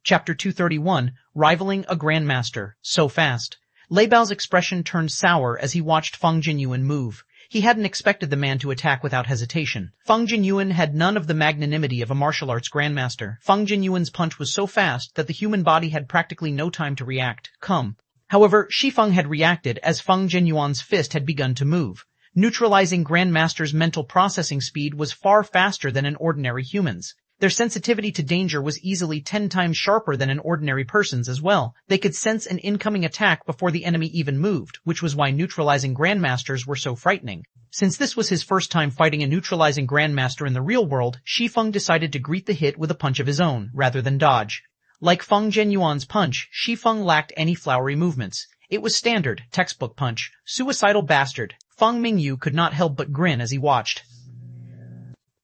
Chapter 231, Rivaling a Grandmaster, So Fast. Lei Bao's expression turned sour as he watched Feng Jinyuan move. He hadn't expected the man to attack without hesitation. Feng Jinyuan had none of the magnanimity of a martial arts grandmaster. Feng Jinyuan's punch was so fast that the human body had practically no time to react. However, Shi Feng had reacted as Feng Jinyuan's fist had begun to move. Neutralizing grandmaster's mental processing speed was far faster than an ordinary human's. Their sensitivity to danger was easily 10 times sharper than an ordinary person's as well. They could sense an incoming attack before the enemy even moved, which was why neutralizing grandmasters were so frightening. Since this was his first time fighting a neutralizing grandmaster in the real world, Shi Feng decided to greet the hit with a punch of his own, rather than dodge. Like Feng Jinyuan's punch, Shi Feng lacked any flowery movements. It was standard, textbook punch. Suicidal bastard. Feng Mingyu could not help but grin as he watched.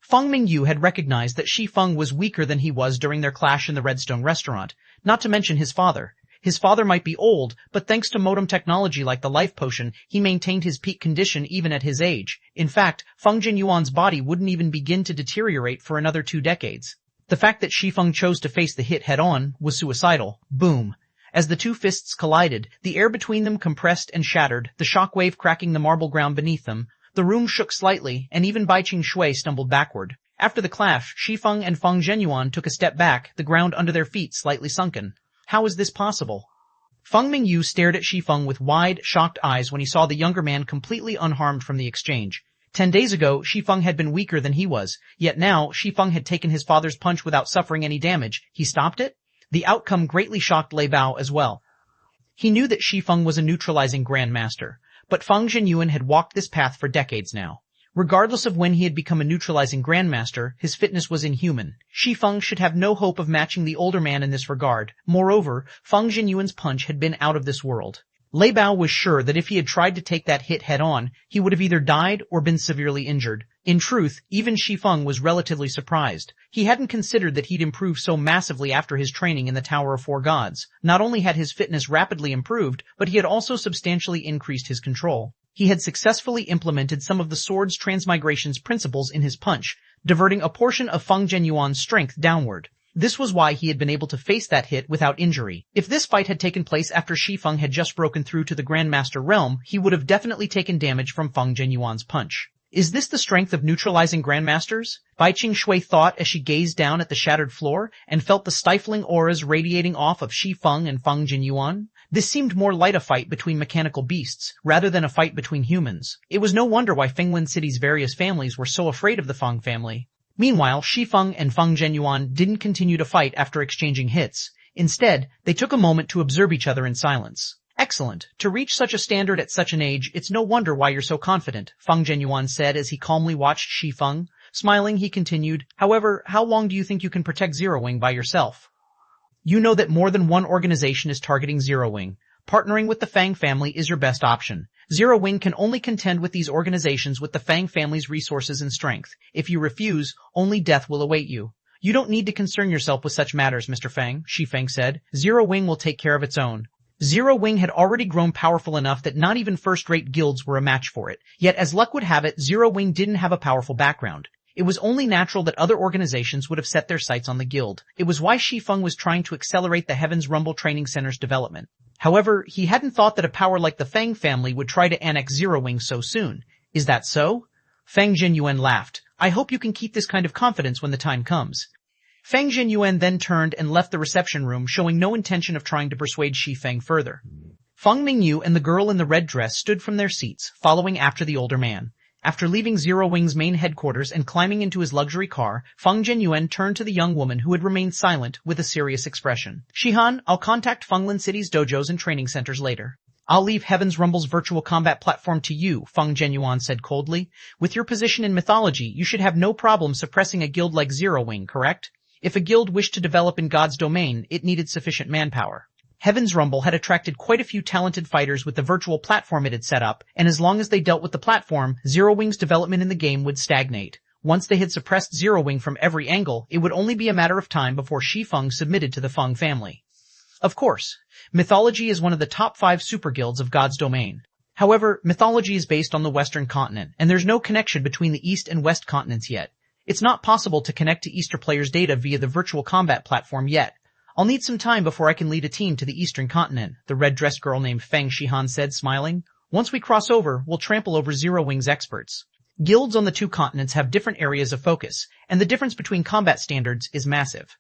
Feng Mingyu had recognized that Shi Feng was weaker than he was during their clash in the Redstone restaurant, not to mention his father. His father might be old, but thanks to modem technology like the life potion, he maintained his peak condition even at his age. In fact, Feng Jinyuan's body wouldn't even begin to deteriorate for another 2 decades. The fact that Shi Feng chose to face the hit head-on was suicidal. Boom. As the two fists collided, the air between them compressed and shattered, the shockwave cracking the marble ground beneath them. The room shook slightly, and even Bai Qing stumbled backward. After the clash, Shi Feng and Feng Jinyuan took a step back, the ground under their feet slightly sunken. How is this possible? Feng Mingyu stared at Shi Feng with wide, shocked eyes when he saw the younger man completely unharmed from the exchange. 10 days ago, Shi Feng had been weaker than he was, yet now Shi Feng had taken his father's punch without suffering any damage. He stopped it? The outcome greatly shocked Lei Bao as well. He knew that Shi Feng was a neutralizing grandmaster. But Feng Jinyuan had walked this path for decades now. Regardless of when he had become a neutralizing grandmaster, his fitness was inhuman. Shi Feng should have no hope of matching the older man in this regard. Moreover, Feng Jinyuan's punch had been out of this world. Lei Bao was sure that if he had tried to take that hit head-on, he would have either died or been severely injured. In truth, even Shi Feng was relatively surprised. He hadn't considered that he'd improve so massively after his training in the Tower of Four Gods. Not only had his fitness rapidly improved, but he had also substantially increased his control. He had successfully implemented some of the sword's transmigration's principles in his punch, diverting a portion of Feng Jinyuan's strength downward. This was why he had been able to face that hit without injury. If this fight had taken place after Shi Feng had just broken through to the Grandmaster realm, he would have definitely taken damage from Feng Jinyuan's punch. Is this the strength of neutralizing grandmasters? Bai Qing thought as she gazed down at the shattered floor and felt the stifling auras radiating off of Shi Feng and Feng Jinyuan. This seemed more like a fight between mechanical beasts, rather than a fight between humans. It was no wonder why Fengwen City's various families were so afraid of the Feng family. Meanwhile, Shi Feng and Feng Jinyuan didn't continue to fight after exchanging hits. Instead, they took a moment to observe each other in silence. Excellent. To reach such a standard at such an age, it's no wonder why you're so confident, Feng Jinyuan said as he calmly watched Shi Feng. Smiling, he continued, however, how long do you think you can protect Zero Wing by yourself? You know that more than one organization is targeting Zero Wing. Partnering with the Fang family is your best option. Zero Wing can only contend with these organizations with the Fang family's resources and strength. If you refuse, only death will await you. You don't need to concern yourself with such matters, Mr. Fang, Shi Feng said. Zero Wing will take care of its own. Zero Wing had already grown powerful enough that not even first-rate guilds were a match for it. Yet, as luck would have it, Zero Wing didn't have a powerful background. It was only natural that other organizations would have set their sights on the guild. It was why Shi Feng was trying to accelerate the Heaven's Rumble Training Center's development. However, he hadn't thought that a power like the Fang family would try to annex Zero Wing so soon. Is that so? Feng Jinyuan laughed. I hope you can keep this kind of confidence when the time comes. Feng Jinyuan then turned and left the reception room, showing no intention of trying to persuade Shi Feng further. Feng Mingyu and the girl in the red dress stood from their seats, following after the older man. After leaving Zero Wing's main headquarters and climbing into his luxury car, Feng Jinyuan turned to the young woman who had remained silent with a serious expression. Shihan, I'll contact Fenglan City's dojos and training centers later. I'll leave Heaven's Rumble's virtual combat platform to you, Feng Jinyuan said coldly. With your position in mythology, you should have no problem suppressing a guild like Zero Wing, correct? If a guild wished to develop in God's domain, it needed sufficient manpower. Heaven's Rumble had attracted quite a few talented fighters with the virtual platform it had set up, and as long as they dealt with the platform, Zero Wing's development in the game would stagnate. Once they had suppressed Zero Wing from every angle, it would only be a matter of time before Shi Feng submitted to the Feng family. Of course, mythology is one of the top 5 super guilds of God's domain. However, mythology is based on the Western continent, and there's no connection between the East and West continents yet. It's not possible to connect to Easter players' data via the virtual combat platform yet. I'll need some time before I can lead a team to the eastern continent, the red-dressed girl named Feng Shihan said, smiling. Once we cross over, we'll trample over Zero Wing's experts. Guilds on the two continents have different areas of focus, and the difference between combat standards is massive.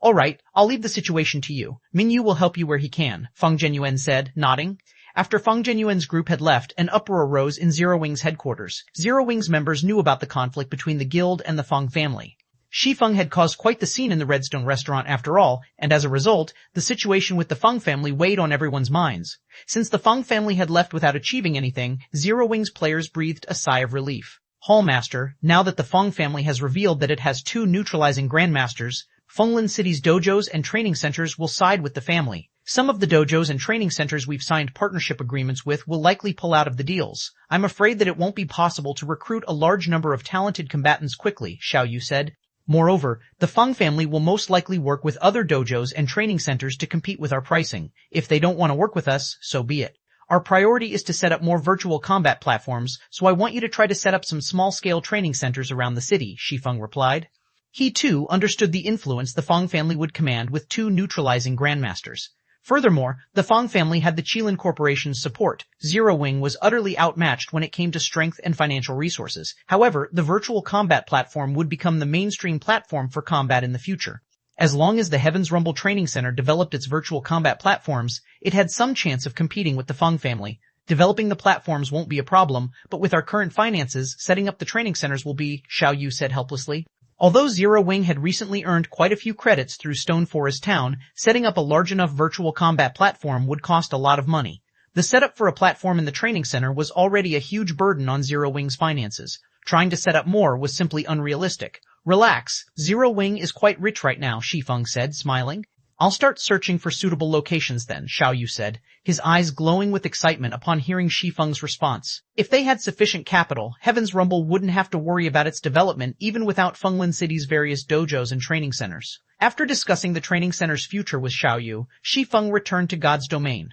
All right, I'll leave the situation to you. Mingyu will help you where he can, Feng Jinyuan said, nodding. After Feng Jinyuan's group had left, an uproar arose in Zero Wing's headquarters. Zero Wing's members knew about the conflict between the guild and the Feng family. Shi Feng had caused quite the scene in the Redstone restaurant after all, and as a result, the situation with the Feng family weighed on everyone's minds. Since the Feng family had left without achieving anything, Zero Wing's players breathed a sigh of relief. Hallmaster, now that the Feng family has revealed that it has two neutralizing grandmasters, Fenglin City's dojos and training centers will side with the family. Some of the dojos and training centers we've signed partnership agreements with will likely pull out of the deals. I'm afraid that it won't be possible to recruit a large number of talented combatants quickly, Xiao Yu said. Moreover, the Feng family will most likely work with other dojos and training centers to compete with our pricing. If they don't want to work with us, so be it. Our priority is to set up more virtual combat platforms, so I want you to try to set up some small-scale training centers around the city, Shi Feng replied. He too understood the influence the Feng family would command with two neutralizing grandmasters. Furthermore, the Feng family had the Qilin Corporation's support. Zero Wing was utterly outmatched when it came to strength and financial resources. However, the virtual combat platform would become the mainstream platform for combat in the future. As long as the Heaven's Rumble Training Center developed its virtual combat platforms, it had some chance of competing with the Feng family. Developing the platforms won't be a problem, but with our current finances, setting up the training centers will be, Xiao Yu said helplessly. Although Zero Wing had recently earned quite a few credits through Stone Forest Town, setting up a large enough virtual combat platform would cost a lot of money. The setup for a platform in the training center was already a huge burden on Zero Wing's finances. Trying to set up more was simply unrealistic. Relax, Zero Wing is quite rich right now, Shi Feng said, smiling. I'll start searching for suitable locations then, Xiao Yu said, his eyes glowing with excitement upon hearing Shi Feng's response. If they had sufficient capital, Heaven's Rumble wouldn't have to worry about its development even without Fenglin City's various dojos and training centers. After discussing the training center's future with Xiao Yu, Shi Feng returned to God's Domain.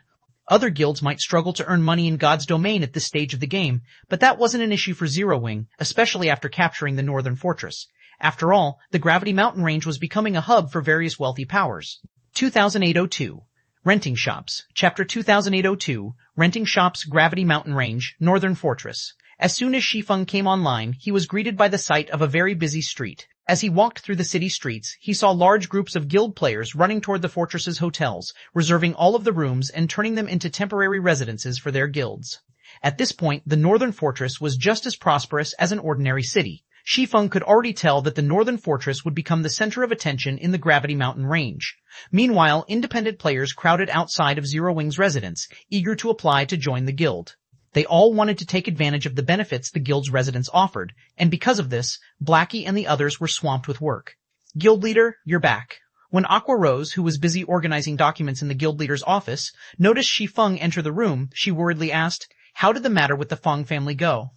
Other guilds might struggle to earn money in God's Domain at this stage of the game, but that wasn't an issue for Zero Wing, especially after capturing the Northern Fortress. After all, the Gravity Mountain Range was becoming a hub for various wealthy powers. 2802. Renting Shops. Chapter 2802. Renting Shops, Gravity Mountain Range, Northern Fortress. As soon as Shi Feng came online, he was greeted by the sight of a very busy street. As he walked through the city streets, he saw large groups of guild players running toward the fortress's hotels, reserving all of the rooms and turning them into temporary residences for their guilds. At this point, the Northern Fortress was just as prosperous as an ordinary city. Shi Feng could already tell that the Northern Fortress would become the center of attention in the Gravity Mountain Range. Meanwhile, independent players crowded outside of Zero Wing's residence, eager to apply to join the guild. They all wanted to take advantage of the benefits the guild's residents offered, and because of this, Blackie and the others were swamped with work. Guild leader, you're back. When Aqua Rose, who was busy organizing documents in the guild leader's office, noticed Shi Feng enter the room, she worriedly asked, how did the matter with the Feng family go?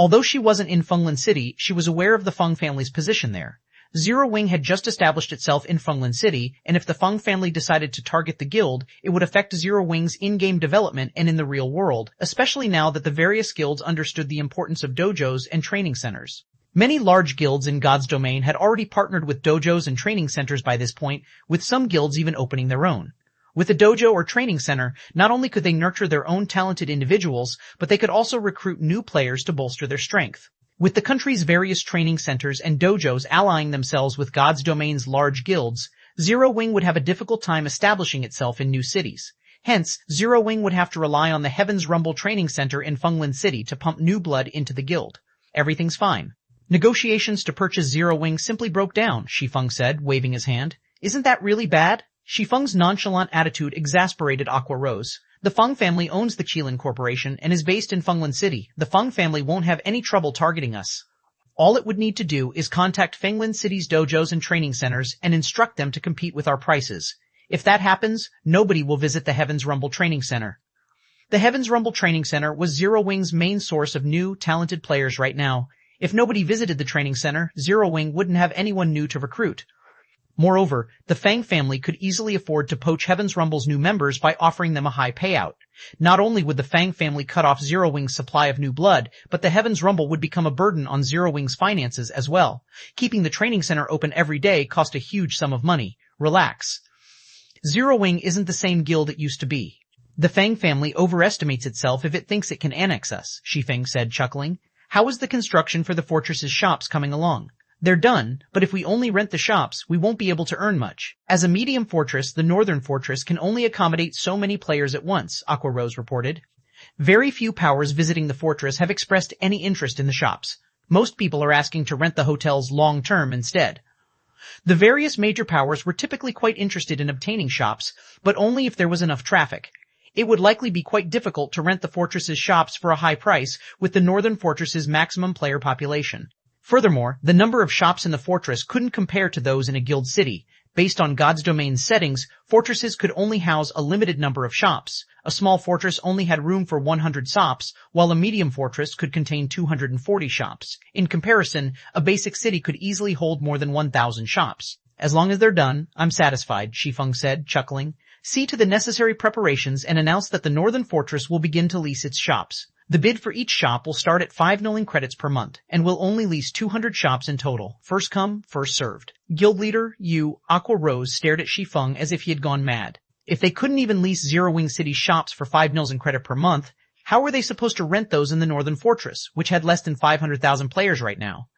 Although she wasn't in Fenglin City, she was aware of the Feng family's position there. Zero Wing had just established itself in Fenglin City, and if the Feng family decided to target the guild, it would affect Zero Wing's in-game development and in the real world, especially now that the various guilds understood the importance of dojos and training centers. Many large guilds in God's Domain had already partnered with dojos and training centers by this point, with some guilds even opening their own. With a dojo or training center, not only could they nurture their own talented individuals, but they could also recruit new players to bolster their strength. With the country's various training centers and dojos allying themselves with God's Domain's large guilds, Zero Wing would have a difficult time establishing itself in new cities. Hence, Zero Wing would have to rely on the Heaven's Rumble Training Center in Fenglin City to pump new blood into the guild. Everything's fine. Negotiations to purchase Zero Wing simply broke down, Shi Feng said, waving his hand. Isn't that really bad? Shi Feng's nonchalant attitude exasperated Aqua Rose. The Feng family owns the Qilin Corporation and is based in Fenglin City. The Feng family won't have any trouble targeting us. All it would need to do is contact Fenglin City's dojos and training centers and instruct them to compete with our prices. If that happens, nobody will visit the Heaven's Rumble Training Center. The Heaven's Rumble Training Center was Zero Wing's main source of new, talented players right now. If nobody visited the training center, Zero Wing wouldn't have anyone new to recruit. Moreover, the Feng family could easily afford to poach Heaven's Rumble's new members by offering them a high payout. Not only would the Feng family cut off Zero Wing's supply of new blood, but the Heaven's Rumble would become a burden on Zero Wing's finances as well. Keeping the training center open every day cost a huge sum of money. Relax. Zero Wing isn't the same guild it used to be. The Feng family overestimates itself if it thinks it can annex us, Shi Feng said, chuckling. How is the construction for the fortress's shops coming along? They're done, but if we only rent the shops, we won't be able to earn much. As a medium fortress, the northern fortress can only accommodate so many players at once, Aqua Rose reported. Very few powers visiting the fortress have expressed any interest in the shops. Most people are asking to rent the hotels long-term instead. The various major powers were typically quite interested in obtaining shops, but only if there was enough traffic. It would likely be quite difficult to rent the fortress's shops for a high price with the northern fortress's maximum player population. Furthermore, the number of shops in the fortress couldn't compare to those in a guild city. Based on God's Domain's settings, fortresses could only house a limited number of shops. A small fortress only had room for 100 shops, while a medium fortress could contain 240 shops. In comparison, a basic city could easily hold more than 1,000 shops. As long as they're done, I'm satisfied, Shi Feng said, chuckling. See to the necessary preparations and announce that the northern fortress will begin to lease its shops. The bid for each shop will start at 5 million credits per month, and will only lease 200 shops in total. First come, first served. Guild leader, Aqua Rose stared at Shi Feng as if he had gone mad. If they couldn't even lease Zero Wing City's shops for 5 million credit per month, how were they supposed to rent those in the northern fortress, which had less than 500,000 players right now?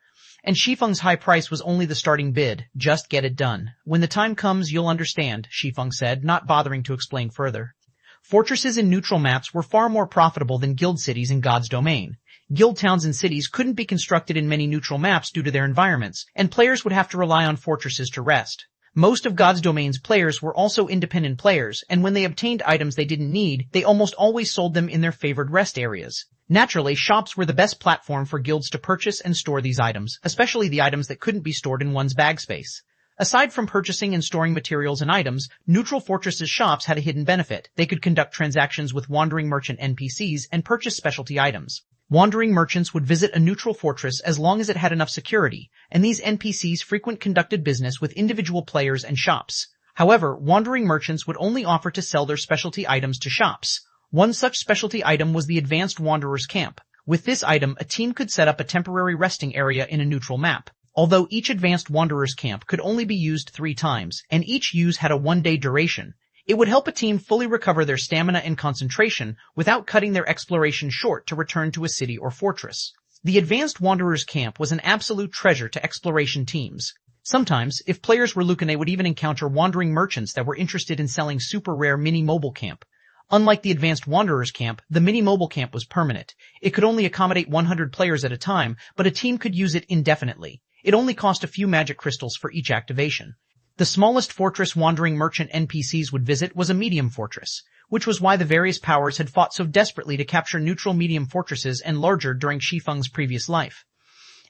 And Shi Feng's high price was only the starting bid. Just get it done. When the time comes, you'll understand, Shi Feng said, not bothering to explain further. Fortresses in neutral maps were far more profitable than guild cities in God's Domain. Guild towns and cities couldn't be constructed in many neutral maps due to their environments, and players would have to rely on fortresses to rest. Most of God's Domain's players were also independent players, and when they obtained items they didn't need, they almost always sold them in their favored rest areas. Naturally, shops were the best platform for guilds to purchase and store these items, especially the items that couldn't be stored in one's bag space. Aside from purchasing and storing materials and items, neutral fortresses' shops had a hidden benefit. They could conduct transactions with wandering merchant NPCs and purchase specialty items. Wandering merchants would visit a neutral fortress as long as it had enough security, and these NPCs frequently conducted business with individual players and shops. However, wandering merchants would only offer to sell their specialty items to shops. One such specialty item was the Advanced Wanderer's Camp. With this item, a team could set up a temporary resting area in a neutral map. Although each Advanced Wanderer's Camp could only be used 3 times, and each use had a 1-day duration, it would help a team fully recover their stamina and concentration without cutting their exploration short to return to a city or fortress. The Advanced Wanderer's Camp was an absolute treasure to exploration teams. Sometimes, if players were lucky, they would even encounter wandering merchants that were interested in selling super rare mini-mobile camp. Unlike the Advanced Wanderer's Camp, the mini-mobile camp was permanent. It could only accommodate 100 players at a time, but a team could use it indefinitely. It only cost a few magic crystals for each activation. The smallest fortress wandering merchant NPCs would visit was a medium fortress, which was why the various powers had fought so desperately to capture neutral medium fortresses and larger during Shi Feng's previous life.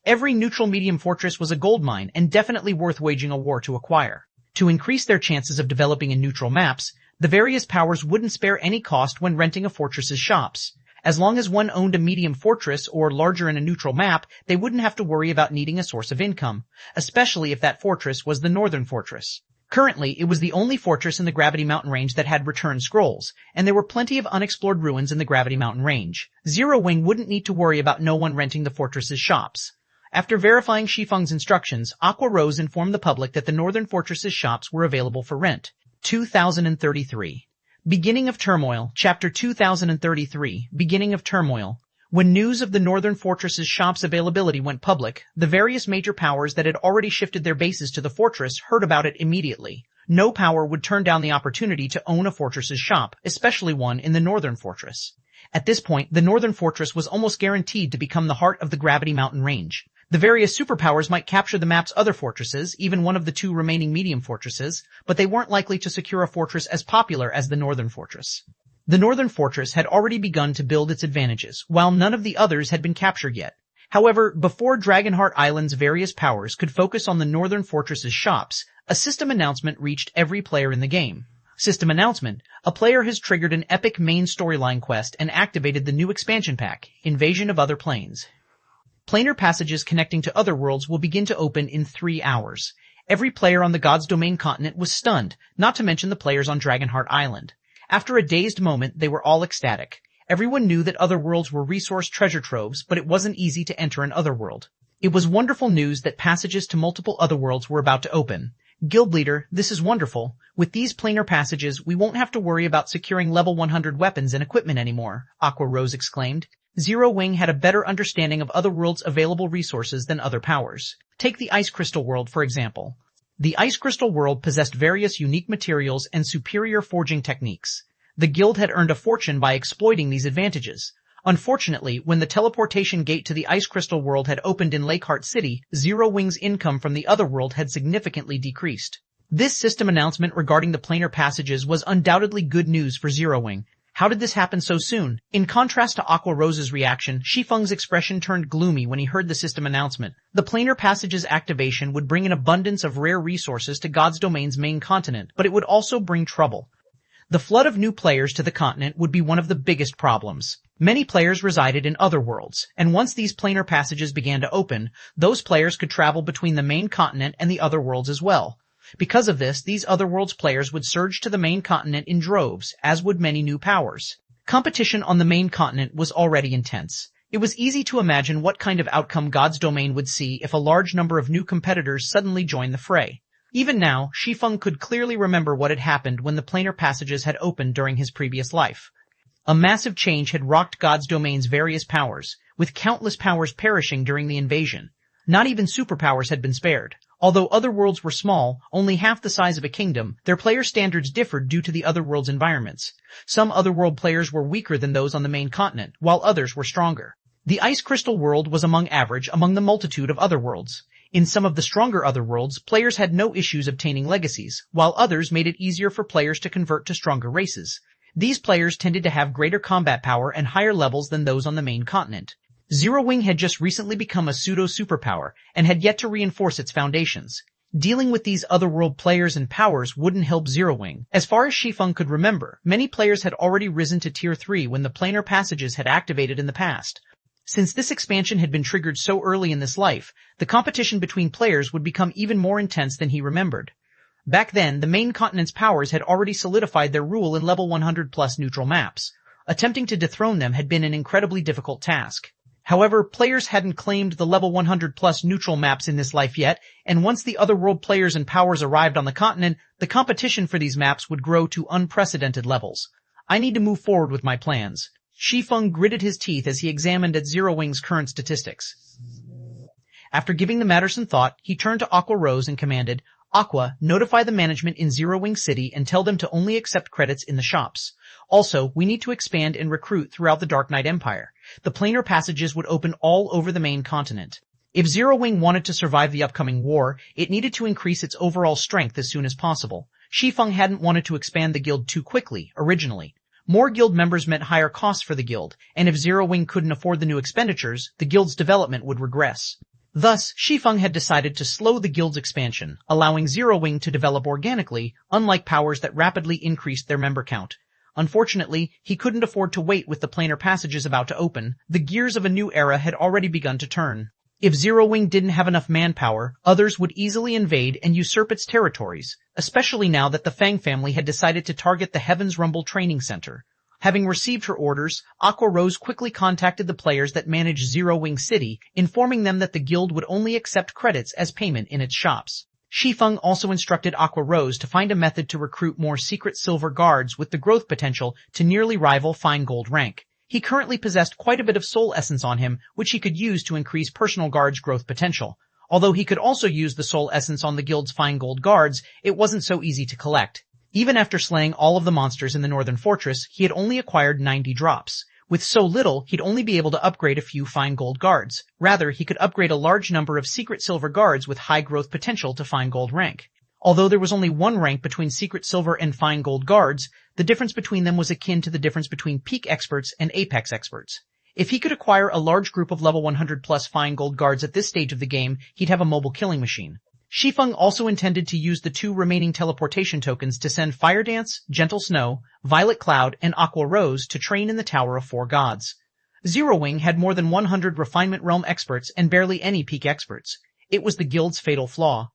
Every neutral medium fortress was a gold mine and definitely worth waging a war to acquire. To increase their chances of developing in neutral maps, the various powers wouldn't spare any cost when renting a fortress's shops. As long as one owned a medium fortress or larger in a neutral map, they wouldn't have to worry about needing a source of income, especially if that fortress was the northern fortress. Currently, it was the only fortress in the Gravity Mountain Range that had return scrolls, and there were plenty of unexplored ruins in the Gravity Mountain Range. Zero Wing wouldn't need to worry about no one renting the fortress's shops. After verifying Shi Feng's instructions, Aqua Rose informed the public that the northern fortress's shops were available for rent. 2033. Beginning of Turmoil, Chapter 2033, Beginning of Turmoil. When news of the Northern Fortress's shops availability went public, the various major powers that had already shifted their bases to the fortress heard about it immediately. No power would turn down the opportunity to own a fortress's shop, especially one in the Northern Fortress. At this point, the Northern Fortress was almost guaranteed to become the heart of the Gravity Mountain Range. The various superpowers might capture the map's other fortresses, even one of the 2 remaining medium fortresses, but they weren't likely to secure a fortress as popular as the Northern Fortress. The Northern Fortress had already begun to build its advantages, while none of the others had been captured yet. However, before Dragonheart Island's various powers could focus on the Northern Fortress's shops, a system announcement reached every player in the game. System announcement: a player has triggered an epic main storyline quest and activated the new expansion pack, Invasion of Other Planes. Planar passages connecting to other worlds will begin to open in 3 hours. Every player on the God's Domain continent was stunned, not to mention the players on Dragonheart Island. After a dazed moment, they were all ecstatic. Everyone knew that other worlds were resource treasure troves, but it wasn't easy to enter an otherworld. It was wonderful news that passages to multiple otherworlds were about to open. Guild leader, this is wonderful. With these planar passages, we won't have to worry about securing level 100 weapons and equipment anymore, Aqua Rose exclaimed. Zero Wing had a better understanding of other worlds' available resources than other powers. Take the Ice Crystal world, for example. The Ice Crystal world possessed various unique materials and superior forging techniques. The guild had earned a fortune by exploiting these advantages. Unfortunately, when the teleportation gate to the Ice Crystal world had opened in Lakeheart City, Zero Wing's income from the other world had significantly decreased. This system announcement regarding the planar passages was undoubtedly good news for Zero Wing. How did this happen so soon? In contrast to Aqua Rose's reaction, Shi Feng's expression turned gloomy when he heard the system announcement. The planar passage's activation would bring an abundance of rare resources to God's Domain's main continent, but it would also bring trouble. The flood of new players to the continent would be one of the biggest problems. Many players resided in other worlds, and once these planar passages began to open, those players could travel between the main continent and the other worlds as well. Because of this, these other worlds players would surge to the main continent in droves, as would many new powers. Competition on the main continent was already intense. It was easy to imagine what kind of outcome God's Domain would see if a large number of new competitors suddenly joined the fray. Even now, Shi Feng could clearly remember what had happened when the planar passages had opened during his previous life. A massive change had rocked God's Domain's various powers, with countless powers perishing during the invasion. Not even superpowers had been spared. Although other worlds were small, only half the size of a kingdom, their player standards differed due to the other world's environments. Some otherworld players were weaker than those on the main continent, while others were stronger. The Ice Crystal world was among average among the multitude of other worlds. In some of the stronger other worlds, players had no issues obtaining legacies, while others made it easier for players to convert to stronger races. These players tended to have greater combat power and higher levels than those on the main continent. Zero Wing had just recently become a pseudo-superpower and had yet to reinforce its foundations. Dealing with these otherworld players and powers wouldn't help Zero Wing. As far as Shi Feng could remember, many players had already risen to Tier 3 when the planar passages had activated in the past. Since this expansion had been triggered so early in this life, the competition between players would become even more intense than he remembered. Back then, the main continent's powers had already solidified their rule in level 100 plus neutral maps. Attempting to dethrone them had been an incredibly difficult task. However, players hadn't claimed the level 100 plus neutral maps in this life yet, and once the other world players and powers arrived on the continent, the competition for these maps would grow to unprecedented levels. I need to move forward with my plans. Shi Feng gritted his teeth as he examined at Zero Wing's current statistics. After giving the matter some thought, he turned to Aqua Rose and commanded, Aqua, notify the management in Zero Wing City and tell them to only accept credits in the shops. Also, we need to expand and recruit throughout the Dark Knight Empire. The planar passages would open all over the main continent. If Zero Wing wanted to survive the upcoming war, it needed to increase its overall strength as soon as possible. Shi Feng hadn't wanted to expand the guild too quickly, originally. More guild members meant higher costs for the guild, and if Zero Wing couldn't afford the new expenditures, the guild's development would regress. Thus, Shi Feng had decided to slow the guild's expansion, allowing Zero Wing to develop organically, unlike powers that rapidly increased their member count. Unfortunately, he couldn't afford to wait with the planar passages about to open. The gears of a new era had already begun to turn. If Zero Wing didn't have enough manpower, others would easily invade and usurp its territories, especially now that the Feng family had decided to target the Heaven's Rumble Training Center. Having received her orders, Aqua Rose quickly contacted the players that managed Zero Wing City, informing them that the guild would only accept credits as payment in its shops. Shi Feng also instructed Aqua Rose to find a method to recruit more secret silver guards with the growth potential to nearly rival fine gold rank. He currently possessed quite a bit of soul essence on him, which he could use to increase personal guards' growth potential. Although he could also use the soul essence on the guild's fine gold guards, it wasn't so easy to collect. Even after slaying all of the monsters in the Northern Fortress, he had only acquired 90 drops. With so little, he'd only be able to upgrade a few fine gold guards. Rather, he could upgrade a large number of secret silver guards with high growth potential to fine gold rank. Although there was only one rank between secret silver and fine gold guards, the difference between them was akin to the difference between peak experts and apex experts. If he could acquire a large group of level 100 plus fine gold guards at this stage of the game, he'd have a mobile killing machine. Shi Feng also intended to use the 2 remaining teleportation tokens to send Fire Dance, Gentle Snow, Violet Cloud, and Aqua Rose to train in the Tower of Four Gods. Zero Wing had more than 100 Refinement Realm experts and barely any peak experts. It was the guild's fatal flaw.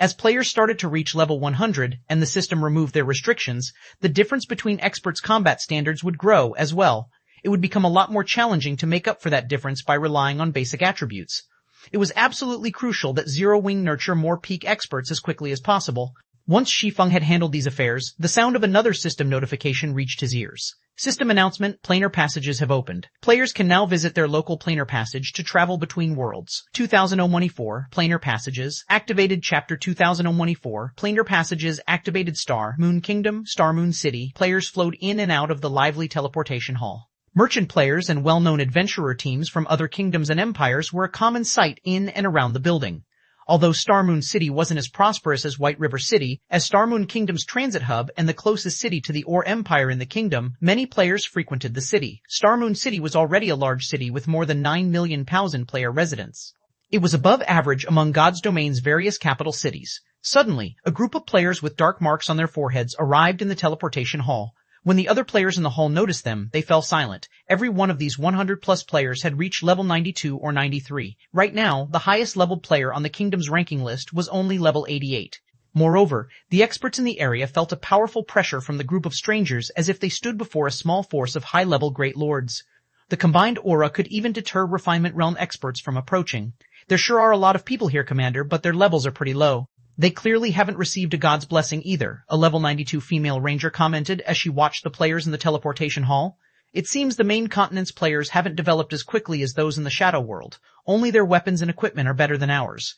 As players started to reach level 100 and the system removed their restrictions, the difference between experts' combat standards would grow as well. It would become a lot more challenging to make up for that difference by relying on basic attributes. It was absolutely crucial that Zero Wing nurture more peak experts as quickly as possible. Once Shi Feng had handled these affairs, the sound of another system notification reached his ears. System announcement: planar passages have opened. Players can now visit their local planar passage to travel between worlds. 2014 planar passages activated. Chapter 2014 planar passages activated. Star Moon Kingdom, Star Moon City. Players flowed in and out of the lively teleportation hall. Merchant players and well-known adventurer teams from other kingdoms and empires were a common sight in and around the building. Although Star Moon City wasn't as prosperous as White River City, as Star Moon Kingdom's transit hub and the closest city to the Ore Empire in the kingdom, many players frequented the city. Star Moon City was already a large city with more than 9 million player residents. It was above average among God's Domain's various capital cities. Suddenly, a group of players with dark marks on their foreheads arrived in the teleportation hall. When the other players in the hall noticed them, they fell silent. Every one of these 100-plus players had reached level 92 or 93. Right now, the highest leveled player on the kingdom's ranking list was only level 88. Moreover, the experts in the area felt a powerful pressure from the group of strangers as if they stood before a small force of high-level great lords. The combined aura could even deter Refinement Realm experts from approaching. There sure are a lot of people here, Commander, but their levels are pretty low. They clearly haven't received a god's blessing either, a level 92 female ranger commented as she watched the players in the teleportation hall. It seems the main continent's players haven't developed as quickly as those in the shadow world. Only their weapons and equipment are better than ours.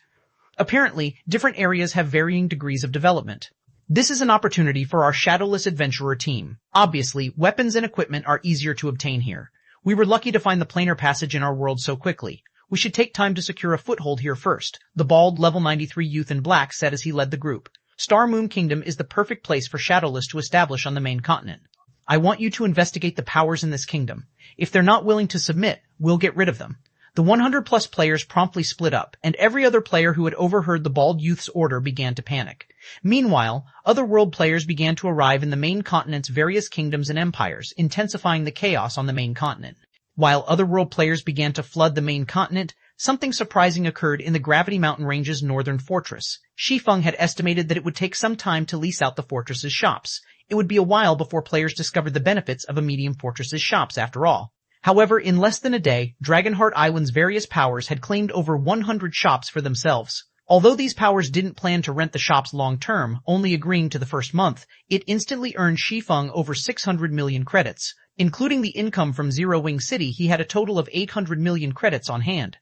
Apparently, different areas have varying degrees of development. This is an opportunity for our shadowless adventurer team. Obviously, weapons and equipment are easier to obtain here. We were lucky to find the planar passage in our world so quickly. We should take time to secure a foothold here first, the bald, level 93 youth in black said as he led the group. Star Moon Kingdom is the perfect place for shadowless to establish on the main continent. I want you to investigate the powers in this kingdom. If they're not willing to submit, we'll get rid of them. The 100-plus players promptly split up, and every other player who had overheard the bald youth's order began to panic. Meanwhile, other world players began to arrive in the main continent's various kingdoms and empires, intensifying the chaos on the main continent. While other world players began to flood the main continent, something surprising occurred in the Gravity Mountain Range's northern fortress. Shi Feng had estimated that it would take some time to lease out the fortress's shops. It would be a while before players discovered the benefits of a medium fortress's shops after all. However, in less than a day, Dragonheart Island's various powers had claimed over 100 shops for themselves. Although these powers didn't plan to rent the shops long-term, only agreeing to the first month, it instantly earned Shi Feng over 600 million credits. Including the income from Zero Wing City, he had a total of 800 million credits on hand.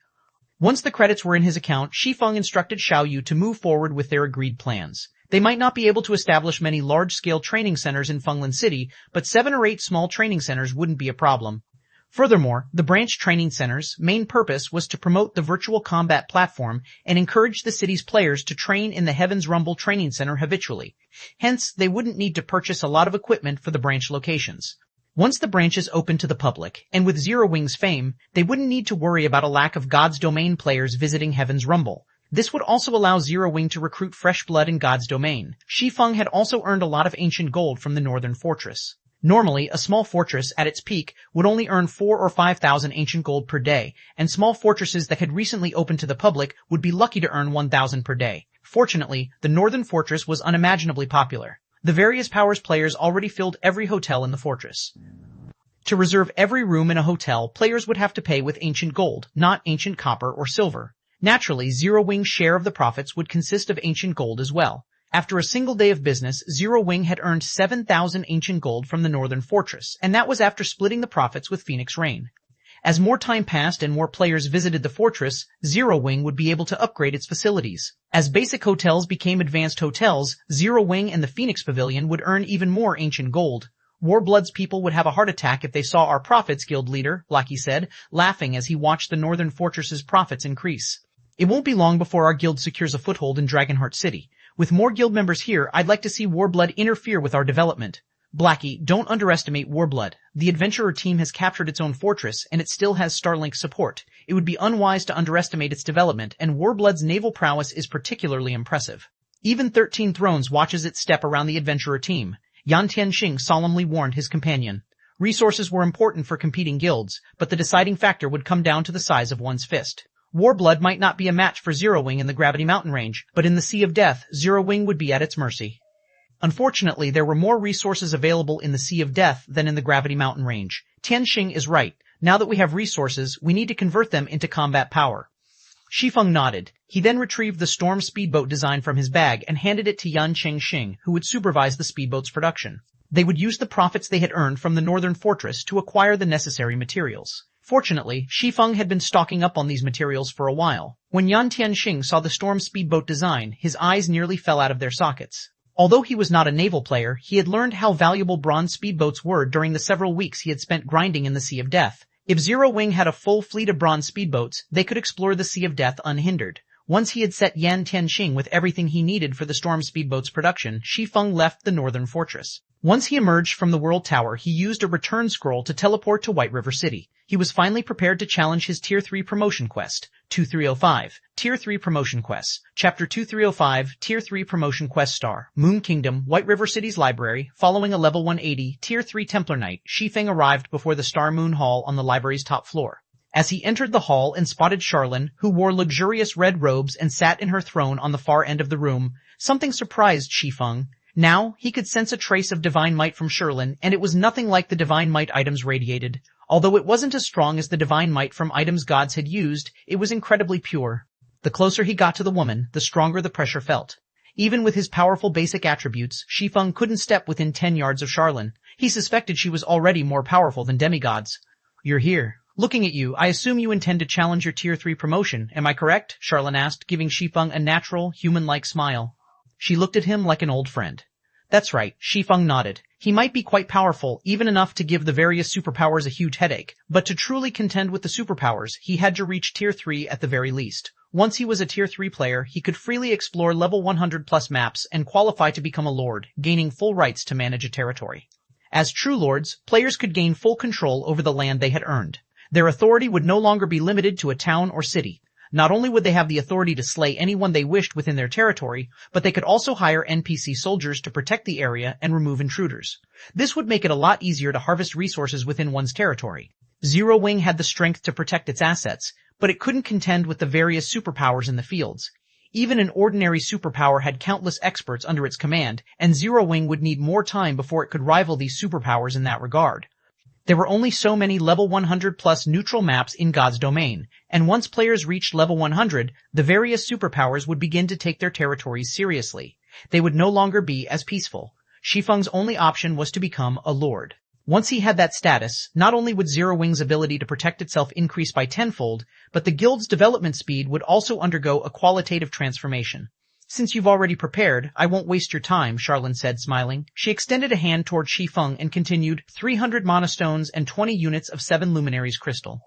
Once the credits were in his account, Shi Feng instructed Xiaoyu to move forward with their agreed plans. They might not be able to establish many large-scale training centers in Fenglan City, but 7 or 8 small training centers wouldn't be a problem. Furthermore, the branch training center's main purpose was to promote the virtual combat platform and encourage the city's players to train in the Heaven's Rumble training center habitually. Hence, they wouldn't need to purchase a lot of equipment for the branch locations. Once the branches opened to the public, and with Zero Wing's fame, they wouldn't need to worry about a lack of God's Domain players visiting Heaven's Rumble. This would also allow Zero Wing to recruit fresh blood in God's Domain. Shi Feng had also earned a lot of ancient gold from the northern fortress. Normally, a small fortress at its peak would only earn 4,000 or 5,000 ancient gold per day, and small fortresses that had recently opened to the public would be lucky to earn 1,000 per day. Fortunately, the northern fortress was unimaginably popular. The various powers players already filled every hotel in the fortress. To reserve every room in a hotel, players would have to pay with ancient gold, not ancient copper or silver. Naturally, Zero Wing's share of the profits would consist of ancient gold as well. After a single day of business, Zero Wing had earned 7,000 ancient gold from the northern fortress, and that was after splitting the profits with Phoenix Rain. As more time passed and more players visited the fortress, Zero Wing would be able to upgrade its facilities. As basic hotels became advanced hotels, Zero Wing and the Phoenix Pavilion would earn even more ancient gold. Warblood's people would have a heart attack if they saw our profits, guild leader, Blackie said, laughing as he watched the northern fortress's profits increase. It won't be long before our guild secures a foothold in Dragonheart City. With more guild members here, I'd like to see Warblood interfere with our development. Blackie, don't underestimate Warblood. The adventurer team has captured its own fortress, and it still has Starlink support. It would be unwise to underestimate its development, and Warblood's naval prowess is particularly impressive. Even 13 Thrones watches its step around the adventurer team. Yan Tianxing solemnly warned his companion. Resources were important for competing guilds, but the deciding factor would come down to the size of one's fist. Warblood might not be a match for Zero Wing in the Gravity Mountain Range, but in the Sea of Death, Zero Wing would be at its mercy. Unfortunately, there were more resources available in the Sea of Death than in the Gravity Mountain Range. Tianxing is right. Now that we have resources, we need to convert them into combat power. Shi Feng nodded. He then retrieved the storm speedboat design from his bag and handed it to Yan Chengxing, who would supervise the speedboat's production. They would use the profits they had earned from the northern fortress to acquire the necessary materials. Fortunately, Shi Feng had been stocking up on these materials for a while. When Yan Tianxing saw the storm speedboat design, his eyes nearly fell out of their sockets. Although he was not a naval player, he had learned how valuable bronze speedboats were during the several weeks he had spent grinding in the Sea of Death. If Zero Wing had a full fleet of bronze speedboats, they could explore the Sea of Death unhindered. Once he had set Yan Tianxing with everything he needed for the storm speedboat's production, Shi Feng left the northern fortress. Once he emerged from the World Tower, he used a return scroll to teleport to White River City. He was finally prepared to challenge his Tier 3 promotion quest. 2305. Tier 3 Promotion Quests. Chapter 2305, Tier 3 Promotion Quest Star. Moon Kingdom, White River City's library. Following a level 180, Tier 3 Templar Knight, Shi Feng arrived before the Star Moon Hall on the library's top floor. As he entered the hall and spotted Charlene, who wore luxurious red robes and sat in her throne on the far end of the room, something surprised Shi Feng. Now, he could sense a trace of divine might from Charlene, and it was nothing like the divine might items radiated. Although it wasn't as strong as the divine might from items gods had used, it was incredibly pure. The closer he got to the woman, the stronger the pressure felt. Even with his powerful basic attributes, Shi Feng couldn't step within 10 yards of Charlene. He suspected she was already more powerful than demigods. "You're here. Looking at you, I assume you intend to challenge your Tier 3 promotion, am I correct?" Charlene asked, giving Shi Feng a natural, human-like smile. She looked at him like an old friend. "That's right," Shi Feng nodded. He might be quite powerful, even enough to give the various superpowers a huge headache, but to truly contend with the superpowers, he had to reach Tier 3 at the very least. Once he was a Tier 3 player, he could freely explore level 100+ maps and qualify to become a lord, gaining full rights to manage a territory. As true lords, players could gain full control over the land they had earned. Their authority would no longer be limited to a town or city. Not only would they have the authority to slay anyone they wished within their territory, but they could also hire NPC soldiers to protect the area and remove intruders. This would make it a lot easier to harvest resources within one's territory. Zero Wing had the strength to protect its assets, but it couldn't contend with the various superpowers in the fields. Even an ordinary superpower had countless experts under its command, and Zero Wing would need more time before it could rival these superpowers in that regard. There were only so many level 100+ neutral maps in God's domain, and once players reached level 100, the various superpowers would begin to take their territories seriously. They would no longer be as peaceful. Shi Feng's only option was to become a lord. Once he had that status, not only would Zero Wing's ability to protect itself increase by tenfold, but the guild's development speed would also undergo a qualitative transformation. "Since you've already prepared, I won't waste your time," Charlene said, smiling. She extended a hand toward Shi Feng and continued, 300 monastones and 20 units of 7 luminaries crystal.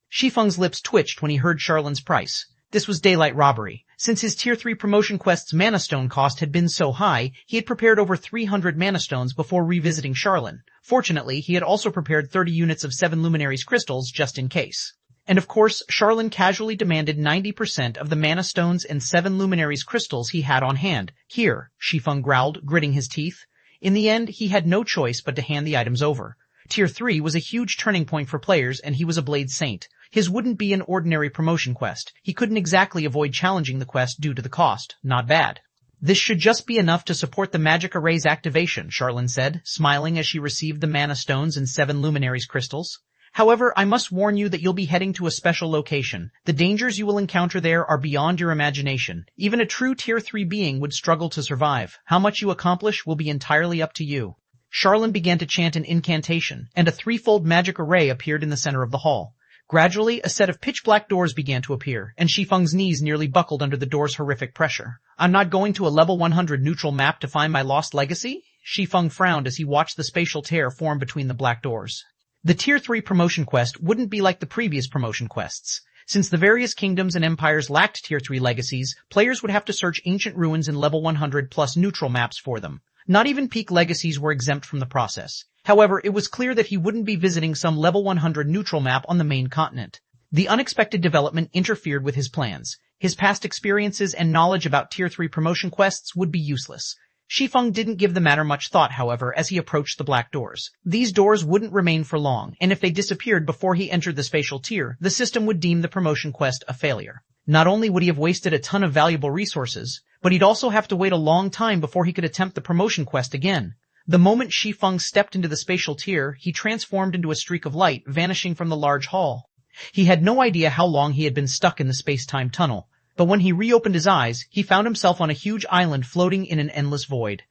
Shi Feng's lips twitched when he heard Charlene's price. This was daylight robbery. Since his Tier 3 promotion quest's mana stone cost had been so high, he had prepared over 300 mana stones before revisiting Charlene. Fortunately, he had also prepared 30 units of 7 luminaries crystals just in case. And of course, Charlene casually demanded 90% of the mana stones and 7 luminaries crystals he had on hand. "Here," Shi Feng growled, gritting his teeth. In the end, he had no choice but to hand the items over. Tier 3 was a huge turning point for players, and he was a Blade Saint. His wouldn't be an ordinary promotion quest. He couldn't exactly avoid challenging the quest due to the cost. Not bad. "This should just be enough to support the magic array's activation," Charlene said, smiling as she received the mana stones and 7 luminaries crystals. "However, I must warn you that you'll be heading to a special location. The dangers you will encounter there are beyond your imagination. Even a true Tier 3 being would struggle to survive. How much you accomplish will be entirely up to you." Charlene began to chant an incantation, and a threefold magic array appeared in the center of the hall. Gradually, a set of pitch-black doors began to appear, and Shi Feng's knees nearly buckled under the door's horrific pressure. "I'm not going to a level 100 neutral map to find my lost legacy?" Shi Feng frowned as he watched the spatial tear form between the black doors. The Tier 3 promotion quest wouldn't be like the previous promotion quests. Since the various kingdoms and empires lacked Tier 3 legacies, players would have to search ancient ruins in level 100+ neutral maps for them. Not even peak legacies were exempt from the process. However, it was clear that he wouldn't be visiting some level 100 neutral map on the main continent. The unexpected development interfered with his plans. His past experiences and knowledge about Tier 3 promotion quests would be useless. Shi Feng didn't give the matter much thought, however, as he approached the black doors. These doors wouldn't remain for long, and if they disappeared before he entered the spatial tier, the system would deem the promotion quest a failure. Not only would he have wasted a ton of valuable resources, but he'd also have to wait a long time before he could attempt the promotion quest again. The moment Shi Feng stepped into the spatial tier, he transformed into a streak of light, vanishing from the large hall. He had no idea how long he had been stuck in the space-time tunnel, but when he reopened his eyes, he found himself on a huge island floating in an endless void.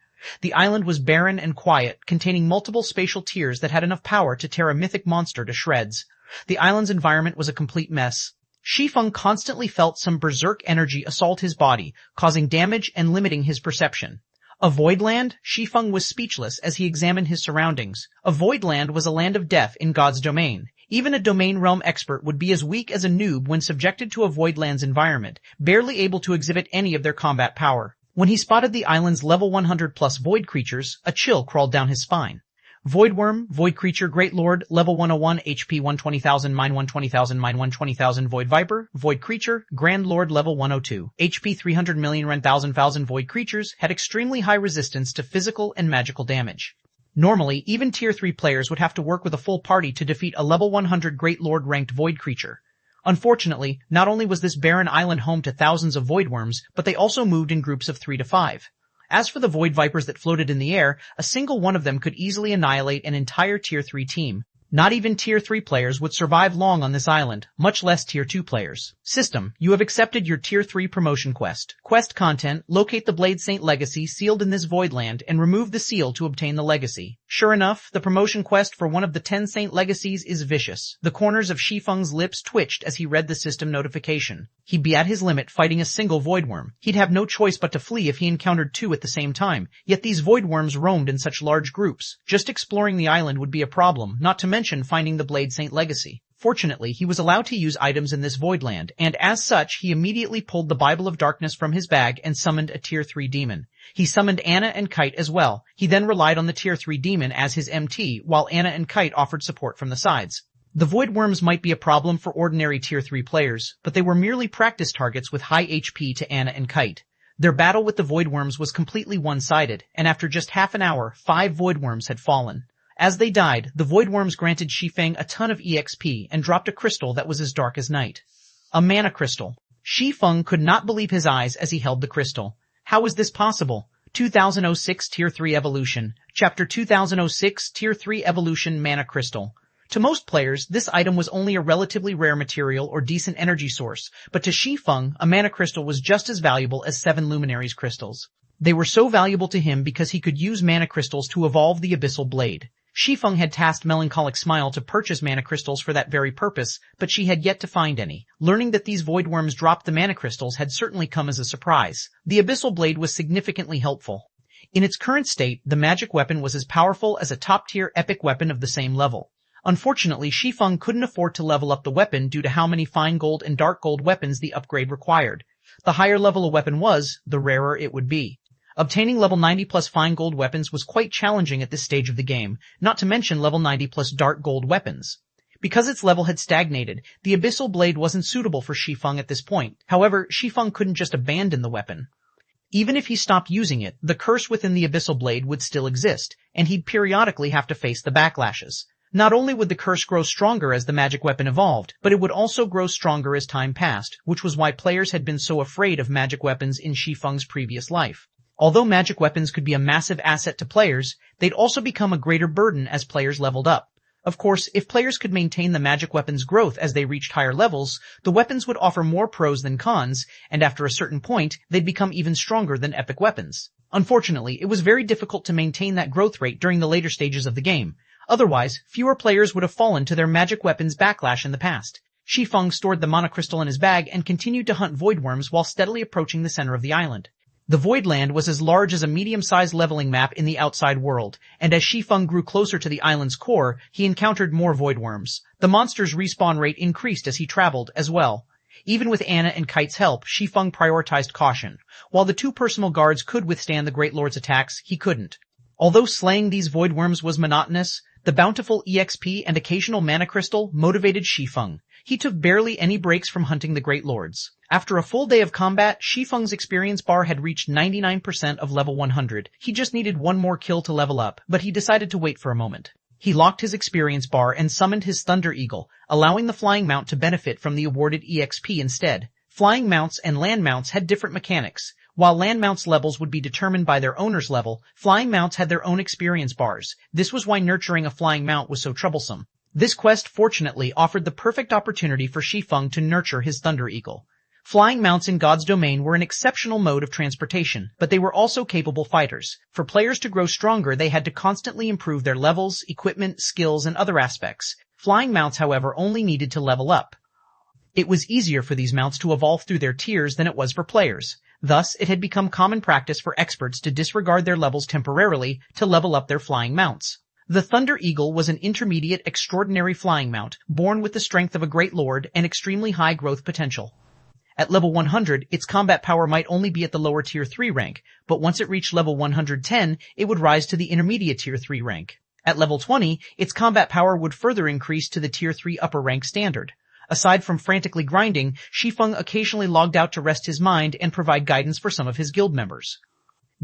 The island was barren and quiet, containing multiple spatial tiers that had enough power to tear a mythic monster to shreds. The island's environment was a complete mess. Shi Feng constantly felt some berserk energy assault his body, causing damage and limiting his perception. A void land? Shi Feng was speechless as he examined his surroundings. A void land was a land of death in God's domain. Even a domain realm expert would be as weak as a noob when subjected to a void land's environment, barely able to exhibit any of their combat power. When he spotted the island's level 100 plus void creatures, a chill crawled down his spine. Void Worm, Void Creature, Great Lord, level 101, HP 120,000, mine 120,000, mine 120,000, Void Viper, Void Creature, Grand Lord, level 102, HP 300 million, rend 1,000 Void Creatures, had extremely high resistance to physical and magical damage. Normally, even Tier 3 players would have to work with a full party to defeat a level 100 Great Lord ranked Void Creature. Unfortunately, not only was this barren island home to thousands of Void Worms, but they also moved in groups of 3 to 5. As for the Void Vipers that floated in the air, a single one of them could easily annihilate an entire Tier 3 team. Not even Tier 3 players would survive long on this island, much less Tier 2 players. System, you have accepted your Tier 3 promotion quest. Quest content, locate the Blade Saint legacy sealed in this void land and remove the seal to obtain the legacy. Sure enough, the promotion quest for one of the 10 Saint legacies is vicious. The corners of Shi Feng's lips twitched as he read the system notification. He'd be at his limit fighting a single Void Worm. He'd have no choice but to flee if he encountered 2 at the same time, yet these Void Worms roamed in such large groups. Just exploring the island would be a problem, not to mention finding the Blade Saint legacy. Fortunately, he was allowed to use items in this void land, and as such, he immediately pulled the Bible of Darkness from his bag and summoned a Tier 3 demon. He summoned Anna and Kite as well. He then relied on the Tier 3 demon as his MT, while Anna and Kite offered support from the sides. The Void Worms might be a problem for ordinary Tier 3 players, but they were merely practice targets with high HP to Anna and Kite. Their battle with the Void Worms was completely one-sided, and after just half an hour, 5 Void Worms had fallen. As they died, the Void Worms granted Shi Feng a ton of EXP and dropped a crystal that was as dark as night. A mana crystal. Shi Feng could not believe his eyes as he held the crystal. How is this possible? 2006 Tier 3 Evolution. Chapter 2006 Tier 3 Evolution Mana Crystal. To most players, this item was only a relatively rare material or decent energy source, but to Shi Feng, a mana crystal was just as valuable as 7 Luminaries crystals. They were so valuable to him because he could use mana crystals to evolve the Abyssal Blade. Shi Feng had tasked Melancholic Smile to purchase mana crystals for that very purpose, but she had yet to find any. Learning that these Void Worms dropped the mana crystals had certainly come as a surprise. The Abyssal Blade was significantly helpful. In its current state, the magic weapon was as powerful as a top-tier epic weapon of the same level. Unfortunately, Shi Feng couldn't afford to level up the weapon due to how many fine gold and dark gold weapons the upgrade required. The higher level a weapon was, the rarer it would be. Obtaining level 90 plus fine gold weapons was quite challenging at this stage of the game, not to mention level 90 plus dark gold weapons. Because its level had stagnated, the Abyssal Blade wasn't suitable for Shi Feng at this point. However, Shi Feng couldn't just abandon the weapon. Even if he stopped using it, the curse within the Abyssal Blade would still exist, and he'd periodically have to face the backlashes. Not only would the curse grow stronger as the magic weapon evolved, but it would also grow stronger as time passed, which was why players had been so afraid of magic weapons in Shi Feng's previous life. Although magic weapons could be a massive asset to players, they'd also become a greater burden as players leveled up. Of course, if players could maintain the magic weapons' growth as they reached higher levels, the weapons would offer more pros than cons, and after a certain point, they'd become even stronger than epic weapons. Unfortunately, it was very difficult to maintain that growth rate during the later stages of the game. Otherwise, fewer players would have fallen to their magic weapons' backlash in the past. Shi Feng stored the mana crystal in his bag and continued to hunt void worms while steadily approaching the center of the island. The Void Land was as large as a medium-sized leveling map in the outside world, and as Shi Feng grew closer to the island's core, he encountered more void worms. The monster's respawn rate increased as he traveled as well. Even with Anna and Kite's help, Shi Feng prioritized caution. While the 2 personal guards could withstand the Great Lord's attacks, he couldn't. Although slaying these void worms was monotonous, the bountiful EXP and occasional mana crystal motivated Shi Feng. He took barely any breaks from hunting the Great Lords. After a full day of combat, Shi Feng's experience bar had reached 99% of level 100. He just needed one more kill to level up, but he decided to wait for a moment. He locked his experience bar and summoned his Thunder Eagle, allowing the flying mount to benefit from the awarded EXP instead. Flying mounts and land mounts had different mechanics. While land mounts' levels would be determined by their owner's level, flying mounts had their own experience bars. This was why nurturing a flying mount was so troublesome. This quest fortunately offered the perfect opportunity for Shi Feng to nurture his Thunder Eagle. Flying mounts in God's domain were an exceptional mode of transportation, but they were also capable fighters. For players to grow stronger, they had to constantly improve their levels, equipment, skills, and other aspects. Flying mounts, however, only needed to level up. It was easier for these mounts to evolve through their tiers than it was for players. Thus, it had become common practice for experts to disregard their levels temporarily to level up their flying mounts. The Thunder Eagle was an intermediate, extraordinary flying mount, born with the strength of a great lord and extremely high growth potential. At level 100, its combat power might only be at the lower tier 3 rank, but once it reached level 110, it would rise to the intermediate tier 3 rank. At level 20, its combat power would further increase to the tier 3 upper rank standard. Aside from frantically grinding, Shi Feng occasionally logged out to rest his mind and provide guidance for some of his guild members.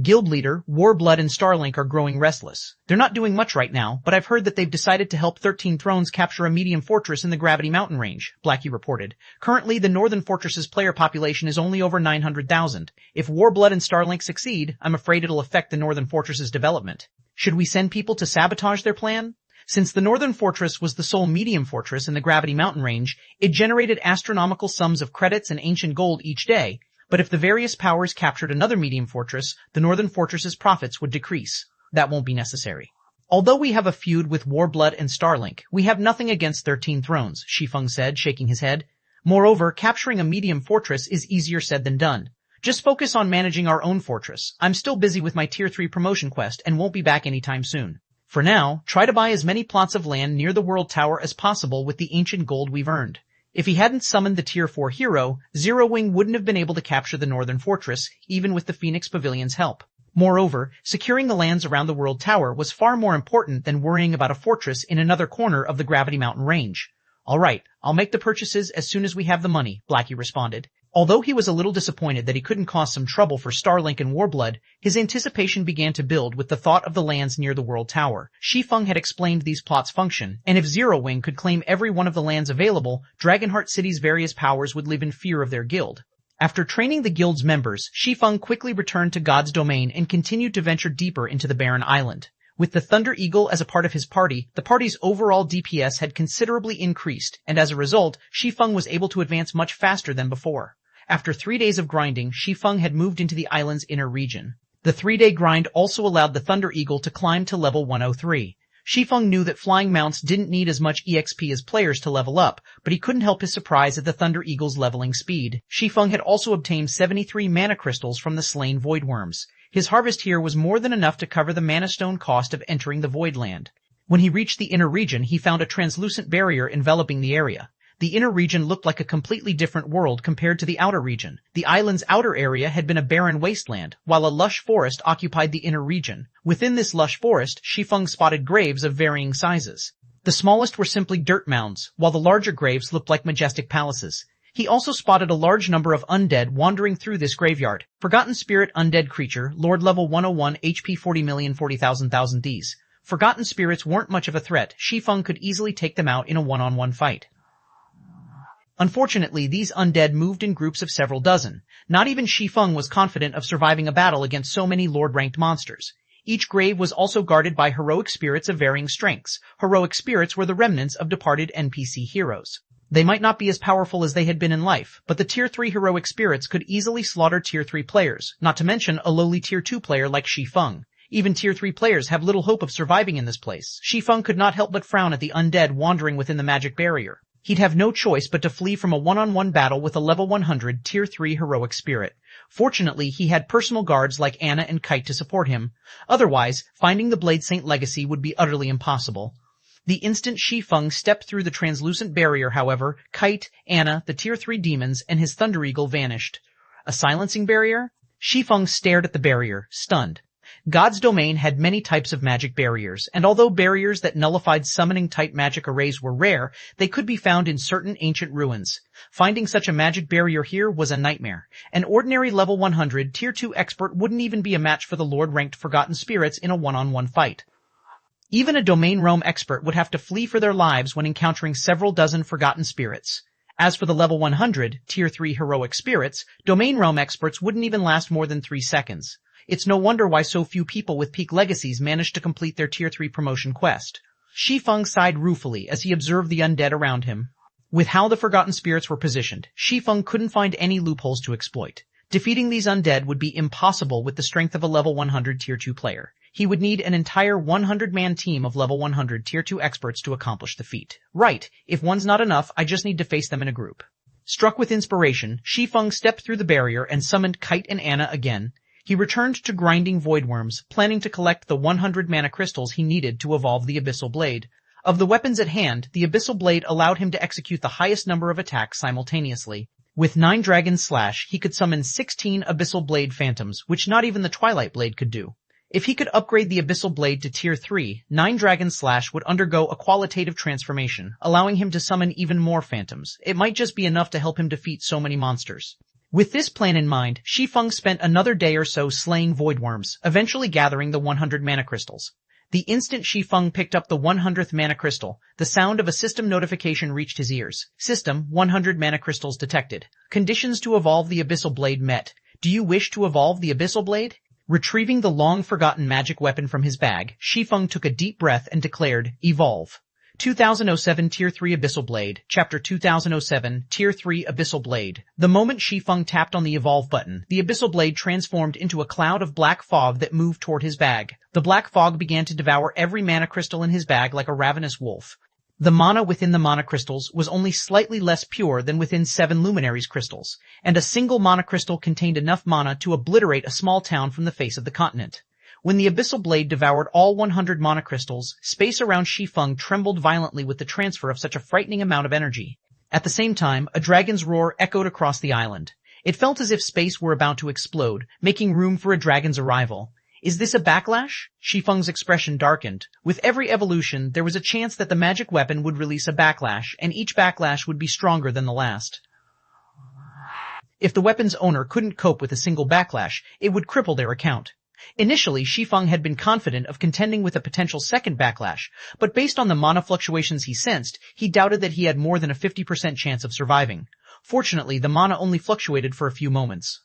Guild leader, Warblood and Starlink are growing restless. They're not doing much right now, but I've heard that they've decided to help 13 Thrones capture a medium fortress in the Gravity Mountain range, Blackie reported. Currently, the Northern Fortress's player population is only over 900,000. If Warblood and Starlink succeed, I'm afraid it'll affect the Northern Fortress's development. Should we send people to sabotage their plan? Since the Northern Fortress was the sole medium fortress in the Gravity Mountain range, it generated astronomical sums of credits and ancient gold each day. But if the various powers captured another medium fortress, the Northern Fortress's profits would decrease. That won't be necessary. Although we have a feud with Warblood and Starlink, we have nothing against 13 Thrones, Shi Feng said, shaking his head. Moreover, capturing a medium fortress is easier said than done. Just focus on managing our own fortress. I'm still busy with my tier 3 promotion quest and won't be back anytime soon. For now, try to buy as many plots of land near the World Tower as possible with the ancient gold we've earned. If he hadn't summoned the tier 4 hero, Zero Wing wouldn't have been able to capture the Northern Fortress, even with the Phoenix Pavilion's help. Moreover, securing the lands around the World Tower was far more important than worrying about a fortress in another corner of the Gravity Mountain range. All right, I'll make the purchases as soon as we have the money, Blackie responded. Although he was a little disappointed that he couldn't cause some trouble for Starlink and Warblood, his anticipation began to build with the thought of the lands near the World Tower. Shi Feng had explained these plots' function, and if Zero Wing could claim every one of the lands available, Dragonheart City's various powers would live in fear of their guild. After training the guild's members, Shi Feng quickly returned to God's domain and continued to venture deeper into the barren island. With the Thunder Eagle as a part of his party, the party's overall DPS had considerably increased, and as a result, Shi Feng was able to advance much faster than before. After 3 days of grinding, Shi Feng had moved into the island's inner region. The 3-day grind also allowed the Thunder Eagle to climb to level 103. Shi Feng knew that flying mounts didn't need as much EXP as players to level up, but he couldn't help his surprise at the Thunder Eagle's leveling speed. Shi Feng had also obtained 73 mana crystals from the slain voidworms. His harvest here was more than enough to cover the mana stone cost of entering the Voidland. When he reached the inner region, he found a translucent barrier enveloping the area. The inner region looked like a completely different world compared to the outer region. The island's outer area had been a barren wasteland, while a lush forest occupied the inner region. Within this lush forest, Shi Feng spotted graves of varying sizes. The smallest were simply dirt mounds, while the larger graves looked like majestic palaces. He also spotted a large number of undead wandering through this graveyard. Forgotten Spirit Undead Creature, Lord Level 101, HP 40,040,000 Ds. Forgotten Spirits weren't much of a threat. Shi Feng could easily take them out in a one-on-one fight. Unfortunately, these undead moved in groups of several dozen. Not even Shi Feng was confident of surviving a battle against so many Lord-ranked monsters. Each grave was also guarded by heroic spirits of varying strengths. Heroic spirits were the remnants of departed NPC heroes. They might not be as powerful as they had been in life, but the Tier 3 heroic spirits could easily slaughter Tier 3 players, not to mention a lowly Tier 2 player like Shi Feng. Even Tier 3 players have little hope of surviving in this place. Shi Feng could not help but frown at the undead wandering within the magic barrier. He'd have no choice but to flee from a one-on-one battle with a level 100 Tier 3 heroic spirit. Fortunately, he had personal guards like Anna and Kite to support him. Otherwise, finding the Blade Saint legacy would be utterly impossible. The instant Shi Feng stepped through the translucent barrier, however, Kite, Anna, the Tier 3 demons, and his Thunder Eagle vanished. A silencing barrier? Shi Feng stared at the barrier, stunned. God's domain had many types of magic barriers, and although barriers that nullified summoning-type magic arrays were rare, they could be found in certain ancient ruins. Finding such a magic barrier here was a nightmare. An ordinary level 100 Tier 2 expert wouldn't even be a match for the Lord-ranked Forgotten Spirits in a one-on-one fight. Even a Domain Realm expert would have to flee for their lives when encountering several dozen Forgotten Spirits. As for the level 100 Tier 3 heroic spirits, Domain Realm experts wouldn't even last more than 3 seconds. It's no wonder why so few people with peak legacies managed to complete their Tier 3 promotion quest. Shi Feng sighed ruefully as he observed the undead around him. With how the forgotten spirits were positioned, Shi Feng couldn't find any loopholes to exploit. Defeating these undead would be impossible with the strength of a level 100 Tier 2 player. He would need an entire 100-man team of level 100 Tier 2 experts to accomplish the feat. Right, if one's not enough, I just need to face them in a group. Struck with inspiration, Shi Feng stepped through the barrier and summoned Kite and Anna again. He returned to grinding void worms, planning to collect the 100 mana crystals he needed to evolve the Abyssal Blade. Of the weapons at hand, the Abyssal Blade allowed him to execute the highest number of attacks simultaneously. With 9 Dragon Slash, he could summon 16 Abyssal Blade Phantoms, which not even the Twilight Blade could do. If he could upgrade the Abyssal Blade to Tier 3, 9 Dragon Slash would undergo a qualitative transformation, allowing him to summon even more Phantoms. It might just be enough to help him defeat so many monsters. With this plan in mind, Shi Feng spent another day or so slaying void worms, eventually gathering the 100 mana crystals. The instant Shi Feng picked up the 100th mana crystal, the sound of a system notification reached his ears. System, 100 mana crystals detected. Conditions to evolve the Abyssal Blade met. Do you wish to evolve the Abyssal Blade? Retrieving the long-forgotten magic weapon from his bag, Shi Feng took a deep breath and declared, Evolve. 2007 Tier 3 Abyssal Blade, Chapter 2007, Tier 3 Abyssal Blade. The moment Shi Feng tapped on the Evolve button, the Abyssal Blade transformed into a cloud of black fog that moved toward his bag. The black fog began to devour every mana crystal in his bag like a ravenous wolf. The mana within the mana crystals was only slightly less pure than within 7 Luminaries crystals, and a single mana crystal contained enough mana to obliterate a small town from the face of the continent. When the Abyssal Blade devoured all 100 mana crystals, space around Shi Feng trembled violently with the transfer of such a frightening amount of energy. At the same time, a dragon's roar echoed across the island. It felt as if space were about to explode, making room for a dragon's arrival. Is this a backlash? Shi Feng's expression darkened. With every evolution, there was a chance that the magic weapon would release a backlash, and each backlash would be stronger than the last. If the weapon's owner couldn't cope with a single backlash, it would cripple their account. Initially, Shi Feng had been confident of contending with a potential second backlash, but based on the mana fluctuations he sensed, he doubted that he had more than a 50% chance of surviving. Fortunately, the mana only fluctuated for a few moments.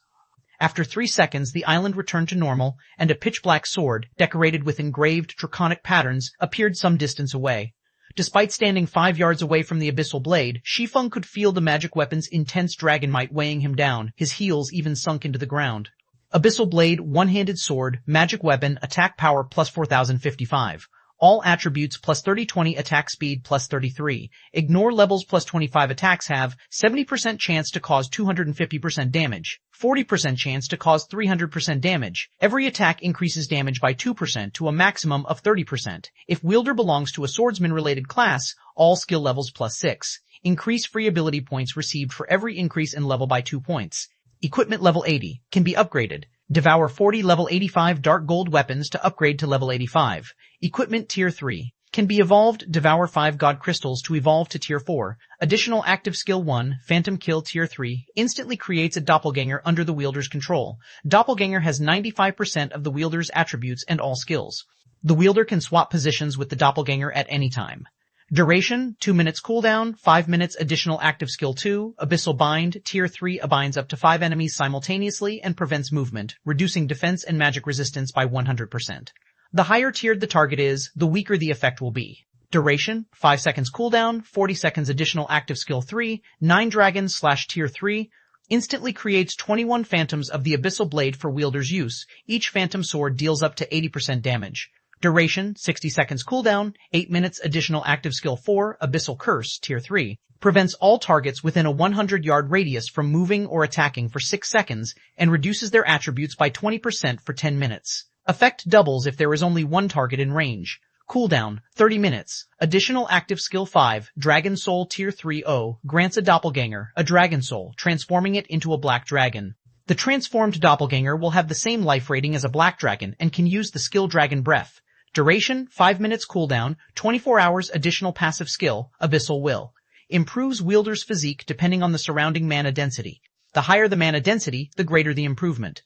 After 3 seconds, the island returned to normal, and a pitch-black sword, decorated with engraved draconic patterns, appeared some distance away. Despite standing 5 yards away from the Abyssal Blade, Shi Feng could feel the magic weapon's intense dragon might weighing him down, his heels even sunk into the ground. Abyssal Blade, one-handed sword, magic weapon, attack power plus 4055. All attributes plus 30-20 attack speed plus 33. Ignore levels plus 25 attacks have 70% chance to cause 250% damage. 40% chance to cause 300% damage. Every attack increases damage by 2% to a maximum of 30%. If wielder belongs to a swordsman-related class, all skill levels plus 6. Increase free ability points received for every increase in level by 2 points. Equipment level 80 can be upgraded. Devour 40 level 85 dark gold weapons to upgrade to level 85. Equipment tier 3 can be evolved. Devour 5 god crystals to evolve to tier 4. Additional active skill 1, Phantom Kill tier 3, instantly creates a doppelganger under the wielder's control. Doppelganger has 95% of the wielder's attributes and all skills. The wielder can swap positions with the doppelganger at any time. Duration, 2 minutes cooldown, 5 minutes additional active skill 2, Abyssal Bind, tier 3 binds up to 5 enemies simultaneously and prevents movement, reducing defense and magic resistance by 100%. The higher tiered the target is, the weaker the effect will be. Duration, 5 seconds cooldown, 40 seconds additional active skill 3, 9 dragons / tier 3, instantly creates 21 phantoms of the Abyssal Blade for wielder's use. Each phantom sword deals up to 80% damage. Duration, 60 seconds cooldown, 8 minutes additional active skill 4, Abyssal Curse, tier 3, prevents all targets within a 100-yard radius from moving or attacking for 6 seconds and reduces their attributes by 20% for 10 minutes. Effect doubles if there is only one target in range. Cooldown, 30 minutes. Additional active skill 5, Dragon Soul tier 3 grants a doppelganger, a dragon soul, transforming it into a black dragon. The transformed doppelganger will have the same life rating as a black dragon and can use the skill Dragon Breath. Duration, 5 minutes cooldown, 24 hours additional passive skill, Abyssal Will. Improves wielder's physique depending on the surrounding mana density. The higher the mana density, the greater the improvement.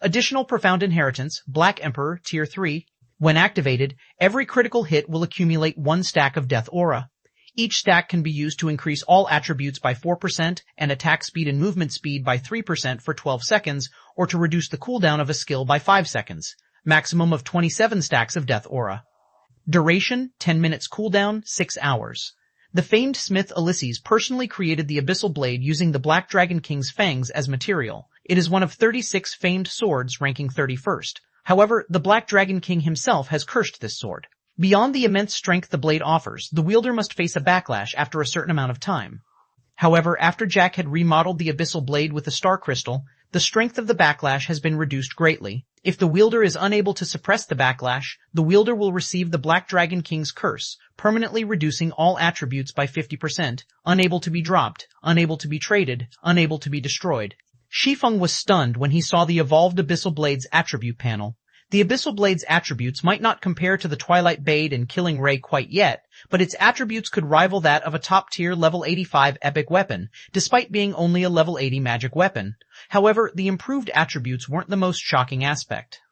Additional Profound Inheritance, Black Emperor, tier 3. When activated, every critical hit will accumulate 1 stack of Death Aura. Each stack can be used to increase all attributes by 4% and attack speed and movement speed by 3% for 12 seconds, or to reduce the cooldown of a skill by 5 seconds. Maximum of 27 stacks of Death Aura. Duration, 10 minutes cooldown, 6 hours. The famed smith Ulysses personally created the Abyssal Blade using the Black Dragon King's fangs as material. It is one of 36 famed swords ranking 31st. However, the Black Dragon King himself has cursed this sword. Beyond the immense strength the blade offers, the wielder must face a backlash after a certain amount of time. However, after Jack had remodeled the Abyssal Blade with the Star Crystal, the strength of the backlash has been reduced greatly. If the wielder is unable to suppress the backlash, the wielder will receive the Black Dragon King's curse, permanently reducing all attributes by 50%, unable to be dropped, unable to be traded, unable to be destroyed. Shi Feng was stunned when he saw the evolved Abyssal Blade's attribute panel. The Abyssal Blade's attributes might not compare to the Twilight Blade and Killing Ray quite yet, but its attributes could rival that of a top-tier level 85 epic weapon, despite being only a level 80 magic weapon. However, the improved attributes weren't the most shocking aspect.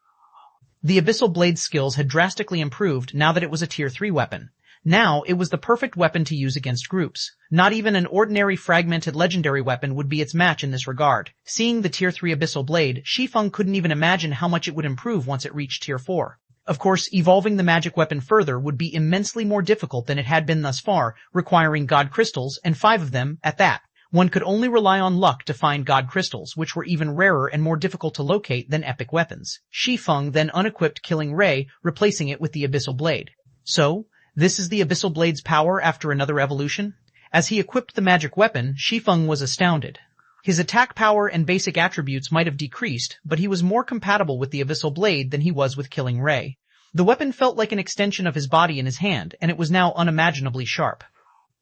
The Abyssal Blade's skills had drastically improved now that it was a tier 3 weapon. Now, it was the perfect weapon to use against groups. Not even an ordinary fragmented legendary weapon would be its match in this regard. Seeing the tier 3 Abyssal Blade, Shi Feng couldn't even imagine how much it would improve once it reached tier 4. Of course, evolving the magic weapon further would be immensely more difficult than it had been thus far, requiring God Crystals, and 5 of them at that. One could only rely on luck to find God Crystals, which were even rarer and more difficult to locate than epic weapons. Shi Feng then unequipped Killing Ray, replacing it with the Abyssal Blade. So, this is the Abyssal Blade's power after another evolution? As he equipped the magic weapon, Shi Feng was astounded. His attack power and basic attributes might have decreased, but he was more compatible with the Abyssal Blade than he was with Killing Ray. The weapon felt like an extension of his body in his hand, and it was now unimaginably sharp.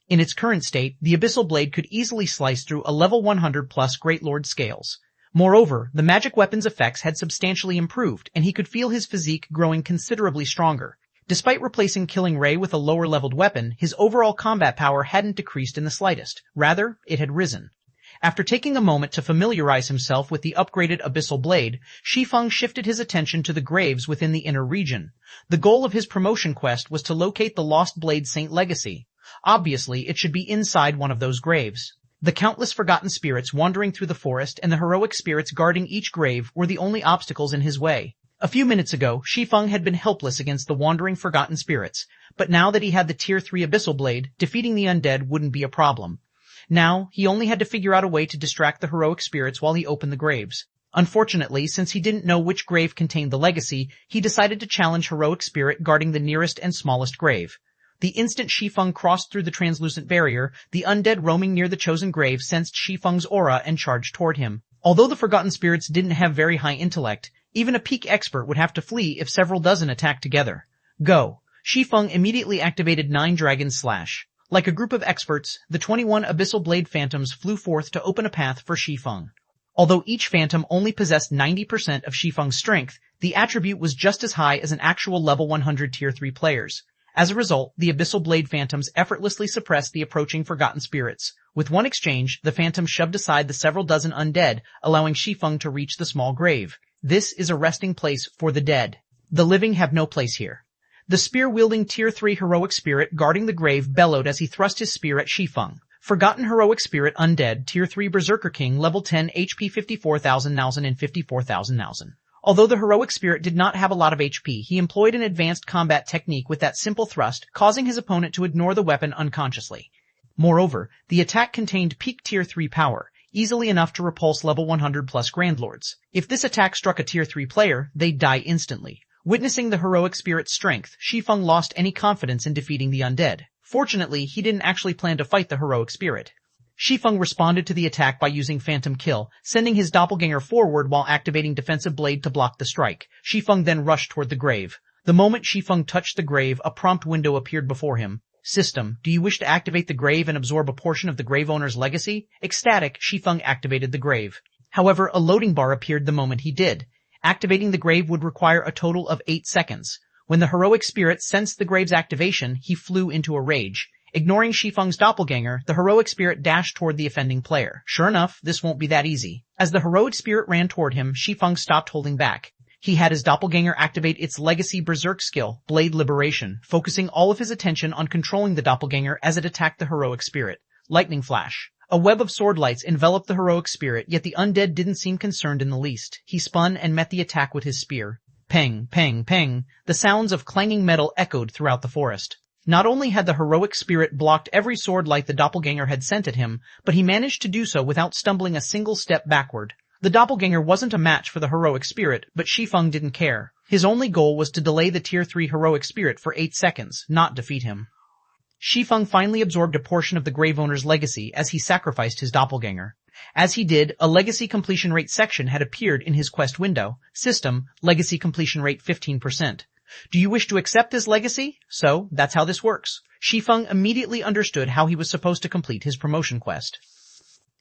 In its current state, the Abyssal Blade could easily slice through a level 100 plus Great Lord scales. Moreover, the magic weapon's effects had substantially improved, and he could feel his physique growing considerably stronger. Despite replacing Killing Ray with a lower-leveled weapon, his overall combat power hadn't decreased in the slightest. Rather, it had risen. After taking a moment to familiarize himself with the upgraded Abyssal Blade, Shi Feng shifted his attention to the graves within the inner region. The goal of his promotion quest was to locate the lost Blade Saint Legacy. Obviously, it should be inside one of those graves. The countless forgotten spirits wandering through the forest and the heroic spirits guarding each grave were the only obstacles in his way. A few minutes ago, Shi Feng had been helpless against the wandering forgotten spirits, but now that he had the tier 3 Abyssal Blade, defeating the undead wouldn't be a problem. Now, he only had to figure out a way to distract the heroic spirits while he opened the graves. Unfortunately, since he didn't know which grave contained the legacy, he decided to challenge heroic spirit guarding the nearest and smallest grave. The instant Shi Feng crossed through the translucent barrier, the undead roaming near the chosen grave sensed Shi Feng's aura and charged toward him. Although the forgotten spirits didn't have very high intellect, even a peak expert would have to flee if several dozen attacked together. Go. Shi Feng immediately activated 9 Dragon Slash. Like a group of experts, the 21 Abyssal Blade Phantoms flew forth to open a path for Shi Feng. Although each Phantom only possessed 90% of Shi Feng's strength, the attribute was just as high as an actual level 100 tier 3 players. As a result, the Abyssal Blade Phantoms effortlessly suppressed the approaching forgotten spirits. With one exchange, the Phantoms shoved aside the several dozen undead, allowing Shi Feng to reach the small grave. This is a resting place for the dead. The living have no place here. The spear-wielding tier 3 heroic spirit guarding the grave bellowed as he thrust his spear at Shi Feng. Forgotten heroic spirit undead, tier 3 Berserker King, level 10 HP 54,000 and 54,000. Although the heroic spirit did not have a lot of HP, he employed an advanced combat technique with that simple thrust, causing his opponent to ignore the weapon unconsciously. Moreover, the attack contained peak tier 3 power, easily enough to repulse level 100 plus Grandlords. If this attack struck a tier 3 player, they'd die instantly. Witnessing the heroic spirit's strength, Shi Feng lost any confidence in defeating the undead. Fortunately, he didn't actually plan to fight the heroic spirit. Shi Feng responded to the attack by using Phantom Kill, sending his doppelganger forward while activating Defensive Blade to block the strike. Shi Feng then rushed toward the grave. The moment Shi Feng touched the grave, a prompt window appeared before him. System, do you wish to activate the grave and absorb a portion of the grave owner's legacy? Ecstatic, Shi Feng activated the grave. However, a loading bar appeared the moment he did. Activating the grave would require a total of 8 seconds. When the heroic spirit sensed the grave's activation, he flew into a rage. Ignoring Shi Feng's doppelganger, the heroic spirit dashed toward the offending player. Sure enough, this won't be that easy. As the heroic spirit ran toward him, Shi Feng stopped holding back. He had his doppelganger activate its legacy berserk skill, Blade Liberation, focusing all of his attention on controlling the doppelganger as it attacked the heroic spirit. Lightning Flash. A web of sword lights enveloped the heroic spirit, yet the undead didn't seem concerned in the least. He spun and met the attack with his spear. Peng, peng, peng, the sounds of clanging metal echoed throughout the forest. Not only had the heroic spirit blocked every sword light the doppelganger had sent at him, but he managed to do so without stumbling a single step backward. The doppelganger wasn't a match for the heroic spirit, but Shi Feng didn't care. His only goal was to delay the Tier 3 heroic spirit for 8 seconds, not defeat him. Shi Feng finally absorbed a portion of the Grave Owner's legacy as he sacrificed his doppelganger. As he did, a legacy completion rate section had appeared in his quest window. System, legacy completion rate 15%. Do you wish to accept this legacy? So, that's how this works. Shi Feng immediately understood how he was supposed to complete his promotion quest.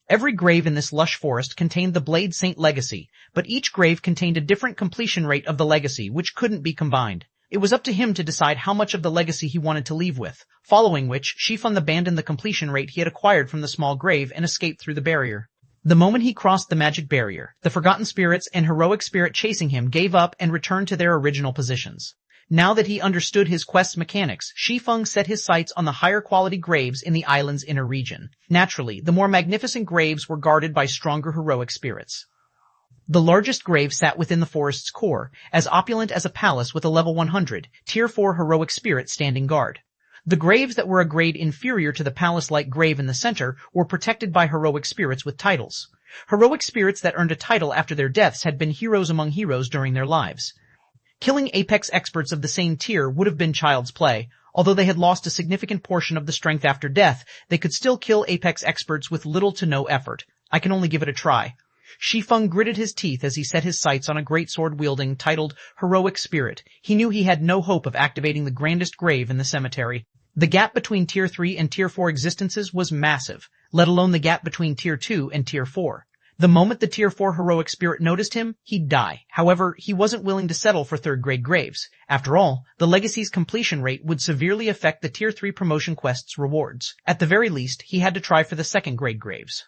Every grave in this lush forest contained the Blade Saint legacy, but each grave contained a different completion rate of the legacy which couldn't be combined. It was up to him to decide how much of the legacy he wanted to leave with, following which Shi Feng abandoned the completion rate he had acquired from the small grave and escaped through the barrier. The moment he crossed the magic barrier, the Forgotten Spirits and Heroic Spirit chasing him gave up and returned to their original positions. Now that he understood his quest's mechanics, Shi Feng set his sights on the higher quality graves in the island's inner region. Naturally, the more magnificent graves were guarded by stronger heroic spirits. The largest grave sat within the forest's core, as opulent as a palace with a level 100, Tier 4 heroic spirit standing guard. The graves that were a grade inferior to the palace-like grave in the center were protected by heroic spirits with titles. Heroic spirits that earned a title after their deaths had been heroes among heroes during their lives. Killing apex experts of the same tier would have been child's play. Although they had lost a significant portion of the strength after death, they could still kill apex experts with little to no effort. I can only give it a try. Shi Feng gritted his teeth as he set his sights on a great sword wielding titled Heroic Spirit. He knew he had no hope of activating the grandest grave in the cemetery. The gap between Tier 3 and Tier 4 existences was massive, let alone the gap between Tier 2 and Tier 4. The moment the Tier 4 heroic spirit noticed him, he'd die. However, he wasn't willing to settle for third-grade graves. After all, the legacy's completion rate would severely affect the Tier 3 promotion quest's rewards. At the very least, he had to try for the second-grade graves.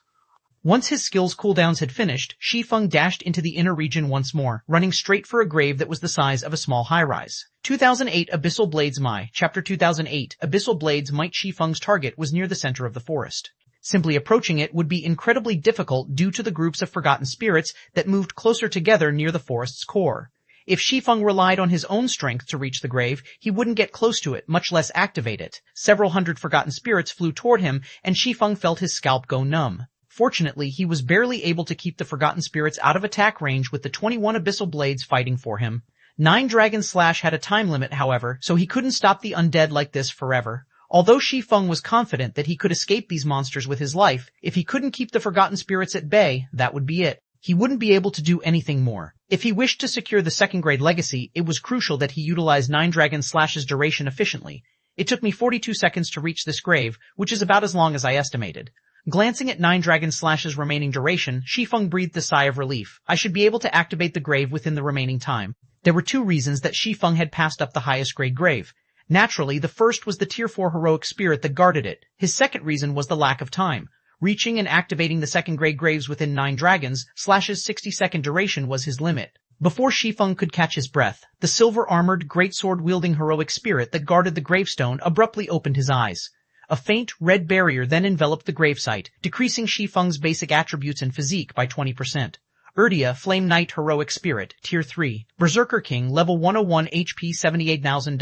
Once his skills cooldowns had finished, Shi Feng dashed into the inner region once more, running straight for a grave that was the size of a small high-rise. 2008 Abyssal Blades Mai, Chapter 2008, Abyssal Blades Might. Shi Feng's target was near the center of the forest. Simply approaching it would be incredibly difficult due to the groups of forgotten spirits that moved closer together near the forest's core. If Shi Feng relied on his own strength to reach the grave, he wouldn't get close to it, much less activate it. Several hundred forgotten spirits flew toward him, and Shi Feng felt his scalp go numb. Fortunately, he was barely able to keep the forgotten spirits out of attack range with the 21 abyssal blades fighting for him. 9 Dragon Slash had a time limit, however, so he couldn't stop the undead like this forever. Although Shi Feng was confident that he could escape these monsters with his life, if he couldn't keep the forgotten spirits at bay, that would be it. He wouldn't be able to do anything more. If he wished to secure the second-grade legacy, it was crucial that he utilize 9 Dragon Slash's duration efficiently. It took me 42 seconds to reach this grave, which is about as long as I estimated. Glancing at 9 Dragon Slash's remaining duration, Shi Feng breathed a sigh of relief. I should be able to activate the grave within the remaining time. There were 2 reasons that Shi Feng had passed up the highest grade grave. Naturally, the first was the Tier 4 heroic spirit that guarded it. His second reason was the lack of time. Reaching and activating the second-grade graves within 9 Dragons Slash's 60-second duration was his limit. Before Shi Feng could catch his breath, the silver-armored, greatsword-wielding heroic spirit that guarded the gravestone abruptly opened his eyes. A faint, red barrier then enveloped the gravesite, decreasing Shi Feng's basic attributes and physique by 20%. Erdia, Flame Knight Heroic Spirit, Tier 3. Berserker King, Level 101 HP 78,000.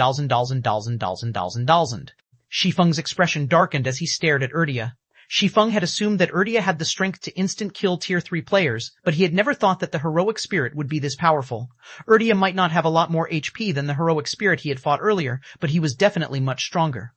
Shi Feng's expression darkened as he stared at Erdia. Shi Feng had assumed that Erdia had the strength to instant-kill Tier 3 players, but he had never thought that the heroic spirit would be this powerful. Erdia might not have a lot more HP than the heroic spirit he had fought earlier, but he was definitely much stronger.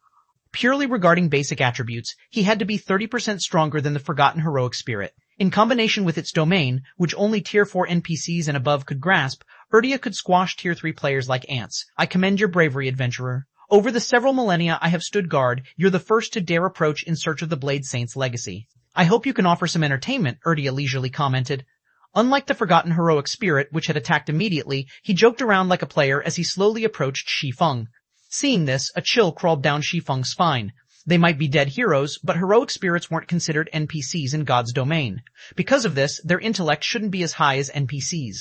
Purely regarding basic attributes, he had to be 30% stronger than the Forgotten Heroic Spirit. In combination with its domain, which only Tier 4 NPCs and above could grasp, Erdia could squash Tier 3 players like ants. I commend your bravery, adventurer. Over the several millennia I have stood guard, you're the first to dare approach in search of the Blade Saint's legacy. I hope you can offer some entertainment, Erdia leisurely commented. Unlike the Forgotten Heroic Spirit, which had attacked immediately, he joked around like a player as he slowly approached Shi Feng. Seeing this, a chill crawled down Shi Feng's spine. They might be dead heroes, but heroic spirits weren't considered NPCs in God's domain. Because of this, their intellect shouldn't be as high as NPCs.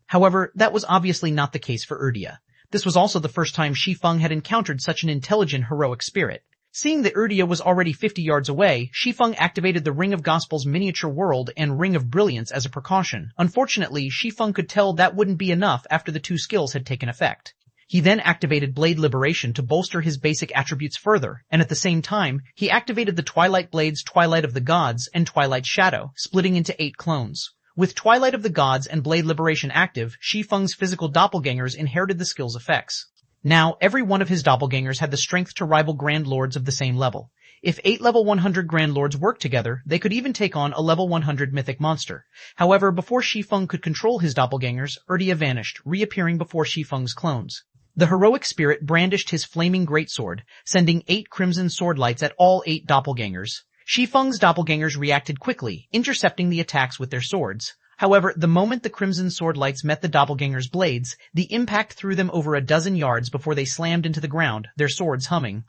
However, that was obviously not the case for Erdia. This was also the first time Shi Feng had encountered such an intelligent heroic spirit. Seeing that Erdia was already 50 yards away, Shi Feng activated the Ring of Gospel's miniature world and Ring of Brilliance as a precaution. Unfortunately, Shi Feng could tell that wouldn't be enough after the two skills had taken effect. He then activated Blade Liberation to bolster his basic attributes further, and at the same time, he activated the Twilight Blades Twilight of the Gods and Twilight Shadow, splitting into 8 clones. With Twilight of the Gods and Blade Liberation active, Shi Feng's physical doppelgangers inherited the skill's effects. Now, every one of his doppelgangers had the strength to rival Grand Lords of the same level. If 8 level 100 Grand Lords worked together, they could even take on a level 100 mythic monster. However, before Shi Feng could control his doppelgangers, Erdia vanished, reappearing before Shi Feng's clones. The heroic spirit brandished his flaming greatsword, sending 8 crimson sword lights at all 8 doppelgangers. Shi Feng's doppelgangers reacted quickly, intercepting the attacks with their swords. However, the moment the crimson sword lights met the doppelgangers' blades, the impact threw them over a dozen yards before they slammed into the ground, their swords humming.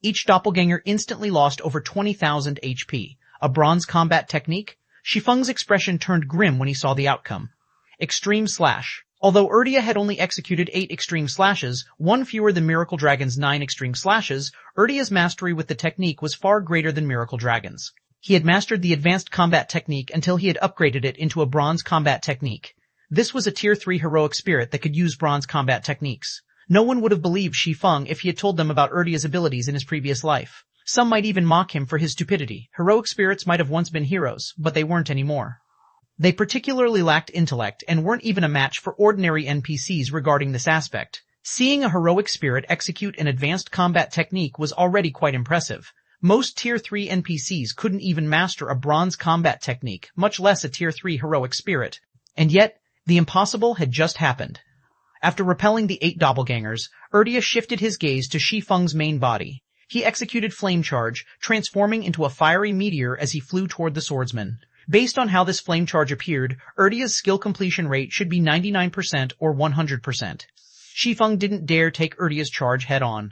Each doppelganger instantly lost over 20,000 HP. A bronze combat technique? Shi Feng's expression turned grim when he saw the outcome. Extreme Slash. Although Erdia had only executed 8 extreme slashes, 1 fewer than Miracle Dragon's 9 extreme slashes, Erdia's mastery with the technique was far greater than Miracle Dragon's. He had mastered the advanced combat technique until he had upgraded it into a bronze combat technique. This was a tier 3 heroic spirit that could use bronze combat techniques. No one would have believed Shi Feng if he had told them about Erdia's abilities in his previous life. Some might even mock him for his stupidity. Heroic spirits might have once been heroes, but they weren't anymore. They particularly lacked intellect and weren't even a match for ordinary NPCs regarding this aspect. Seeing a heroic spirit execute an advanced combat technique was already quite impressive. Most tier 3 NPCs couldn't even master a bronze combat technique, much less a tier 3 heroic spirit. And yet, the impossible had just happened. After repelling the 8 doppelgangers, Erdia shifted his gaze to Shi Feng's main body. He executed Flame Charge, transforming into a fiery meteor as he flew toward the swordsman. Based on how this flame charge appeared, Erdia's skill completion rate should be 99% or 100%. Shi Feng didn't dare take Erdia's charge head-on.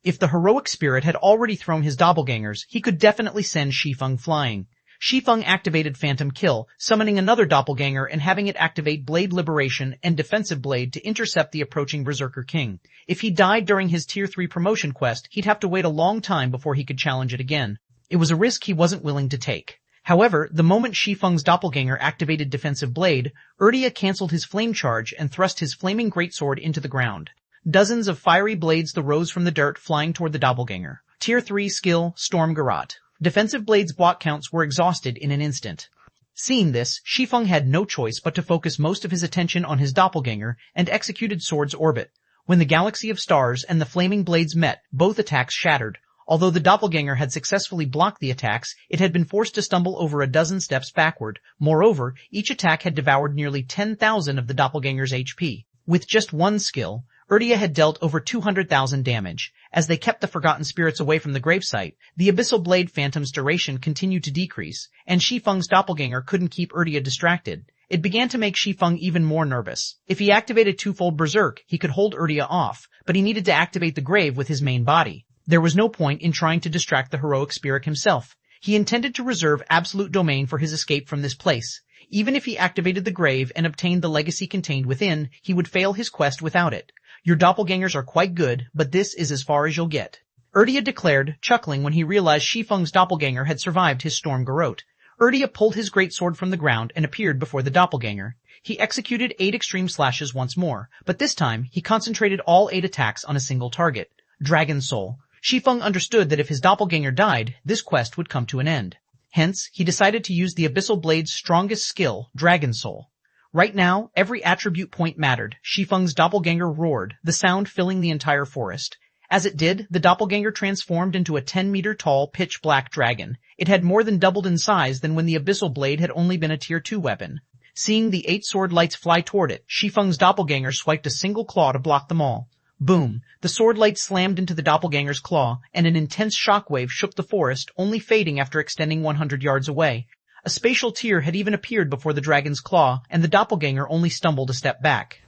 If the heroic spirit had already thrown his doppelgangers, he could definitely send Shi Feng flying. Shi Feng activated Phantom Kill, summoning another doppelganger and having it activate Blade Liberation and Defensive Blade to intercept the approaching Berserker King. If he died during his tier 3 promotion quest, he'd have to wait a long time before he could challenge it again. It was a risk he wasn't willing to take. However, the moment Shi Feng's doppelganger activated Defensive Blade, Erdia cancelled his flame charge and thrust his flaming greatsword into the ground. Dozens of fiery blades rose from the dirt, flying toward the doppelganger. Tier 3 skill, Storm Garrote. Defensive Blade's block counts were exhausted in an instant. Seeing this, Shi Feng had no choice but to focus most of his attention on his doppelganger and executed Sword's Orbit. When the Galaxy of Stars and the flaming blades met, both attacks shattered. Although the doppelganger had successfully blocked the attacks, it had been forced to stumble over a dozen steps backward. Moreover, each attack had devoured nearly 10,000 of the doppelganger's HP. With just one skill, Erdia had dealt over 200,000 damage. As they kept the forgotten spirits away from the gravesite, the Abyssal Blade Phantom's duration continued to decrease, and Shi Feng's doppelganger couldn't keep Erdia distracted. It began to make Shi Feng even more nervous. If he activated Twofold Berserk, he could hold Erdia off, but he needed to activate the grave with his main body. There was no point in trying to distract the heroic spirit himself. He intended to reserve absolute domain for his escape from this place. Even if he activated the grave and obtained the legacy contained within, he would fail his quest without it. Your doppelgangers are quite good, but this is as far as you'll get. Erdia declared, chuckling when he realized Shi Feng's doppelganger had survived his Storm Garrote. Erdia pulled his greatsword from the ground and appeared before the doppelganger. He executed 8 extreme slashes once more, but this time he concentrated all 8 attacks on a single target. Dragon Soul. Shi Feng understood that if his doppelganger died, this quest would come to an end. Hence, he decided to use the Abyssal Blade's strongest skill, Dragon Soul. Right now, every attribute point mattered. Shi Feng's doppelganger roared, the sound filling the entire forest. As it did, the doppelganger transformed into a 10-meter-tall, pitch-black dragon. It had more than doubled in size than when the Abyssal Blade had only been a Tier 2 weapon. Seeing the 8 sword lights fly toward it, Shi Feng's doppelganger swiped a single claw to block them all. Boom! The sword light slammed into the doppelganger's claw, and an intense shockwave shook the forest, only fading after extending 100 yards away. A spatial tear had even appeared before the dragon's claw, and the doppelganger only stumbled a step back.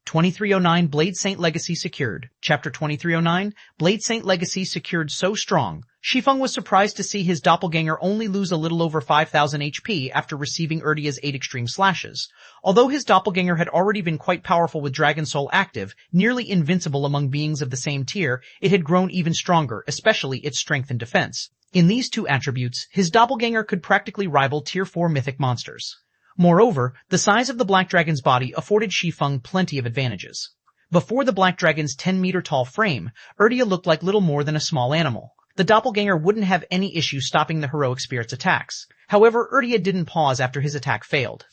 2309 Blade Saint Legacy secured. Chapter 2309, Blade Saint Legacy secured so strong. Shi Feng was surprised to see his doppelganger only lose a little over 5,000 HP after receiving Erdia's 8 extreme slashes. Although his doppelganger had already been quite powerful with Dragon Soul active, nearly invincible among beings of the same tier, it had grown even stronger, especially its strength and defense. In these two attributes, his doppelganger could practically rival Tier 4 mythic monsters. Moreover, the size of the Black Dragon's body afforded Shi Feng plenty of advantages. Before the Black Dragon's 10-meter-tall frame, Erdia looked like little more than a small animal. The doppelganger wouldn't have any issue stopping the heroic spirit's attacks. However, Erdia didn't pause after his attack failed.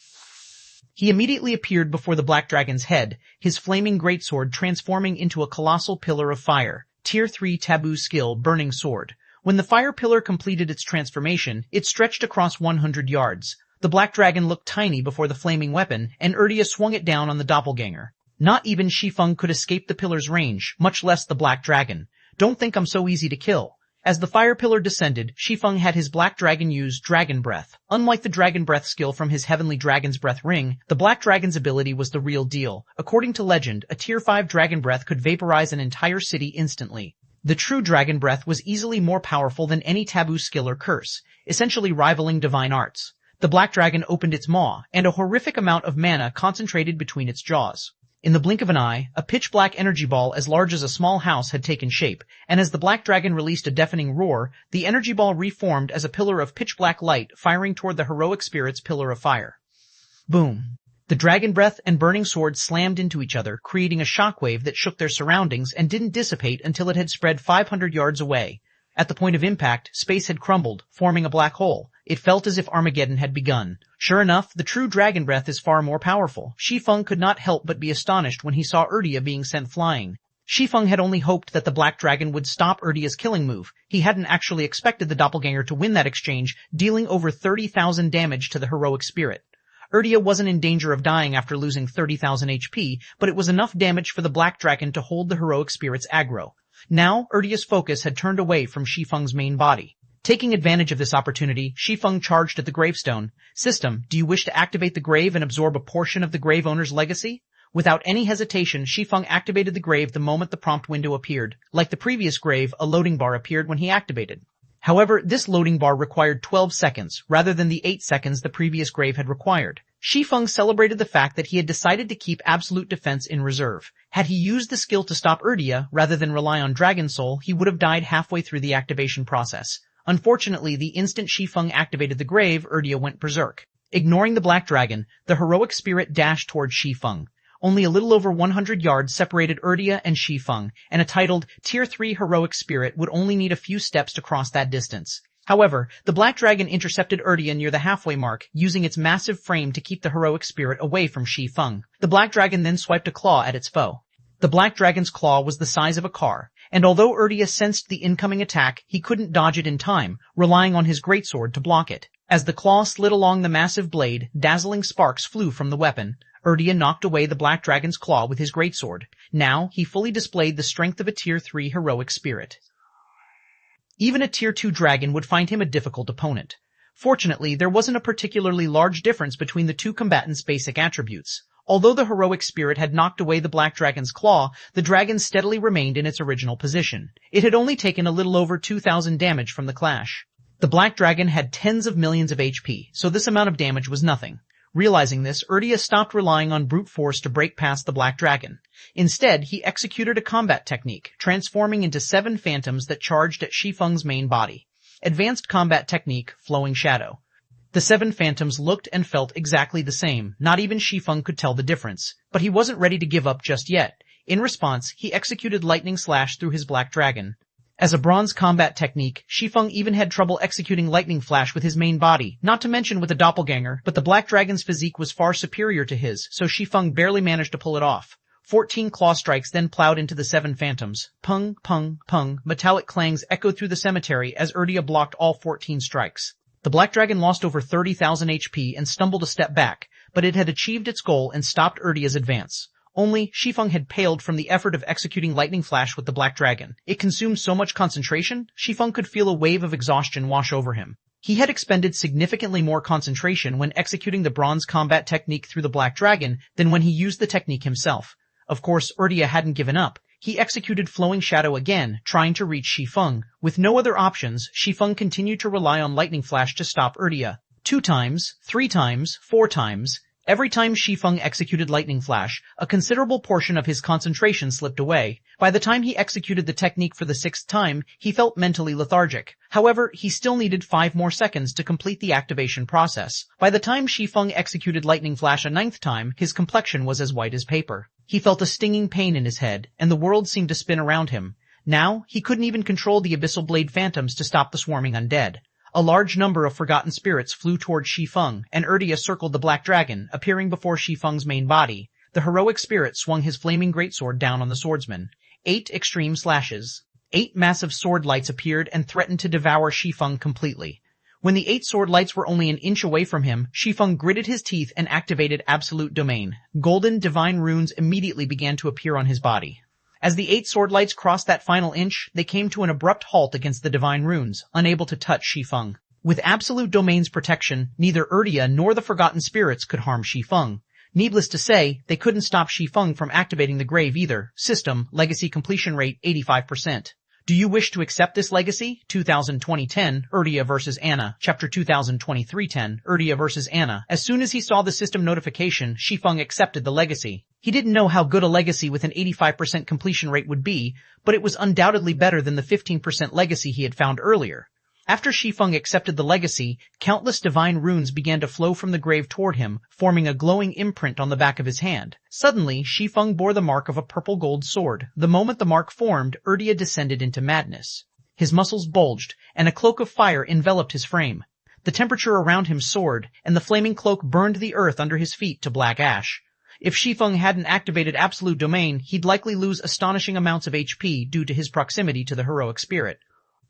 He immediately appeared before the Black Dragon's head, his flaming greatsword transforming into a colossal pillar of fire, Tier 3 taboo skill, Burning Sword. When the fire pillar completed its transformation, it stretched across 100 yards. The Black Dragon looked tiny before the flaming weapon, and Erdia swung it down on the doppelganger. Not even Shi Feng could escape the pillar's range, much less the Black Dragon. Don't think I'm so easy to kill. As the fire pillar descended, Shi Feng had his Black Dragon use Dragon Breath. Unlike the Dragon Breath skill from his Heavenly Dragon's Breath ring, the Black Dragon's ability was the real deal. According to legend, a Tier 5 Dragon Breath could vaporize an entire city instantly. The true Dragon Breath was easily more powerful than any taboo skill or curse, essentially rivaling divine arts. The Black Dragon opened its maw, and a horrific amount of mana concentrated between its jaws. In the blink of an eye, a pitch-black energy ball as large as a small house had taken shape, and as the Black Dragon released a deafening roar, the energy ball reformed as a pillar of pitch-black light firing toward the heroic spirit's pillar of fire. Boom. The Dragon Breath and Burning Sword slammed into each other, creating a shockwave that shook their surroundings and didn't dissipate until it had spread 500 yards away. At the point of impact, space had crumbled, forming a black hole. It felt as if Armageddon had begun. Sure enough, the true Dragon Breath is far more powerful. Shi Feng could not help but be astonished when he saw Erdia being sent flying. Shi Feng had only hoped that the Black Dragon would stop Erdia's killing move. He hadn't actually expected the doppelganger to win that exchange, dealing over 30,000 damage to the heroic spirit. Erdia wasn't in danger of dying after losing 30,000 HP, but it was enough damage for the Black Dragon to hold the heroic spirit's aggro. Now, Erdia's focus had turned away from Shi Feng's main body. Taking advantage of this opportunity, Shi Feng charged at the gravestone. System, do you wish to activate the grave and absorb a portion of the grave owner's legacy? Without any hesitation, Shi Feng activated the grave the moment the prompt window appeared. Like the previous grave, a loading bar appeared when he activated. However, this loading bar required 12 seconds, rather than the 8 seconds the previous grave had required. Shi Feng celebrated the fact that he had decided to keep absolute defense in reserve. Had he used the skill to stop Erdia, rather than rely on Dragon Soul, he would have died halfway through the activation process. Unfortunately, the instant Shi Feng activated the grave, Erdia went berserk. Ignoring the Black Dragon, the heroic spirit dashed towards Shi Feng. Only a little over 100 yards separated Erdia and Shi Feng, and a titled Tier 3 heroic spirit would only need a few steps to cross that distance. However, the Black Dragon intercepted Erdia near the halfway mark, using its massive frame to keep the heroic spirit away from Shi Feng. The Black Dragon then swiped a claw at its foe. The Black Dragon's claw was the size of a car, and although Erdia sensed the incoming attack, he couldn't dodge it in time, relying on his greatsword to block it. As the claw slid along the massive blade, dazzling sparks flew from the weapon. Erdia knocked away the Black Dragon's claw with his greatsword. Now, he fully displayed the strength of a Tier 3 heroic spirit. Even a Tier 2 dragon would find him a difficult opponent. Fortunately, there wasn't a particularly large difference between the two combatants' basic attributes. Although the heroic spirit had knocked away the Black Dragon's claw, the dragon steadily remained in its original position. It had only taken a little over 2,000 damage from the clash. The Black Dragon had tens of millions of HP, so this amount of damage was nothing. Realizing this, Erdia stopped relying on brute force to break past the Black Dragon. Instead, he executed a combat technique, transforming into 7 phantoms that charged at Shi Feng's main body. Advanced combat technique, Flowing Shadow. The 7 phantoms looked and felt exactly the same. Not even Shi Feng could tell the difference. But he wasn't ready to give up just yet. In response, he executed Lightning Slash through his Black Dragon. As a bronze combat technique, Shi Feng even had trouble executing Lightning Flash with his main body, not to mention with a doppelganger, but the Black Dragon's physique was far superior to his, so Shi Feng barely managed to pull it off. 14 claw strikes then plowed into the 7 phantoms. Pung, pung, pung, metallic clangs echoed through the cemetery as Erdia blocked all 14 strikes. The Black Dragon lost over 30,000 HP and stumbled a step back, but it had achieved its goal and stopped Erdia's advance. Only, Shi Feng had paled from the effort of executing Lightning Flash with the Black Dragon. It consumed so much concentration, Shi Feng could feel a wave of exhaustion wash over him. He had expended significantly more concentration when executing the bronze combat technique through the Black Dragon than when he used the technique himself. Of course, Erdia hadn't given up. He executed Flowing Shadow again, trying to reach Shi Feng. With no other options, Shi Feng continued to rely on Lightning Flash to stop Erdia. 2 times, 3 times, 4 times. Every time Shi Feng executed Lightning Flash, a considerable portion of his concentration slipped away. By the time he executed the technique for the 6th time, he felt mentally lethargic. However, he still needed 5 more seconds to complete the activation process. By the time Shi Feng executed Lightning Flash a 9th time, his complexion was as white as paper. He felt a stinging pain in his head, and the world seemed to spin around him. Now, he couldn't even control the Abyssal Blade Phantoms to stop the swarming undead. A large number of forgotten spirits flew toward Shi Feng, and Erdia circled the Black Dragon, appearing before Shi Feng's main body. The heroic spirit swung his flaming greatsword down on the swordsman. 8 extreme slashes. 8 massive sword lights appeared and threatened to devour Shi Feng completely. When the 8 sword lights were only an inch away from him, Shi Feng gritted his teeth and activated Absolute Domain. Golden divine runes immediately began to appear on his body. As the 8 sword lights crossed that final inch, they came to an abrupt halt against the divine runes, unable to touch Shi Feng. With Absolute Domain's protection, neither Erdia nor the Forgotten Spirits could harm Shi Feng. Needless to say, they couldn't stop Shi Feng from activating the grave either. System, legacy completion rate 85%. Do you wish to accept this legacy? 2020-10, Erdia vs. Anna. Chapter 2023-10, Erdia vs. Anna. As soon as he saw the system notification, Shi Feng accepted the legacy. He didn't know how good a legacy with an 85% completion rate would be, but it was undoubtedly better than the 15% legacy he had found earlier. After Shi Feng accepted the legacy, countless divine runes began to flow from the grave toward him, forming a glowing imprint on the back of his hand. Suddenly, Shi Feng bore the mark of a purple-gold sword. The moment the mark formed, Erdia descended into madness. His muscles bulged, and a cloak of fire enveloped his frame. The temperature around him soared, and the flaming cloak burned the earth under his feet to black ash. If Shi Feng hadn't activated Absolute Domain, he'd likely lose astonishing amounts of HP due to his proximity to the heroic spirit.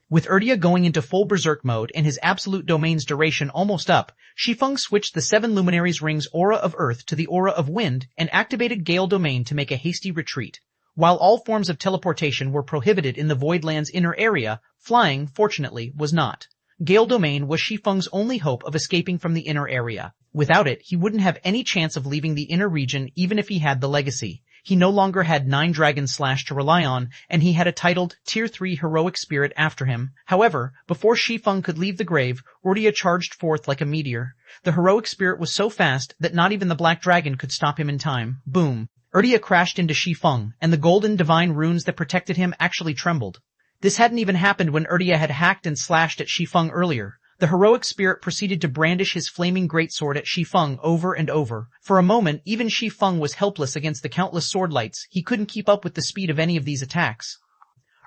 With Erdia going into full berserk mode and his Absolute Domain's duration almost up, Shi Feng switched the 7 Luminaries Ring's aura of earth to the aura of wind and activated Gale Domain to make a hasty retreat. While all forms of teleportation were prohibited in the Voidland's inner area, flying, fortunately, was not. Gale Domain was Shi Feng's only hope of escaping from the inner area. Without it, he wouldn't have any chance of leaving the inner region even if he had the legacy. He no longer had 9 Dragon Slash to rely on, and he had a titled Tier 3 Heroic Spirit after him. However, before Shi Feng could leave the grave, Erdia charged forth like a meteor. The heroic spirit was so fast that not even the Black Dragon could stop him in time. Boom. Erdia crashed into Shi Feng, and the golden divine runes that protected him actually trembled. This hadn't even happened when Erdia had hacked and slashed at Shi Feng earlier. The heroic spirit proceeded to brandish his flaming greatsword at Shi Feng over and over. For a moment, even Shi Feng was helpless against the countless sword lights. He couldn't keep up with the speed of any of these attacks.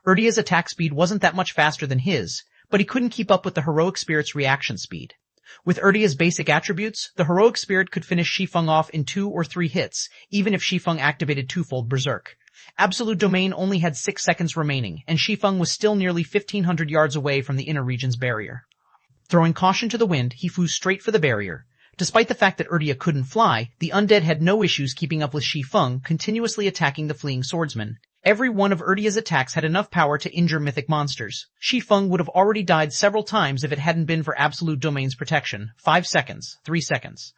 Erdia's attack speed wasn't that much faster than his, but he couldn't keep up with the heroic spirit's reaction speed. With Erdia's basic attributes, the heroic spirit could finish Shi Feng off in 2 or 3 hits, even if Shi Feng activated twofold berserk. Absolute Domain only had 6 seconds remaining, and Shi Feng was still nearly 1,500 yards away from the inner region's barrier. Throwing caution to the wind, he flew straight for the barrier. Despite the fact that Erdia couldn't fly, the undead had no issues keeping up with Shi Feng, continuously attacking the fleeing swordsman. Every one of Erdia's attacks had enough power to injure mythic monsters. Shi Feng would have already died several times if it hadn't been for Absolute Domain's protection. 5 seconds, 3 seconds,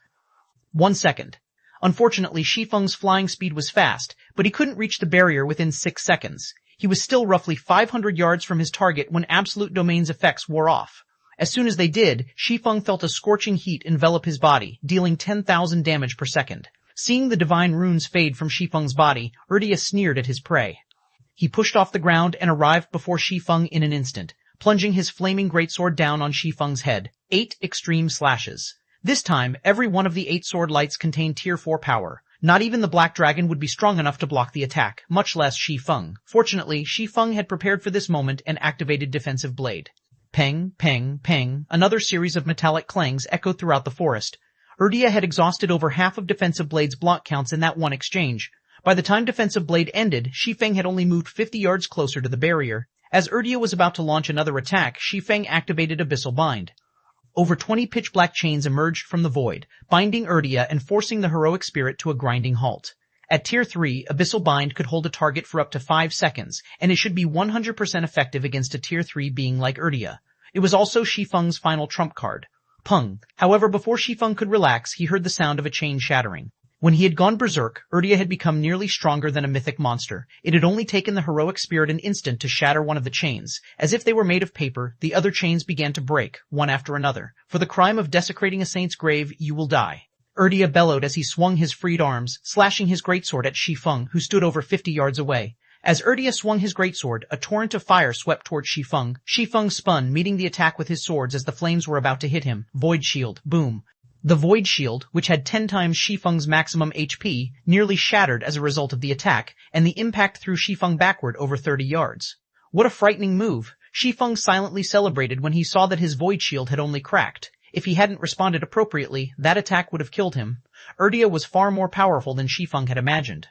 1 second. Unfortunately, Shi Feng's flying speed was fast, but he couldn't reach the barrier within 6 seconds. He was still roughly 500 yards from his target when Absolute Domain's effects wore off. As soon as they did, Shi Feng felt a scorching heat envelop his body, dealing 10,000 damage per second. Seeing the divine runes fade from Shi Feng's body, Erdia sneered at his prey. He pushed off the ground and arrived before Shi Feng in an instant, plunging his flaming greatsword down on Shi Feng's head. 8 extreme slashes. This time, every one of the 8 sword lights contained Tier 4 power. Not even the Black Dragon would be strong enough to block the attack, much less Shi Feng. Fortunately, Shi Feng had prepared for this moment and activated Defensive Blade. Peng, peng, peng, another series of metallic clangs echoed throughout the forest. Erdia had exhausted over half of Defensive Blade's block counts in that one exchange. By the time Defensive Blade ended, Shi Feng had only moved 50 yards closer to the barrier. As Erdia was about to launch another attack, Shi Feng activated Abyssal Bind. Over 20 pitch-black chains emerged from the void, binding Erdia and forcing the heroic spirit to a grinding halt. At Tier 3, Abyssal Bind could hold a target for up to 5 seconds, and it should be 100% effective against a Tier 3 being like Erdia. It was also Shi Feng's final trump card. Pung. However, before Shi Feng could relax, he heard the sound of a chain shattering. When he had gone berserk, Erdia had become nearly stronger than a mythic monster. It had only taken the heroic spirit an instant to shatter one of the chains. As if they were made of paper, the other chains began to break, one after another. For the crime of desecrating a saint's grave, you will die. Erdia bellowed as he swung his freed arms, slashing his greatsword at Shi Feng, who stood over 50 yards away. As Erdia swung his greatsword, a torrent of fire swept toward Shi Feng. Shi Feng spun, meeting the attack with his swords as the flames were about to hit him. Void shield. Boom. The Void Shield, which had 10 times Shi Feng's maximum HP, nearly shattered as a result of the attack, and the impact threw Shi Feng backward over 30 yards. What a frightening move! Shi Feng silently celebrated when he saw that his Void Shield had only cracked. If he hadn't responded appropriately, that attack would have killed him. Erdia was far more powerful than Shi Feng had imagined.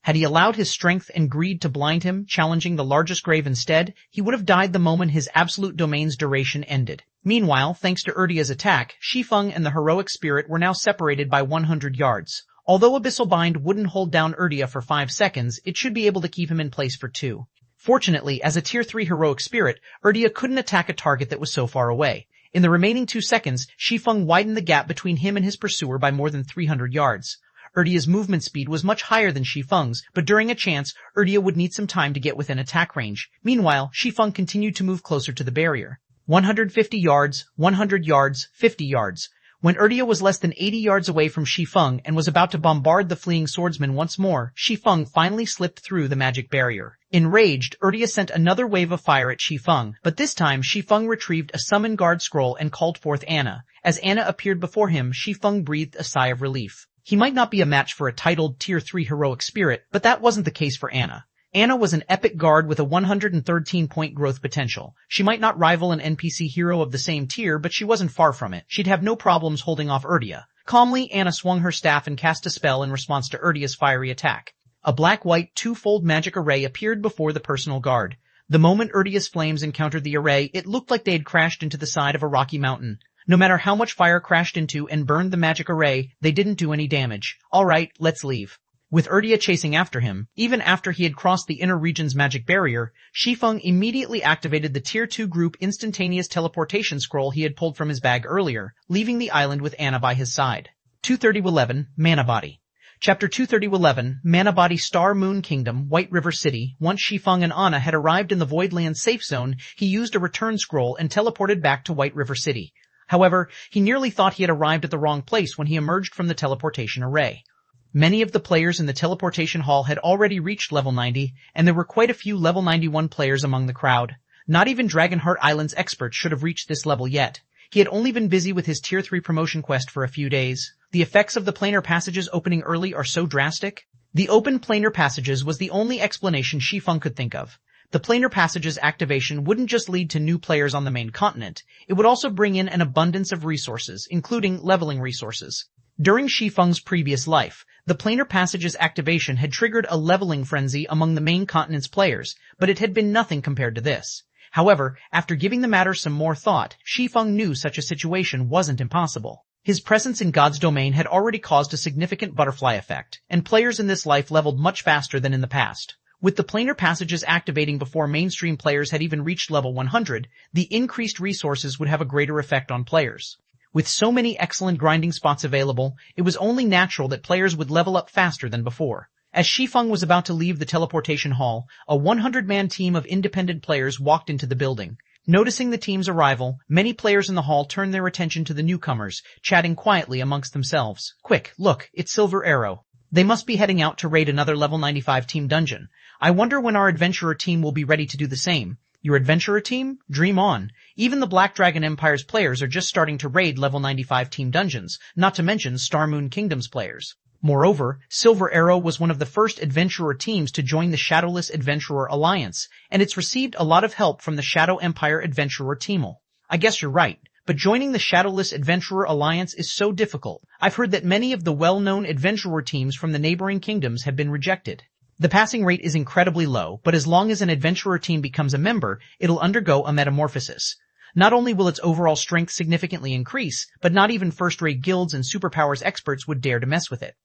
Had he allowed his strength and greed to blind him, challenging the largest grave instead, he would have died the moment his absolute domain's duration ended. Meanwhile, thanks to Erdia's attack, Shi Feng and the heroic spirit were now separated by 100 yards. Although Abyssal Bind wouldn't hold down Erdia for 5 seconds, it should be able to keep him in place for 2. Fortunately, as a Tier 3 heroic spirit, Erdia couldn't attack a target that was so far away. In the remaining 2 seconds, Shi Feng widened the gap between him and his pursuer by more than 300 yards. Erdia's movement speed was much higher than Shi Feng's, but during a chance, Erdia would need some time to get within attack range. Meanwhile, Shi Feng continued to move closer to the barrier. 150 yards, 100 yards, 50 yards. When Erdia was less than 80 yards away from Shi Feng and was about to bombard the fleeing swordsman once more, Shi Feng finally slipped through the magic barrier. Enraged, Erdia sent another wave of fire at Shi Feng, but this time Shi Feng retrieved a summon guard scroll and called forth Anna. As Anna appeared before him, Shi Feng breathed a sigh of relief. He might not be a match for a titled Tier 3 heroic spirit, but that wasn't the case for Anna. Anna was an epic guard with a 113-point growth potential. She might not rival an NPC hero of the same tier, but she wasn't far from it. She'd have no problems holding off Erdia. Calmly, Anna swung her staff and cast a spell in response to Erdia's fiery attack. A black-white two-fold magic array appeared before the personal guard. The moment Erdia's flames encountered the array, it looked like they had crashed into the side of a rocky mountain. No matter how much fire crashed into and burned the magic array, they didn't do any damage. Alright, let's leave. With Erdia chasing after him, even after he had crossed the inner region's magic barrier, Shi Feng immediately activated the Tier 2 group instantaneous teleportation scroll he had pulled from his bag earlier, leaving the island with Anna by his side. 23011, Mana Body. Chapter 23011, Mana Body Star Moon Kingdom, White River City. Once Shi Feng and Anna had arrived in the Voidland safe zone, he used a return scroll and teleported back to White River City. However, he nearly thought he had arrived at the wrong place when he emerged from the teleportation array. Many of the players in the teleportation hall had already reached level 90, and there were quite a few level 91 players among the crowd. Not even Dragonheart Island's experts should have reached this level yet. He had only been busy with his Tier 3 promotion quest for a few days. The effects of the planar passages opening early are so drastic. The open planar passages was the only explanation Shi Feng could think of. The planar passages activation wouldn't just lead to new players on the main continent, it would also bring in an abundance of resources, including leveling resources. During Shi Feng's previous life, the planar passages activation had triggered a leveling frenzy among the main continent's players, but it had been nothing compared to this. However, after giving the matter some more thought, Shi Feng knew such a situation wasn't impossible. His presence in God's domain had already caused a significant butterfly effect, and players in this life leveled much faster than in the past. With the planar passages activating before mainstream players had even reached level 100, the increased resources would have a greater effect on players. With so many excellent grinding spots available, it was only natural that players would level up faster than before. As Shi Feng was about to leave the teleportation hall, a 100-man team of independent players walked into the building. Noticing the team's arrival, many players in the hall turned their attention to the newcomers, chatting quietly amongst themselves. Quick, look, it's Silver Arrow. They must be heading out to raid another level 95 team dungeon. I wonder when our adventurer team will be ready to do the same. Your adventurer team? Dream on. Even the Black Dragon Empire's players are just starting to raid level 95 team dungeons, not to mention Star Moon Kingdom's players. Moreover, Silver Arrow was one of the first adventurer teams to join the Shadowless Adventurer Alliance, and it's received a lot of help from the Shadow Empire Adventurer Teamel. I guess you're right, but joining the Shadowless Adventurer Alliance is so difficult. I've heard that many of the well-known adventurer teams from the neighboring kingdoms have been rejected. The passing rate is incredibly low, but as long as an adventurer team becomes a member, it'll undergo a metamorphosis. Not only will its overall strength significantly increase, but not even first-rate guilds and superpowers experts would dare to mess with it.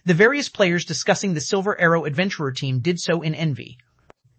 The various players discussing the Silver Arrow adventurer team did so in envy.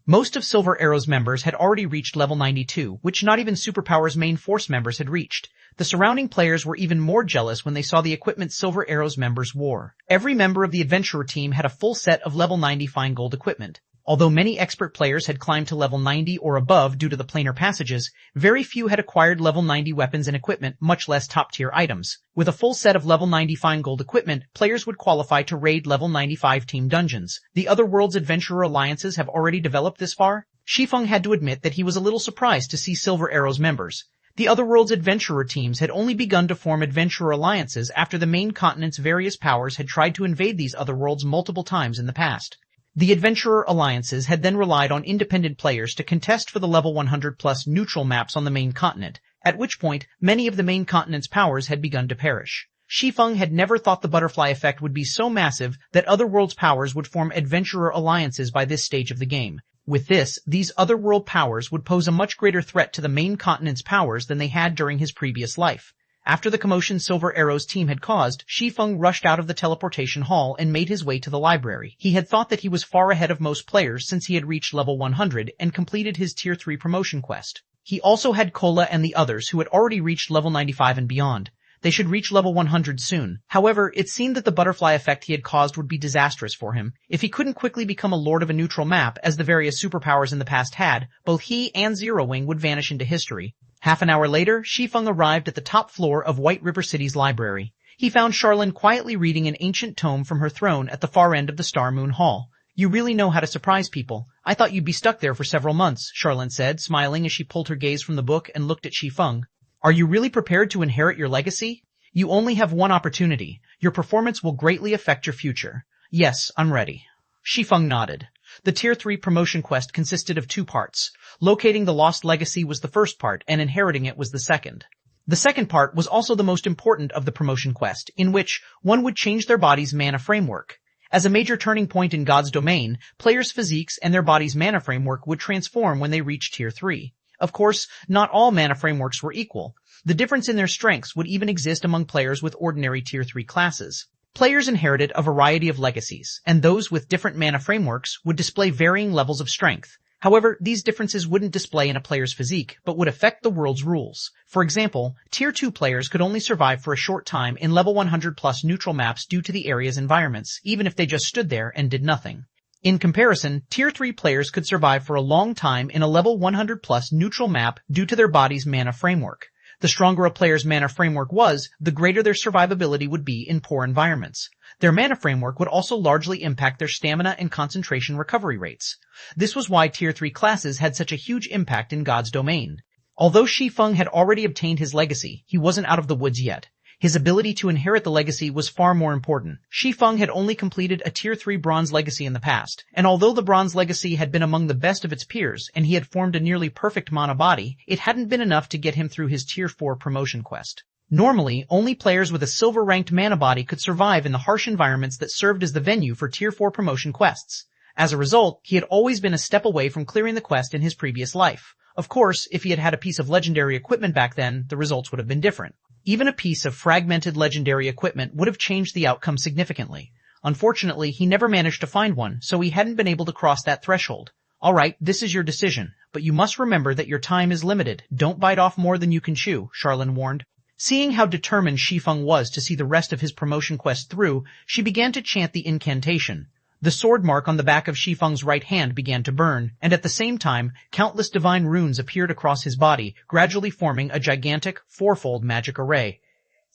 Most of Silver Arrow's members had already reached level 92, which not even Superpower's main force members had reached. The surrounding players were even more jealous when they saw the equipment Silver Arrow's members wore. Every member of the Adventurer team had a full set of level 90 fine gold equipment. Although many expert players had climbed to level 90 or above due to the planar passages, very few had acquired level 90 weapons and equipment, much less top-tier items. With a full set of level 90 fine gold equipment, players would qualify to raid level 95 team dungeons. The other world's adventurer alliances have already developed this far? Shi Feng had to admit that he was a little surprised to see Silver Arrow's members. The other world's adventurer teams had only begun to form adventurer alliances after the main continent's various powers had tried to invade these other worlds multiple times in the past. The adventurer alliances had then relied on independent players to contest for the level 100 plus neutral maps on the main continent, at which point many of the main continent's powers had begun to perish. Shi Feng had never thought the butterfly effect would be so massive that other worlds' powers would form adventurer alliances by this stage of the game. With this, these other world powers would pose a much greater threat to the main continent's powers than they had during his previous life. After the commotion Silver Arrow's team had caused, Shi Feng rushed out of the teleportation hall and made his way to the library. He had thought that he was far ahead of most players since he had reached level 100 and completed his Tier 3 promotion quest. He also had Cola and the others who had already reached level 95 and beyond. They should reach level 100 soon. However, it seemed that the butterfly effect he had caused would be disastrous for him. If he couldn't quickly become a lord of a neutral map, as the various superpowers in the past had, both he and Zero Wing would vanish into history. Half an hour later, Shi Feng arrived at the top floor of White River City's library. He found Charlene quietly reading an ancient tome from her throne at the far end of the Star Moon Hall. "You really know how to surprise people. I thought you'd be stuck there for several months," Charlene said, smiling as she pulled her gaze from the book and looked at Shi Feng. "Are you really prepared to inherit your legacy? You only have one opportunity. Your performance will greatly affect your future." "Yes, I'm ready." Shi Feng nodded. The Tier 3 promotion quest consisted of 2 parts. Locating the lost legacy was the first part, and inheriting it was the second. The second part was also the most important of the promotion quest, in which one would change their body's mana framework. As a major turning point in God's domain, players' physiques and their body's mana framework would transform when they reached Tier 3. Of course, not all mana frameworks were equal. The difference in their strengths would even exist among players with ordinary Tier 3 classes. Players inherited a variety of legacies, and those with different mana frameworks would display varying levels of strength. However, these differences wouldn't display in a player's physique, but would affect the world's rules. For example, Tier 2 players could only survive for a short time in level 100 plus neutral maps due to the area's environments, even if they just stood there and did nothing. In comparison, Tier 3 players could survive for a long time in a level 100 plus neutral map due to their body's mana framework. The stronger a player's mana framework was, the greater their survivability would be in poor environments. Their mana framework would also largely impact their stamina and concentration recovery rates. This was why Tier 3 classes had such a huge impact in God's domain. Although Shi Feng had already obtained his legacy, he wasn't out of the woods yet. His ability to inherit the legacy was far more important. Shi Feng had only completed a Tier 3 Bronze Legacy in the past, and although the Bronze Legacy had been among the best of its peers, and he had formed a nearly perfect mana body, it hadn't been enough to get him through his Tier 4 promotion quest. Normally, only players with a silver-ranked mana body could survive in the harsh environments that served as the venue for Tier 4 promotion quests. As a result, he had always been a step away from clearing the quest in his previous life. Of course, if he had had a piece of legendary equipment back then, the results would have been different. Even a piece of fragmented legendary equipment would have changed the outcome significantly. Unfortunately, he never managed to find one, so he hadn't been able to cross that threshold. "Alright, this is your decision, but you must remember that your time is limited. Don't bite off more than you can chew," Charlene warned. Seeing how determined Shi Feng was to see the rest of his promotion quest through, she began to chant the incantation. The sword mark on the back of Shi Feng's right hand began to burn, and at the same time, countless divine runes appeared across his body, gradually forming a gigantic, fourfold magic array.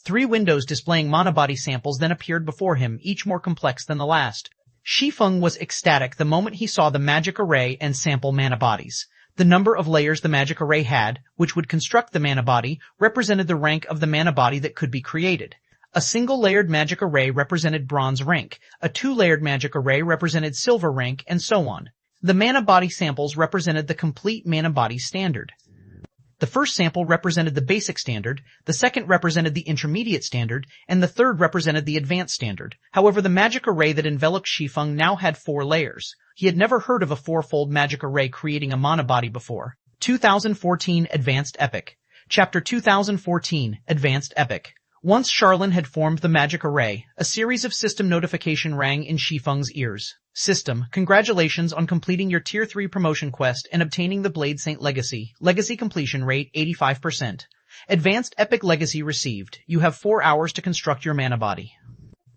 3 windows displaying mana body samples then appeared before him, each more complex than the last. Shi Feng was ecstatic the moment he saw the magic array and sample mana bodies. The number of layers the magic array had, which would construct the mana body, represented the rank of the mana body that could be created. A single-layered magic array represented bronze rank, a 2-layered magic array represented silver rank, and so on. The mana body samples represented the complete mana body standard. The first sample represented the basic standard, the second represented the intermediate standard, and the third represented the advanced standard. However, the magic array that enveloped Shi Feng now had 4 layers. He had never heard of a 4-fold magic array creating a mana body before. 2014 Advanced Epic. Chapter 2014 Advanced Epic. Once Charlene had formed the magic array, a series of system notification rang in Shi Feng's ears. System, congratulations on completing your Tier 3 promotion quest and obtaining the Blade Saint Legacy. Legacy completion rate 85%. Advanced Epic Legacy received. You have 4 hours to construct your mana body.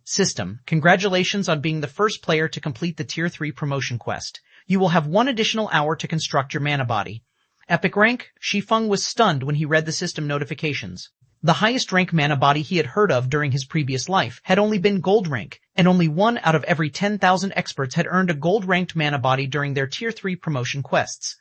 System, congratulations on being the first player to complete the Tier 3 promotion quest. You will have 1 additional hour to construct your mana body. Epic rank, Shi Feng was stunned when he read the system notifications. The highest rank mana body he had heard of during his previous life had only been gold rank, and only 1 out of every 10,000 experts had earned a gold-ranked mana body during their Tier 3 promotion quests.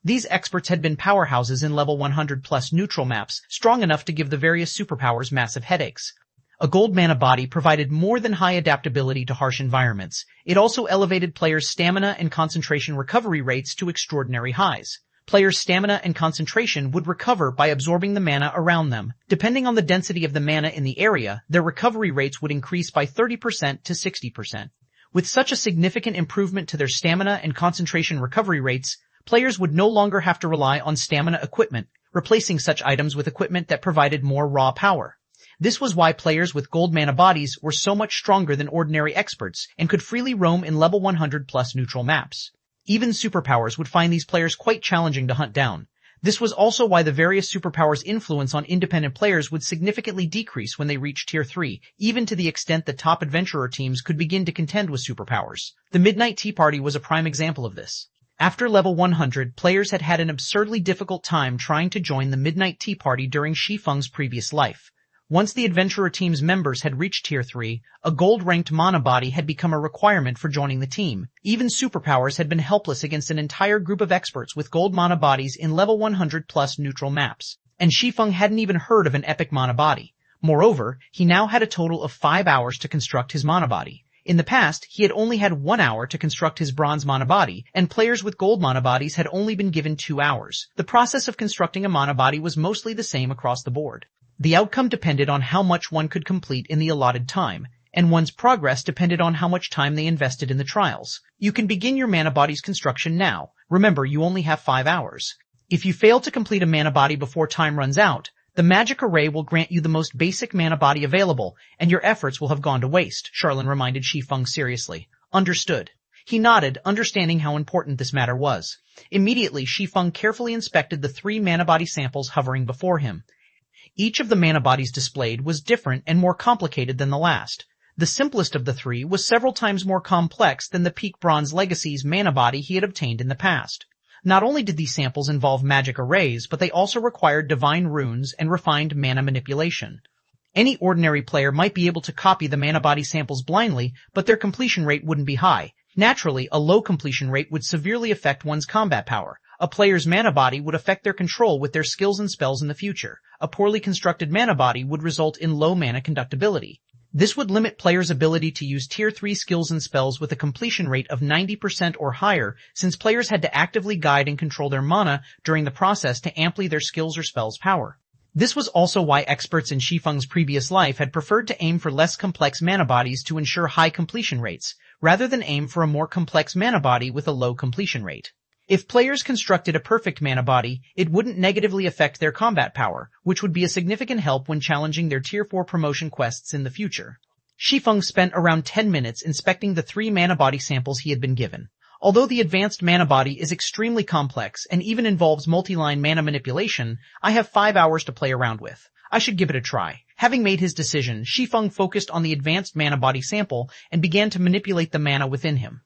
These experts had been powerhouses in level 100+ neutral maps, strong enough to give the various superpowers massive headaches. A gold mana body provided more than high adaptability to harsh environments. It also elevated players' stamina and concentration recovery rates to extraordinary highs. Players' stamina and concentration would recover by absorbing the mana around them. Depending on the density of the mana in the area, their recovery rates would increase by 30% to 60%. With such a significant improvement to their stamina and concentration recovery rates, players would no longer have to rely on stamina equipment, replacing such items with equipment that provided more raw power. This was why players with gold mana bodies were so much stronger than ordinary experts and could freely roam in level 100+ neutral maps. Even superpowers would find these players quite challenging to hunt down. This was also why the various superpowers' influence on independent players would significantly decrease when they reached Tier 3, even to the extent that top adventurer teams could begin to contend with superpowers. The Midnight Tea Party was a prime example of this. After level 100, players had had an absurdly difficult time trying to join the Midnight Tea Party during Shi Feng's previous life. Once the adventurer team's members had reached Tier 3, a gold-ranked mana body had become a requirement for joining the team. Even superpowers had been helpless against an entire group of experts with gold mana bodies in level 100+ neutral maps. And Shi Feng hadn't even heard of an epic mana body. Moreover, he now had a total of 5 hours to construct his mana body. In the past, he had only had 1 hour to construct his bronze mana body, and players with gold mana bodies had only been given 2 hours. The process of constructing a mana body was mostly the same across the board. The outcome depended on how much one could complete in the allotted time, and one's progress depended on how much time they invested in the trials. You can begin your mana body's construction now. Remember, you only have 5 hours. If you fail to complete a mana body before time runs out, the magic array will grant you the most basic mana body available, and your efforts will have gone to waste, Charlene reminded Shi Feng seriously. Understood. He nodded, understanding how important this matter was. Immediately, Shi Feng carefully inspected the 3 mana body samples hovering before him. Each of the mana bodies displayed was different and more complicated than the last. The simplest of the 3 was several times more complex than the Peak Bronze Legacy's mana body he had obtained in the past. Not only did these samples involve magic arrays, but they also required divine runes and refined mana manipulation. Any ordinary player might be able to copy the mana body samples blindly, but their completion rate wouldn't be high. Naturally, a low completion rate would severely affect one's combat power. A player's mana body would affect their control with their skills and spells in the future. A poorly constructed mana body would result in low mana conductibility. This would limit players' ability to use Tier 3 skills and spells with a completion rate of 90% or higher, since players had to actively guide and control their mana during the process to amply their skills or spells' power. This was also why experts in Shi Feng's previous life had preferred to aim for less complex mana bodies to ensure high completion rates, rather than aim for a more complex mana body with a low completion rate. If players constructed a perfect mana body, it wouldn't negatively affect their combat power, which would be a significant help when challenging their Tier 4 promotion quests in the future. Shi Feng spent around 10 minutes inspecting the 3 mana body samples he had been given. Although the advanced mana body is extremely complex and even involves multi-line mana manipulation, I have 5 hours to play around with. I should give it a try. Having made his decision, Shi Feng focused on the advanced mana body sample and began to manipulate the mana within him.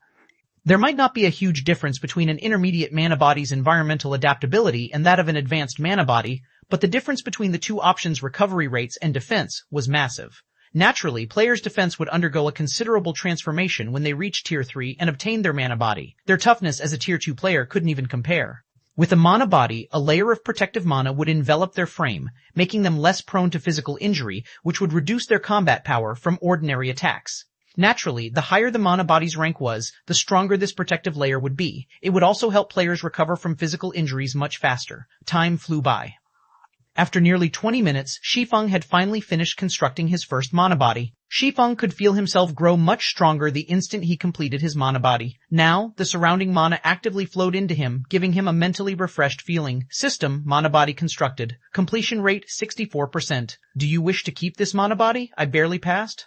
There might not be a huge difference between an intermediate mana body's environmental adaptability and that of an advanced mana body, but the difference between the 2 options' recovery rates and defense was massive. Naturally, players' defense would undergo a considerable transformation when they reached Tier 3 and obtained their mana body. Their toughness as a Tier 2 player couldn't even compare. With a mana body, a layer of protective mana would envelop their frame, making them less prone to physical injury, which would reduce their combat power from ordinary attacks. Naturally, the higher the mana body's rank was, the stronger this protective layer would be. It would also help players recover from physical injuries much faster. Time flew by. After nearly 20 minutes, Shi Feng had finally finished constructing his first mana body. Shi Feng could feel himself grow much stronger the instant he completed his mana body. Now, the surrounding mana actively flowed into him, giving him a mentally refreshed feeling. System, mana body constructed. Completion rate 64%. Do you wish to keep this mana body? I barely passed.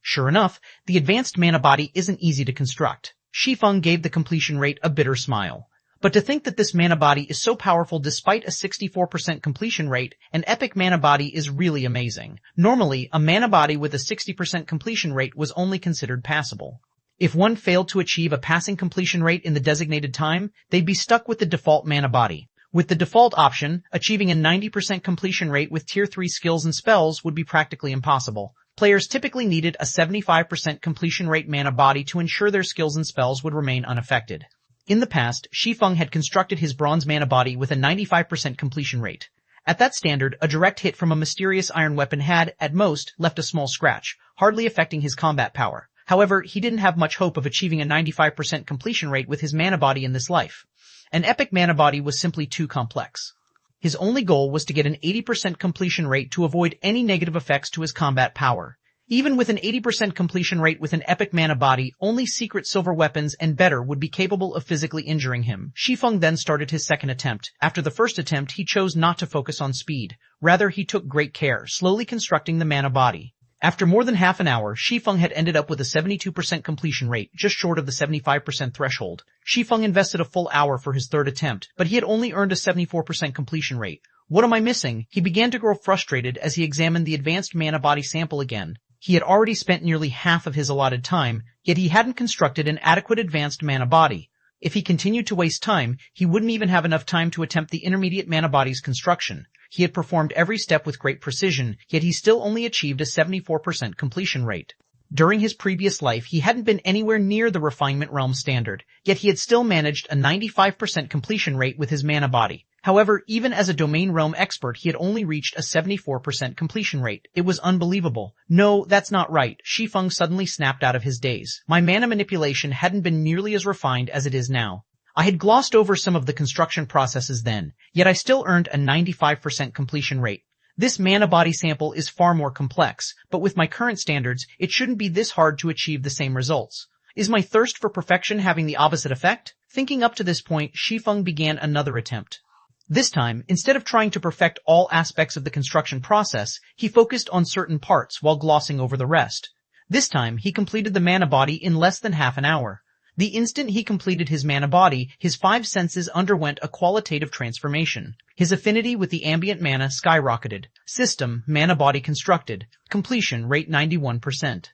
Sure enough, the advanced mana body isn't easy to construct. Shi Feng gave the completion rate a bitter smile. But to think that this mana body is so powerful despite a 64% completion rate, an epic mana body is really amazing. Normally, a mana body with a 60% completion rate was only considered passable. If one failed to achieve a passing completion rate in the designated time, they'd be stuck with the default mana body. With the default option, achieving a 90% completion rate with tier 3 skills and spells would be practically impossible. Players typically needed a 75% completion rate mana body to ensure their skills and spells would remain unaffected. In the past, Shi Feng had constructed his bronze mana body with a 95% completion rate. At that standard, a direct hit from a mysterious iron weapon had, at most, left a small scratch, hardly affecting his combat power. However, he didn't have much hope of achieving a 95% completion rate with his mana body in this life. An epic mana body was simply too complex. His only goal was to get an 80% completion rate to avoid any negative effects to his combat power. Even with an 80% completion rate with an epic mana body, only secret silver weapons and better would be capable of physically injuring him. Shi Feng then started his second attempt. After the first attempt, he chose not to focus on speed. Rather, he took great care, slowly constructing the mana body. After more than half an hour, Shi Feng had ended up with a 72% completion rate, just short of the 75% threshold. Shi Feng invested a full hour for his third attempt, but he had only earned a 74% completion rate. What am I missing? He began to grow frustrated as he examined the advanced mana body sample again. He had already spent nearly half of his allotted time, yet he hadn't constructed an adequate advanced mana body. If he continued to waste time, he wouldn't even have enough time to attempt the intermediate mana body's construction. He had performed every step with great precision, yet he still only achieved a 74% completion rate. During his previous life, he hadn't been anywhere near the refinement realm standard, yet he had still managed a 95% completion rate with his mana body. However, even as a domain realm expert, he had only reached a 74% completion rate. It was unbelievable. No, that's not right. Shi Feng suddenly snapped out of his daze. My mana manipulation hadn't been nearly as refined as it is now. I had glossed over some of the construction processes then, yet I still earned a 95% completion rate. This mana body sample is far more complex, but with my current standards, it shouldn't be this hard to achieve the same results. Is my thirst for perfection having the opposite effect? Thinking up to this point, Shi Feng began another attempt. This time, instead of trying to perfect all aspects of the construction process, he focused on certain parts while glossing over the rest. This time, he completed the mana body in less than half an hour. The instant he completed his mana body, his 5 senses underwent a qualitative transformation. His affinity with the ambient mana skyrocketed. System, mana body constructed. Completion rate 91%.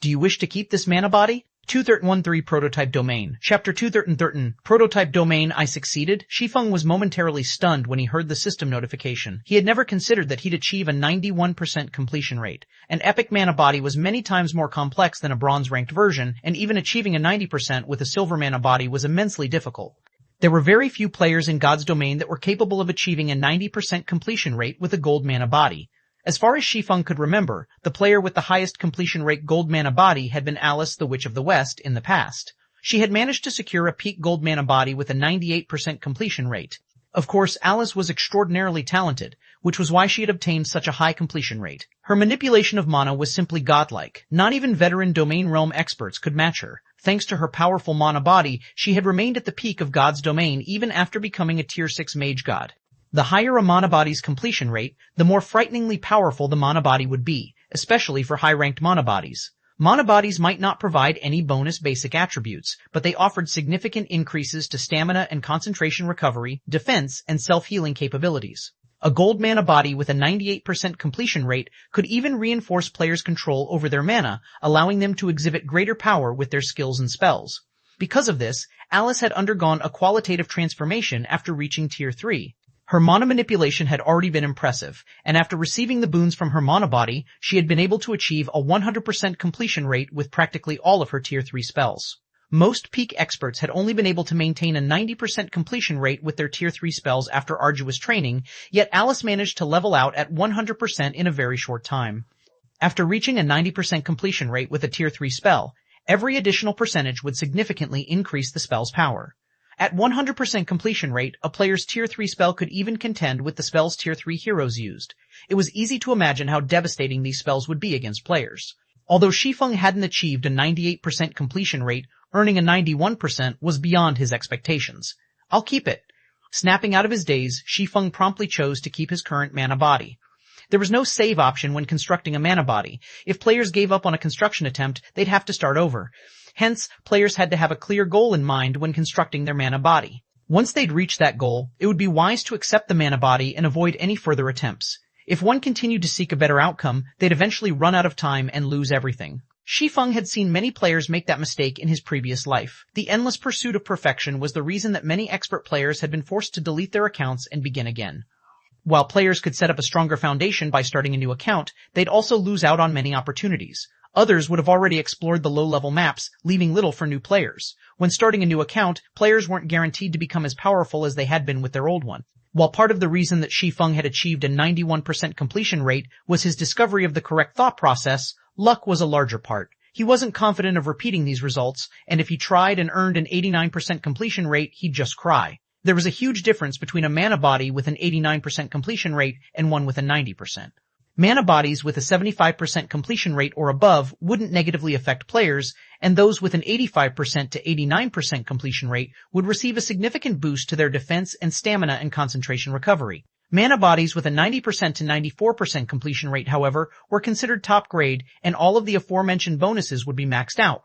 Do you wish to keep this mana body? 2313 Prototype Domain. Chapter 2313 Prototype Domain. I succeeded. Shi Feng was momentarily stunned when he heard the system notification. He had never considered that he'd achieve a 91% completion rate. An epic mana body was many times more complex than a bronze-ranked version, and even achieving a 90% with a silver mana body was immensely difficult. There were very few players in God's domain that were capable of achieving a 90% completion rate with a gold mana body. As far as Shi Feng could remember, the player with the highest completion rate gold mana body had been Alice the Witch of the West in the past. She had managed to secure a peak gold mana body with a 98% completion rate. Of course, Alice was extraordinarily talented, which was why she had obtained such a high completion rate. Her manipulation of mana was simply godlike. Not even veteran domain realm experts could match her. Thanks to her powerful mana body, she had remained at the peak of God's domain even after becoming a tier 6 mage god. The higher a mana body's completion rate, the more frighteningly powerful the mana body would be, especially for high-ranked mana bodies. Mana bodies might not provide any bonus basic attributes, but they offered significant increases to stamina and concentration recovery, defense, and self-healing capabilities. A gold mana body with a 98% completion rate could even reinforce players' control over their mana, allowing them to exhibit greater power with their skills and spells. Because of this, Alice had undergone a qualitative transformation after reaching Tier 3. Her mana manipulation had already been impressive, and after receiving the boons from her mana body, she had been able to achieve a 100% completion rate with practically all of her Tier 3 spells. Most peak experts had only been able to maintain a 90% completion rate with their Tier 3 spells after arduous training, yet Alice managed to level out at 100% in a very short time. After reaching a 90% completion rate with a Tier 3 spell, every additional percentage would significantly increase the spell's power. At 100% completion rate, a player's Tier 3 spell could even contend with the spells Tier 3 heroes used. It was easy to imagine how devastating these spells would be against players. Although Shi Feng hadn't achieved a 98% completion rate, earning a 91% was beyond his expectations. I'll keep it. Snapping out of his daze, Shi Feng promptly chose to keep his current mana body. There was no save option when constructing a mana body. If players gave up on a construction attempt, they'd have to start over. Hence, players had to have a clear goal in mind when constructing their mana body. Once they'd reached that goal, it would be wise to accept the mana body and avoid any further attempts. If one continued to seek a better outcome, they'd eventually run out of time and lose everything. Shi Feng had seen many players make that mistake in his previous life. The endless pursuit of perfection was the reason that many expert players had been forced to delete their accounts and begin again. While players could set up a stronger foundation by starting a new account, they'd also lose out on many opportunities. Others would have already explored the low-level maps, leaving little for new players. When starting a new account, players weren't guaranteed to become as powerful as they had been with their old one. While part of the reason that Shi Feng had achieved a 91% completion rate was his discovery of the correct thought process, luck was a larger part. He wasn't confident of repeating these results, and if he tried and earned an 89% completion rate, he'd just cry. There was a huge difference between a mana body with an 89% completion rate and one with a 90%. Mana bodies with a 75% completion rate or above wouldn't negatively affect players, and those with an 85% to 89% completion rate would receive a significant boost to their defense and stamina and concentration recovery. Mana bodies with a 90% to 94% completion rate, however, were considered top grade, and all of the aforementioned bonuses would be maxed out.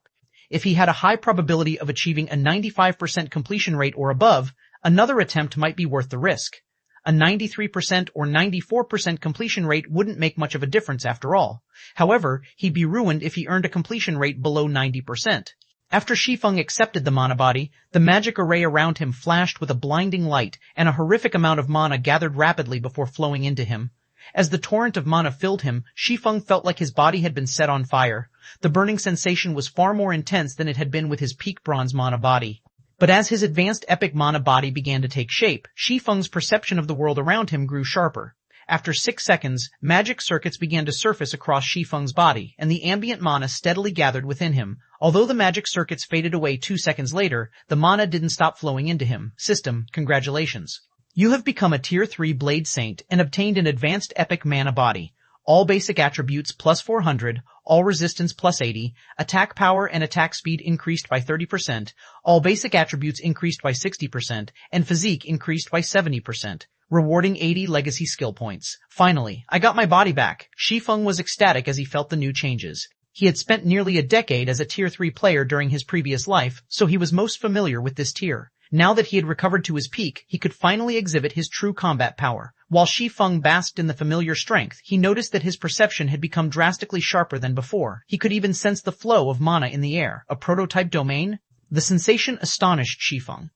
If he had a high probability of achieving a 95% completion rate or above, another attempt might be worth the risk. A 93% or 94% completion rate wouldn't make much of a difference after all. However, he'd be ruined if he earned a completion rate below 90%. After Shi Feng accepted the mana body, the magic array around him flashed with a blinding light, and a horrific amount of mana gathered rapidly before flowing into him. As the torrent of mana filled him, Shi Feng felt like his body had been set on fire. The burning sensation was far more intense than it had been with his peak bronze mana body. But as his advanced epic mana body began to take shape, Shi Feng's perception of the world around him grew sharper. After 6 seconds, magic circuits began to surface across Shi Feng's body, and the ambient mana steadily gathered within him. Although the magic circuits faded away 2 seconds later, the mana didn't stop flowing into him. System, congratulations. You have become a Tier 3 Blade Saint and obtained an advanced epic mana body. All basic attributes plus 400, all resistance plus 80, attack power and attack speed increased by 30%, all basic attributes increased by 60%, and physique increased by 70%, rewarding 80 legacy skill points. Finally, I got my body back. Shi Feng was ecstatic as he felt the new changes. He had spent nearly a decade as a Tier 3 player during his previous life, so he was most familiar with this tier. Now that he had recovered to his peak, he could finally exhibit his true combat power. While Shi Feng basked in the familiar strength, he noticed that his perception had become drastically sharper than before. He could even sense the flow of mana in the air. A prototype domain? The sensation astonished Shi Feng.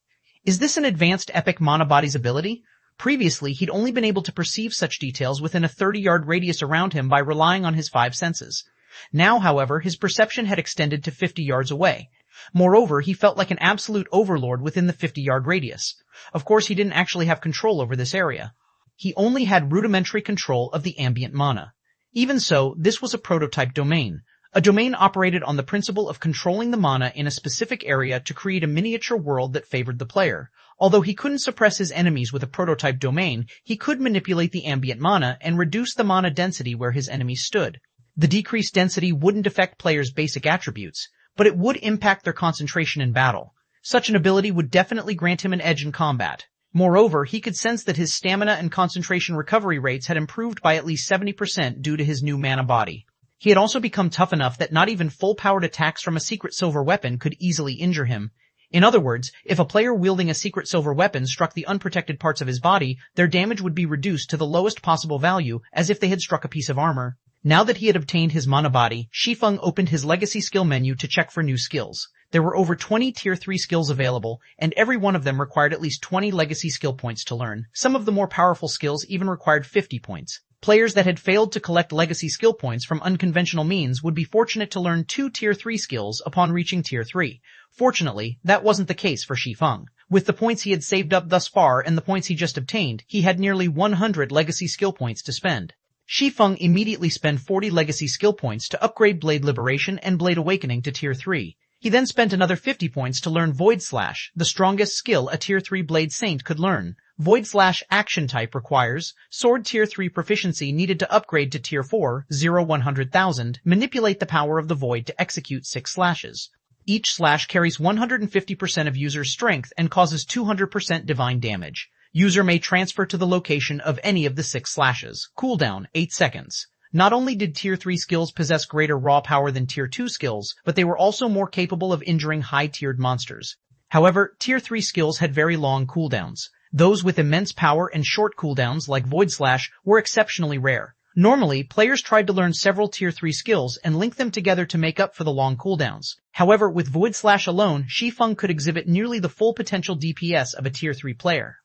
Is this an advanced epic mana body's ability? Previously, he'd only been able to perceive such details within a 30-yard radius around him by relying on his 5 senses. Now, however, his perception had extended to 50 yards away. Moreover, he felt like an absolute overlord within the 50-yard radius. Of course, he didn't actually have control over this area. He only had rudimentary control of the ambient mana. Even so, this was a prototype domain. A domain operated on the principle of controlling the mana in a specific area to create a miniature world that favored the player. Although he couldn't suppress his enemies with a prototype domain, he could manipulate the ambient mana and reduce the mana density where his enemies stood. The decreased density wouldn't affect players' basic attributes, but it would impact their concentration in battle. Such an ability would definitely grant him an edge in combat. Moreover, he could sense that his stamina and concentration recovery rates had improved by at least 70% due to his new mana body. He had also become tough enough that not even full-powered attacks from a secret silver weapon could easily injure him. In other words, if a player wielding a secret silver weapon struck the unprotected parts of his body, their damage would be reduced to the lowest possible value, as if they had struck a piece of armor. Now that he had obtained his mana body, Shi Feng opened his legacy skill menu to check for new skills. There were over 20 Tier 3 skills available, and every one of them required at least 20 legacy skill points to learn. Some of the more powerful skills even required 50 points. Players that had failed to collect legacy skill points from unconventional means would be fortunate to learn 2 Tier 3 skills upon reaching Tier 3. Fortunately, that wasn't the case for Shi Feng. With the points he had saved up thus far and the points he just obtained, he had nearly 100 legacy skill points to spend. Shi Feng immediately spent 40 legacy skill points to upgrade Blade Liberation and Blade Awakening to Tier 3. He then spent another 50 points to learn Void Slash, the strongest skill a Tier 3 Blade Saint could learn. Void Slash action type requires Sword Tier 3 proficiency needed to upgrade to Tier 4, 100,000, manipulate the power of the Void to execute 6 slashes. Each slash carries 150% of user's strength and causes 200% divine damage. User may transfer to the location of any of the 6 slashes. Cooldown, 8 seconds. Not only did Tier 3 skills possess greater raw power than Tier 2 skills, but they were also more capable of injuring high-tiered monsters. However, Tier 3 skills had very long cooldowns. Those with immense power and short cooldowns, like Void Slash, were exceptionally rare. Normally, players tried to learn several Tier 3 skills and link them together to make up for the long cooldowns. However, with Void Slash alone, Shi Feng could exhibit nearly the full potential DPS of a Tier 3 player.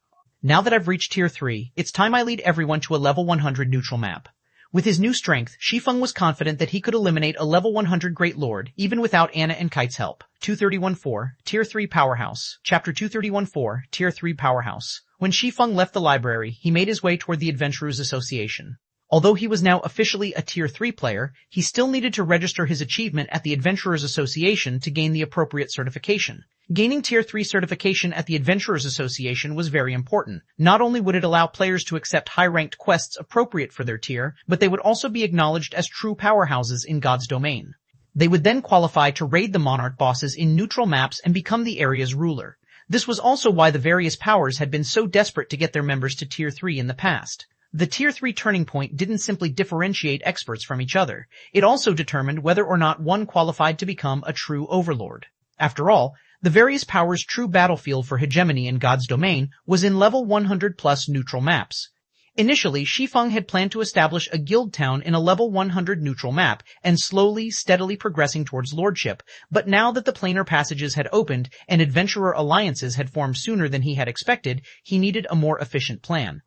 Now that I've reached Tier 3, it's time I lead everyone to a level 100 neutral map. With his new strength, Shi Feng was confident that he could eliminate a level 100 Great Lord, even without Anna and Kite's help. 231.4, Tier 3 Powerhouse. Chapter 231.4, Tier 3 Powerhouse. When Shi Feng left the library, he made his way toward the Adventurers Association. Although he was now officially a Tier 3 player, he still needed to register his achievement at the Adventurers Association to gain the appropriate certification. Gaining Tier 3 certification at the Adventurers Association was very important. Not only would it allow players to accept high-ranked quests appropriate for their tier, but they would also be acknowledged as true powerhouses in God's domain. They would then qualify to raid the Monarch bosses in neutral maps and become the area's ruler. This was also why the various powers had been so desperate to get their members to Tier 3 in the past. The Tier 3 turning point didn't simply differentiate experts from each other. It also determined whether or not one qualified to become a true overlord. After all, the various powers' true battlefield for hegemony in God's domain was in level 100+ neutral maps. Initially, Shi Feng had planned to establish a guild town in a level 100 neutral map, and slowly, steadily progressing towards lordship, but now that the planar passages had opened and adventurer alliances had formed sooner than he had expected, he needed a more efficient plan.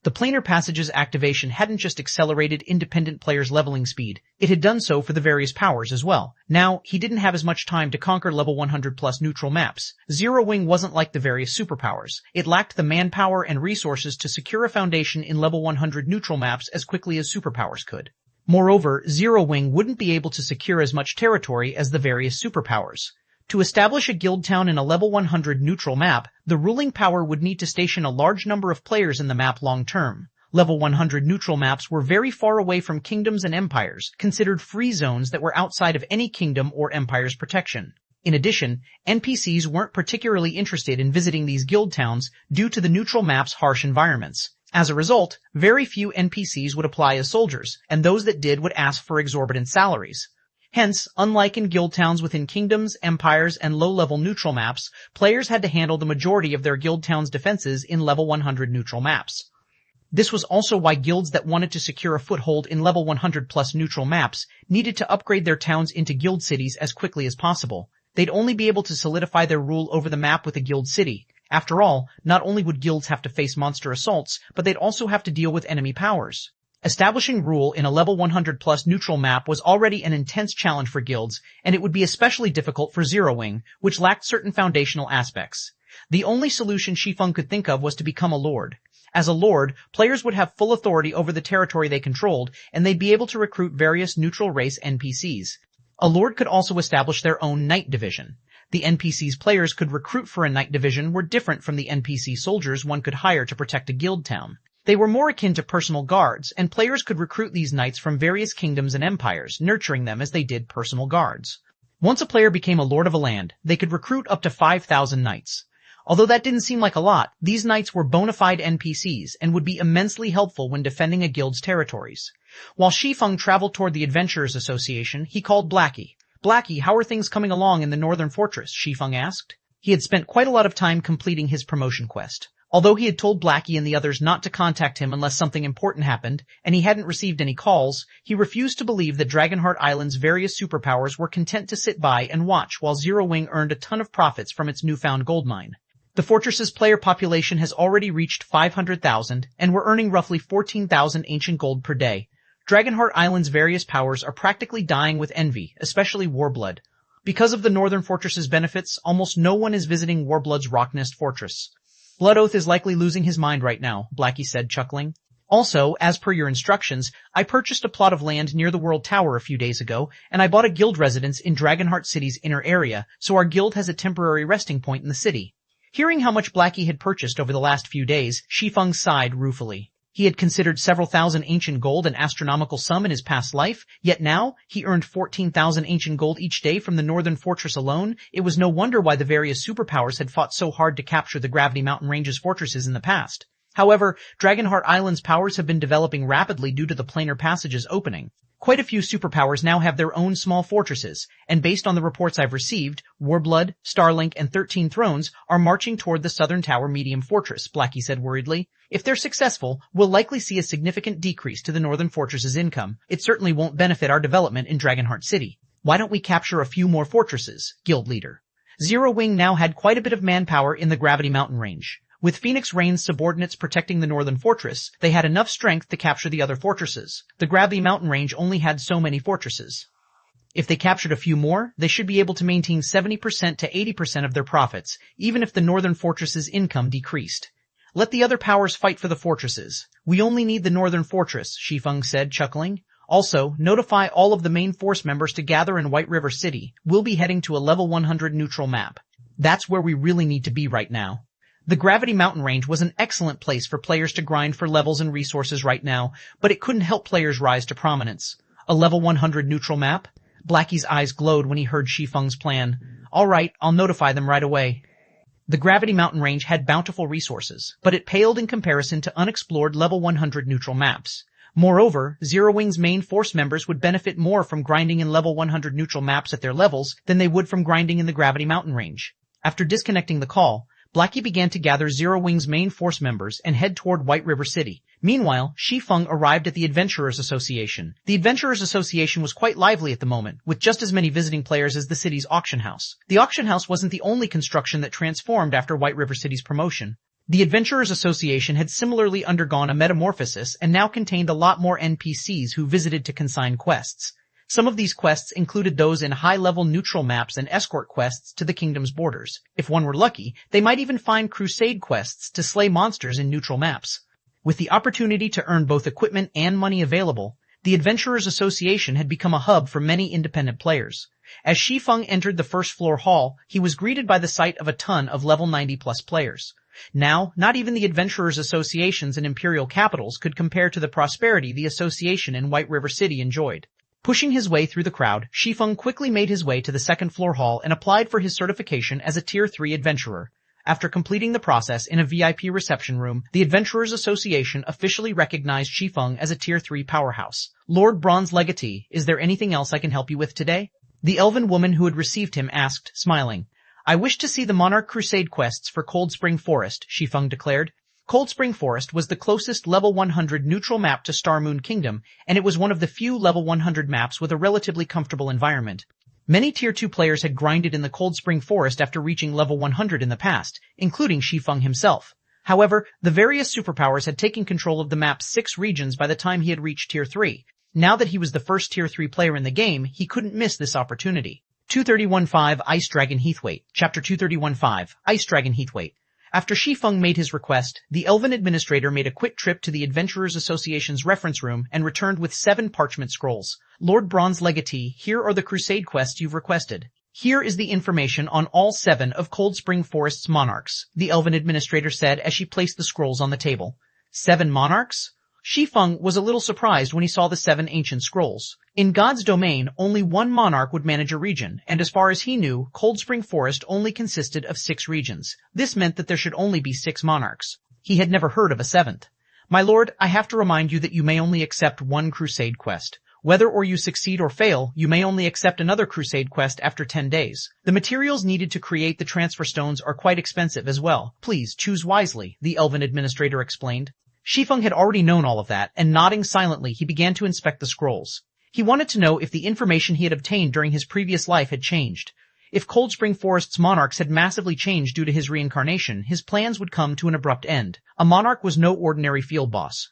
The planar passage's activation hadn't just accelerated independent players' leveling speed, it had done so for the various powers as well. Now, he didn't have as much time to conquer level 100+ neutral maps. Zero Wing wasn't like the various superpowers. It lacked the manpower and resources to secure a foundation in level 100 neutral maps as quickly as superpowers could. Moreover, Zero Wing wouldn't be able to secure as much territory as the various superpowers. To establish a guild town in a level 100 neutral map, the ruling power would need to station a large number of players in the map long term. Level 100 neutral maps were very far away from kingdoms and empires, considered free zones that were outside of any kingdom or empire's protection. In addition, NPCs weren't particularly interested in visiting these guild towns due to the neutral map's harsh environments. As a result, very few NPCs would apply as soldiers, and those that did would ask for exorbitant salaries. Hence, unlike in guild towns within kingdoms, empires, and low-level neutral maps, players had to handle the majority of their guild town's defenses in level 100 neutral maps. This was also why guilds that wanted to secure a foothold in level 100+ neutral maps needed to upgrade their towns into guild cities as quickly as possible. They'd only be able to solidify their rule over the map with a guild city. After all, not only would guilds have to face monster assaults, but they'd also have to deal with enemy powers. Establishing rule in a level 100+ neutral map was already an intense challenge for guilds, and it would be especially difficult for Zero Wing, which lacked certain foundational aspects. The only solution Shi Feng could think of was to become a lord. As a lord, players would have full authority over the territory they controlled, and they'd be able to recruit various neutral race NPCs. A lord could also establish their own knight division. The NPCs players could recruit for a knight division were different from the NPC soldiers one could hire to protect a guild town. They were more akin to personal guards, and players could recruit these knights from various kingdoms and empires, nurturing them as they did personal guards. Once a player became a lord of a land, they could recruit up to 5,000 knights. Although that didn't seem like a lot, these knights were bona fide NPCs and would be immensely helpful when defending a guild's territories. While Shi Feng traveled toward the Adventurers Association, he called Blackie. "Blackie, how are things coming along in the Northern Fortress?" Shi Feng asked. He had spent quite a lot of time completing his promotion quest. Although he had told Blackie and the others not to contact him unless something important happened, and he hadn't received any calls, he refused to believe that Dragonheart Island's various superpowers were content to sit by and watch while Zero Wing earned a ton of profits from its newfound gold mine. The fortress's player population has already reached 500,000, and we're earning roughly 14,000 ancient gold per day. Dragonheart Island's various powers are practically dying with envy, especially Warblood. Because of the Northern Fortress's benefits, almost no one is visiting Warblood's Rocknest Fortress. "Blood Oath is likely losing his mind right now," Blackie said, chuckling. Also, as per your instructions, I purchased a plot of land near the World Tower a few days ago, and I bought a guild residence in Dragonheart City's inner area, so our guild has a temporary resting point in the city. Hearing how much Blackie had purchased over the last few days, Shi Feng sighed ruefully. He had considered several thousand ancient gold an astronomical sum in his past life, yet now, he earned 14,000 ancient gold each day from the northern fortress alone. It was no wonder why the various superpowers had fought so hard to capture the Gravity Mountain Range's fortresses in the past. However, Dragonheart Island's powers have been developing rapidly due to the planar passage's opening. Quite a few superpowers now have their own small fortresses, and based on the reports I've received, Warblood, Starlink, and 13 Thrones are marching toward the Southern Tower Medium Fortress, Blackie said worriedly. If they're successful, we'll likely see a significant decrease to the Northern Fortress's income. It certainly won't benefit our development in Dragonheart City. Why don't we capture a few more fortresses, Guild Leader? Zero Wing now had quite a bit of manpower in the Gravity Mountain Range. With Phoenix Rain's subordinates protecting the northern fortress, they had enough strength to capture the other fortresses. The Gravity Mountain Range only had so many fortresses. If they captured a few more, they should be able to maintain 70% to 80% of their profits, even if the northern fortress's income decreased. Let the other powers fight for the fortresses. We only need the northern fortress, Shi Feng said, chuckling. Also, notify all of the main force members to gather in White River City. We'll be heading to a level 100 neutral map. That's where we really need to be right now. The Gravity Mountain Range was an excellent place for players to grind for levels and resources right now, but it couldn't help players rise to prominence. A level 100 neutral map? Blackie's eyes glowed when he heard Shi Feng's plan. All right, I'll notify them right away. The Gravity Mountain Range had bountiful resources, but it paled in comparison to unexplored level 100 neutral maps. Moreover, Zero Wing's main force members would benefit more from grinding in level 100 neutral maps at their levels than they would from grinding in the Gravity Mountain Range. After disconnecting the call, Blackie began to gather Zero Wing's main force members and head toward White River City. Meanwhile, Shi Feng arrived at the Adventurers Association. The Adventurers Association was quite lively at the moment, with just as many visiting players as the city's auction house. The auction house wasn't the only construction that transformed after White River City's promotion. The Adventurers Association had similarly undergone a metamorphosis and now contained a lot more NPCs who visited to consign quests. Some of these quests included those in high-level neutral maps and escort quests to the kingdom's borders. If one were lucky, they might even find crusade quests to slay monsters in neutral maps. With the opportunity to earn both equipment and money available, the Adventurers Association had become a hub for many independent players. As Shi Feng entered the first-floor hall, he was greeted by the sight of a ton of level 90-plus players. Now, not even the Adventurers Associations and Imperial capitals could compare to the prosperity the association in White River City enjoyed. Pushing his way through the crowd, Shi Feng quickly made his way to the second-floor hall and applied for his certification as a Tier 3 adventurer. After completing the process in a VIP reception room, the Adventurers Association officially recognized Shi Feng as a Tier 3 powerhouse. Lord Bronze Legatee, is there anything else I can help you with today? The elven woman who had received him asked, smiling. I wish to see the Monarch Crusade quests for Cold Spring Forest, Shi Feng declared. Cold Spring Forest was the closest level 100 neutral map to Star Moon Kingdom, and it was one of the few level 100 maps with a relatively comfortable environment. Many Tier 2 players had grinded in the Cold Spring Forest after reaching level 100 in the past, including Shi Feng himself. However, the various superpowers had taken control of the map's 6 regions by the time he had reached Tier 3. Now that he was the first Tier 3 player in the game, he couldn't miss this opportunity. 231.5 Ice Dragon Heathwaite, Chapter 231.5 Ice Dragon Heathwaite. After Shi Feng made his request, the Elven Administrator made a quick trip to the Adventurers Association's reference room and returned with 7 parchment scrolls. Lord Bronze Legatee, here are the Crusade quests you've requested. Here is the information on all 7 of Cold Spring Forest's monarchs, the Elven Administrator said as she placed the scrolls on the table. 7 monarchs? Shi Feng was a little surprised when he saw the 7 ancient scrolls. In God's domain, only one monarch would manage a region, and as far as he knew, Cold Spring Forest only consisted of 6 regions. This meant that there should only be 6 monarchs. He had never heard of a 7th. My lord, I have to remind you that you may only accept one crusade quest. Whether or you succeed or fail, you may only accept another crusade quest after 10 days. The materials needed to create the transfer stones are quite expensive as well. Please choose wisely, the Elven Administrator explained. Shi Feng had already known all of that, and nodding silently, he began to inspect the scrolls. He wanted to know if the information he had obtained during his previous life had changed. If Cold Spring Forest's monarchs had massively changed due to his reincarnation, his plans would come to an abrupt end. A monarch was no ordinary field boss.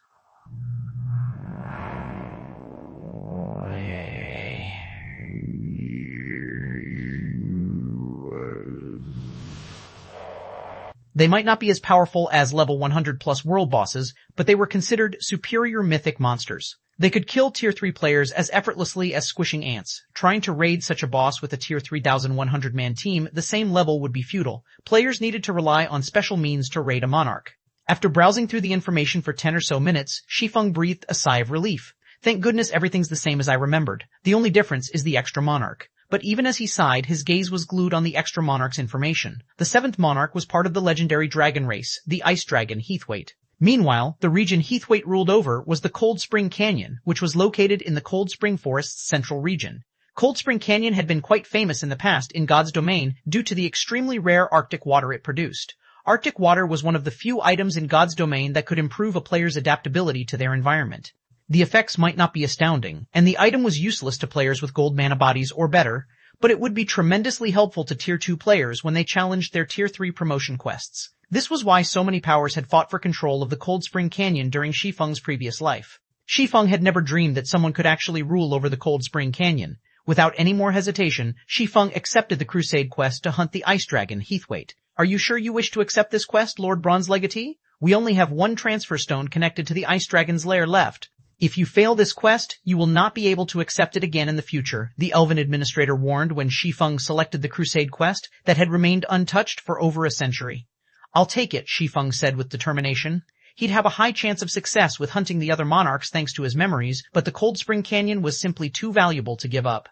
They might not be as powerful as level 100 plus world bosses, but they were considered superior mythic monsters. They could kill tier 3 players as effortlessly as squishing ants. Trying to raid such a boss with a tier 3100 man team the same level would be futile. Players needed to rely on special means to raid a monarch. After browsing through the information for 10 or so minutes, Shi Feng breathed a sigh of relief. Thank goodness everything's the same as I remembered. The only difference is the extra monarch. But even as he sighed, his gaze was glued on the extra monarch's information. The 7th monarch was part of the legendary dragon race, the ice dragon Heathwaite. Meanwhile, the region Heathwaite ruled over was the Cold Spring Canyon, which was located in the Cold Spring Forest's central region. Cold Spring Canyon had been quite famous in the past in God's domain due to the extremely rare Arctic water it produced. Arctic water was one of the few items in God's domain that could improve a player's adaptability to their environment. The effects might not be astounding, and the item was useless to players with gold mana bodies or better, but it would be tremendously helpful to tier 2 players when they challenged their tier 3 promotion quests. This was why so many powers had fought for control of the Cold Spring Canyon during Shi Feng's previous life. Shi Feng had never dreamed that someone could actually rule over the Cold Spring Canyon. Without any more hesitation, Shi Feng accepted the crusade quest to hunt the ice dragon Heathwaite. Are you sure you wish to accept this quest, Lord Bronze Legatee? We only have one transfer stone connected to the ice dragon's lair left. If you fail this quest, you will not be able to accept it again in the future, the Elven administrator warned when Shi Feng selected the crusade quest that had remained untouched for over a century. I'll take it, Shi Feng said with determination. He'd have a high chance of success with hunting the other monarchs thanks to his memories, but the Cold Spring Canyon was simply too valuable to give up.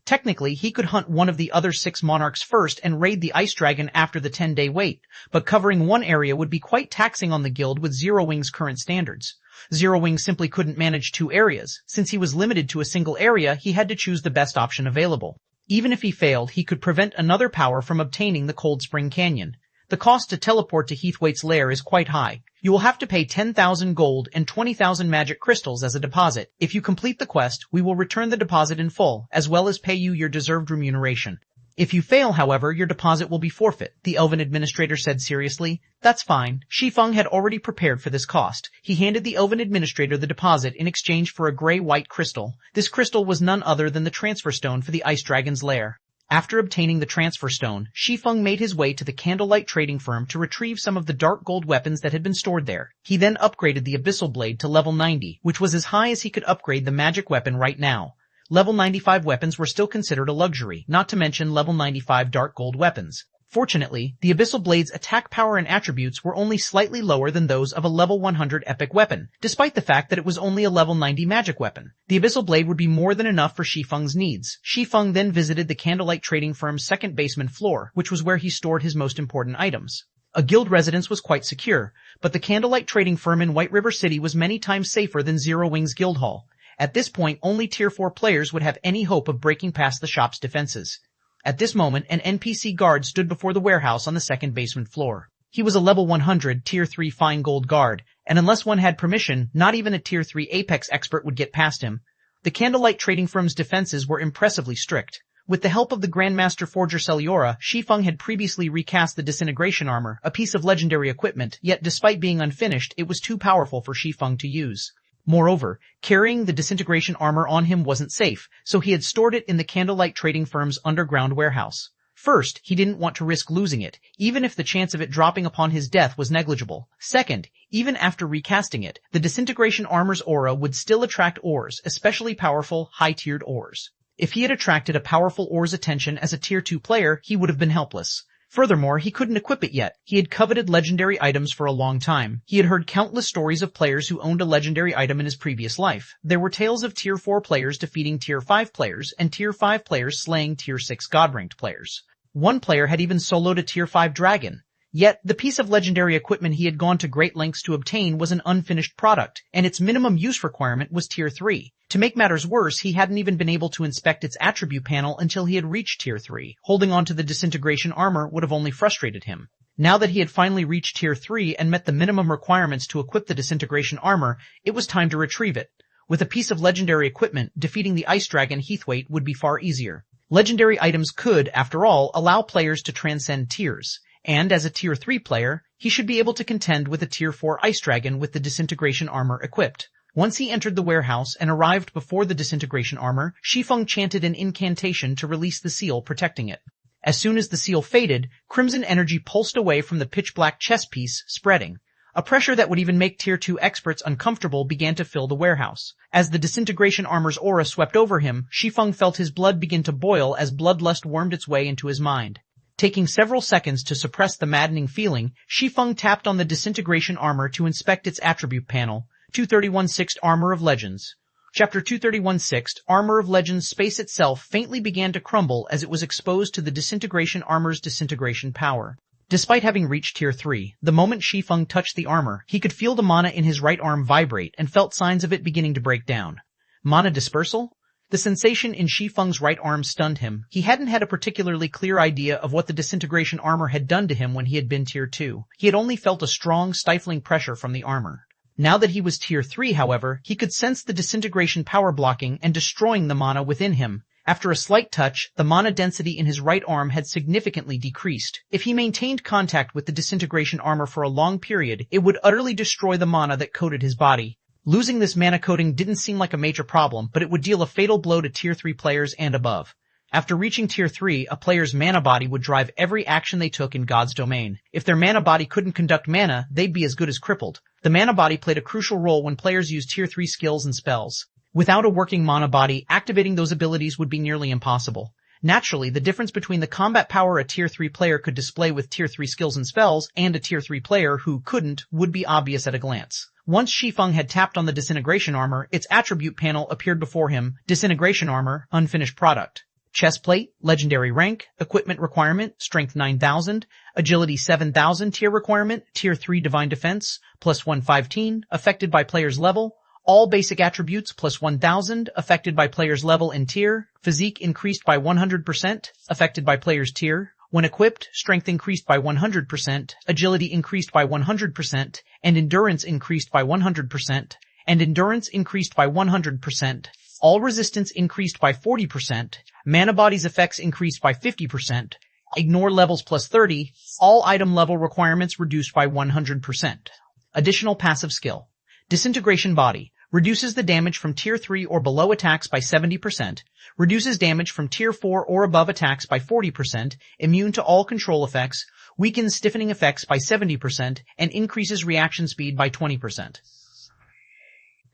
Technically, he could hunt one of the other 6 monarchs first and raid the ice dragon after the 10-day wait, but covering one area would be quite taxing on the guild with Zero Wing's current standards. Zero Wing simply couldn't manage 2 areas. Since he was limited to a single area, he had to choose the best option available. Even if he failed, he could prevent another power from obtaining the Cold Spring Canyon. The cost to teleport to Heathwaite's lair is quite high. You will have to pay 10,000 gold and 20,000 magic crystals as a deposit. If you complete the quest, we will return the deposit in full, as well as pay you your deserved remuneration. If you fail, however, your deposit will be forfeit, the Elven administrator said seriously. That's fine. Shi Feng had already prepared for this cost. He handed the Elven administrator the deposit in exchange for a gray-white crystal. This crystal was none other than the transfer stone for the ice dragon's lair. After obtaining the transfer stone, Shi Feng made his way to the Candlelight trading firm to retrieve some of the dark gold weapons that had been stored there. He then upgraded the Abyssal Blade to level 90, which was as high as he could upgrade the magic weapon right now. Level 95 weapons were still considered a luxury, not to mention level 95 dark gold weapons. Fortunately, the Abyssal Blade's attack power and attributes were only slightly lower than those of a level 100 epic weapon, despite the fact that it was only a level 90 magic weapon. The Abyssal Blade would be more than enough for Shi Feng's needs. Shi Feng then visited the Candlelight trading firm's second basement floor, which was where he stored his most important items. A guild residence was quite secure, but the Candlelight trading firm in White River City was many times safer than Zero Wing's guild hall. At this point, only tier 4 players would have any hope of breaking past the shop's defenses. At this moment, an NPC guard stood before the warehouse on the second basement floor. He was a level 100 tier 3 fine gold guard, and unless one had permission, not even a tier 3 apex expert would get past him. The Candlelight trading firm's defenses were impressively strict. With the help of the Grandmaster Forger Celiora, Shi Feng had previously recast the disintegration armor, a piece of legendary equipment, yet despite being unfinished, it was too powerful for Shi Feng to use. Moreover, carrying the disintegration armor on him wasn't safe, so he had stored it in the Candlelight trading firm's underground warehouse. First, he didn't want to risk losing it, even if the chance of it dropping upon his death was negligible. Second, even after recasting it, the disintegration armor's aura would still attract ores, especially powerful, high-tiered ores. If he had attracted a powerful ore's attention as a tier 2 player, he would have been helpless. Furthermore, he couldn't equip it yet. He had coveted legendary items for a long time. He had heard countless stories of players who owned a legendary item in his previous life. There were tales of tier 4 players defeating tier 5 players, and tier 5 players slaying tier 6 god-ranked players. One player had even soloed a tier 5 dragon. Yet, the piece of legendary equipment he had gone to great lengths to obtain was an unfinished product, and its minimum use requirement was tier 3. To make matters worse, he hadn't even been able to inspect its attribute panel until he had reached tier 3. Holding on to the disintegration armor would have only frustrated him. Now that he had finally reached tier 3 and met the minimum requirements to equip the disintegration armor, it was time to retrieve it. With a piece of legendary equipment, defeating the ice dragon Heathwaite would be far easier. Legendary items could, after all, allow players to transcend tiers. And as a tier 3 player, he should be able to contend with a tier 4 ice dragon with the disintegration armor equipped. Once he entered the warehouse and arrived before the disintegration armor, Shi Feng chanted an incantation to release the seal protecting it. As soon as the seal faded, crimson energy pulsed away from the pitch-black chess piece, spreading. A pressure that would even make Tier 2 experts uncomfortable began to fill the warehouse. As the disintegration armor's aura swept over him, Shi Feng felt his blood begin to boil as bloodlust wormed its way into his mind. Taking several seconds to suppress the maddening feeling, Shi Feng tapped on the disintegration armor to inspect its attribute panel. 231-6 Armor of Legends. Chapter 231-6 Armor of Legends. Space itself faintly began to crumble as it was exposed to the disintegration armor's disintegration power. Despite having reached Tier 3, the moment Shi Feng touched the armor, he could feel the mana in his right arm vibrate and felt signs of it beginning to break down. Mana dispersal? The sensation in Shi Feng's right arm stunned him. He hadn't had a particularly clear idea of what the disintegration armor had done to him when he had been Tier 2. He had only felt a strong, stifling pressure from the armor. Now that he was Tier 3, however, he could sense the disintegration power blocking and destroying the mana within him. After a slight touch, the mana density in his right arm had significantly decreased. If he maintained contact with the disintegration armor for a long period, it would utterly destroy the mana that coated his body. Losing this mana coating didn't seem like a major problem, but it would deal a fatal blow to Tier 3 players and above. After reaching Tier 3, a player's mana body would drive every action they took in God's domain. If their mana body couldn't conduct mana, they'd be as good as crippled. The mana body played a crucial role when players used Tier 3 skills and spells. Without a working mana body, activating those abilities would be nearly impossible. Naturally, the difference between the combat power a Tier 3 player could display with Tier 3 skills and spells and a Tier 3 player who couldn't would be obvious at a glance. Once Shi Feng had tapped on the disintegration armor, its attribute panel appeared before him. Disintegration armor, unfinished product. Chestplate, legendary rank, equipment requirement, strength 9000, agility 7000, tier requirement, tier 3 divine defense, plus 115, affected by player's level. All basic attributes plus 1000, affected by player's level and tier. Physique increased by 100%, affected by player's tier. When equipped, strength increased by 100%, agility increased by 100%, and endurance increased by 100%. All resistance increased by 40%. Mana body's effects increased by 50%. Ignore levels plus 30. All item level requirements reduced by 100%. Additional passive skill. Disintegration body. Reduces the damage from Tier 3 or below attacks by 70%, reduces damage from Tier 4 or above attacks by 40%, immune to all control effects, weakens stiffening effects by 70%, and increases reaction speed by 20%.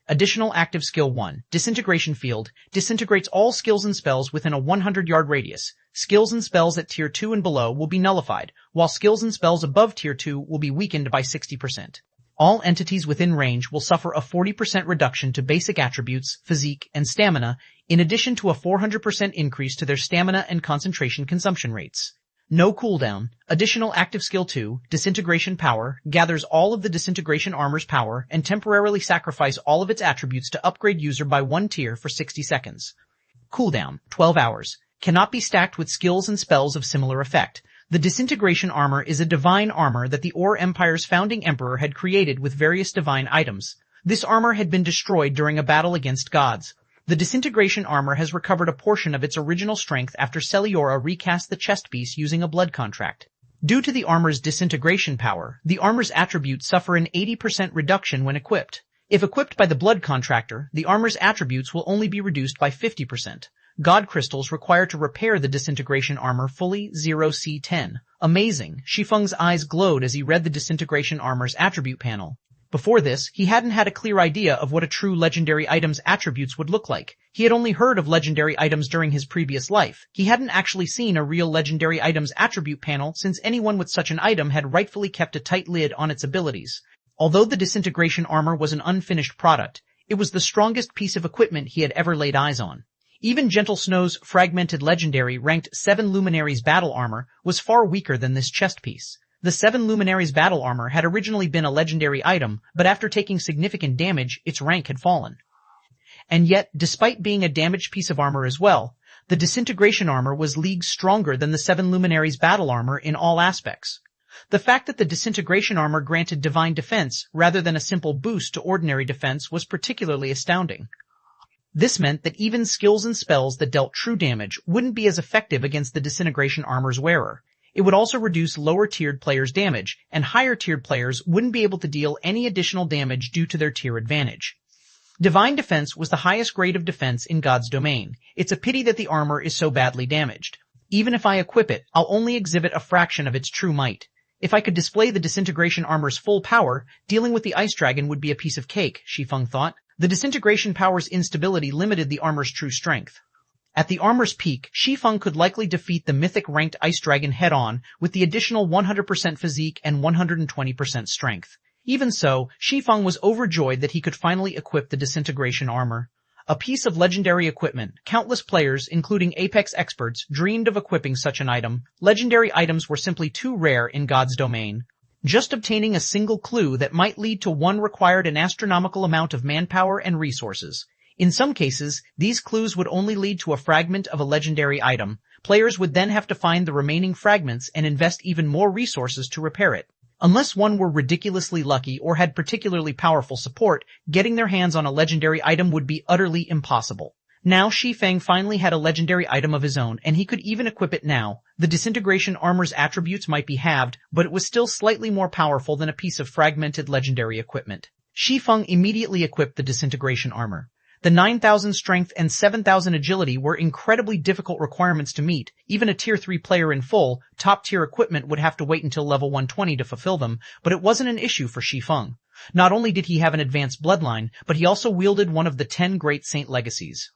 Additional active skill 1. Disintegration field. Disintegrates all skills and spells within a 100-yard radius. Skills and spells at Tier 2 and below will be nullified, while skills and spells above Tier 2 will be weakened by 60%. All entities within range will suffer a 40% reduction to basic attributes, physique, and stamina, in addition to a 400% increase to their stamina and concentration consumption rates. No cooldown. Additional active skill 2, disintegration power, gathers all of the disintegration armor's power and temporarily sacrifice all of its attributes to upgrade user by 1 tier for 60 seconds. Cooldown, 12 hours. Cannot be stacked with skills and spells of similar effect. The disintegration armor is a divine armor that the Ore Empire's founding emperor had created with various divine items. This armor had been destroyed during a battle against gods. The disintegration armor has recovered a portion of its original strength after Celiora recast the chest piece using a blood contract. Due to the armor's disintegration power, the armor's attributes suffer an 80% reduction when equipped. If equipped by the blood contractor, the armor's attributes will only be reduced by 50%. God crystals required to repair the disintegration armor fully 0C10. Amazing. Shi Feng's eyes glowed as he read the disintegration armor's attribute panel. Before this, he hadn't had a clear idea of what a true legendary item's attributes would look like. He had only heard of legendary items during his previous life. He hadn't actually seen a real legendary item's attribute panel since anyone with such an item had rightfully kept a tight lid on its abilities. Although the disintegration armor was an unfinished product, it was the strongest piece of equipment he had ever laid eyes on. Even Gentle Snow's fragmented legendary ranked 7 Luminaries battle armor was far weaker than this chest piece. The 7 Luminaries battle armor had originally been a legendary item, but after taking significant damage, its rank had fallen. And yet, despite being a damaged piece of armor as well, the disintegration armor was leagues stronger than the 7 Luminaries battle armor in all aspects. The fact that the disintegration armor granted divine defense rather than a simple boost to ordinary defense was particularly astounding. This meant that even skills and spells that dealt true damage wouldn't be as effective against the disintegration armor's wearer. It would also reduce lower-tiered players' damage, and higher-tiered players wouldn't be able to deal any additional damage due to their tier advantage. Divine defense was the highest grade of defense in God's domain. It's a pity that the armor is so badly damaged. Even if I equip it, I'll only exhibit a fraction of its true might. If I could display the disintegration armor's full power, dealing with the ice dragon would be a piece of cake, Shi Feng thought. The disintegration power's instability limited the armor's true strength. At the armor's peak, Shi Feng could likely defeat the mythic-ranked ice dragon head-on with the additional 100% physique and 120% strength. Even so, Shi Feng was overjoyed that he could finally equip the disintegration armor. A piece of legendary equipment. Countless players, including Apex experts, dreamed of equipping such an item. Legendary items were simply too rare in God's domain. Just obtaining a single clue that might lead to one required an astronomical amount of manpower and resources. In some cases, these clues would only lead to a fragment of a legendary item. Players would then have to find the remaining fragments and invest even more resources to repair it. Unless one were ridiculously lucky or had particularly powerful support, getting their hands on a legendary item would be utterly impossible. Now Shi Feng finally had a legendary item of his own, and he could even equip it now. The disintegration armor's attributes might be halved, but it was still slightly more powerful than a piece of fragmented legendary equipment. Shi Feng immediately equipped the disintegration armor. The 9,000 strength and 7,000 agility were incredibly difficult requirements to meet. Even a tier 3 player in full, top-tier equipment would have to wait until level 120 to fulfill them, but it wasn't an issue for Shi Feng. Not only did he have an advanced bloodline, but he also wielded one of the 10 great saint legacies.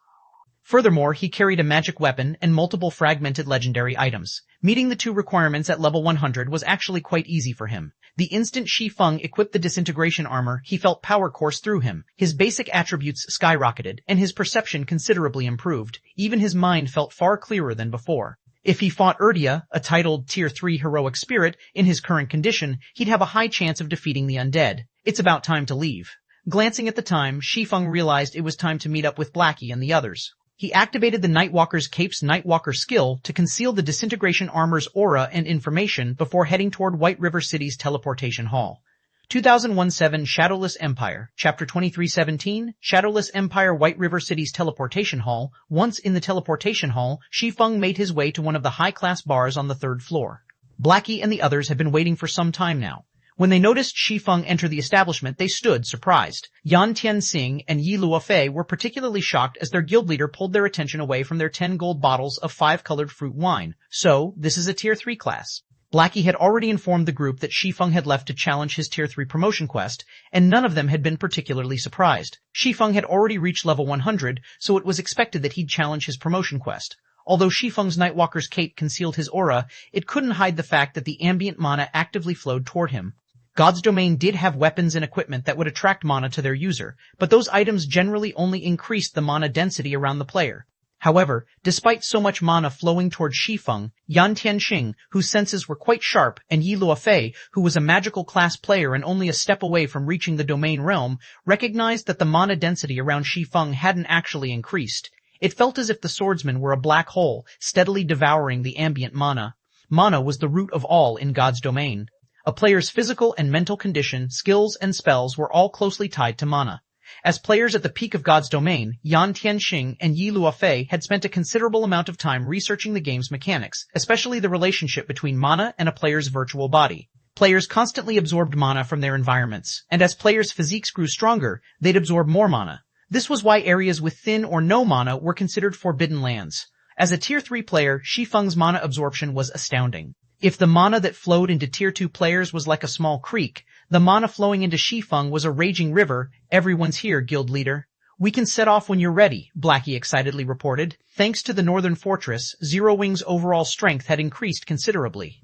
Furthermore, he carried a magic weapon and multiple fragmented legendary items. Meeting the two requirements at level 100 was actually quite easy for him. The instant Shi Feng equipped the disintegration armor, he felt power course through him. His basic attributes skyrocketed, and his perception considerably improved. Even his mind felt far clearer than before. If he fought Erdia, a titled Tier 3 heroic spirit, in his current condition, he'd have a high chance of defeating the undead. It's about time to leave. Glancing at the time, Shi Feng realized it was time to meet up with Blackie and the others. He activated the Nightwalker's Cape's Nightwalker skill to conceal the disintegration armor's aura and information before heading toward White River City's teleportation hall. 2017 Shadowless Empire, Chapter 2317, Shadowless Empire White River City's teleportation hall. Once in the teleportation hall, Shi Feng made his way to one of the high-class bars on the 3rd floor. Blackie and the others had been waiting for some time now. When they noticed Shi Feng enter the establishment, they stood, surprised. Yan Tianxing and Yi Luofei were particularly shocked as their guild leader pulled their attention away from their 10 gold bottles of 5-colored fruit wine. So, this is a Tier 3 class. Blackie had already informed the group that Shi Feng had left to challenge his Tier 3 promotion quest, and none of them had been particularly surprised. Shi Feng had already reached level 100, so it was expected that he'd challenge his promotion quest. Although Shi Feng's Nightwalker's cape concealed his aura, it couldn't hide the fact that the ambient mana actively flowed toward him. God's domain did have weapons and equipment that would attract mana to their user, but those items generally only increased the mana density around the player. However, despite so much mana flowing towards Shi Feng, Yan Tianxing, whose senses were quite sharp, and Yi Luofei, who was a magical class player and only a step away from reaching the domain realm, recognized that the mana density around Shi Feng hadn't actually increased. It felt as if the swordsman were a black hole, steadily devouring the ambient mana. Mana was the root of all in God's domain. A player's physical and mental condition, skills, and spells were all closely tied to mana. As players at the peak of God's domain, Yan Tianxing and Yi Luofei had spent a considerable amount of time researching the game's mechanics, especially the relationship between mana and a player's virtual body. Players constantly absorbed mana from their environments, and as players' physiques grew stronger, they'd absorb more mana. This was why areas with thin or no mana were considered forbidden lands. As a Tier 3 player, Shi Feng's mana absorption was astounding. If the mana that flowed into Tier 2 players was like a small creek, the mana flowing into Shi Feng was a raging river. Everyone's here, guild leader. We can set off when you're ready, Blackie excitedly reported. Thanks to the Northern Fortress, Zero Wing's overall strength had increased considerably.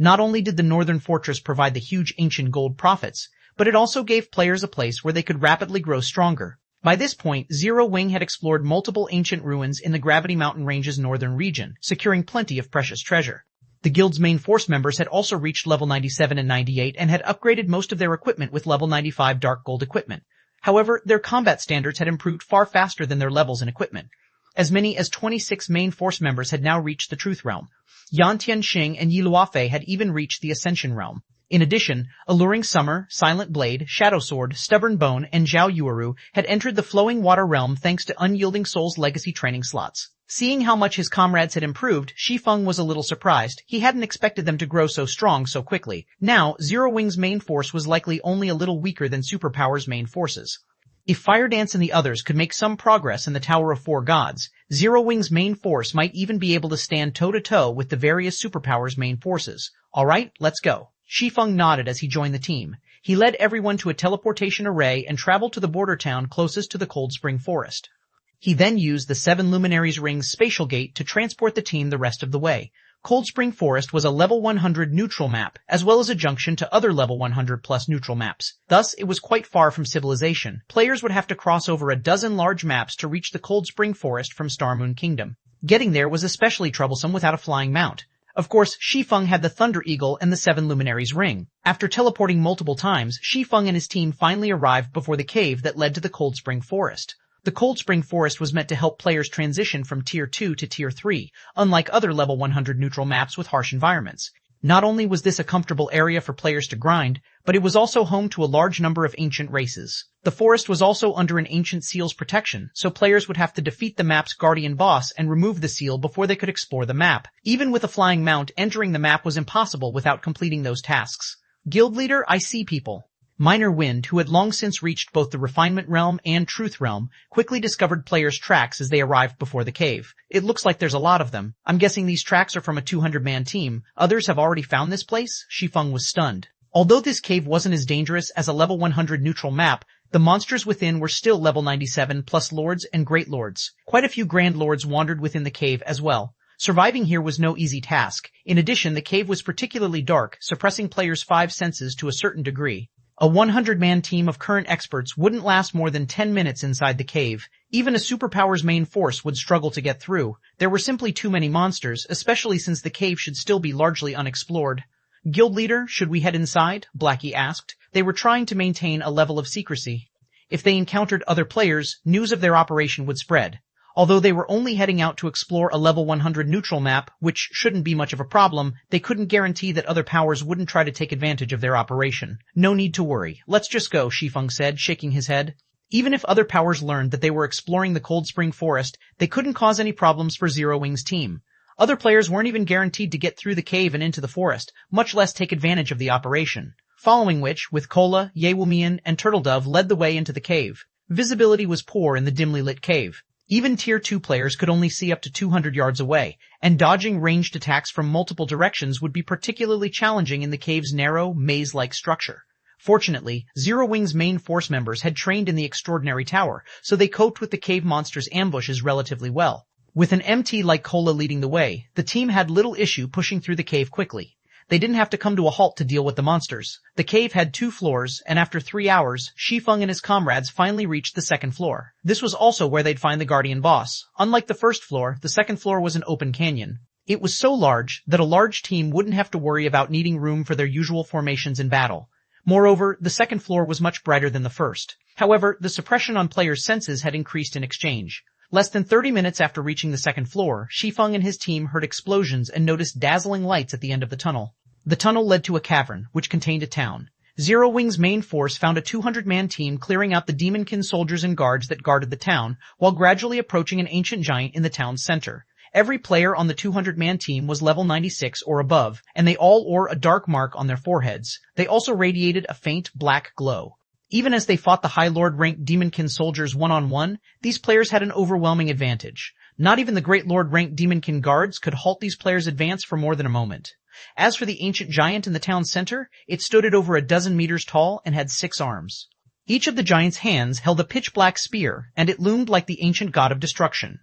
Not only did the Northern Fortress provide the huge ancient gold profits, but it also gave players a place where they could rapidly grow stronger. By this point, Zero Wing had explored multiple ancient ruins in the Gravity Mountain Range's northern region, securing plenty of precious treasure. The guild's main force members had also reached level 97 and 98 and had upgraded most of their equipment with level 95 dark gold equipment. However, their combat standards had improved far faster than their levels in equipment. As many as 26 main force members had now reached the Truth Realm. Yan Tianxing and Yi Luofei had even reached the Ascension Realm. In addition, Alluring Summer, Silent Blade, Shadow Sword, Stubborn Bone, and Zhao Yuuru had entered the Flowing Water Realm thanks to Unyielding Soul's legacy training slots. Seeing how much his comrades had improved, Shi Feng was a little surprised. He hadn't expected them to grow so strong so quickly. Now, Zero Wing's main force was likely only a little weaker than Superpower's main forces. If Fire Dance and the others could make some progress in the Tower of Four Gods, Zero Wing's main force might even be able to stand toe-to-toe with the various superpowers' main forces. Alright, let's go. Shi Feng nodded as he joined the team. He led everyone to a teleportation array and traveled to the border town closest to the Cold Spring Forest. He then used the Seven Luminaries Ring's spatial gate to transport the team the rest of the way. Cold Spring Forest was a level 100 neutral map, as well as a junction to other level 100 plus neutral maps. Thus, it was quite far from civilization. Players would have to cross over a dozen large maps to reach the Cold Spring Forest from Star Moon Kingdom. Getting there was especially troublesome without a flying mount. Of course, Shi Feng had the Thunder Eagle and the Seven Luminaries Ring. After teleporting multiple times, Shi Feng and his team finally arrived before the cave that led to the Cold Spring Forest. The Cold Spring Forest was meant to help players transition from Tier 2 to Tier 3, unlike other level 100 neutral maps with harsh environments. Not only was this a comfortable area for players to grind, but it was also home to a large number of ancient races. The forest was also under an ancient seal's protection, so players would have to defeat the map's guardian boss and remove the seal before they could explore the map. Even with a flying mount, entering the map was impossible without completing those tasks. Guild leader, I see people. Minor Wind, who had long since reached both the Refinement Realm and Truth Realm, quickly discovered players' tracks as they arrived before the cave. It looks like there's a lot of them. I'm guessing these tracks are from a 200-man team. Others have already found this place? Shi Feng was stunned. Although this cave wasn't as dangerous as a level 100 neutral map, the monsters within were still level 97 plus lords and great lords. Quite a few grand lords wandered within the cave as well. Surviving here was no easy task. In addition, the cave was particularly dark, suppressing players' 5 senses to a certain degree. A 100-man team of current experts wouldn't last more than 10 minutes inside the cave. Even a superpower's main force would struggle to get through. There were simply too many monsters, especially since the cave should still be largely unexplored. Guild leader, should we head inside? Blackie asked. They were trying to maintain a level of secrecy. If they encountered other players, news of their operation would spread. Although they were only heading out to explore a level 100 neutral map, which shouldn't be much of a problem, they couldn't guarantee that other powers wouldn't try to take advantage of their operation. No need to worry. Let's just go, Shi Feng said, shaking his head. Even if other powers learned that they were exploring the Cold Spring Forest, they couldn't cause any problems for Zero Wing's team. Other players weren't even guaranteed to get through the cave and into the forest, much less take advantage of the operation. Following which, with Cola, Yewumian, and Turtledove led the way into the cave. Visibility was poor in the dimly lit cave. Even Tier 2 players could only see up to 200 yards away, and dodging ranged attacks from multiple directions would be particularly challenging in the cave's narrow, maze-like structure. Fortunately, Zero Wing's main force members had trained in the Extraordinary Tower, so they coped with the cave monster's ambushes relatively well. With an MT like Cola leading the way, the team had little issue pushing through the cave quickly. They didn't have to come to a halt to deal with the monsters. The cave had 2 floors, and after 3 hours, Shi Feng and his comrades finally reached the 2nd floor. This was also where they'd find the Guardian Boss. Unlike the 1st floor, the 2nd floor was an open canyon. It was so large that a large team wouldn't have to worry about needing room for their usual formations in battle. Moreover, the 2nd floor was much brighter than the 1st. However, the suppression on players' senses had increased in exchange. Less than 30 minutes after reaching the 2nd floor, Shi Feng and his team heard explosions and noticed dazzling lights at the end of the tunnel. The tunnel led to a cavern, which contained a town. Zero Wing's main force found a 200-man team clearing out the demonkin soldiers and guards that guarded the town, while gradually approaching an ancient giant in the town's center. Every player on the 200-man team was level 96 or above, and they all wore a dark mark on their foreheads. They also radiated a faint black glow. Even as they fought the High Lord-ranked demonkin soldiers one-on-one, these players had an overwhelming advantage. Not even the Great Lord-ranked demonkin guards could halt these players' advance for more than a moment. As for the ancient giant in the town center, it stood at over a dozen meters tall and had 6 arms. Each of the giant's hands held a pitch-black spear, and it loomed like the ancient god of destruction.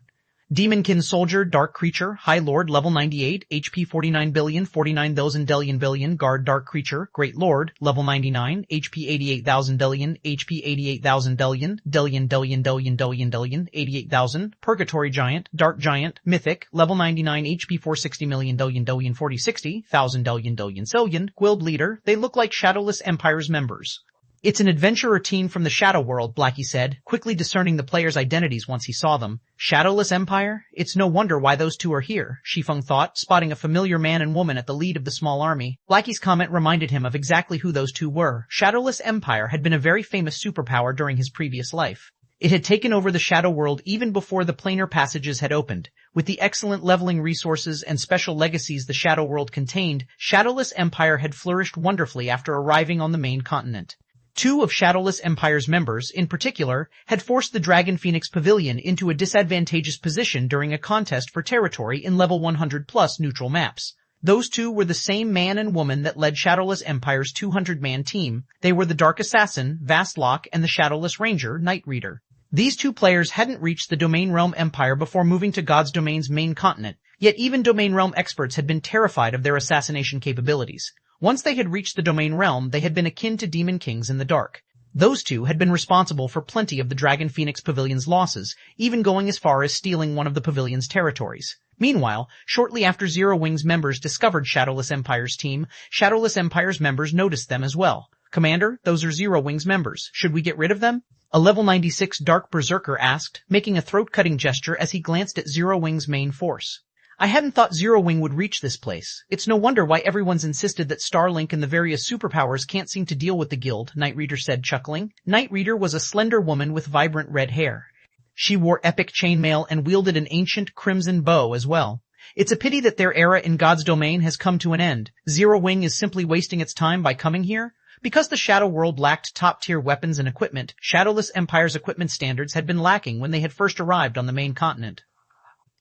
Demonkin soldier, dark creature, High Lord, level 98, HP 49 billion, 49,000 billion, guard, dark creature, Great Lord, level 99, HP 88,000 billion, HP 88,000 billion, 88,000, Purgatory Giant, Dark Giant, Mythic, level 99, HP 460 million, 4060, 1,000 zillion, Guild Leader. They look like Shadowless Empire's members. It's an adventurer team from the Shadow World, Blackie said, quickly discerning the players' identities once he saw them. Shadowless Empire? It's no wonder why those two are here, Shi Feng thought, spotting a familiar man and woman at the lead of the small army. Blackie's comment reminded him of exactly who those two were. Shadowless Empire had been a very famous superpower during his previous life. It had taken over the Shadow World even before the planar passages had opened. With the excellent leveling resources and special legacies the Shadow World contained, Shadowless Empire had flourished wonderfully after arriving on the main continent. Two of Shadowless Empire's members, in particular, had forced the Dragon Phoenix Pavilion into a disadvantageous position during a contest for territory in level 100+ neutral maps. Those two were the same man and woman that led Shadowless Empire's 200-man team. They were the Dark Assassin, Vastlock, and the Shadowless Ranger, Night Reader. These two players hadn't reached the Domain Realm Empire before moving to God's Domain's main continent, yet even Domain Realm experts had been terrified of their assassination capabilities. Once they had reached the Domain Realm, they had been akin to Demon Kings in the dark. Those two had been responsible for plenty of the Dragon Phoenix Pavilion's losses, even going as far as stealing one of the pavilion's territories. Meanwhile, shortly after Zero Wing's members discovered Shadowless Empire's team, Shadowless Empire's members noticed them as well. "Commander, those are Zero Wing's members. Should we get rid of them?" A level 96 Dark Berserker asked, making a throat-cutting gesture as he glanced at Zero Wing's main force. "I hadn't thought Zero Wing would reach this place. It's no wonder why everyone's insisted that Starlink and the various superpowers can't seem to deal with the guild," Night Reader said, chuckling. Night Reader was a slender woman with vibrant red hair. She wore epic chainmail and wielded an ancient crimson bow as well. "It's a pity that their era in God's domain has come to an end. Zero Wing is simply wasting its time by coming here." Because the Shadow World lacked top-tier weapons and equipment, Shadowless Empire's equipment standards had been lacking when they had first arrived on the main continent.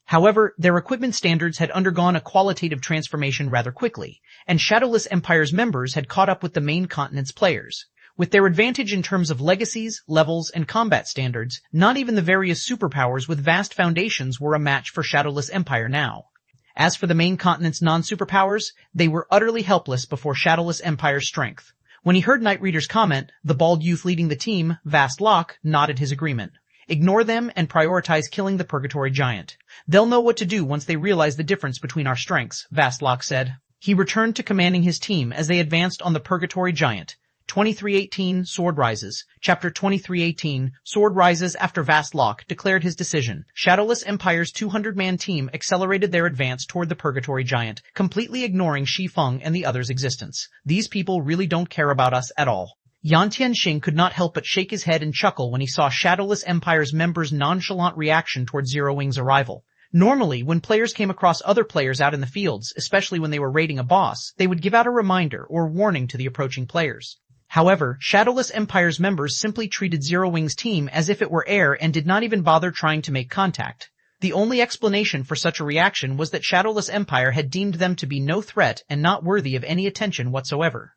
However, their equipment standards had undergone a qualitative transformation rather quickly, and Shadowless Empire's members had caught up with the main continent's players. With their advantage in terms of legacies, levels, and combat standards, not even the various superpowers with vast foundations were a match for Shadowless Empire now. As for the main continent's non-superpowers, they were utterly helpless before Shadowless Empire's strength. When he heard Night Reader's comment, the bald youth leading the team, Vastlock, nodded his agreement. "Ignore them and prioritize killing the Purgatory Giant. They'll know what to do once they realize the difference between our strengths," Vastlock said. He returned to commanding his team as they advanced on the Purgatory Giant. 2318 Sword Rises. Chapter 2318 Sword Rises after Vastlock declared his decision. Shadowless Empire's 200-man team accelerated their advance toward the Purgatory Giant, completely ignoring Shi Feng and the others' existence. "These people really don't care about us at all." Yan Tianxing could not help but shake his head and chuckle when he saw Shadowless Empire's members' nonchalant reaction toward Zero Wing's arrival. Normally, when players came across other players out in the fields, especially when they were raiding a boss, they would give out a reminder or warning to the approaching players. However, Shadowless Empire's members simply treated Zero Wing's team as if it were air and did not even bother trying to make contact. The only explanation for such a reaction was that Shadowless Empire had deemed them to be no threat and not worthy of any attention whatsoever.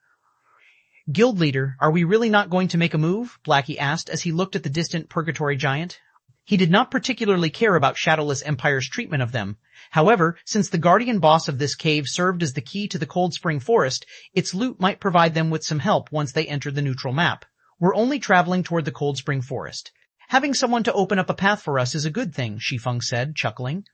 "Guild leader, are we really not going to make a move?" Blackie asked as he looked at the distant Purgatory Giant. He did not particularly care about Shadowless Empire's treatment of them. However, since the guardian boss of this cave served as the key to the Cold Spring Forest, its loot might provide them with some help once they entered the neutral map. "We're only traveling toward the Cold Spring Forest. Having someone to open up a path for us is a good thing," Shi Feng said, chuckling.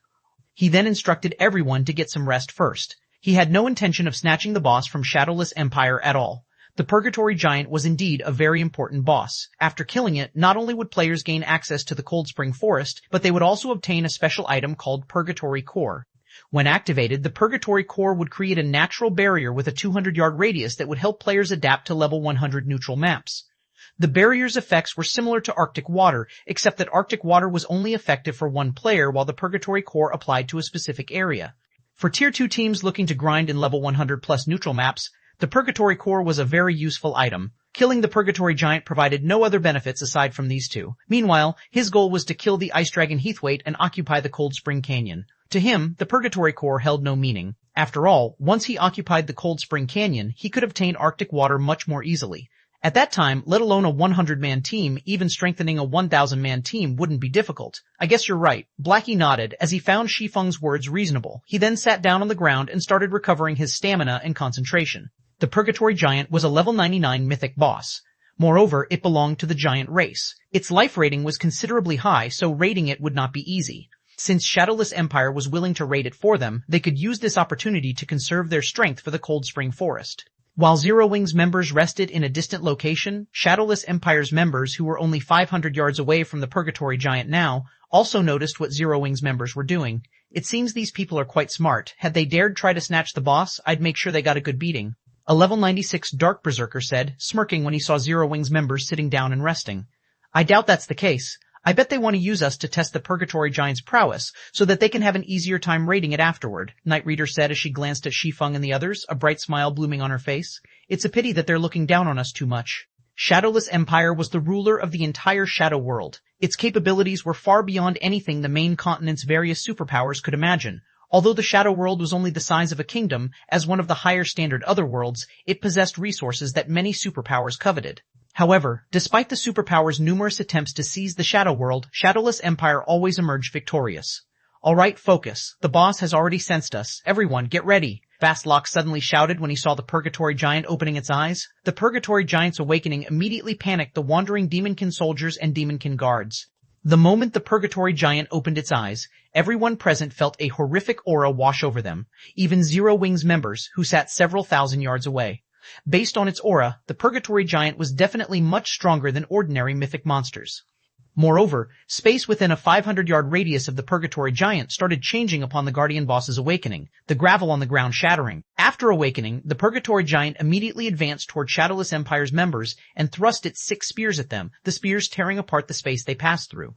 He then instructed everyone to get some rest first. He had no intention of snatching the boss from Shadowless Empire at all. The Purgatory Giant was indeed a very important boss. After killing it, not only would players gain access to the Cold Spring Forest, but they would also obtain a special item called Purgatory Core. When activated, the Purgatory Core would create a natural barrier with a 200-yard radius that would help players adapt to level 100 neutral maps. The barrier's effects were similar to Arctic Water, except that Arctic Water was only effective for one player while the Purgatory Core applied to a specific area. For Tier 2 teams looking to grind in level 100+ neutral maps, the Purgatory Core was a very useful item. Killing the Purgatory Giant provided no other benefits aside from these two. Meanwhile, his goal was to kill the Ice Dragon Heathweight and occupy the Cold Spring Canyon. To him, the Purgatory Core held no meaning. After all, once he occupied the Cold Spring Canyon, he could obtain Arctic Water much more easily. At that time, let alone a 100-man team, even strengthening a 1,000-man team wouldn't be difficult. "I guess you're right." Blackie nodded as he found Shi Feng's words reasonable. He then sat down on the ground and started recovering his stamina and concentration. The Purgatory Giant was a level 99 mythic boss. Moreover, it belonged to the giant race. Its life rating was considerably high, so raiding it would not be easy. Since Shadowless Empire was willing to raid it for them, they could use this opportunity to conserve their strength for the Cold Spring Forest. While Zero Wing's members rested in a distant location, Shadowless Empire's members, who were only 500 yards away from the Purgatory Giant now, also noticed what Zero Wing's members were doing. "It seems these people are quite smart. Had they dared try to snatch the boss, I'd make sure they got a good beating." A level 96 Dark Berserker said, smirking when he saw Zero Wing's members sitting down and resting. "I doubt that's the case. I bet they want to use us to test the Purgatory Giant's prowess, so that they can have an easier time raiding it afterward," Night Reader said as she glanced at Shi Feng and the others, a bright smile blooming on her face. "It's a pity that they're looking down on us too much." Shadowless Empire was the ruler of the entire Shadow World. Its capabilities were far beyond anything the main continent's various superpowers could imagine. Although the Shadow World was only the size of a kingdom, as one of the higher standard otherworlds, it possessed resources that many superpowers coveted. However, despite the superpowers' numerous attempts to seize the Shadow World, Shadowless Empire always emerged victorious. Alright, focus. The boss has already sensed us. Everyone, get ready. Vastlock suddenly shouted when he saw the Purgatory Giant opening its eyes. The Purgatory Giant's awakening immediately panicked the wandering Demonkin soldiers and Demonkin guards. The moment the Purgatory Giant opened its eyes, everyone present felt a horrific aura wash over them, even Zero Wing's members, who sat several thousand yards away. Based on its aura, the Purgatory Giant was definitely much stronger than ordinary mythic monsters. Moreover, space within a 500-yard radius of the Purgatory Giant started changing upon the Guardian Boss's awakening, the gravel on the ground shattering. After awakening, the Purgatory Giant immediately advanced toward Shadowless Empire's members and thrust its 6 spears at them, the spears tearing apart the space they passed through.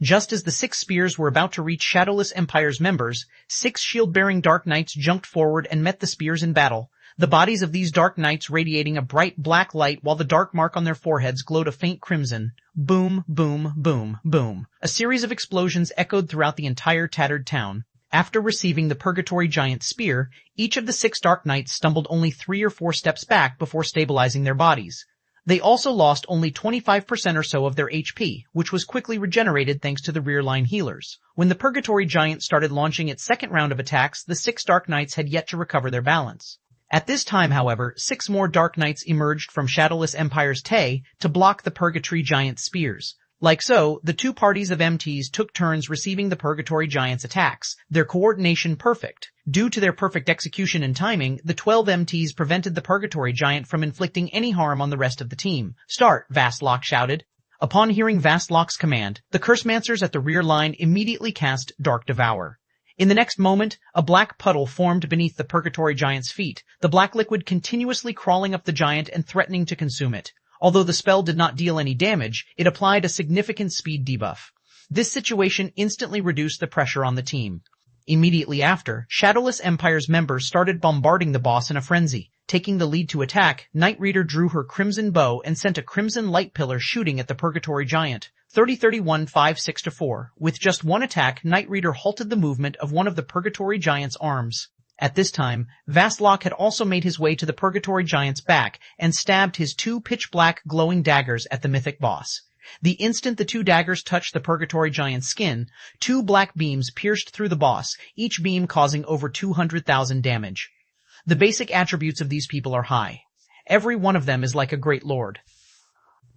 Just as the 6 spears were about to reach Shadowless Empire's members, 6 shield-bearing Dark Knights jumped forward and met the spears in battle, the bodies of these Dark Knights radiating a bright black light while the dark mark on their foreheads glowed a faint crimson. Boom, boom, boom, boom. A series of explosions echoed throughout the entire tattered town. After receiving the Purgatory Giant's spear, each of the 6 Dark Knights stumbled only 3 or 4 steps back before stabilizing their bodies. They also lost only 25% or so of their HP, which was quickly regenerated thanks to the rear line healers. When the Purgatory Giant started launching its second round of attacks, the 6 Dark Knights had yet to recover their balance. At this time, however, 6 more Dark Knights emerged from Shadowless Empire's Tay to block the Purgatory Giant's spears. Like so, the 2 parties of MTs took turns receiving the Purgatory Giant's attacks, their coordination perfect. Due to their perfect execution and timing, the 12 MTs prevented the Purgatory Giant from inflicting any harm on the rest of the team. Start, Vastlock shouted. Upon hearing Vastlock's command, the Cursemancers at the rear line immediately cast Dark Devour. In the next moment, a black puddle formed beneath the Purgatory Giant's feet, the black liquid continuously crawling up the giant and threatening to consume it. Although the spell did not deal any damage, it applied a significant speed debuff. This situation instantly reduced the pressure on the team. Immediately after, Shadowless Empire's members started bombarding the boss in a frenzy. Taking the lead to attack, Night Reader drew her crimson bow and sent a crimson light pillar shooting at the Purgatory Giant. 30-31 5-6-4. With just one attack, Night Reader halted the movement of one of the Purgatory Giant's arms. At this time, Vastlock had also made his way to the Purgatory Giant's back and stabbed his 2 pitch-black glowing daggers at the mythic boss. The instant the 2 daggers touched the Purgatory Giant's skin, 2 black beams pierced through the boss, each beam causing over 200,000 damage. The basic attributes of these people are high. Every one of them is like a great lord.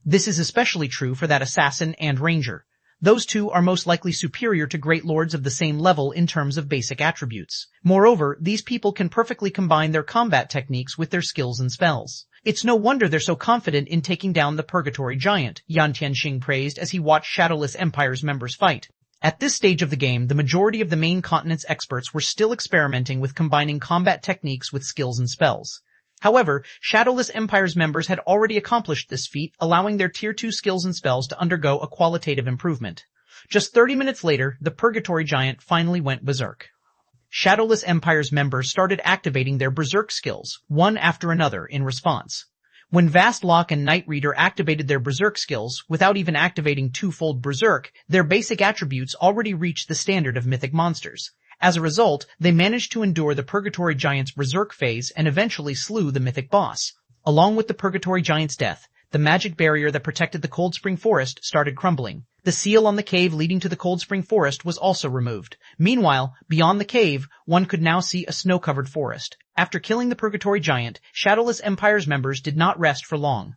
This is especially true for that assassin and ranger. Those 2 are most likely superior to great lords of the same level in terms of basic attributes. Moreover, these people can perfectly combine their combat techniques with their skills and spells. It's no wonder they're so confident in taking down the Purgatory Giant, Yan Tianxing praised as he watched Shadowless Empire's members fight. At this stage of the game, the majority of the main continent's experts were still experimenting with combining combat techniques with skills and spells. However, Shadowless Empire's members had already accomplished this feat, allowing their Tier 2 skills and spells to undergo a qualitative improvement. Just 30 minutes later, the Purgatory Giant finally went berserk. Shadowless Empire's members started activating their berserk skills, one after another, in response. When Vastlock and Night Reader activated their berserk skills, without even activating twofold berserk, their basic attributes already reached the standard of mythic monsters. As a result, they managed to endure the Purgatory Giant's berserk phase and eventually slew the mythic boss. Along with the Purgatory Giant's death, the magic barrier that protected the Cold Spring Forest started crumbling. The seal on the cave leading to the Cold Spring Forest was also removed. Meanwhile, beyond the cave, one could now see a snow-covered forest. After killing the Purgatory Giant, Shadowless Empire's members did not rest for long.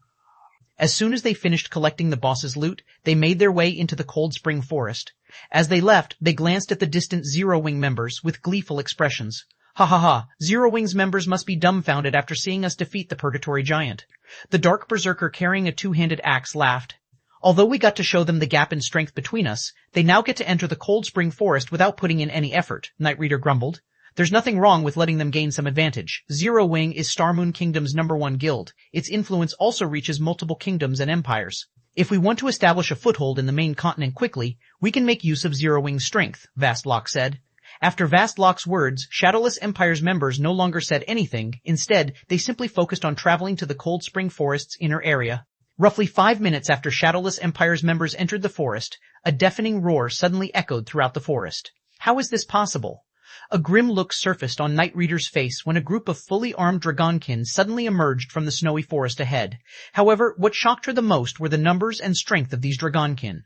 As soon as they finished collecting the boss's loot, they made their way into the Cold Spring Forest. As they left, they glanced at the distant Zero Wing members with gleeful expressions. Ha ha ha, Zero Wing's members must be dumbfounded after seeing us defeat the Purgatory Giant. The Dark Berserker carrying a 2-handed axe laughed. Although we got to show them the gap in strength between us, they now get to enter the Cold Spring Forest without putting in any effort, Night Reader grumbled. There's nothing wrong with letting them gain some advantage. Zero Wing is Starmoon Kingdom's #1 guild. Its influence also reaches multiple kingdoms and empires. If we want to establish a foothold in the main continent quickly, we can make use of Zero Wing's strength, Vastlock said. After Vastlock's words, Shadowless Empire's members no longer said anything. Instead, they simply focused on traveling to the Cold Spring Forest's inner area. Roughly 5 minutes after Shadowless Empire's members entered the forest, a deafening roar suddenly echoed throughout the forest. How is this possible? A grim look surfaced on Night Reader's face when a group of fully armed Dragonkin suddenly emerged from the snowy forest ahead. However, what shocked her the most were the numbers and strength of these Dragonkin.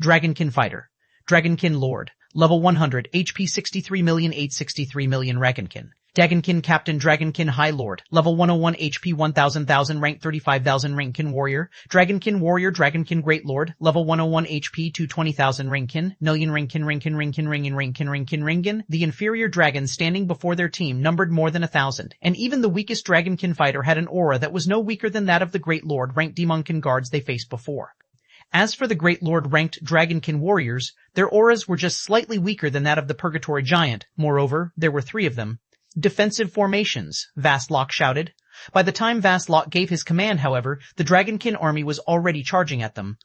Dragonkin Fighter. Dragonkin Lord. Level 100, HP 63,863,000 Dragonkin. Dragonkin Captain Dragonkin High Lord. Level 101, HP 1,000, rank 35,000 Ringkin Warrior. Dragonkin Warrior Dragonkin Great Lord. Level 101, HP 220,000 Ringkin. Million Ringkin. The inferior dragons standing before their team numbered more than 1,000, and even the weakest Dragonkin fighter had an aura that was no weaker than that of the Great Lord ranked Demonkin guards they faced before. As for the Great Lord ranked Dragonkin warriors, their auras were just slightly weaker than that of the Purgatory Giant. Moreover, there were 3 of them. Defensive formations, Vastlock shouted. By the time Vastlock gave his command, however, the Dragonkin army was already charging at them.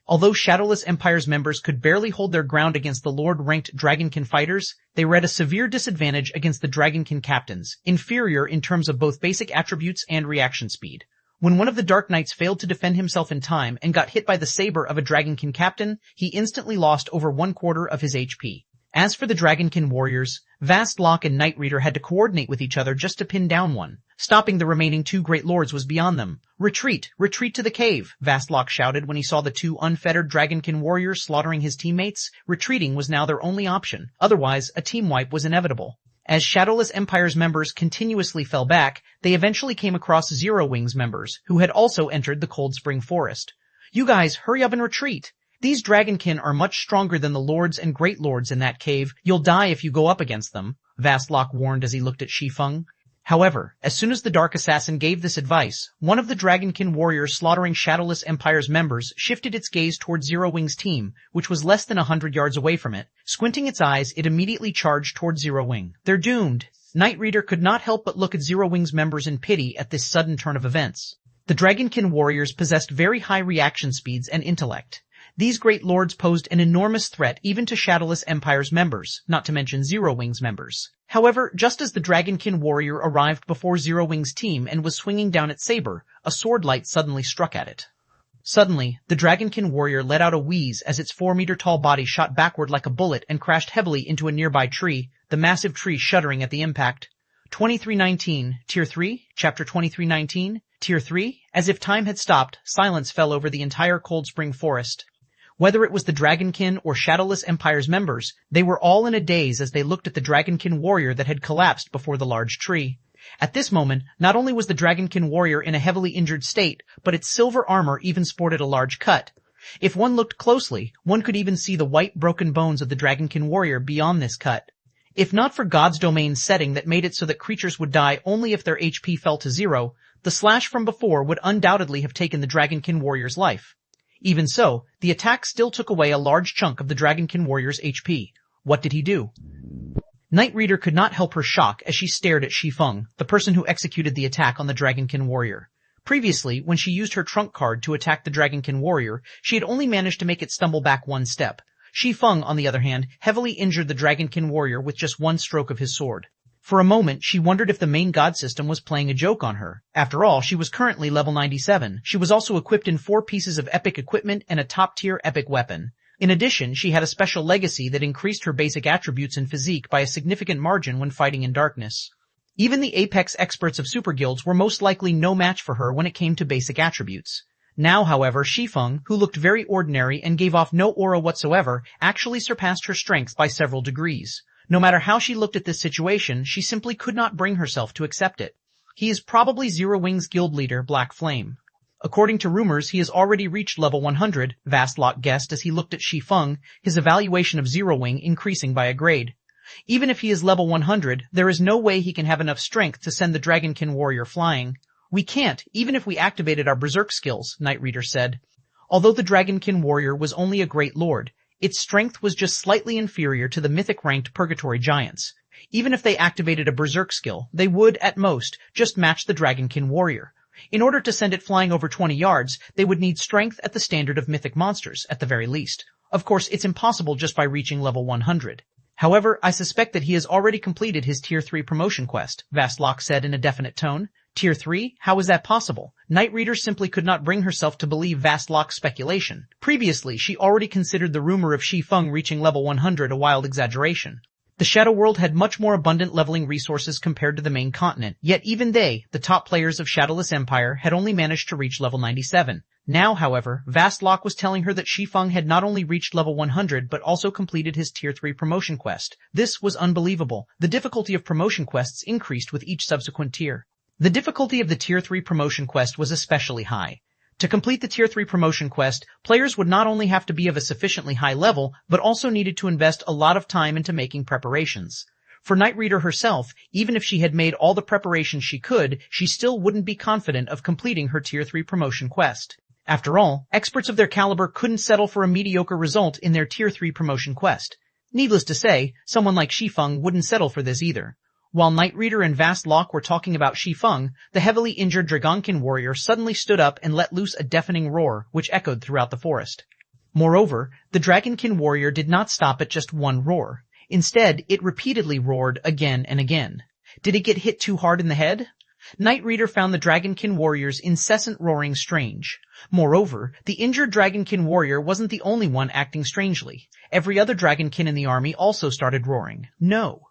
Although Shadowless Empire's members could barely hold their ground against the Lord-ranked Dragonkin fighters, they were at a severe disadvantage against the Dragonkin captains, inferior in terms of both basic attributes and reaction speed. When one of the Dark Knights failed to defend himself in time and got hit by the saber of a Dragonkin captain, he instantly lost over 1/4 of his HP. As for the Dragonkin warriors, Vastlock and Night Reader had to coordinate with each other just to pin down one. Stopping the remaining 2 Great Lords was beyond them. Retreat! Retreat to the cave! Vastlock shouted when he saw the 2 unfettered Dragonkin warriors slaughtering his teammates. Retreating was now their only option. Otherwise, a team wipe was inevitable. As Shadowless Empire's members continuously fell back, they eventually came across Zero Wing's members, who had also entered the Cold Spring Forest. You guys, hurry up and retreat! These Dragonkin are much stronger than the Lords and Great Lords in that cave. You'll die if you go up against them, Vastlock warned as he looked at Shi Feng. However, as soon as the Dark Assassin gave this advice, one of the Dragonkin warriors slaughtering Shadowless Empire's members shifted its gaze towards Zero Wing's team, which was less than 100 yards away from it. Squinting its eyes, it immediately charged towards Zero Wing. They're doomed. Night Reader could not help but look at Zero Wing's members in pity at this sudden turn of events. The Dragonkin warriors possessed very high reaction speeds and intellect. These Great Lords posed an enormous threat even to Shadowless Empire's members, not to mention Zero Wing's members. However, just as the Dragonkin warrior arrived before Zero Wing's team and was swinging down its saber, a sword light suddenly struck at it. Suddenly, the Dragonkin warrior let out a wheeze as its 4-meter-tall body shot backward like a bullet and crashed heavily into a nearby tree, the massive tree shuddering at the impact. 2319, Tier 3, Chapter 2319, Tier 3. As if time had stopped, silence fell over the entire Cold Spring Forest. Whether it was the Dragonkin or Shadowless Empire's members, they were all in a daze as they looked at the Dragonkin warrior that had collapsed before the large tree. At this moment, not only was the Dragonkin warrior in a heavily injured state, but its silver armor even sported a large cut. If one looked closely, one could even see the white broken bones of the Dragonkin warrior beyond this cut. If not for God's domain setting that made it so that creatures would die only if their HP fell to 0, the slash from before would undoubtedly have taken the Dragonkin warrior's life. Even so, the attack still took away a large chunk of the Dragonkin warrior's HP. What did he do? Night Reader could not help her shock as she stared at Shi Feng, the person who executed the attack on the Dragonkin warrior. Previously, when she used her trunk card to attack the Dragonkin warrior, she had only managed to make it stumble back 1 step. Shi Feng, on the other hand, heavily injured the Dragonkin warrior with just 1 stroke of his sword. For a moment, she wondered if the main god system was playing a joke on her. After all, she was currently level 97. She was also equipped in 4 pieces of epic equipment and a top-tier epic weapon. In addition, she had a special legacy that increased her basic attributes and physique by a significant margin when fighting in darkness. Even the apex experts of super guilds were most likely no match for her when it came to basic attributes. Now, however, Shi Feng, who looked very ordinary and gave off no aura whatsoever, actually surpassed her strength by several degrees. No matter how she looked at this situation, she simply could not bring herself to accept it. He is probably Zero Wing's guild leader, Black Flame. According to rumors, he has already reached level 100, Vastlock guessed as he looked at Shi Feng, his evaluation of Zero Wing increasing by a grade. Even if he is level 100, there is no way he can have enough strength to send the Dragonkin warrior flying. We can't, even if we activated our berserk skills, Night Reader said. Although the Dragonkin warrior was only a great lord, its strength was just slightly inferior to the mythic-ranked Purgatory Giants. Even if they activated a berserk skill, they would, at most, just match the Dragonkin warrior. In order to send it flying over 20 yards, they would need strength at the standard of mythic monsters, at the very least. Of course, it's impossible just by reaching level 100. However, I suspect that he has already completed his Tier 3 promotion quest, Vastlock said in a definite tone. Tier 3? How is that possible? Night Reader simply could not bring herself to believe Vastlok's speculation. Previously, she already considered the rumor of Shi Feng reaching level 100 a wild exaggeration. The Shadow World had much more abundant leveling resources compared to the main continent, yet even they, the top players of Shadowless Empire, had only managed to reach level 97. Now, however, Vastlok was telling her that Shi Feng had not only reached level 100 but also completed his Tier 3 promotion quest. This was unbelievable. The difficulty of promotion quests increased with each subsequent tier. The difficulty of the Tier 3 promotion quest was especially high. To complete the Tier 3 promotion quest, players would not only have to be of a sufficiently high level, but also needed to invest a lot of time into making preparations. For Night Reader herself, even if she had made all the preparations she could, she still wouldn't be confident of completing her Tier 3 promotion quest. After all, experts of their caliber couldn't settle for a mediocre result in their Tier 3 promotion quest. Needless to say, someone like Shi Feng wouldn't settle for this either. While Night Reader and Vastlok were talking about Shi Feng, the heavily injured Dragonkin warrior suddenly stood up and let loose a deafening roar, which echoed throughout the forest. Moreover, the Dragonkin warrior did not stop at just one roar. Instead, it repeatedly roared again and again. Did it get hit too hard in the head? Night Reader found the Dragonkin warrior's incessant roaring strange. Moreover, the injured Dragonkin warrior wasn't the only one acting strangely. Every other Dragonkin in the army also started roaring. No.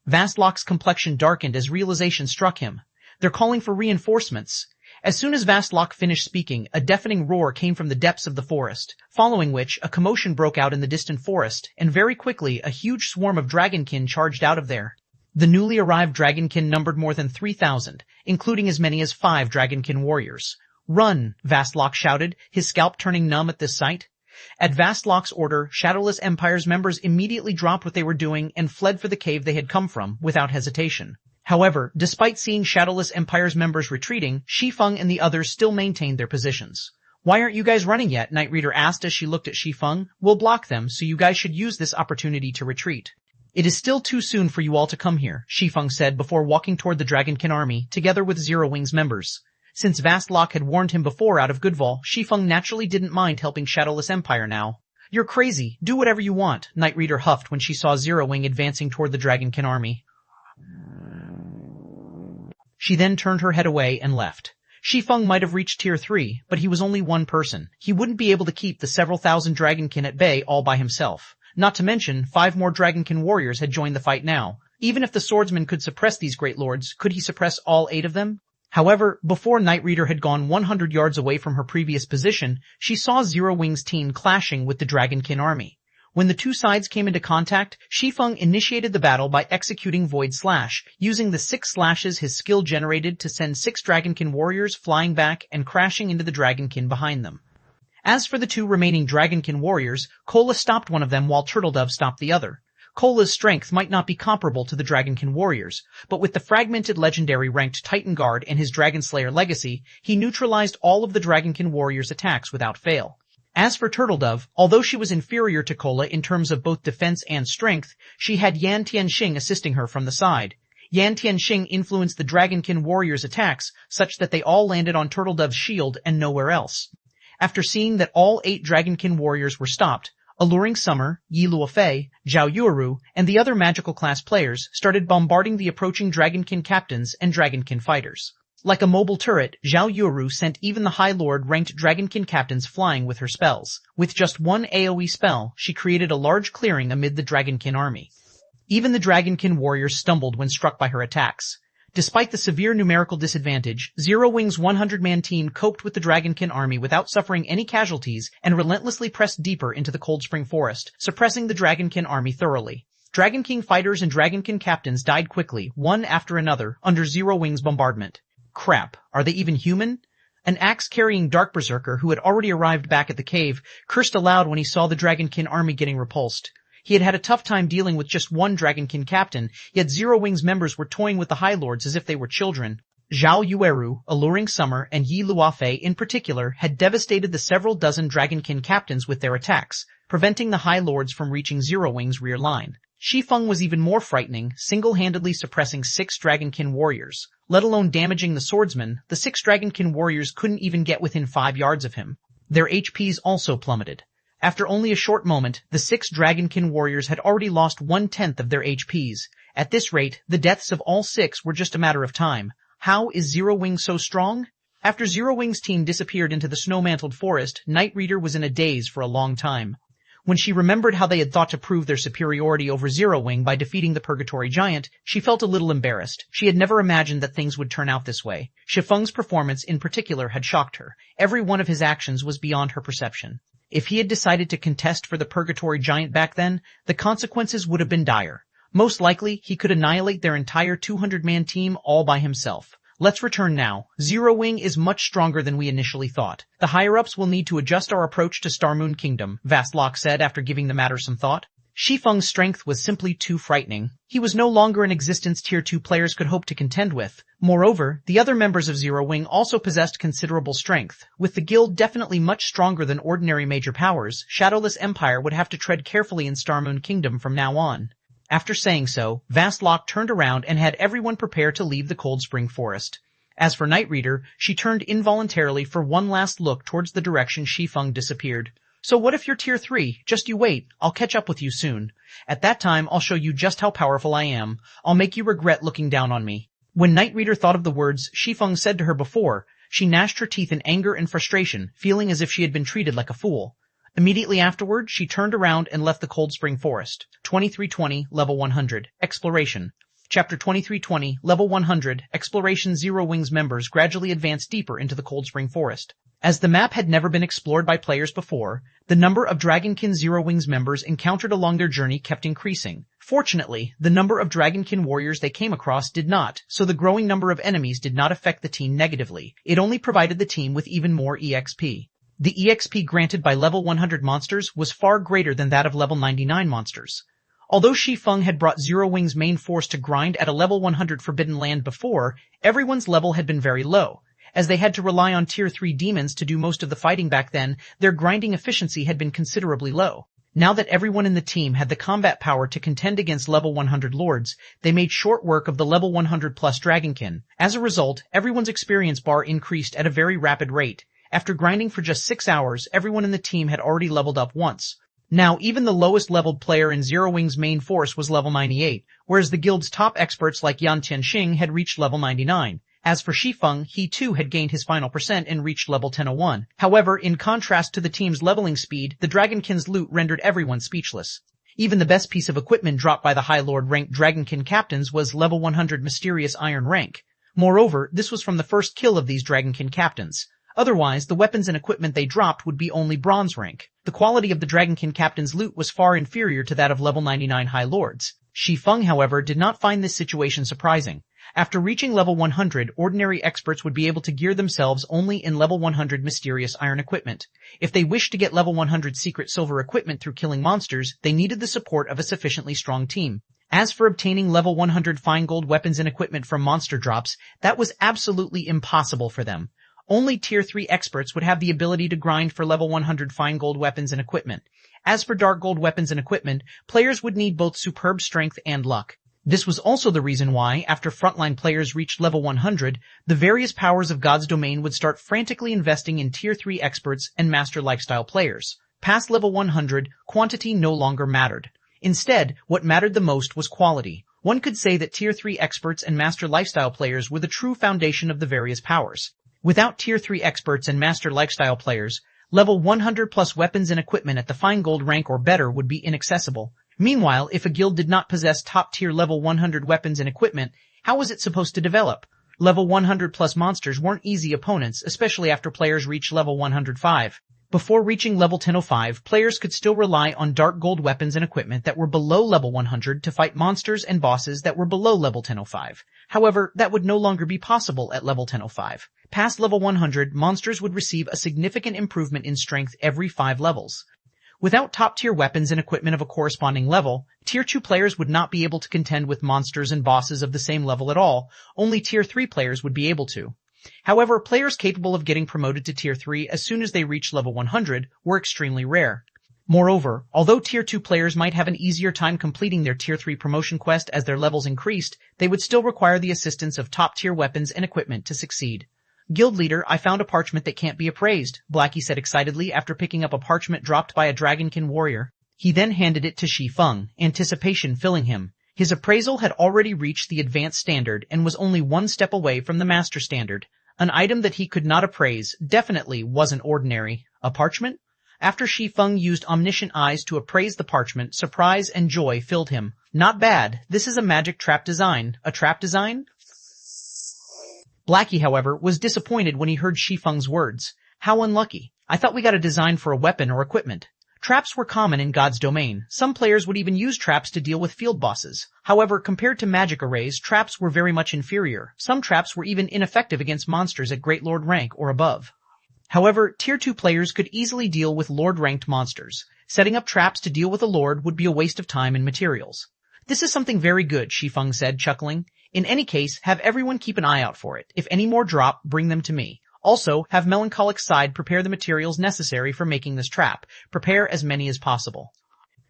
Vastlok's complexion darkened as realization struck him. They're calling for reinforcements. As soon as Vastlok finished speaking, a deafening roar came from the depths of the forest, following which a commotion broke out in the distant forest, and very quickly a huge swarm of Dragonkin charged out of there. The newly arrived Dragonkin numbered more than 3,000, including as many as 5 Dragonkin warriors. "Run!" Vastlok shouted, his scalp turning numb at this sight. At Vastlok's order, Shadowless Empire's members immediately dropped what they were doing and fled for the cave they had come from, without hesitation. However, despite seeing Shadowless Empire's members retreating, Shi Feng and the others still maintained their positions. "Why aren't you guys running yet?" Night Reader asked as she looked at Shi Feng. "We'll block them, so you guys should use this opportunity to retreat." "It is still too soon for you all to come here," Shi Feng said before walking toward the Dragonkin army, together with Zero Wing's members. Since Vastlok had warned him before out of Goodval, Shi Feng naturally didn't mind helping Shadowless Empire now. "You're crazy. Do whatever you want," Night Reader huffed when she saw Zero Wing advancing toward the Dragonkin army. She then turned her head away and left. Shi Feng might have reached Tier 3, but he was only one person. He wouldn't be able to keep the several thousand Dragonkin at bay all by himself. Not to mention, 5 more Dragonkin warriors had joined the fight now. Even if the swordsman could suppress these great lords, could he suppress all 8 of them? However, before Night Reader had gone 100 yards away from her previous position, she saw Zero Wing's team clashing with the Dragonkin army. When the two sides came into contact, Shi Feng initiated the battle by executing Void Slash, using the 6 slashes his skill generated to send 6 Dragonkin warriors flying back and crashing into the Dragonkin behind them. As for the 2 remaining Dragonkin warriors, Kola stopped one of them while Turtledove stopped the other. Kola's strength might not be comparable to the Dragonkin warriors, but with the fragmented legendary ranked Titan Guard and his Dragonslayer legacy, he neutralized all of the Dragonkin warriors' attacks without fail. As for Turtledove, although she was inferior to Kola in terms of both defense and strength, she had Yan Tianxing assisting her from the side. Yan Tianxing influenced the Dragonkin warriors' attacks such that they all landed on Turtledove's shield and nowhere else. After seeing that all 8 Dragonkin warriors were stopped, Alluring Summer, Yi Luofei, Zhao Yueru, and the other magical class players started bombarding the approaching Dragonkin captains and Dragonkin fighters. Like a mobile turret, Zhao Yueru sent even the High Lord ranked Dragonkin captains flying with her spells. With just one AoE spell, she created a large clearing amid the Dragonkin army. Even the Dragonkin warriors stumbled when struck by her attacks. Despite the severe numerical disadvantage, Zero Wing's 100-man team coped with the Dragonkin army without suffering any casualties and relentlessly pressed deeper into the Cold Spring Forest, suppressing the Dragonkin army thoroughly. Dragon King fighters and Dragonkin captains died quickly, one after another, under Zero Wing's bombardment. Crap, are they even human? An axe-carrying Dark Berserker who had already arrived back at the cave cursed aloud when he saw the Dragonkin army getting repulsed. He had had a tough time dealing with just one Dragonkin captain, yet Zero Wing's members were toying with the High Lords as if they were children. Zhao Yueru, Alluring Summer, and Yi Luofei in particular had devastated the several dozen Dragonkin captains with their attacks, preventing the High Lords from reaching Zero Wing's rear line. Shi Feng was even more frightening, single-handedly suppressing 6 Dragonkin warriors. Let alone damaging the swordsman, the 6 Dragonkin warriors couldn't even get within 5 yards of him. Their HPs also plummeted. After only a short moment, the 6 Dragonkin warriors had already lost 1/10 of their HPs. At this rate, the deaths of all 6 were just a matter of time. How is Zero Wing so strong? After Zero Wing's team disappeared into the snow-mantled forest, Night Reader was in a daze for a long time. When she remembered how they had thought to prove their superiority over Zero Wing by defeating the Purgatory Giant, she felt a little embarrassed. She had never imagined that things would turn out this way. Shi Feng's performance in particular had shocked her. Every one of his actions was beyond her perception. If he had decided to contest for the Purgatory Giant back then, the consequences would have been dire. Most likely, he could annihilate their entire 200-man team all by himself. Let's return now. Zero Wing is much stronger than we initially thought. The higher-ups will need to adjust our approach to Star Moon Kingdom, Vastlok said after giving the matter some thought. Shi Feng's strength was simply too frightening. He was no longer an existence Tier 2 players could hope to contend with. Moreover, the other members of Zero Wing also possessed considerable strength. With the guild definitely much stronger than ordinary major powers, Shadowless Empire would have to tread carefully in Star Moon Kingdom from now on. After saying so, Vastlok turned around and had everyone prepare to leave the Cold Spring Forest. As for Night Reader, she turned involuntarily for one last look towards the direction Shi Feng disappeared. So what if you're Tier 3? Just you wait, I'll catch up with you soon. At that time, I'll show you just how powerful I am. I'll make you regret looking down on me. When Night Reader thought of the words Shi Feng said to her before, she gnashed her teeth in anger and frustration, feeling as if she had been treated like a fool. Immediately afterward, she turned around and left the Cold Spring Forest. 2320, Level 100. Exploration. Chapter 2320, Level 100, Exploration. Zero Wing's members gradually advanced deeper into the Cold Spring Forest. As the map had never been explored by players before, the number of Dragonkin Zero Wing's members encountered along their journey kept increasing. Fortunately, the number of Dragonkin warriors they came across did not, so the growing number of enemies did not affect the team negatively. It only provided the team with even more EXP. The EXP granted by level 100 monsters was far greater than that of level 99 monsters. Although Shi Feng had brought Zero Wing's main force to grind at a level 100 Forbidden Land before, everyone's level had been very low. As they had to rely on Tier 3 demons to do most of the fighting back then, their grinding efficiency had been considerably low. Now that everyone in the team had the combat power to contend against level 100 lords, they made short work of the level 100 plus Dragonkin. As a result, everyone's experience bar increased at a very rapid rate. After grinding for just 6 hours, everyone in the team had already leveled up once. Now, even the lowest leveled player in Zero Wing's main force was level 98, whereas the guild's top experts like Yan Tianxing had reached level 99. As for Shi Feng, he too had gained his final percent and reached level 1001. However, in contrast to the team's leveling speed, the Dragonkin's loot rendered everyone speechless. Even the best piece of equipment dropped by the High Lord ranked Dragonkin captains was level 100 Mysterious Iron rank. Moreover, this was from the first kill of these Dragonkin captains. Otherwise, the weapons and equipment they dropped would be only bronze rank. The quality of the Dragonkin captain's loot was far inferior to that of level 99 High Lords. Shi Feng, however, did not find this situation surprising. After reaching level 100, ordinary experts would be able to gear themselves only in level 100 Mysterious Iron equipment. If they wished to get level 100 Secret Silver equipment through killing monsters, they needed the support of a sufficiently strong team. As for obtaining level 100 Fine Gold weapons and equipment from monster drops, that was absolutely impossible for them. Only Tier 3 experts would have the ability to grind for level 100 Fine Gold weapons and equipment. As for Dark Gold weapons and equipment, players would need both superb strength and luck. This was also the reason why, after frontline players reached level 100, the various powers of God's domain would start frantically investing in Tier 3 experts and Master Lifestyle players. Past level 100, quantity no longer mattered. Instead, what mattered the most was quality. One could say that Tier 3 experts and Master Lifestyle players were the true foundation of the various powers. Without Tier 3 experts and Master Lifestyle players, level 100 plus weapons and equipment at the Fine Gold rank or better would be inaccessible. Meanwhile, if a guild did not possess top-tier level 100 weapons and equipment, how was it supposed to develop? Level 100 plus monsters weren't easy opponents, especially after players reached level 105. Before reaching level 1005, players could still rely on Dark Gold weapons and equipment that were below level 100 to fight monsters and bosses that were below level 1005. However, that would no longer be possible at level 1005. Past level 100, monsters would receive a significant improvement in strength every 5 levels. Without top-tier weapons and equipment of a corresponding level, Tier 2 players would not be able to contend with monsters and bosses of the same level at all. Only Tier 3 players would be able to. However, players capable of getting promoted to Tier 3 as soon as they reached level 100 were extremely rare. Moreover, although Tier 2 players might have an easier time completing their Tier 3 promotion quest as their levels increased, they would still require the assistance of top-tier weapons and equipment to succeed. Guild leader, I found a parchment that can't be appraised, Blackie said excitedly after picking up a parchment dropped by a Dragonkin warrior. He then handed it to Shi Feng, anticipation filling him. His appraisal had already reached the advanced standard and was only one step away from the master standard. An item that he could not appraise definitely wasn't ordinary. A parchment? After Shi Feng used omniscient eyes to appraise the parchment, surprise and joy filled him. Not bad. This is a magic trap design. A trap design? Blackie, however, was disappointed when he heard Shi Feng's words. How unlucky. I thought we got a design for a weapon or equipment. Traps were common in God's domain. Some players would even use traps to deal with field bosses. However, compared to magic arrays, traps were very much inferior. Some traps were even ineffective against monsters at Great Lord rank or above. However, Tier 2 players could easily deal with Lord-ranked monsters. Setting up traps to deal with a Lord would be a waste of time and materials. This is something very good, Shi Feng said, chuckling. In any case, have everyone keep an eye out for it. If any more drop, bring them to me. Also, have Melancholic Side prepare the materials necessary for making this trap. Prepare as many as possible.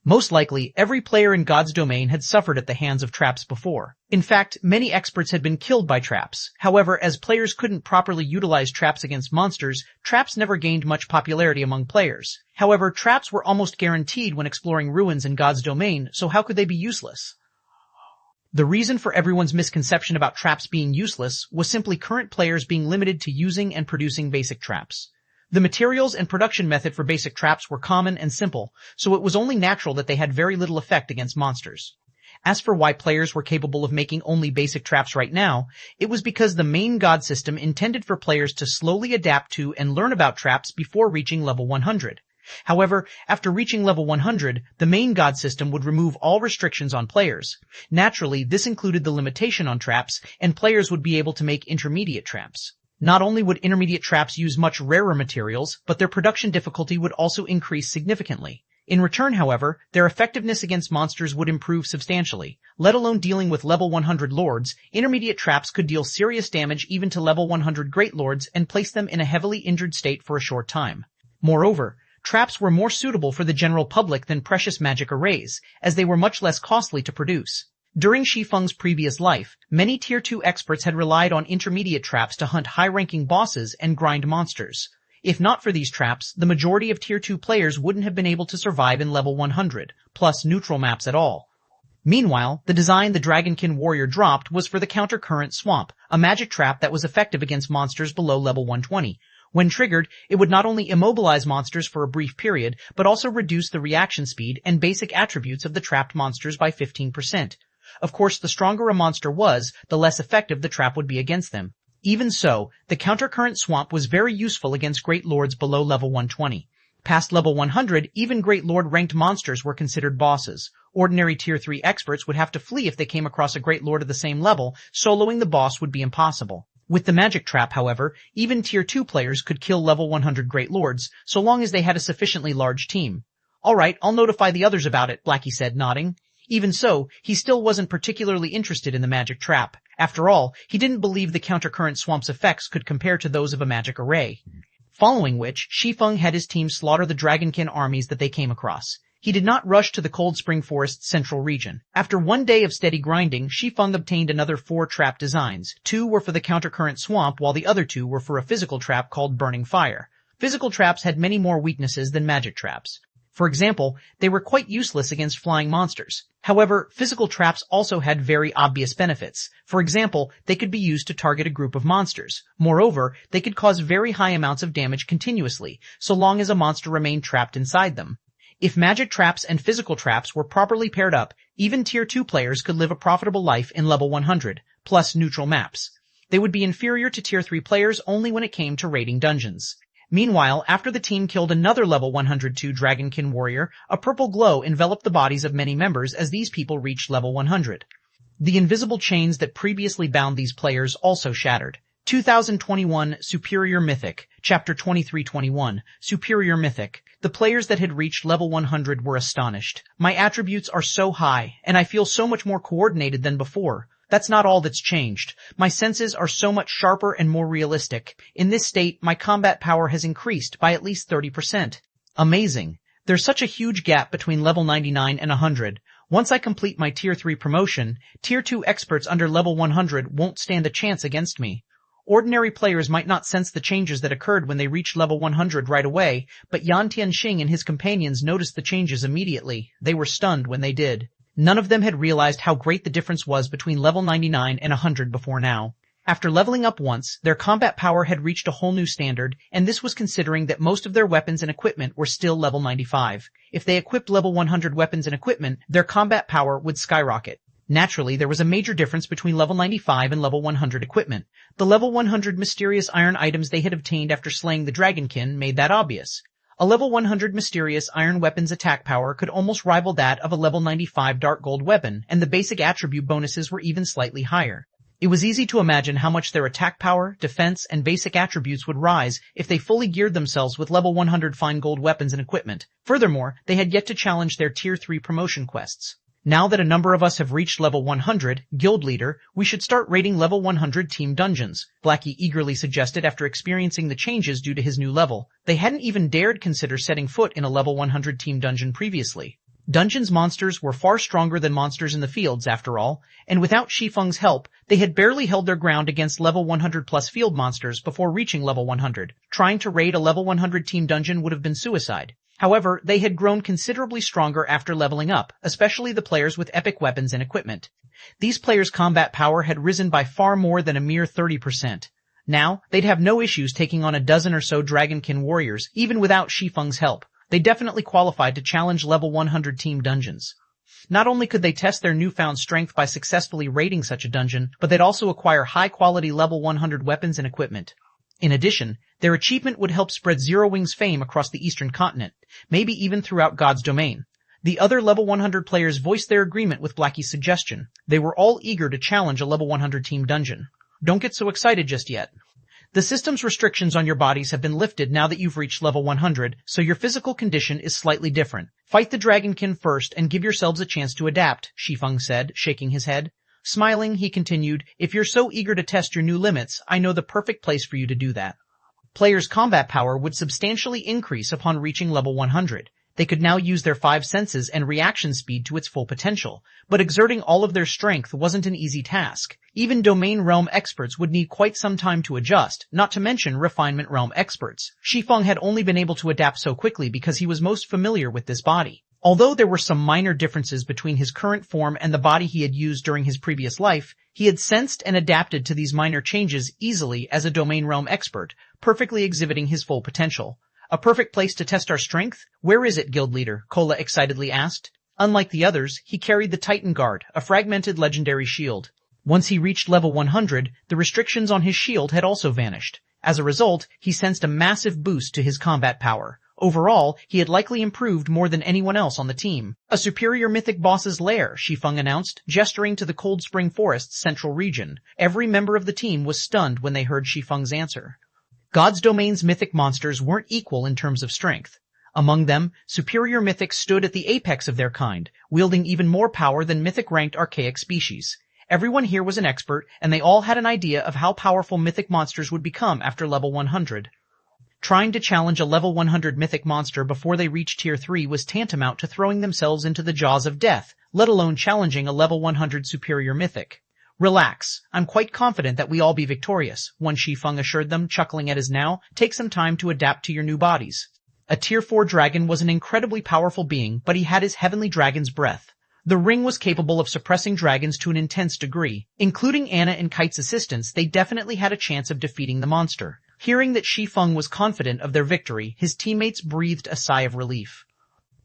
Most likely, every player in God's domain had suffered at the hands of traps before. In fact, many experts had been killed by traps. However, as players couldn't properly utilize traps against monsters, traps never gained much popularity among players. However, traps were almost guaranteed when exploring ruins in God's domain, so how could they be useless? The reason for everyone's misconception about traps being useless was simply current players being limited to using and producing basic traps. The materials and production method for basic traps were common and simple, so it was only natural that they had very little effect against monsters. As for why players were capable of making only basic traps right now, it was because the main God system intended for players to slowly adapt to and learn about traps before reaching level 100. However, after reaching level 100, the main God system would remove all restrictions on players. Naturally, this included the limitation on traps, and players would be able to make intermediate traps. Not only would intermediate traps use much rarer materials, but their production difficulty would also increase significantly. In return, however, their effectiveness against monsters would improve substantially. Let alone dealing with level 100 lords, intermediate traps could deal serious damage even to level 100 great lords and place them in a heavily injured state for a short time. Moreover, traps were more suitable for the general public than precious magic arrays, as they were much less costly to produce. During Shi Feng's previous life, many Tier 2 experts had relied on intermediate traps to hunt high-ranking bosses and grind monsters. If not for these traps, the majority of Tier 2 players wouldn't have been able to survive in level 100, plus neutral maps at all. Meanwhile, the design the Dragonkin warrior dropped was for the Countercurrent Swamp, a magic trap that was effective against monsters below level 120. When triggered, it would not only immobilize monsters for a brief period, but also reduce the reaction speed and basic attributes of the trapped monsters by 15%. Of course, the stronger a monster was, the less effective the trap would be against them. Even so, the Countercurrent Swamp was very useful against Great Lords below level 120. Past level 100, even Great Lord-ranked monsters were considered bosses. Ordinary Tier 3 experts would have to flee if they came across a Great Lord of the same level, soloing the boss would be impossible. With the magic trap, however, even Tier 2 players could kill level 100 Great Lords, so long as they had a sufficiently large team. Alright, I'll notify the others about it, Blackie said, nodding. Even so, he still wasn't particularly interested in the magic trap. After all, he didn't believe the Countercurrent Swamp's effects could compare to those of a magic array. Following which, Shi Feng had his team slaughter the Dragonkin armies that they came across. He did not rush to the Cold Spring Forest's central region. After one day of steady grinding, Shi Feng obtained another 4 trap designs. 2 were for the Countercurrent Swamp, while the other 2 were for a physical trap called Burning Fire. Physical traps had many more weaknesses than magic traps. For example, they were quite useless against flying monsters. However, physical traps also had very obvious benefits. For example, they could be used to target a group of monsters. Moreover, they could cause very high amounts of damage continuously, so long as a monster remained trapped inside them. If magic traps and physical traps were properly paired up, even Tier 2 players could live a profitable life in level 100, plus neutral maps. They would be inferior to Tier 3 players only when it came to raiding dungeons. Meanwhile, after the team killed another level 102 Dragonkin warrior, a purple glow enveloped the bodies of many members as these people reached level 100. The invisible chains that previously bound these players also shattered. 2021 Superior Mythic, Chapter 2301, Superior Mythic. The players that had reached level 100 were astonished. My attributes are so high, and I feel so much more coordinated than before. That's not all that's changed. My senses are so much sharper and more realistic. In this state, my combat power has increased by at least 30%. Amazing. There's such a huge gap between level 99 and 100. Once I complete my Tier 3 promotion, Tier 2 experts under level 100 won't stand a chance against me. Ordinary players might not sense the changes that occurred when they reached level 100 right away, but Yan Tianxing and his companions noticed the changes immediately. They were stunned when they did. None of them had realized how great the difference was between level 99 and 100 before now. After leveling up once, their combat power had reached a whole new standard, and this was considering that most of their weapons and equipment were still level 95. If they equipped level 100 weapons and equipment, their combat power would skyrocket. Naturally, there was a major difference between level 95 and level 100 equipment. The level 100 mysterious iron items they had obtained after slaying the Dragonkin made that obvious. A level 100 mysterious iron weapon's attack power could almost rival that of a level 95 dark gold weapon, and the basic attribute bonuses were even slightly higher. It was easy to imagine how much their attack power, defense, and basic attributes would rise if they fully geared themselves with level 100 fine gold weapons and equipment. Furthermore, they had yet to challenge their Tier 3 promotion quests. Now that a number of us have reached level 100, Guild Leader, we should start raiding level 100 team dungeons, Blackie eagerly suggested after experiencing the changes due to his new level. They hadn't even dared consider setting foot in a level 100 team dungeon previously. Dungeons monsters were far stronger than monsters in the fields, after all, and without Shi Feng's help, they had barely held their ground against level 100 plus field monsters before reaching level 100. Trying to raid a level 100 team dungeon would have been suicide. However, they had grown considerably stronger after leveling up, especially the players with epic weapons and equipment. These players' combat power had risen by far more than a mere 30%. Now, they'd have no issues taking on a dozen or so Dragonkin warriors, even without Shi Feng's help. They definitely qualified to challenge level 100 team dungeons. Not only could they test their newfound strength by successfully raiding such a dungeon, but they'd also acquire high-quality level 100 weapons and equipment. In addition, their achievement would help spread Zero Wing's fame across the eastern continent, maybe even throughout God's domain. The other level 100 players voiced their agreement with Blackie's suggestion. They were all eager to challenge a level 100 team dungeon. Don't get so excited just yet. The system's restrictions on your bodies have been lifted now that you've reached level 100, so your physical condition is slightly different. Fight the Dragonkin first and give yourselves a chance to adapt, Shi Feng said, shaking his head. Smiling, he continued, if you're so eager to test your new limits, I know the perfect place for you to do that. Players' combat power would substantially increase upon reaching level 100. They could now use their 5 senses and reaction speed to its full potential, but exerting all of their strength wasn't an easy task. Even domain realm experts would need quite some time to adjust, not to mention refinement realm experts. Shi Feng had only been able to adapt so quickly because he was most familiar with this body. Although there were some minor differences between his current form and the body he had used during his previous life, he had sensed and adapted to these minor changes easily as a domain realm expert, perfectly exhibiting his full potential. A perfect place to test our strength? Where is it, Guild Leader? Kola excitedly asked. Unlike the others, he carried the Titan Guard, a fragmented legendary shield. Once he reached level 100, the restrictions on his shield had also vanished. As a result, he sensed a massive boost to his combat power. Overall, he had likely improved more than anyone else on the team. A superior mythic boss's lair, Shi Feng announced, gesturing to the Cold Spring Forest's central region. Every member of the team was stunned when they heard Shi Feng's answer. God's domain's mythic monsters weren't equal in terms of strength. Among them, superior mythics stood at the apex of their kind, wielding even more power than mythic-ranked archaic species. Everyone here was an expert, and they all had an idea of how powerful mythic monsters would become after level 100. Trying to challenge a level 100 mythic monster before they reached Tier 3 was tantamount to throwing themselves into the jaws of death, let alone challenging a level 100 superior mythic. Relax, I'm quite confident that we all be victorious, one Shi Feng assured them, chuckling at his now, take some time to adapt to your new bodies. A Tier 4 dragon was an incredibly powerful being, but he had his heavenly dragon's breath. The ring was capable of suppressing dragons to an intense degree. Including Anna and Kite's assistance, they definitely had a chance of defeating the monster. Hearing that Shi Feng was confident of their victory, his teammates breathed a sigh of relief.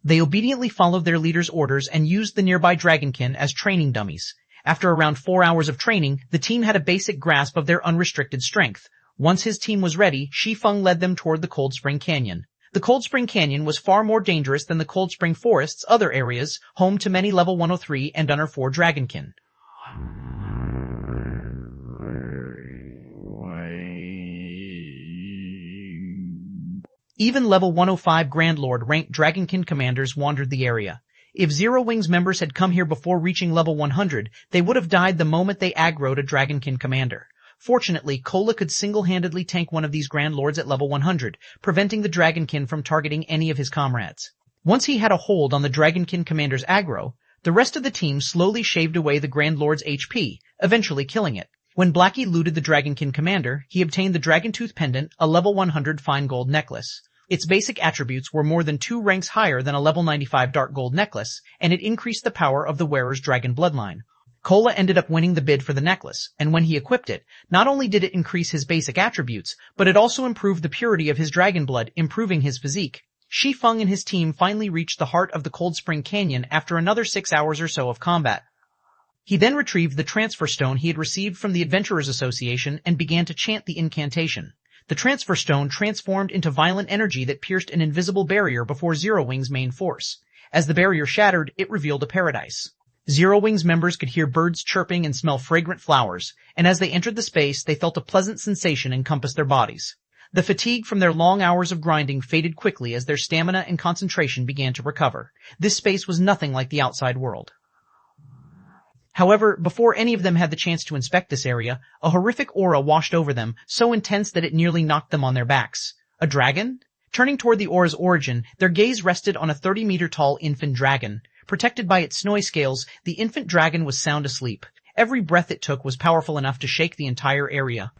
They obediently followed their leader's orders and used the nearby Dragonkin as training dummies. After around 4 hours of training, the team had a basic grasp of their unrestricted strength. Once his team was ready, Shi Feng led them toward the Cold Spring Canyon. The Cold Spring Canyon was far more dangerous than the Cold Spring Forest's other areas, home to many level 103 and under 4 Dragonkin. Even level 105 Grand Lord ranked Dragonkin commanders wandered the area. If Zero Wing's members had come here before reaching level 100, they would have died the moment they aggroed a Dragonkin commander. Fortunately, Kola could single-handedly tank one of these Grand Lords at level 100, preventing the Dragonkin from targeting any of his comrades. Once he had a hold on the Dragonkin commander's aggro, the rest of the team slowly shaved away the Grand Lord's HP, eventually killing it. When Blackie looted the Dragonkin commander, he obtained the Dragon Tooth Pendant, a level 100 fine gold necklace. Its basic attributes were more than 2 ranks higher than a level 95 dark gold necklace, and it increased the power of the wearer's dragon bloodline. Kola ended up winning the bid for the necklace, and when he equipped it, not only did it increase his basic attributes, but it also improved the purity of his dragon blood, improving his physique. Shi Feng and his team finally reached the heart of the Cold Spring Canyon after another 6 hours or so of combat. He then retrieved the transfer stone he had received from the Adventurers Association and began to chant the incantation. The transfer stone transformed into violent energy that pierced an invisible barrier before Zero Wing's main force. As the barrier shattered, it revealed a paradise. Zero Wing's members could hear birds chirping and smell fragrant flowers, and as they entered the space, they felt a pleasant sensation encompass their bodies. The fatigue from their long hours of grinding faded quickly as their stamina and concentration began to recover. This space was nothing like the outside world. However, before any of them had the chance to inspect this area, a horrific aura washed over them, so intense that it nearly knocked them on their backs. A dragon? Turning toward the aura's origin, their gaze rested on a 30-meter-tall infant dragon. Protected by its snowy scales, the infant dragon was sound asleep. Every breath it took was powerful enough to shake the entire area.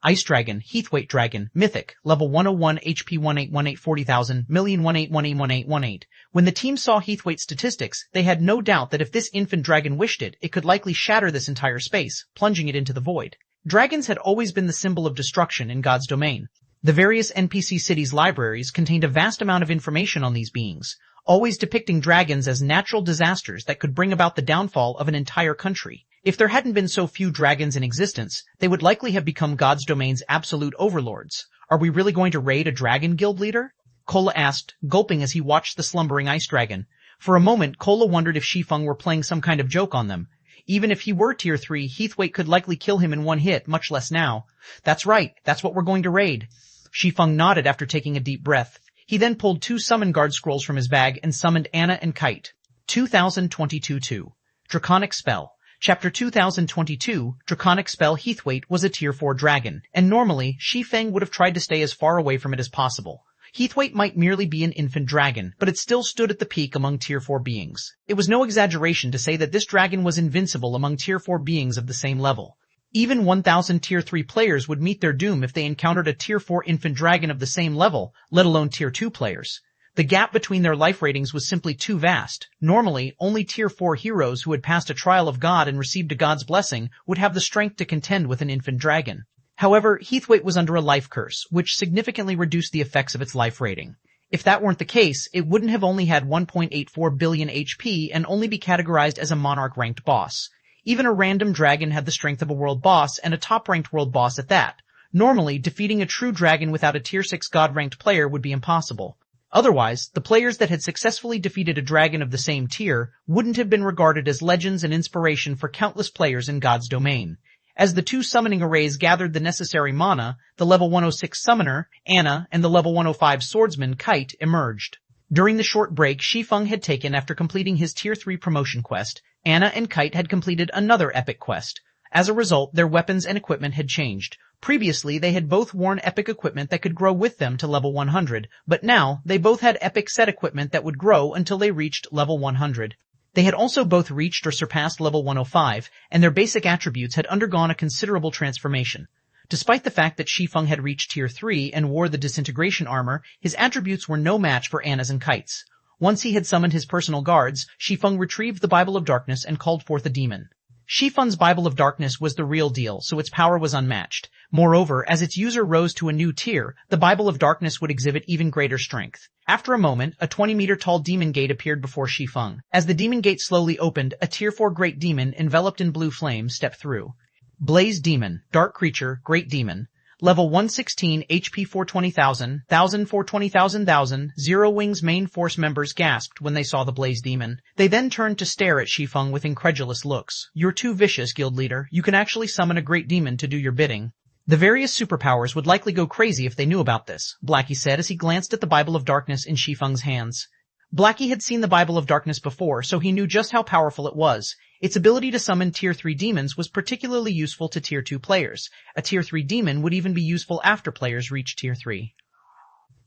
Ice Dragon, Heathweight Dragon, Mythic, Level 101 HP 1818 40,000, 1,018,181818. When the team saw Heathweight's statistics, they had no doubt that if this infant dragon wished it, it could likely shatter this entire space, plunging it into the void. Dragons had always been the symbol of destruction in God's domain. The various NPC cities' libraries contained a vast amount of information on these beings, always depicting dragons as natural disasters that could bring about the downfall of an entire country. If there hadn't been so few dragons in existence, they would likely have become God's domain's absolute overlords. Are we really going to raid a dragon guild leader? Kola asked, gulping as he watched the slumbering ice dragon. For a moment, Kola wondered if Shi Feng were playing some kind of joke on them. Even if he were Tier 3, Heathweight could likely kill him in one hit, much less now. That's right, that's what we're going to raid. Shi Feng nodded after taking a deep breath. He then pulled 2 summon guard scrolls from his bag and summoned Anna and Kite. 2022-2. Draconic Spell. Chapter 2022, Draconic Spell. Heathweight was a Tier 4 dragon, and normally, Shi Feng would have tried to stay as far away from it as possible. Heathweight might merely be an infant dragon, but it still stood at the peak among Tier 4 beings. It was no exaggeration to say that this dragon was invincible among Tier 4 beings of the same level. Even 1,000 Tier 3 players would meet their doom if they encountered a Tier 4 infant dragon of the same level, let alone Tier 2 players. The gap between their life ratings was simply too vast. Normally, only Tier 4 heroes who had passed a trial of God and received a God's blessing would have the strength to contend with an infant dragon. However, Heathweight was under a life curse, which significantly reduced the effects of its life rating. If that weren't the case, it wouldn't have only had 1.84 billion HP and only be categorized as a monarch-ranked boss. Even a random dragon had the strength of a world boss, and a top-ranked world boss at that. Normally, defeating a true dragon without a Tier 6 God-ranked player would be impossible. Otherwise, the players that had successfully defeated a dragon of the same tier wouldn't have been regarded as legends and inspiration for countless players in God's domain. As the 2 summoning arrays gathered the necessary mana, the level 106 summoner, Anna, and the level 105 swordsman, Kite, emerged. During the short break Shi Feng had taken after completing his Tier 3 promotion quest, Anna and Kite had completed another epic quest. As a result, their weapons and equipment had changed. Previously, they had both worn epic equipment that could grow with them to level 100, but now, they both had epic set equipment that would grow until they reached level 100. They had also both reached or surpassed level 105, and their basic attributes had undergone a considerable transformation. Despite the fact that Shi Feng had reached Tier 3 and wore the disintegration armor, his attributes were no match for Anna's and Kite's. Once he had summoned his personal guards, Shi Feng retrieved the Bible of Darkness and called forth a demon. Shi Feng's Bible of Darkness was the real deal, so its power was unmatched. Moreover, as its user rose to a new tier, the Bible of Darkness would exhibit even greater strength. After a moment, a 20-meter-tall demon gate appeared before Shi Feng. As the demon gate slowly opened, a Tier 4 great demon enveloped in blue flame stepped through. Blaze Demon, Dark Creature, Great Demon. Level 116, HP 420,000, 1,000 420,000, 1,000. Zero Wing's main force members gasped when they saw the Blaze Demon. They then turned to stare at Shi Feng with incredulous looks. You're too vicious, guild leader. You can actually summon a great demon to do your bidding. The various superpowers would likely go crazy if they knew about this, Blackie said as he glanced at the Bible of Darkness in Shi Feng's hands. Blackie had seen the Bible of Darkness before, so he knew just how powerful it was. Its ability to summon Tier 3 demons was particularly useful to Tier 2 players. A Tier 3 demon would even be useful after players reached Tier 3.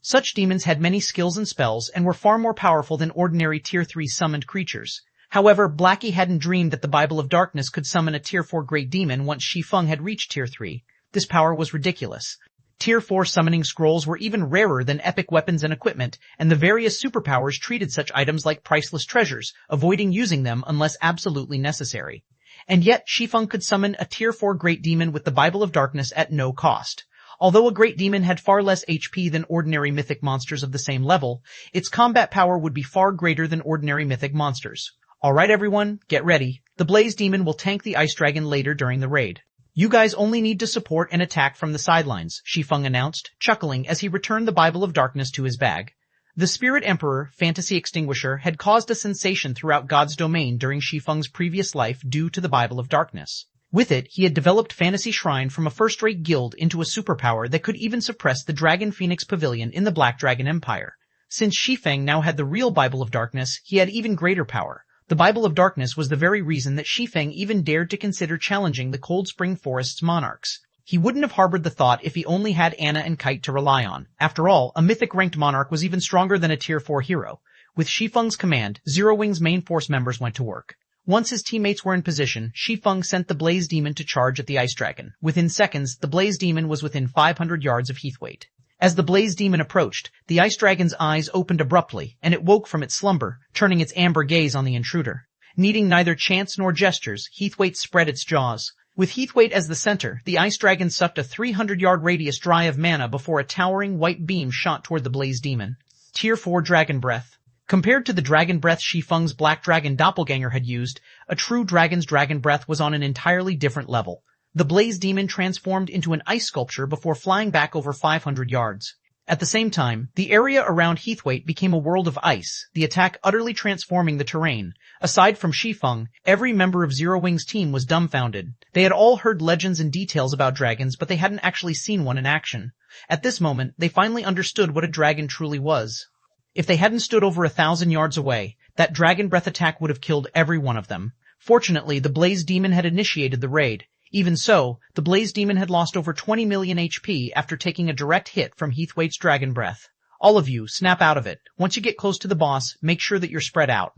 Such demons had many skills and spells and were far more powerful than ordinary Tier 3 summoned creatures. However, Blackie hadn't dreamed that the Bible of Darkness could summon a Tier 4 great demon once Shi Feng had reached Tier 3. This power was ridiculous. Tier 4 summoning scrolls were even rarer than epic weapons and equipment, and the various superpowers treated such items like priceless treasures, avoiding using them unless absolutely necessary. And yet, Shi Feng could summon a Tier 4 Great Demon with the Bible of Darkness at no cost. Although a Great Demon had far less HP than ordinary mythic monsters of the same level, its combat power would be far greater than ordinary mythic monsters. Alright everyone, get ready. The Blaze Demon will tank the Ice Dragon later during the raid. You guys only need to support and attack from the sidelines, Shi Feng announced, chuckling as he returned the Bible of Darkness to his bag. The Spirit Emperor, Fantasy Extinguisher, had caused a sensation throughout God's domain during Shi Feng's previous life due to the Bible of Darkness. With it, he had developed Fantasy Shrine from a first-rate guild into a superpower that could even suppress the Dragon Phoenix Pavilion in the Black Dragon Empire. Since Shi Feng now had the real Bible of Darkness, he had even greater power. The Bible of Darkness was the very reason that Shi Feng even dared to consider challenging the Cold Spring Forest's monarchs. He wouldn't have harbored the thought if he only had Anna and Kite to rely on. After all, a mythic-ranked monarch was even stronger than a Tier 4 hero. With Shi Feng's command, Zero Wing's main force members went to work. Once his teammates were in position, Shi Feng sent the Blaze Demon to charge at the Ice Dragon. Within seconds, the Blaze Demon was within 500 yards of Heathweight. As the Blaze Demon approached, the Ice Dragon's eyes opened abruptly, and it woke from its slumber, turning its amber gaze on the intruder. Needing neither chance nor gestures, Heathweight spread its jaws. With Heathweight as the center, the Ice Dragon sucked a 300-yard radius dry of mana before a towering white beam shot toward the Blaze Demon. Tier 4 Dragon Breath. Compared to the Dragon Breath Shi Feng's Black Dragon doppelganger had used, a true dragon's Dragon Breath was on an entirely different level. The Blaze Demon transformed into an ice sculpture before flying back over 500 yards. At the same time, the area around Heathweight became a world of ice, the attack utterly transforming the terrain. Aside from Shi Feng, every member of Zero Wing's team was dumbfounded. They had all heard legends and details about dragons, but they hadn't actually seen one in action. At this moment, they finally understood what a dragon truly was. If they hadn't stood over 1,000 yards away, that Dragon Breath attack would have killed every one of them. Fortunately, the Blaze Demon had initiated the raid. Even so, the Blaze Demon had lost over 20 million HP after taking a direct hit from Heathweight's Dragon Breath. All of you, snap out of it. Once you get close to the boss, make sure that you're spread out.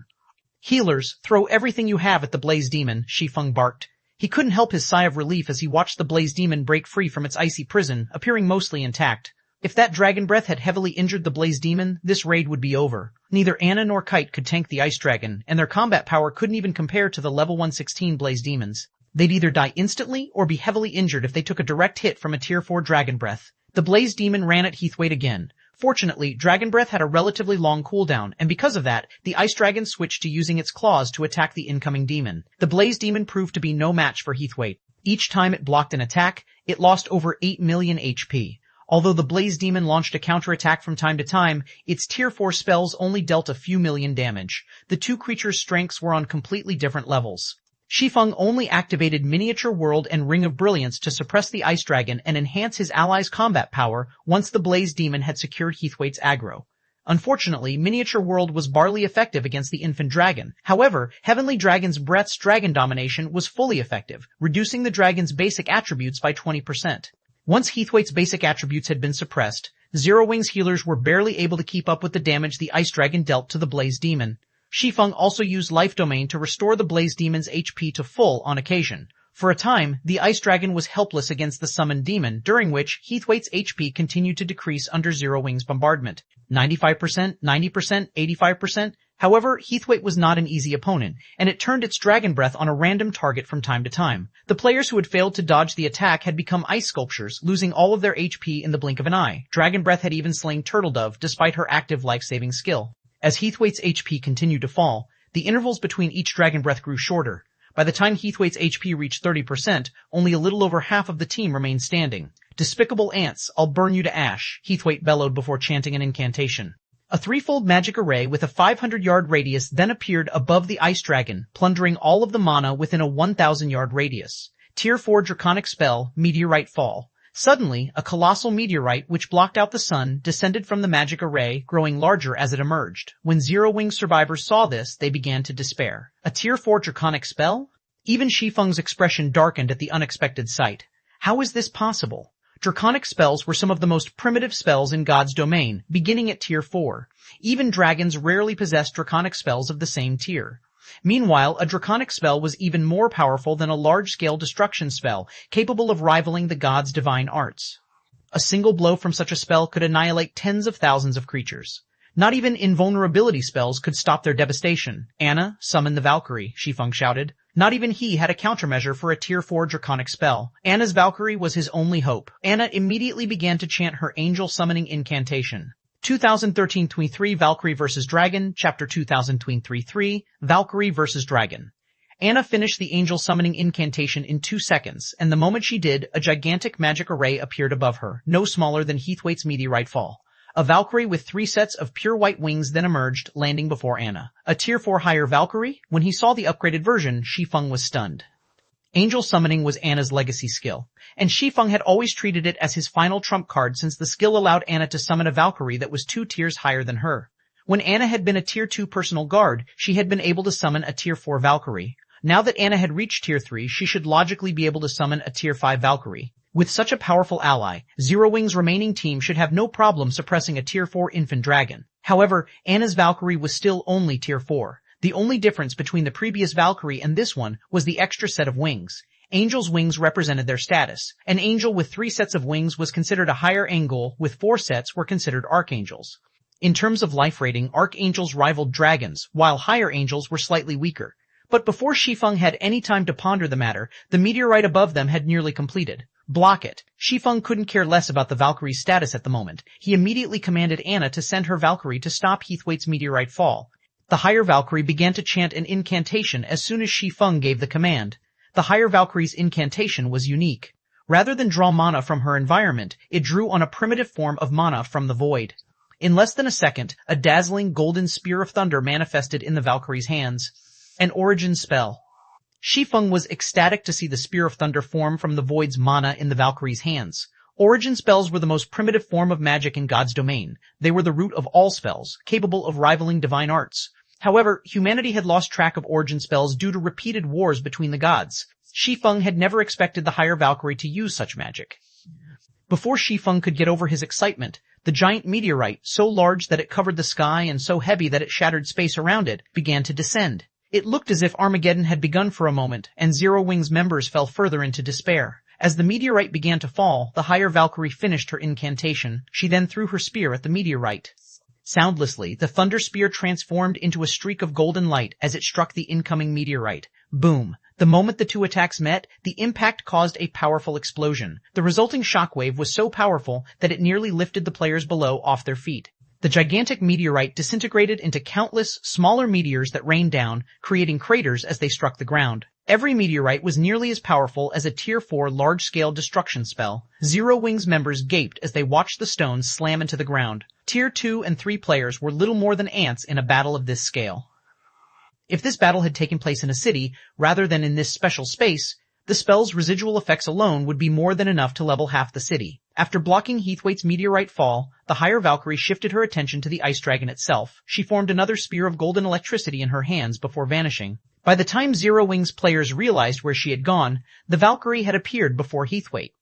Healers, throw everything you have at the Blaze Demon, Shi Feng barked. He couldn't help his sigh of relief as he watched the Blaze Demon break free from its icy prison, appearing mostly intact. If that Dragon Breath had heavily injured the Blaze Demon, this raid would be over. Neither Anna nor Kite could tank the Ice Dragon, and their combat power couldn't even compare to the level 116 Blaze Demons. They'd either die instantly or be heavily injured if they took a direct hit from a Tier 4 Dragon Breath. The Blaze Demon ran at Heathweight again. Fortunately, Dragon Breath had a relatively long cooldown, and because of that, the Ice Dragon switched to using its claws to attack the incoming demon. The Blaze Demon proved to be no match for Heathweight. Each time it blocked an attack, it lost over 8 million HP. Although the Blaze Demon launched a counterattack from time to time, its Tier 4 spells only dealt a few million damage. The two creatures' strengths were on completely different levels. Shi Feng only activated Miniature World and Ring of Brilliance to suppress the Ice Dragon and enhance his allies' combat power once the Blaze Demon had secured Heathweight's aggro. Unfortunately, Miniature World was barely effective against the Infant Dragon. However, Heavenly Dragon's Breath's Dragon Domination was fully effective, reducing the dragon's basic attributes by 20%. Once Heathweight's basic attributes had been suppressed, Zero Wing's healers were barely able to keep up with the damage the Ice Dragon dealt to the Blaze Demon. Shi Feng also used Life Domain to restore the Blaze Demon's HP to full on occasion. For a time, the Ice Dragon was helpless against the summoned demon, during which Heathweight's HP continued to decrease under Zero Wing's bombardment. 95%, 90%, 85%. However, Heathweight was not an easy opponent, and it turned its Dragon Breath on a random target from time to time. The players who had failed to dodge the attack had become ice sculptures, losing all of their HP in the blink of an eye. Dragon Breath had even slain Turtledove despite her active life-saving skill. As Heathweight's HP continued to fall, the intervals between each Dragon Breath grew shorter. By the time Heathweight's HP reached 30%, only a little over half of the team remained standing. Despicable ants, I'll burn you to ash, Heathweight bellowed before chanting an incantation. A threefold magic array with a 500-yard radius then appeared above the Ice Dragon, plundering all of the mana within a 1,000-yard radius. Tier 4 Draconic Spell, Meteorite Fall. Suddenly, a colossal meteorite which blocked out the sun descended from the magic array, growing larger as it emerged. When Zero Wing survivors saw this, they began to despair. A Tier 4 Draconic Spell? Even Shi Feng's expression darkened at the unexpected sight. How is this possible? Draconic spells were some of the most primitive spells in God's domain, beginning at Tier 4. Even dragons rarely possessed draconic spells of the same tier. Meanwhile, a draconic spell was even more powerful than a large-scale destruction spell, capable of rivaling the god's divine arts. A single blow from such a spell could annihilate tens of thousands of creatures. Not even invulnerability spells could stop their devastation. Anna, summon the Valkyrie, Shi Feng shouted. Not even he had a countermeasure for a Tier 4 draconic spell. Anna's Valkyrie was his only hope. Anna immediately began to chant her angel summoning incantation. 2013-23 Valkyrie vs. Dragon, Chapter 2023, Valkyrie vs. Dragon. Anna finished the angel summoning incantation in 2 seconds, and the moment she did, a gigantic magic array appeared above her, no smaller than Heathwaite's meteorite fall. A Valkyrie with 3 sets of pure white wings then emerged, landing before Anna. A Tier 4 higher Valkyrie? When he saw the upgraded version, Shi Feng was stunned. Angel summoning was Anna's legacy skill, and Shi Feng had always treated it as his final trump card since the skill allowed Anna to summon a Valkyrie that was 2 tiers higher than her. When Anna had been a Tier 2 personal guard, she had been able to summon a Tier 4 Valkyrie. Now that Anna had reached Tier 3, she should logically be able to summon a Tier 5 Valkyrie. With such a powerful ally, Zero Wing's remaining team should have no problem suppressing a Tier 4 infant dragon. However, Anna's Valkyrie was still only Tier 4. The only difference between the previous Valkyrie and this one was the extra set of wings. Angel's wings represented their status. An angel with 3 sets of wings was considered a higher angel, with 4 sets were considered archangels. In terms of life rating, archangels rivaled dragons, while higher angels were slightly weaker. But before Shi Feng had any time to ponder the matter, the meteorite above them had nearly completed. Block it. Shi Feng couldn't care less about the Valkyrie's status at the moment. He immediately commanded Anna to send her Valkyrie to stop Heathwaite's meteorite fall. The higher Valkyrie began to chant an incantation as soon as Shi Feng gave the command. The higher Valkyrie's incantation was unique. Rather than draw mana from her environment, it drew on a primitive form of mana from the void. In less than a second, a dazzling golden spear of thunder manifested in the Valkyrie's hands. An origin spell. Shi Feng was ecstatic to see the Spear of Thunder form from the Void's mana in the Valkyrie's hands. Origin spells were the most primitive form of magic in God's domain. They were the root of all spells, capable of rivaling divine arts. However, humanity had lost track of origin spells due to repeated wars between the gods. Shi Feng had never expected the higher Valkyrie to use such magic. Before Shi Feng could get over his excitement, the giant meteorite, so large that it covered the sky and so heavy that it shattered space around it, began to descend. It looked as if Armageddon had begun for a moment, and Zero Wing's members fell further into despair. As the meteorite began to fall, the higher Valkyrie finished her incantation. She then threw her spear at the meteorite. Soundlessly, the thunder spear transformed into a streak of golden light as it struck the incoming meteorite. Boom! The moment the 2 attacks met, the impact caused a powerful explosion. The resulting shockwave was so powerful that it nearly lifted the players below off their feet. The gigantic meteorite disintegrated into countless, smaller meteors that rained down, creating craters as they struck the ground. Every meteorite was nearly as powerful as a Tier 4 large-scale destruction spell. Zero Wing's members gaped as they watched the stones slam into the ground. Tier 2 and 3 players were little more than ants in a battle of this scale. If this battle had taken place in a city, rather than in this special space, the spell's residual effects alone would be more than enough to level half the city. After blocking Heathwaite's meteorite fall, the higher Valkyrie shifted her attention to the ice dragon itself. She formed another spear of golden electricity in her hands before vanishing. By the time Zero Wing's players realized where she had gone, the Valkyrie had appeared before Heathwaite.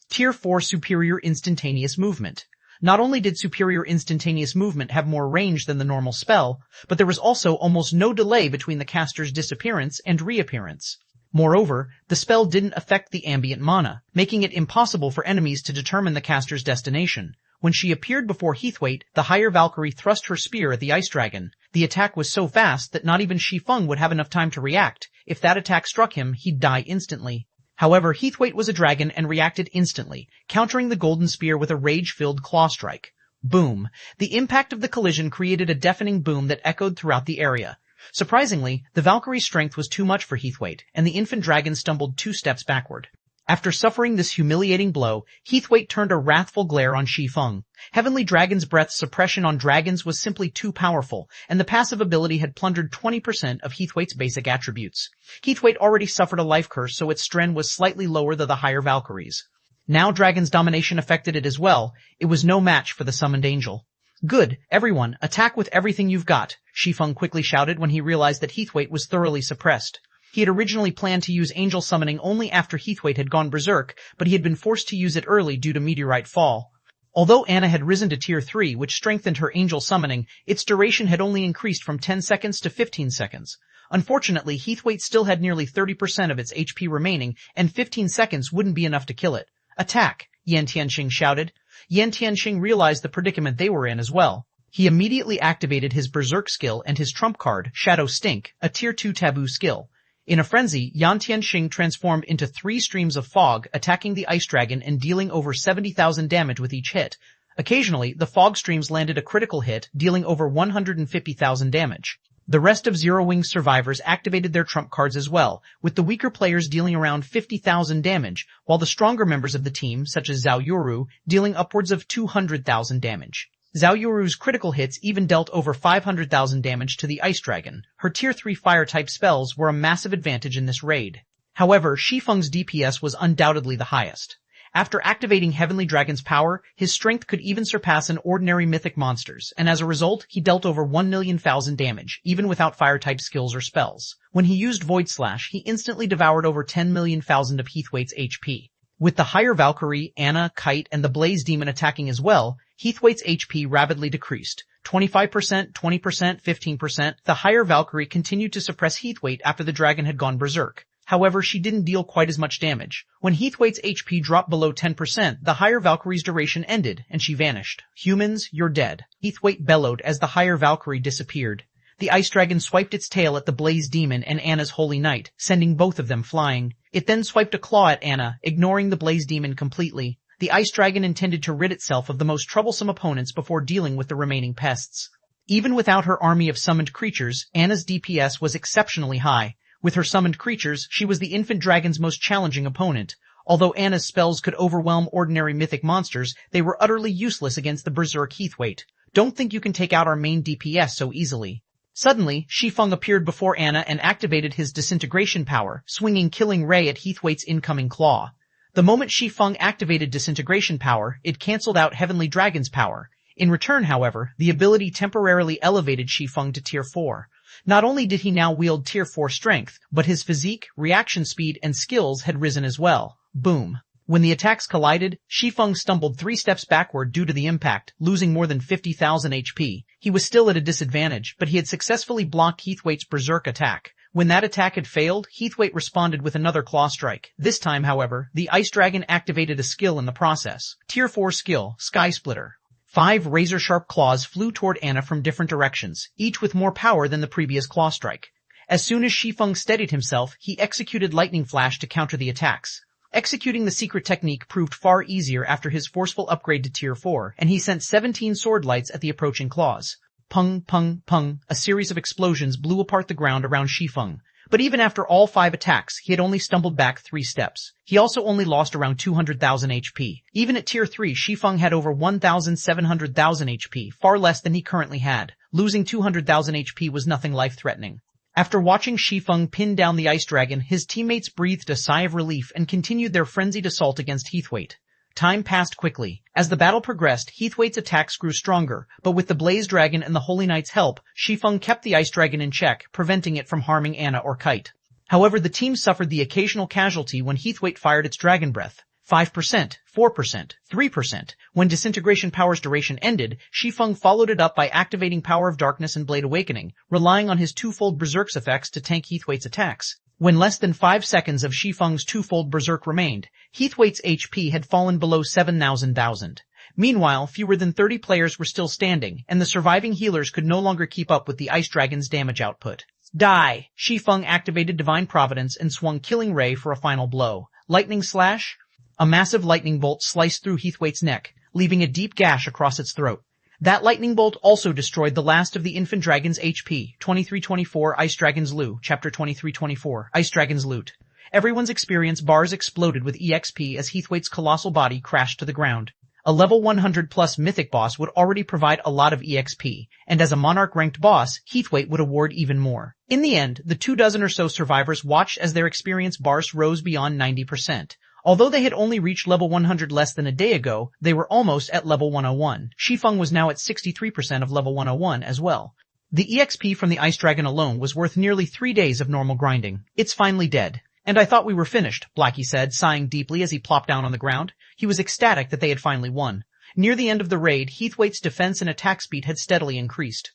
Tier 4 Superior Instantaneous Movement. Not only did Superior Instantaneous Movement have more range than the normal spell, but there was also almost no delay between the caster's disappearance and reappearance. Moreover, the spell didn't affect the ambient mana, making it impossible for enemies to determine the caster's destination. When she appeared before Heathwaite, the higher Valkyrie thrust her spear at the ice dragon. The attack was so fast that not even Shi Feng would have enough time to react. If that attack struck him, he'd die instantly. However, Heathwaite was a dragon and reacted instantly, countering the golden spear with a rage-filled claw strike. Boom! The impact of the collision created a deafening boom that echoed throughout the area. Surprisingly, the Valkyrie's strength was too much for Heathwaite, and the infant dragon stumbled 2 steps backward. After suffering this humiliating blow, Heathwaite turned a wrathful glare on Shi Feng. Heavenly Dragon's Breath's suppression on dragons was simply too powerful, and the passive ability had plundered 20% of Heathwaite's basic attributes. Heathwaite already suffered a life curse, so its strength was slightly lower than the higher Valkyries. Now Dragon's domination affected it as well. It was no match for the summoned angel. Good, everyone, attack with everything you've got, Shi Feng quickly shouted when he realized that Heathwaite was thoroughly suppressed. He had originally planned to use angel summoning only after Heathwaite had gone berserk, but he had been forced to use it early due to meteorite fall. Although Anna had risen to Tier 3, which strengthened her angel summoning, its duration had only increased from 10 seconds to 15 seconds. Unfortunately, Heathwaite still had nearly 30% of its HP remaining, and 15 seconds wouldn't be enough to kill it. Attack! Yan Tianxing shouted. Yan Tianxing realized the predicament they were in as well. He immediately activated his berserk skill and his trump card, Shadow Stink, a tier 2 taboo skill. In a frenzy, Yan Tianxing transformed into 3 streams of fog, attacking the ice dragon and dealing over 70,000 damage with each hit. Occasionally, the fog streams landed a critical hit, dealing over 150,000 damage. The rest of Zero Wing's survivors activated their trump cards as well, with the weaker players dealing around 50,000 damage, while the stronger members of the team, such as Zhao Yuru, dealing upwards of 200,000 damage. Zhao Yuru's critical hits even dealt over 500,000 damage to the ice dragon. Her tier 3 fire-type spells were a massive advantage in this raid. However, Shi Feng's DPS was undoubtedly the highest. After activating Heavenly Dragon's power, his strength could even surpass an ordinary mythic monster's, and as a result, he dealt over 1,000,000 damage, even without fire-type skills or spells. When he used Void Slash, he instantly devoured over 10,000,000 of Heathwaite's HP. With the higher Valkyrie, Anna, Kite, and the Blaze Demon attacking as well, Heathwaite's HP rapidly decreased. 25%, 20%, 15%. The higher Valkyrie continued to suppress Heathwaite after the dragon had gone berserk. However, she didn't deal quite as much damage. When Heathwaite's HP dropped below 10%, the higher Valkyrie's duration ended, and she vanished. Humans, you're dead. Heathwaite bellowed as the higher Valkyrie disappeared. The ice dragon swiped its tail at the Blaze Demon and Anna's Holy Knight, sending both of them flying. It then swiped a claw at Anna, ignoring the Blaze Demon completely. The ice dragon intended to rid itself of the most troublesome opponents before dealing with the remaining pests. Even without her army of summoned creatures, Anna's DPS was exceptionally high. With her summoned creatures, she was the infant dragon's most challenging opponent. Although Anna's spells could overwhelm ordinary mythic monsters, they were utterly useless against the berserk Heathwaite. Don't think you can take out our main DPS so easily. Suddenly, Shi Feng appeared before Anna and activated his disintegration power, swinging Killing Ray at Heathwaite's incoming claw. The moment Shi Feng activated disintegration power, it cancelled out Heavenly Dragon's power. In return, however, the ability temporarily elevated Shi Feng to tier 4. Not only did he now wield tier 4 strength, but his physique, reaction speed, and skills had risen as well. Boom. When the attacks collided, Shi Feng stumbled 3 steps backward due to the impact, losing more than 50,000 HP. He was still at a disadvantage, but he had successfully blocked Heathwaite's berserk attack. When that attack had failed, Heathwaite responded with another claw strike. This time, however, the ice dragon activated a skill in the process. Tier 4 skill, Sky Splitter. 5 razor-sharp claws flew toward Anna from different directions, each with more power than the previous claw strike. As soon as Shi Feng steadied himself, he executed Lightning Flash to counter the attacks. Executing the secret technique proved far easier after his forceful upgrade to tier 4, and he sent 17 sword lights at the approaching claws. Pung, pung, pung, a series of explosions blew apart the ground around Shi Feng. But even after all 5 attacks, he had only stumbled back 3 steps. He also only lost around 200,000 HP. Even at tier 3, Shi Feng had over 1,700,000 HP, far less than he currently had. Losing 200,000 HP was nothing life-threatening. After watching Shi Feng pin down the ice dragon, his teammates breathed a sigh of relief and continued their frenzied assault against Heathwaite. Time passed quickly. As the battle progressed, Heathwaite's attacks grew stronger, but with the Blaze Dragon and the Holy Knight's help, Shi Feng kept the ice dragon in check, preventing it from harming Anna or Kite. However, the team suffered the occasional casualty when Heathwaite fired its dragon breath. 5%, 4%, 3%. When Disintegration Power's duration ended, Shi Feng followed it up by activating Power of Darkness and Blade Awakening, relying on his twofold Berserk's effects to tank Heathwaite's attacks. When less than 5 seconds of Shi Feng's twofold Berserk remained, Heathwaite's HP had fallen below 7,000. Meanwhile, fewer than 30 players were still standing, and the surviving healers could no longer keep up with the Ice Dragon's damage output. Die! Shi Feng activated Divine Providence and swung Killing Ray for a final blow. Lightning Slash? A massive lightning bolt sliced through Heathwaite's neck, leaving a deep gash across its throat. That lightning bolt also destroyed the last of the infant dragon's HP. 2324 Ice Dragon's Loot, Chapter 2324, Ice Dragon's Loot. Everyone's experience bars exploded with EXP as Heathwaite's colossal body crashed to the ground. A level 100 plus mythic boss would already provide a lot of EXP, and as a monarch ranked boss, Heathwaite would award even more. In the end, the 24 or so survivors watched as their experience bars rose beyond 90%. Although they had only reached level 100 less than a day ago, they were almost at level 101. Shi Feng was now at 63% of level 101 as well. The EXP from the Ice Dragon alone was worth nearly 3 days of normal grinding. It's finally dead. And I thought we were finished, Blackie said, sighing deeply as he plopped down on the ground. He was ecstatic that they had finally won. Near the end of the raid, Heathwaite's defense and attack speed had steadily increased.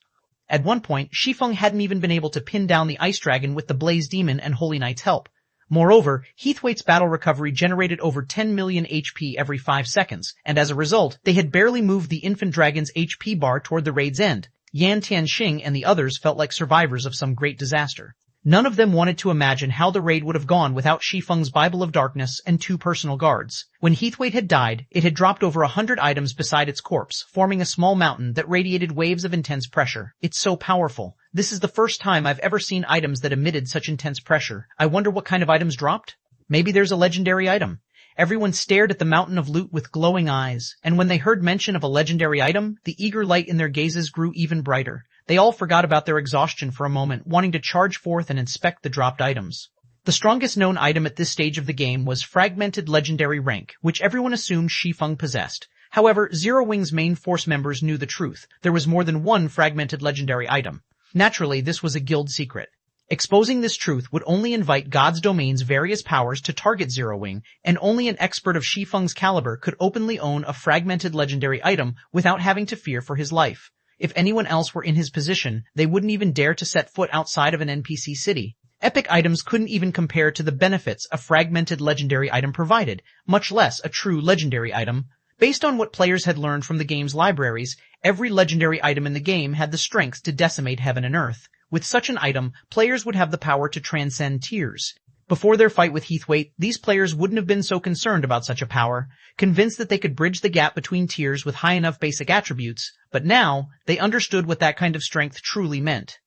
At one point, Shi Feng hadn't even been able to pin down the Ice Dragon with the Blaze Demon and Holy Knight's help. Moreover, Heathwaite's battle recovery generated over 10 million HP every 5 seconds, and as a result, they had barely moved the infant dragon's HP bar toward the raid's end. Yan Tianxing and the others felt like survivors of some great disaster. None of them wanted to imagine how the raid would have gone without Shi Feng's Bible of Darkness and 2 personal guards. When Heathwaite had died, it had dropped over 100 items beside its corpse, forming a small mountain that radiated waves of intense pressure. It's so powerful. This is the first time I've ever seen items that emitted such intense pressure. I wonder what kind of items dropped? Maybe there's a legendary item. Everyone stared at the mountain of loot with glowing eyes, and when they heard mention of a legendary item, the eager light in their gazes grew even brighter. They all forgot about their exhaustion for a moment, wanting to charge forth and inspect the dropped items. The strongest known item at this stage of the game was Fragmented Legendary Rank, which everyone assumed Shi Feng possessed. However, Zero Wing's main force members knew the truth. There was more than one Fragmented Legendary item. Naturally, this was a guild secret. Exposing this truth would only invite God's Domain's various powers to target Zero Wing, and only an expert of Shi Feng's caliber could openly own a Fragmented Legendary item without having to fear for his life. If anyone else were in his position, they wouldn't even dare to set foot outside of an NPC city. Epic items couldn't even compare to the benefits a fragmented legendary item provided, much less a true legendary item. Based on what players had learned from the game's libraries, every legendary item in the game had the strength to decimate heaven and earth. With such an item, players would have the power to transcend tiers. Before their fight with Heathwaite, these players wouldn't have been so concerned about such a power, convinced that they could bridge the gap between tiers with high enough basic attributes, but now, they understood what that kind of strength truly meant.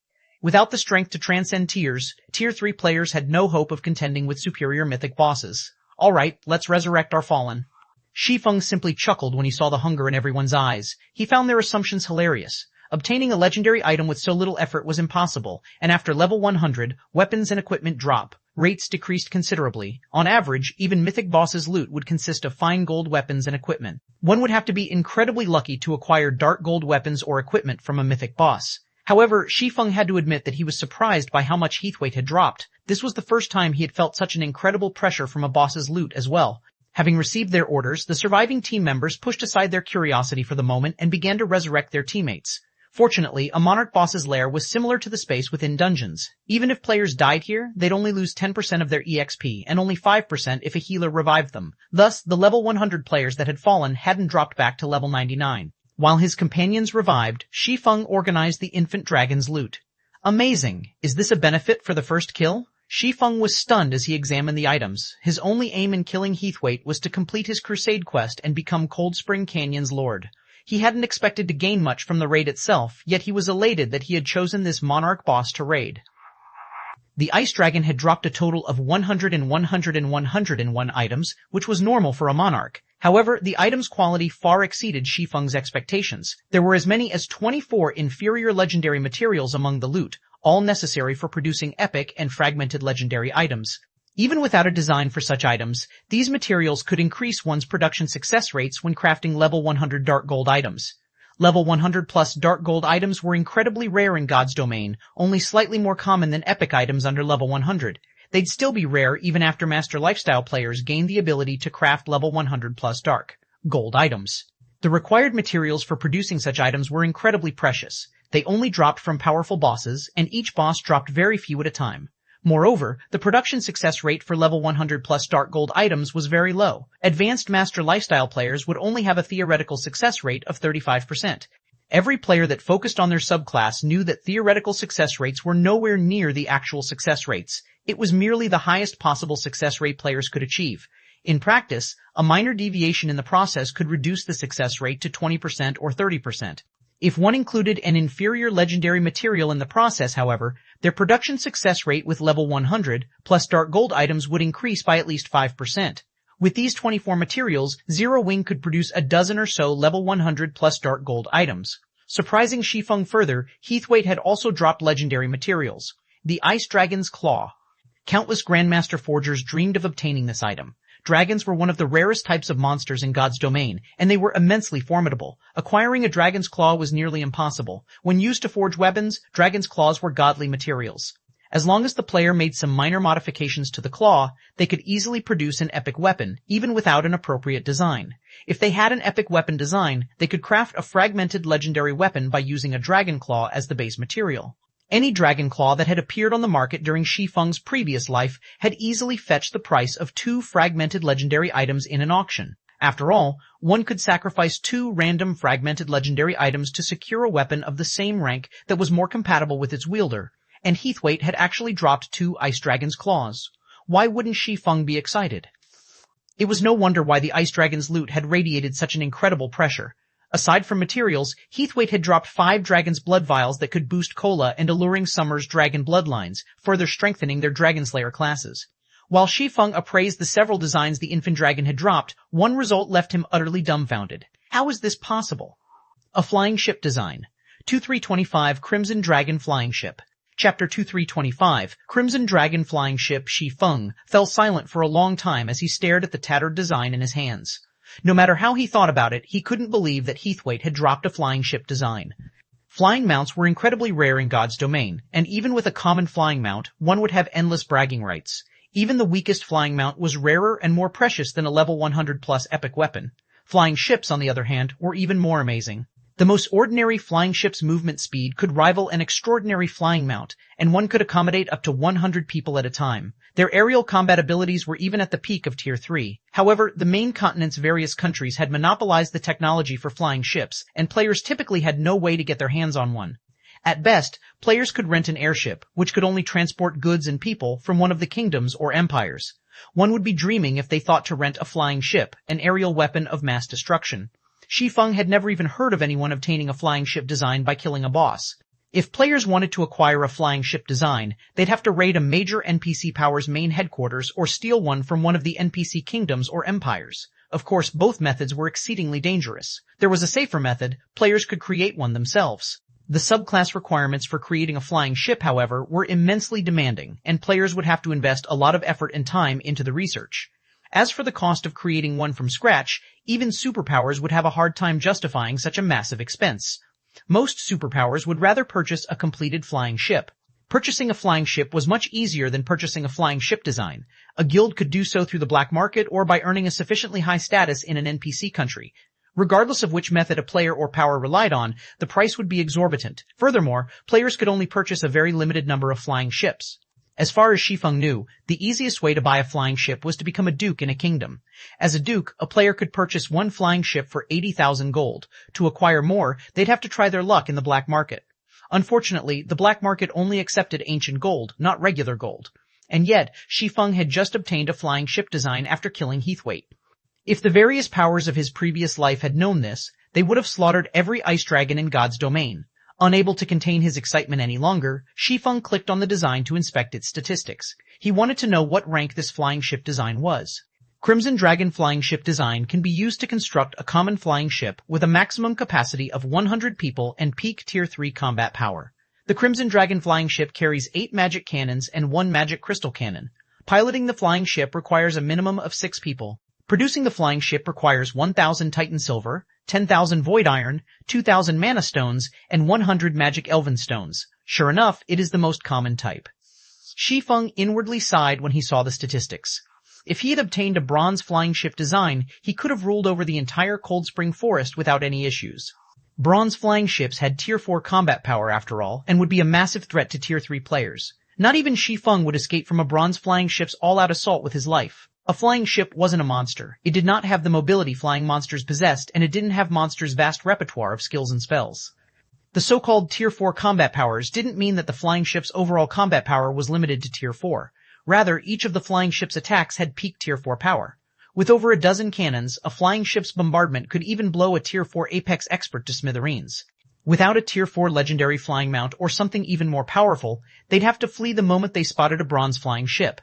Without the strength to transcend tiers, Tier 3 players had no hope of contending with superior mythic bosses. Alright, let's resurrect our fallen. Shi Feng simply chuckled when he saw the hunger in everyone's eyes. He found their assumptions hilarious. Obtaining a legendary item with so little effort was impossible, and after level 100, weapons and equipment drop. Rates decreased considerably. On average, even mythic bosses' loot would consist of fine gold weapons and equipment. One would have to be incredibly lucky to acquire dark gold weapons or equipment from a mythic boss. However, Shi Feng had to admit that he was surprised by how much Heathwaite had dropped. This was the first time he had felt such an incredible pressure from a boss's loot as well. Having received their orders, the surviving team members pushed aside their curiosity for the moment and began to resurrect their teammates. Fortunately, a monarch boss's lair was similar to the space within dungeons. Even if players died here, they'd only lose 10% of their EXP, and only 5% if a healer revived them. Thus, the level 100 players that had fallen hadn't dropped back to level 99. While his companions revived, Shi Feng organized the infant dragon's loot. Amazing! Is this a benefit for the first kill? Shi Feng was stunned as he examined the items. His only aim in killing Heathwaite was to complete his crusade quest and become Cold Spring Canyon's lord. He hadn't expected to gain much from the raid itself, yet he was elated that he had chosen this monarch boss to raid. The ice dragon had dropped a total of 100 and 100 and 101 items, which was normal for a monarch. However, the item's quality far exceeded Shi Feng's expectations. There were as many as 24 inferior legendary materials among the loot, all necessary for producing epic and fragmented legendary items. Even without a design for such items, these materials could increase one's production success rates when crafting level 100 dark gold items. Level 100 plus dark gold items were incredibly rare in God's Domain, only slightly more common than epic items under level 100. They'd still be rare even after Master Lifestyle players gained the ability to craft level 100 plus dark gold items. The required materials for producing such items were incredibly precious. They only dropped from powerful bosses, and each boss dropped very few at a time. Moreover, the production success rate for level 100 plus dark gold items was very low. Advanced Master Lifestyle players would only have a theoretical success rate of 35%. Every player that focused on their subclass knew that theoretical success rates were nowhere near the actual success rates. It was merely the highest possible success rate players could achieve. In practice, a minor deviation in the process could reduce the success rate to 20% or 30%. If one included an inferior legendary material in the process, however, their production success rate with level 100 plus dark gold items would increase by at least 5%. With these 24 materials, Zero Wing could produce a dozen or so level 100 plus dark gold items. Surprising Shi Feng further, Heathwaite had also dropped legendary materials. The Ice Dragon's Claw. Countless Grandmaster Forgers dreamed of obtaining this item. Dragons were one of the rarest types of monsters in God's Domain, and they were immensely formidable. Acquiring a dragon's claw was nearly impossible. When used to forge weapons, dragon's claws were godly materials. As long as the player made some minor modifications to the claw, they could easily produce an epic weapon, even without an appropriate design. If they had an epic weapon design, they could craft a fragmented legendary weapon by using a dragon claw as the base material. Any dragon claw that had appeared on the market during Shi Feng's previous life had easily fetched the price of 2 fragmented legendary items in an auction. After all, one could sacrifice 2 random fragmented legendary items to secure a weapon of the same rank that was more compatible with its wielder, and Heathwaite had actually dropped 2 Ice Dragon's claws. Why wouldn't Shi Feng be excited? It was no wonder why the Ice Dragon's loot had radiated such an incredible pressure. Aside from materials, Heathwaite had dropped 5 Dragon's Blood Vials that could boost Cola and Alluring Summer's dragon bloodlines, further strengthening their Dragonslayer classes. While Shi Feng appraised the several designs the Infant Dragon had dropped, one result left him utterly dumbfounded. How is this possible? A flying ship design. 2325 Crimson Dragon Flying Ship. Chapter 2325, Crimson Dragon Flying Ship Shi Feng fell silent for a long time as he stared at the tattered design in his hands. No matter how he thought about it, he couldn't believe that Heathwaite had dropped a flying ship design. Flying mounts were incredibly rare in God's domain, and even with a common flying mount, one would have endless bragging rights. Even the weakest flying mount was rarer and more precious than a level 100 plus epic weapon. Flying ships, on the other hand, were even more amazing. The most ordinary flying ship's movement speed could rival an extraordinary flying mount, and one could accommodate up to 100 people at a time. Their aerial combat abilities were even at the peak of Tier 3. However, the main continent's various countries had monopolized the technology for flying ships, and players typically had no way to get their hands on one. At best, players could rent an airship, which could only transport goods and people from one of the kingdoms or empires. One would be dreaming if they thought to rent a flying ship, an aerial weapon of mass destruction. Shi Feng had never even heard of anyone obtaining a flying ship design by killing a boss. If players wanted to acquire a flying ship design, they'd have to raid a major NPC power's main headquarters or steal one from one of the NPC kingdoms or empires. Of course, both methods were exceedingly dangerous. There was a safer method: players could create one themselves. The subclass requirements for creating a flying ship, however, were immensely demanding, and players would have to invest a lot of effort and time into the research. As for the cost of creating one from scratch, even superpowers would have a hard time justifying such a massive expense. Most superpowers would rather purchase a completed flying ship. Purchasing a flying ship was much easier than purchasing a flying ship design. A guild could do so through the black market or by earning a sufficiently high status in an NPC country. Regardless of which method a player or power relied on, the price would be exorbitant. Furthermore, players could only purchase a very limited number of flying ships. As far as Shi Feng knew, the easiest way to buy a flying ship was to become a duke in a kingdom. As a duke, a player could purchase one flying ship for 80,000 gold. To acquire more, they'd have to try their luck in the black market. Unfortunately, the black market only accepted ancient gold, not regular gold. And yet, Shi Feng had just obtained a flying ship design after killing Heathwaite. If the various powers of his previous life had known this, they would have slaughtered every ice dragon in God's domain. Unable to contain his excitement any longer, Shi Feng clicked on the design to inspect its statistics. He wanted to know what rank this flying ship design was. Crimson Dragon Flying Ship Design can be used to construct a common flying ship with a maximum capacity of 100 people and peak Tier 3 combat power. The Crimson Dragon Flying Ship carries 8 magic cannons and 1 magic crystal cannon. Piloting the flying ship requires a minimum of 6 people. Producing the flying ship requires 1,000 Titan Silver, 10,000 Void Iron, 2,000 Mana Stones, and 100 Magic Elven Stones. Sure enough, it is the most common type. Shi Feng inwardly sighed when he saw the statistics. If he had obtained a bronze flying ship design, he could have ruled over the entire Cold Spring Forest without any issues. Bronze flying ships had Tier 4 combat power after all, and would be a massive threat to Tier 3 players. Not even Shi Feng would escape from a bronze flying ship's all-out assault with his life. A flying ship wasn't a monster. It did not have the mobility flying monsters possessed, and it didn't have monsters' vast repertoire of skills and spells. The so-called Tier 4 combat powers didn't mean that the flying ship's overall combat power was limited to Tier 4. Rather, each of the flying ship's attacks had peak Tier 4 power. With over a dozen cannons, a flying ship's bombardment could even blow a Tier 4 Apex expert to smithereens. Without a Tier 4 legendary flying mount or something even more powerful, they'd have to flee the moment they spotted a bronze flying ship.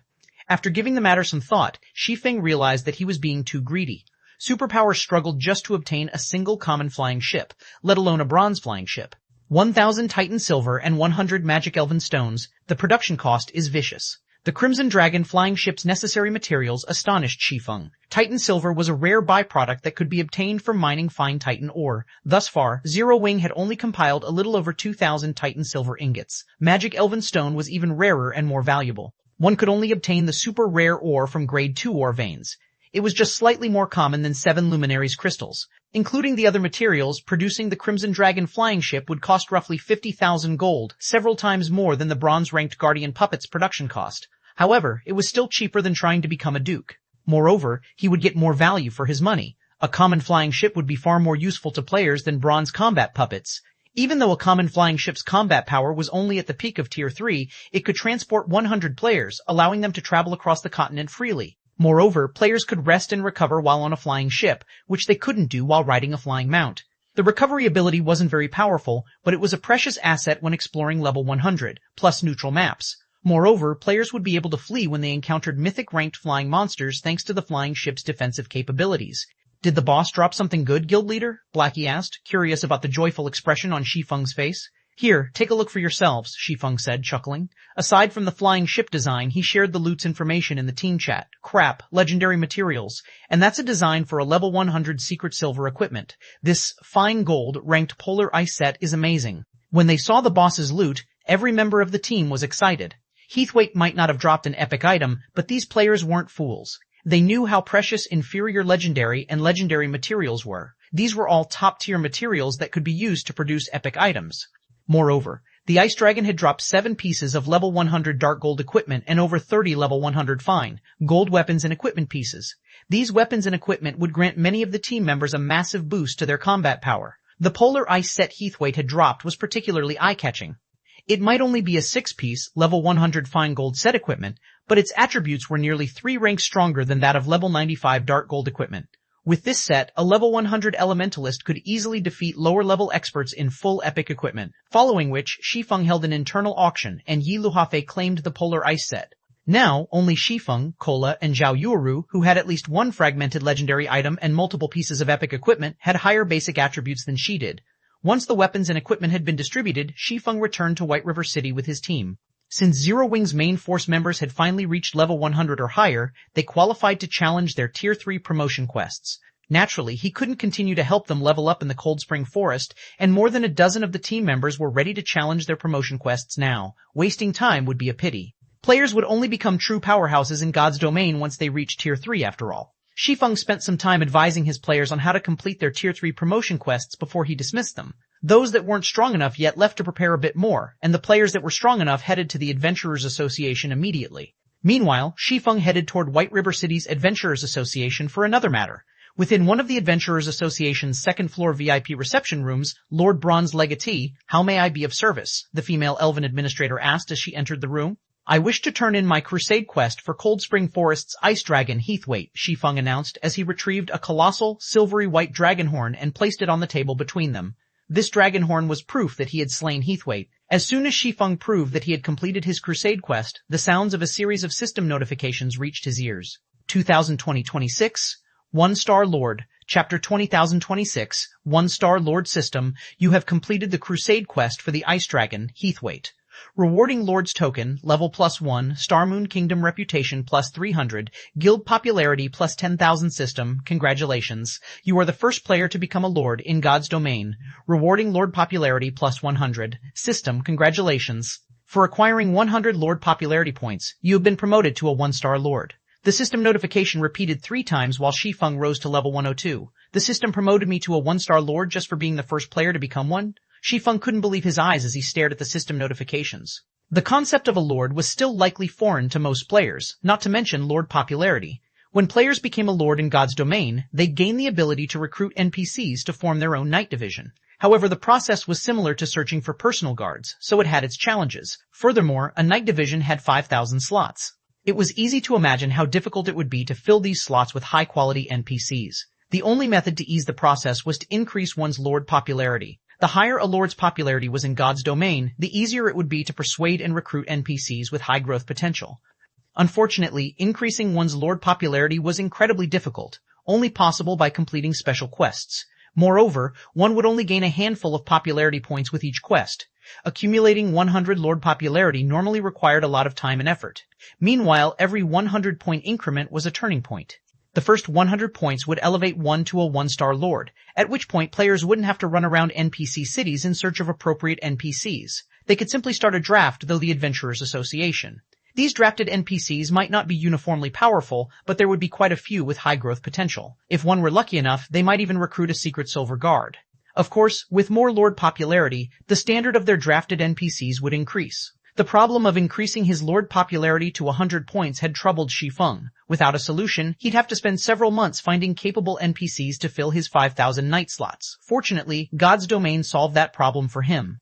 After giving the matter some thought, Shi Feng realized that he was being too greedy. Superpowers struggled just to obtain a single common flying ship, let alone a bronze flying ship. 1,000 Titan Silver and 100 Magic Elven Stones, the production cost is vicious. The Crimson Dragon flying ship's necessary materials astonished Shi Feng. Titan Silver was a rare byproduct that could be obtained from mining fine Titan ore. Thus far, Zero Wing had only compiled a little over 2,000 Titan Silver ingots. Magic Elven Stone was even rarer and more valuable. One could only obtain the super rare ore from Grade 2 ore veins. It was just slightly more common than 7 luminaries crystals. Including the other materials, producing the Crimson Dragon flying ship would cost roughly 50,000 gold, several times more than the bronze-ranked Guardian Puppet's production cost. However, it was still cheaper than trying to become a duke. Moreover, he would get more value for his money. A common flying ship would be far more useful to players than bronze combat puppets. Even though a common flying ship's combat power was only at the peak of Tier 3, it could transport 100 players, allowing them to travel across the continent freely. Moreover, players could rest and recover while on a flying ship, which they couldn't do while riding a flying mount. The recovery ability wasn't very powerful, but it was a precious asset when exploring level 100, plus neutral maps. Moreover, players would be able to flee when they encountered mythic-ranked flying monsters thanks to the flying ship's defensive capabilities. Did the boss drop something good, guild leader? Blackie asked, curious about the joyful expression on Shi Feng's face. Here, take a look for yourselves, Shi Feng said, chuckling. Aside from the flying ship design, he shared the loot's information in the team chat. Crap, legendary materials. And that's a design for a level 100 secret silver equipment. This fine gold ranked polar ice set is amazing. When they saw the boss's loot, every member of the team was excited. Heathwaite might not have dropped an epic item, but these players weren't fools. They knew how precious inferior legendary and legendary materials were. These were all top-tier materials that could be used to produce epic items. Moreover, the Ice Dragon had dropped 7 pieces of level 100 dark gold equipment and over 30 level 100 fine gold weapons and equipment pieces. These weapons and equipment would grant many of the team members a massive boost to their combat power. The polar ice set Heathwaite had dropped was particularly eye-catching. It might only be a 6-piece, level 100 fine gold set equipment, but its attributes were nearly 3 ranks stronger than that of level 95 dark gold equipment. With this set, a level 100 elementalist could easily defeat lower-level experts in full epic equipment, following which Shi Feng held an internal auction and Yi Luhafei claimed the polar ice set. Now, only Shi Feng, Kola, and Zhao Yuuru, who had at least one fragmented legendary item and multiple pieces of epic equipment, had higher basic attributes than she did. Once the weapons and equipment had been distributed, Shi Feng returned to White River City with his team. Since Zero Wing's main force members had finally reached level 100 or higher, they qualified to challenge their Tier 3 promotion quests. Naturally, he couldn't continue to help them level up in the Cold Spring Forest, and more than a dozen of the team members were ready to challenge their promotion quests now. Wasting time would be a pity. Players would only become true powerhouses in God's domain once they reached Tier 3 after all. Shi Feng spent some time advising his players on how to complete their Tier 3 promotion quests before he dismissed them. Those that weren't strong enough yet left to prepare a bit more, and the players that were strong enough headed to the Adventurers Association immediately. Meanwhile, Shi Feng headed toward White River City's Adventurers Association for another matter. Within one of the Adventurers Association's second-floor VIP reception rooms, Lord Bronze Legatee, "How may I be of service?" the female elven administrator asked as she entered the room. "I wish to turn in my crusade quest for Cold Spring Forest's Ice Dragon, Heathwaite," Shi Feng announced as he retrieved a colossal, silvery white dragon horn and placed it on the table between them. This dragon horn was proof that he had slain Heathwaite. As soon as Shi Feng proved that he had completed his crusade quest, the sounds of a series of system notifications reached his ears. 2020-26, 1-Star Lord, Chapter 20026, 1-Star Lord System, you have completed the crusade quest for the Ice Dragon, Heathwaite. Rewarding Lord's Token, level +1, Star Moon Kingdom Reputation +300, Guild Popularity +10,000 System, congratulations. You are the first player to become a Lord in God's domain. Rewarding Lord Popularity +100, System, congratulations. For acquiring 100 Lord Popularity points, you have been promoted to a 1-Star Lord. The system notification repeated 3 times while Shi Feng rose to level 102. The system promoted me to a 1-Star Lord just for being the first player to become one? Shi Feng couldn't believe his eyes as he stared at the system notifications. The concept of a lord was still likely foreign to most players, not to mention lord popularity. When players became a lord in God's domain, they'd gain the ability to recruit NPCs to form their own knight division. However, the process was similar to searching for personal guards, so it had its challenges. Furthermore, a knight division had 5,000 slots. It was easy to imagine how difficult it would be to fill these slots with high-quality NPCs. The only method to ease the process was to increase one's lord popularity. The higher a lord's popularity was in God's domain, the easier it would be to persuade and recruit NPCs with high growth potential. Unfortunately, increasing one's lord popularity was incredibly difficult, only possible by completing special quests. Moreover, one would only gain a handful of popularity points with each quest. Accumulating 100 lord popularity normally required a lot of time and effort. Meanwhile, every 100-point increment was a turning point. The first 100 points would elevate one to a 1-Star Lord, at which point players wouldn't have to run around NPC cities in search of appropriate NPCs. They could simply start a draft through the Adventurers Association. These drafted NPCs might not be uniformly powerful, but there would be quite a few with high growth potential. If one were lucky enough, they might even recruit a secret silver guard. Of course, with more Lord popularity, the standard of their drafted NPCs would increase. The problem of increasing his Lord popularity to 100 points had troubled Shi Feng. Without a solution, he'd have to spend several months finding capable NPCs to fill his 5,000 knight slots. Fortunately, God's Domain solved that problem for him.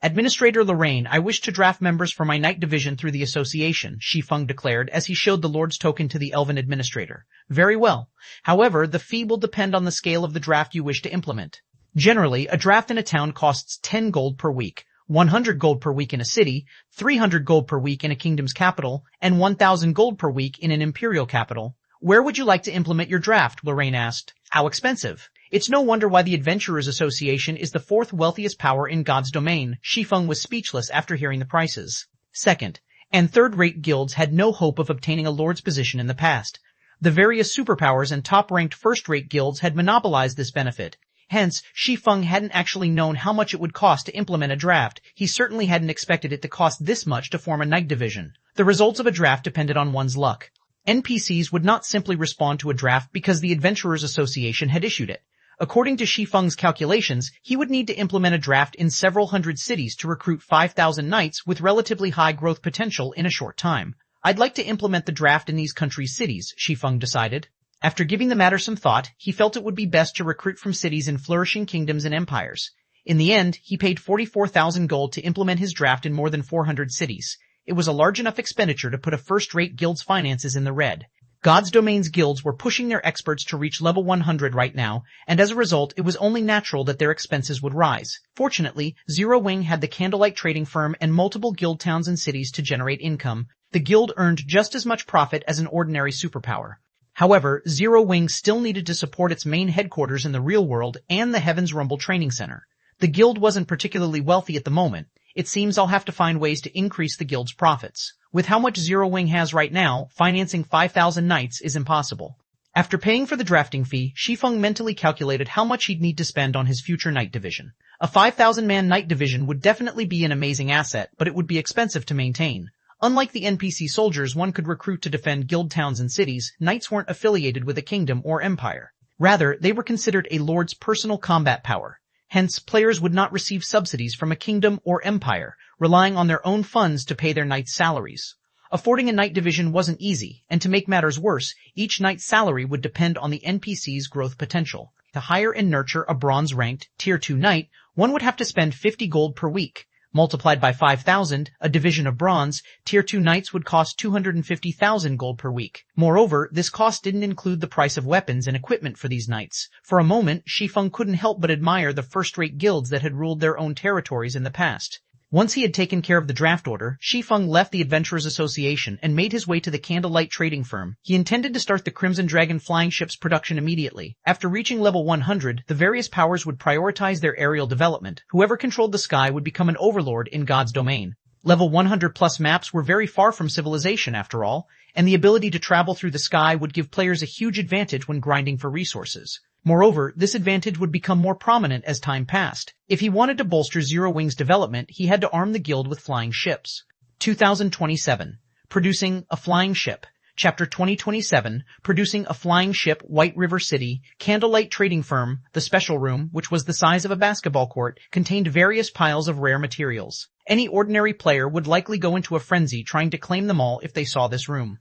Administrator Lorraine, I wish to draft members for my knight division through the association, Shi Feng declared as he showed the Lord's token to the elven administrator. Very well. However, the fee will depend on the scale of the draft you wish to implement. Generally, a draft in a town costs 10 gold per week, 100 gold per week in a city, 300 gold per week in a kingdom's capital, and 1,000 gold per week in an imperial capital. Where would you like to implement your draft? Lorraine asked. How expensive? It's no wonder why the Adventurers Association is the fourth wealthiest power in God's Domain. Shi Feng was speechless after hearing the prices. Second and third-rate guilds had no hope of obtaining a lord's position in the past. The various superpowers and top-ranked first-rate guilds had monopolized this benefit. Hence, Shi Feng hadn't actually known how much it would cost to implement a draft. He certainly hadn't expected it to cost this much to form a knight division. The results of a draft depended on one's luck. NPCs would not simply respond to a draft because the Adventurers Association had issued it. According to Shi Feng's calculations, he would need to implement a draft in several hundred cities to recruit 5,000 knights with relatively high growth potential in a short time. I'd like to implement the draft in these countries' cities, Shi Feng decided. After giving the matter some thought, he felt it would be best to recruit from cities in flourishing kingdoms and empires. In the end, he paid 44,000 gold to implement his draft in more than 400 cities. It was a large enough expenditure to put a first-rate guild's finances in the red. God's Domain's guilds were pushing their experts to reach level 100 right now, and as a result, it was only natural that their expenses would rise. Fortunately, Zero Wing had the Candlelight trading firm and multiple guild towns and cities to generate income. The guild earned just as much profit as an ordinary superpower. However, Zero Wing still needed to support its main headquarters in the real world and the Heaven's Rumble training center. The guild wasn't particularly wealthy at the moment. It seems I'll have to find ways to increase the guild's profits. With how much Zero Wing has right now, financing 5,000 knights is impossible. After paying for the drafting fee, Shi Feng mentally calculated how much he'd need to spend on his future knight division. A 5,000-man knight division would definitely be an amazing asset, but it would be expensive to maintain. Unlike the NPC soldiers one could recruit to defend guild towns and cities, knights weren't affiliated with a kingdom or empire. Rather, they were considered a lord's personal combat power. Hence, players would not receive subsidies from a kingdom or empire, relying on their own funds to pay their knights' salaries. Affording a knight division wasn't easy, and to make matters worse, each knight's salary would depend on the NPC's growth potential. To hire and nurture a bronze-ranked, Tier 2 knight, one would have to spend 50 gold per week. Multiplied by 5,000, a division of bronze, Tier 2 knights would cost 250,000 gold per week. Moreover, this cost didn't include the price of weapons and equipment for these knights. For a moment, Shi Feng couldn't help but admire the first-rate guilds that had ruled their own territories in the past. Once he had taken care of the draft order, Shi Feng left the Adventurers Association and made his way to the Candlelight trading firm. He intended to start the Crimson Dragon flying ship's production immediately. After reaching level 100, the various powers would prioritize their aerial development. Whoever controlled the sky would become an overlord in God's Domain. Level 100+ maps were very far from civilization after all, and the ability to travel through the sky would give players a huge advantage when grinding for resources. Moreover, this advantage would become more prominent as time passed. If he wanted to bolster Zero Wing's development, he had to arm the guild with flying ships. 2027. Producing a flying ship. Chapter 2027, Producing a Flying Ship, White River City, Candlelight Trading Firm. The special room, which was the size of a basketball court, contained various piles of rare materials. Any ordinary player would likely go into a frenzy trying to claim them all if they saw this room.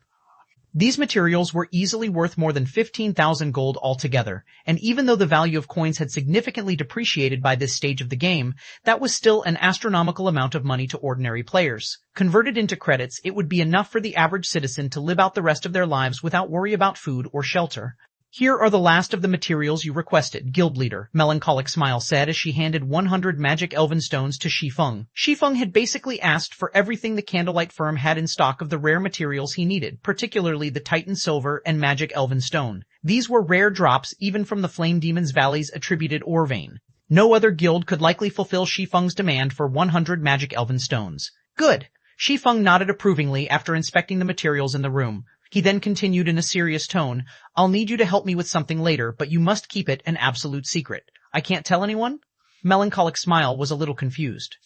These materials were easily worth more than 15,000 gold altogether, and even though the value of coins had significantly depreciated by this stage of the game, that was still an astronomical amount of money to ordinary players. Converted into credits, it would be enough for the average citizen to live out the rest of their lives without worry about food or shelter. Here are the last of the materials you requested, Guild Leader, Melancholic Smile said as she handed 100 magic elven stones to Shi Feng. Shi Feng had basically asked for everything the Candlelight firm had in stock of the rare materials he needed, particularly the Titan Silver and magic elven stone. These were rare drops even from the Flame Demon's Valley's attributed ore vein. No other guild could likely fulfill Shi Feng's demand for 100 magic elven stones. Good. Shi Feng nodded approvingly after inspecting the materials in the room. He then continued in a serious tone, I'll need you to help me with something later, but you must keep it an absolute secret. I can't tell anyone? Melancholic Smile was a little confused.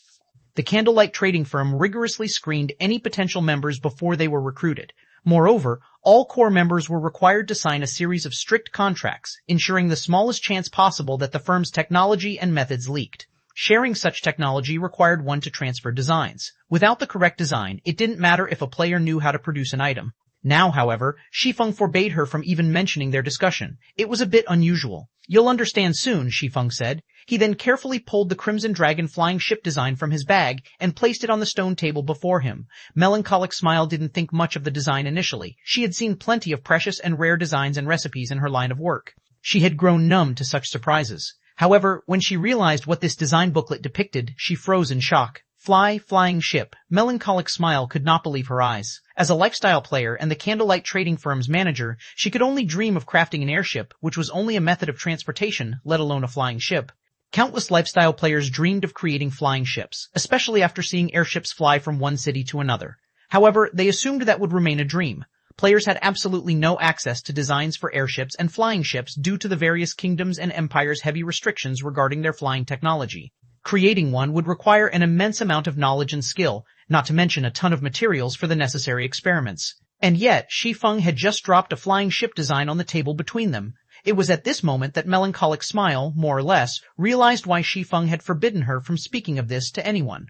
The Candlelight trading firm rigorously screened any potential members before they were recruited. Moreover, all core members were required to sign a series of strict contracts, ensuring the smallest chance possible that the firm's technology and methods leaked. Sharing such technology required one to transfer designs. Without the correct design, it didn't matter if a player knew how to produce an item. Now, however, Shi Feng forbade her from even mentioning their discussion. It was a bit unusual. "You'll understand soon," Shi Feng said. He then carefully pulled the Crimson Dragon flying ship design from his bag and placed it on the stone table before him. Melancholic Smile didn't think much of the design initially. She had seen plenty of precious and rare designs and recipes in her line of work. She had grown numb to such surprises. However, when she realized what this design booklet depicted, she froze in shock. Flying ship. Melancholic Smile could not believe her eyes. As a lifestyle player and the Candlelight trading firm's manager, she could only dream of crafting an airship, which was only a method of transportation, let alone a flying ship. Countless lifestyle players dreamed of creating flying ships, especially after seeing airships fly from one city to another. However, they assumed that would remain a dream. Players had absolutely no access to designs for airships and flying ships due to the various kingdoms and empires' heavy restrictions regarding their flying technology. Creating one would require an immense amount of knowledge and skill, not to mention a ton of materials for the necessary experiments. And yet, Shi Feng had just dropped a flying ship design on the table between them. It was at this moment that Melancholic Smile, more or less, realized why Shi Feng had forbidden her from speaking of this to anyone.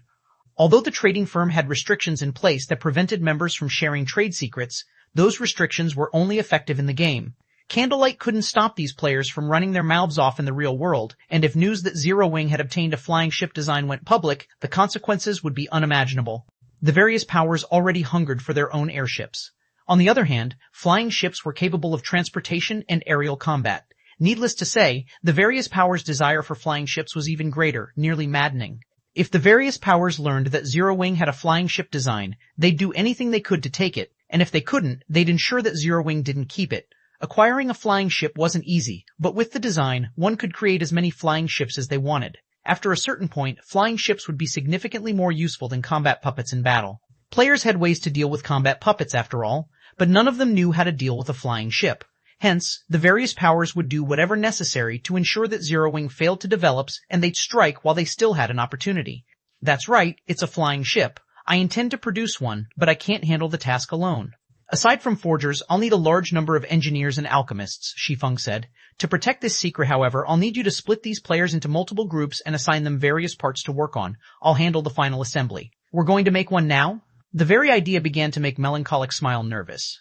Although the trading firm had restrictions in place that prevented members from sharing trade secrets, those restrictions were only effective in the game. Candlelight couldn't stop these players from running their mouths off in the real world, and if news that Zero Wing had obtained a flying ship design went public, the consequences would be unimaginable. The various powers already hungered for their own airships. On the other hand, flying ships were capable of transportation and aerial combat. Needless to say, the various powers' desire for flying ships was even greater, nearly maddening. If the various powers learned that Zero Wing had a flying ship design, they'd do anything they could to take it, and if they couldn't, they'd ensure that Zero Wing didn't keep it. Acquiring a flying ship wasn't easy, but with the design, one could create as many flying ships as they wanted. After a certain point, flying ships would be significantly more useful than combat puppets in battle. Players had ways to deal with combat puppets after all, but none of them knew how to deal with a flying ship. Hence, the various powers would do whatever necessary to ensure that Zero Wing failed to develop, and they'd strike while they still had an opportunity. "That's right, it's a flying ship. I intend to produce one, but I can't handle the task alone. Aside from forgers, I'll need a large number of engineers and alchemists," Shi Feng said. "To protect this secret, however, I'll need you to split these players into multiple groups and assign them various parts to work on. I'll handle the final assembly." "We're going to make one now?" The very idea began to make Melancholic Smile nervous.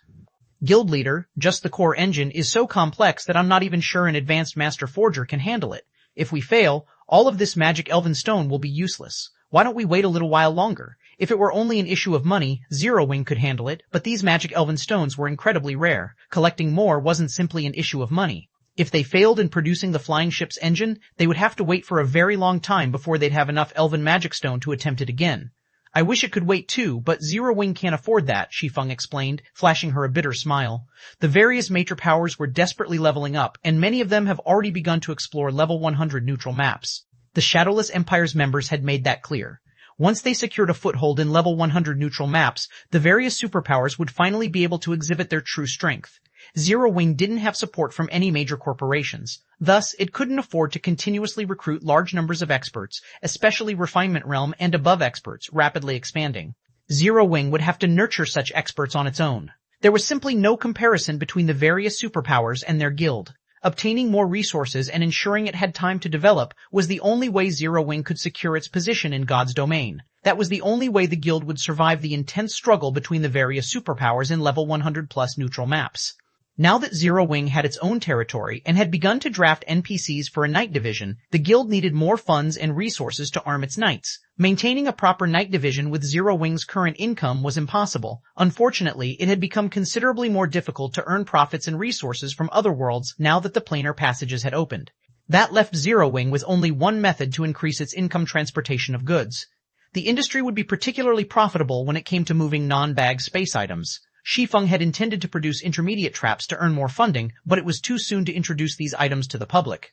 "Guild leader, just the core engine is so complex that I'm not even sure an advanced master forger can handle it. If we fail, all of this magic elven stone will be useless. Why don't we wait a little while longer? If it were only an issue of money, Zero Wing could handle it, but these magic elven stones were incredibly rare. Collecting more wasn't simply an issue of money. If they failed in producing the flying ship's engine, they would have to wait for a very long time before they'd have enough elven magic stone to attempt it again." "I wish it could wait too, but Zero Wing can't afford that," Shi Feng explained, flashing her a bitter smile. The various major powers were desperately leveling up, and many of them have already begun to explore level 100 neutral maps. The Shadowless Empire's members had made that clear. Once they secured a foothold in level 100 neutral maps, the various superpowers would finally be able to exhibit their true strength. Zero Wing didn't have support from any major corporations. Thus, it couldn't afford to continuously recruit large numbers of experts, especially Refinement Realm and above experts, rapidly expanding. Zero Wing would have to nurture such experts on its own. There was simply no comparison between the various superpowers and their guild. Obtaining more resources and ensuring it had time to develop was the only way Zero Wing could secure its position in God's domain. That was the only way the guild would survive the intense struggle between the various superpowers in level 100 plus neutral maps. Now that Zero Wing had its own territory and had begun to draft NPCs for a knight division, the guild needed more funds and resources to arm its knights. Maintaining a proper knight division with Zero Wing's current income was impossible. Unfortunately, it had become considerably more difficult to earn profits and resources from other worlds now that the planar passages had opened. That left Zero Wing with only one method to increase its income: transportation of goods. The industry would be particularly profitable when it came to moving non-bag space items. Shi Feng had intended to produce intermediate traps to earn more funding, but it was too soon to introduce these items to the public.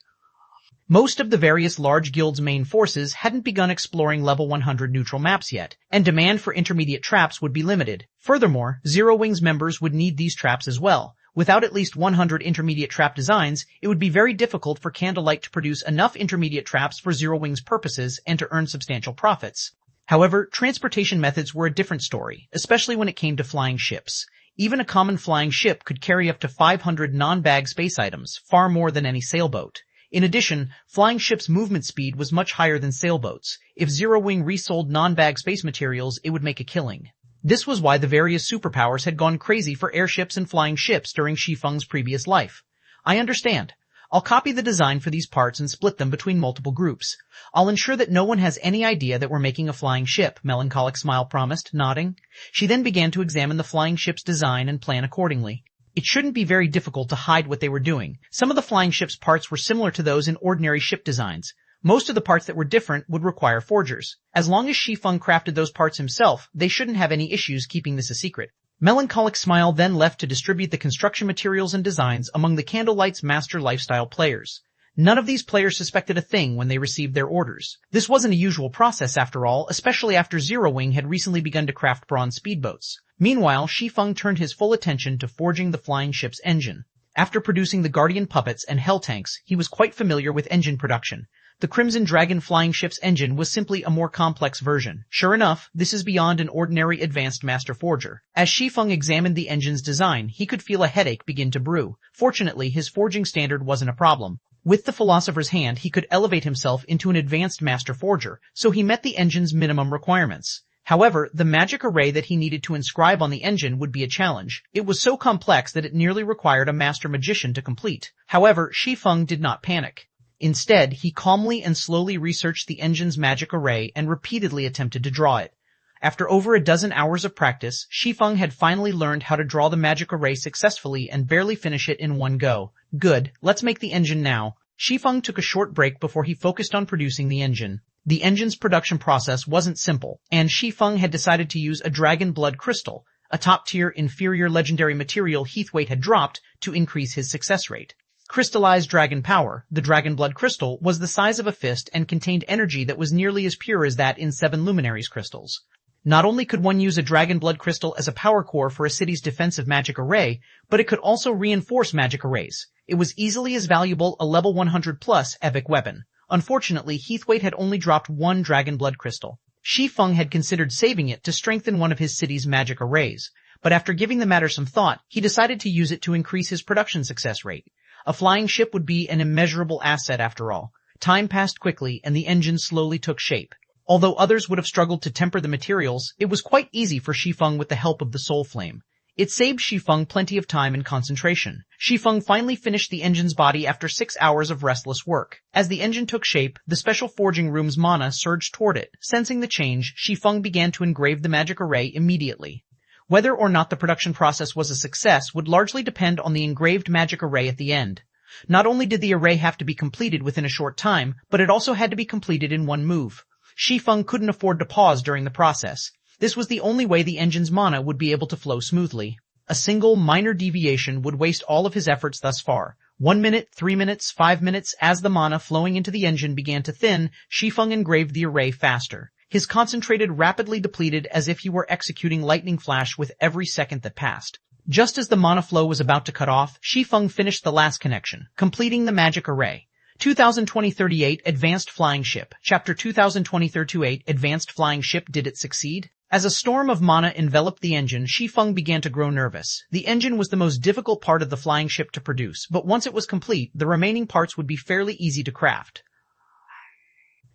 Most of the various large guilds' main forces hadn't begun exploring level 100 neutral maps yet, and demand for intermediate traps would be limited. Furthermore, Zero Wing's members would need these traps as well. Without at least 100 intermediate trap designs, it would be very difficult for Candlelight to produce enough intermediate traps for Zero Wing's purposes and to earn substantial profits. However, transportation methods were a different story, especially when it came to flying ships. Even a common flying ship could carry up to 500 non-bag space items, far more than any sailboat. In addition, flying ships' movement speed was much higher than sailboats. If Zero Wing resold non-bag space materials, it would make a killing. This was why the various superpowers had gone crazy for airships and flying ships during Shi Feng's previous life. I understand. I'll copy the design for these parts and split them between multiple groups. I'll ensure that no one has any idea that we're making a flying ship, Melancholic Smile promised, nodding. She then began to examine the flying ship's design and plan accordingly. It shouldn't be very difficult to hide what they were doing. Some of the flying ship's parts were similar to those in ordinary ship designs. Most of the parts that were different would require forgers. As long as Shi Feng crafted those parts himself, they shouldn't have any issues keeping this a secret. Melancholic Smile then left to distribute the construction materials and designs among the Candlelight's Master Lifestyle players. None of these players suspected a thing when they received their orders. This wasn't a usual process after all, especially after Zero Wing had recently begun to craft bronze speedboats. Meanwhile, Shi Feng turned his full attention to forging the flying ship's engine. After producing the Guardian Puppets and Hell Tanks, he was quite familiar with engine production. The Crimson Dragon flying ship's engine was simply a more complex version. Sure enough, this is beyond an ordinary advanced master forger. As Shi Feng examined the engine's design, he could feel a headache begin to brew. Fortunately, his forging standard wasn't a problem. With the Philosopher's Hand, he could elevate himself into an advanced master forger, so he met the engine's minimum requirements. However, the magic array that he needed to inscribe on the engine would be a challenge. It was so complex that it nearly required a master magician to complete. However, Shi Feng did not panic. Instead, he calmly and slowly researched the engine's magic array and repeatedly attempted to draw it. After over a dozen hours of practice, Shi Feng had finally learned how to draw the magic array successfully and barely finish it in one go. Good, let's make the engine now. Shi Feng took a short break before he focused on producing the engine. The engine's production process wasn't simple, and Shi Feng had decided to use a dragon blood crystal, a top-tier inferior legendary material Heathwaite had dropped to increase his success rate. Crystallized dragon power, the dragon blood crystal, was the size of a fist and contained energy that was nearly as pure as that in 7 luminaries crystals. Not only could one use a dragon blood crystal as a power core for a city's defensive magic array, but it could also reinforce magic arrays. It was easily as valuable a level 100 plus epic weapon. Unfortunately, Heathwaite had only dropped 1 dragon blood crystal. Shi Feng had considered saving it to strengthen one of his city's magic arrays, but after giving the matter some thought, he decided to use it to increase his production success rate. A flying ship would be an immeasurable asset after all. Time passed quickly and the engine slowly took shape. Although others would have struggled to temper the materials, it was quite easy for Shi Feng with the help of the Soul Flame. It saved Shi Feng plenty of time and concentration. Shi Feng finally finished the engine's body after 6 hours of restless work. As the engine took shape, the special forging room's mana surged toward it. Sensing the change, Shi Feng began to engrave the magic array immediately. Whether or not the production process was a success would largely depend on the engraved magic array at the end. Not only did the array have to be completed within a short time, but it also had to be completed in one move. Shi Feng couldn't afford to pause during the process. This was the only way the engine's mana would be able to flow smoothly. A single minor deviation would waste all of his efforts thus far. 1 minute, 3 minutes, 5 minutes, as the mana flowing into the engine began to thin, Shi Feng engraved the array faster. His concentrated rapidly depleted as if he were executing lightning flash with every second that passed. Just as the mana flow was about to cut off, Shi Feng finished the last connection, completing the magic array. 2020-38 Advanced Flying Ship. Chapter 2020-38 Advanced Flying Ship. Did it succeed? As a storm of mana enveloped the engine, Shi Feng began to grow nervous. The engine was the most difficult part of the flying ship to produce, but once it was complete, the remaining parts would be fairly easy to craft.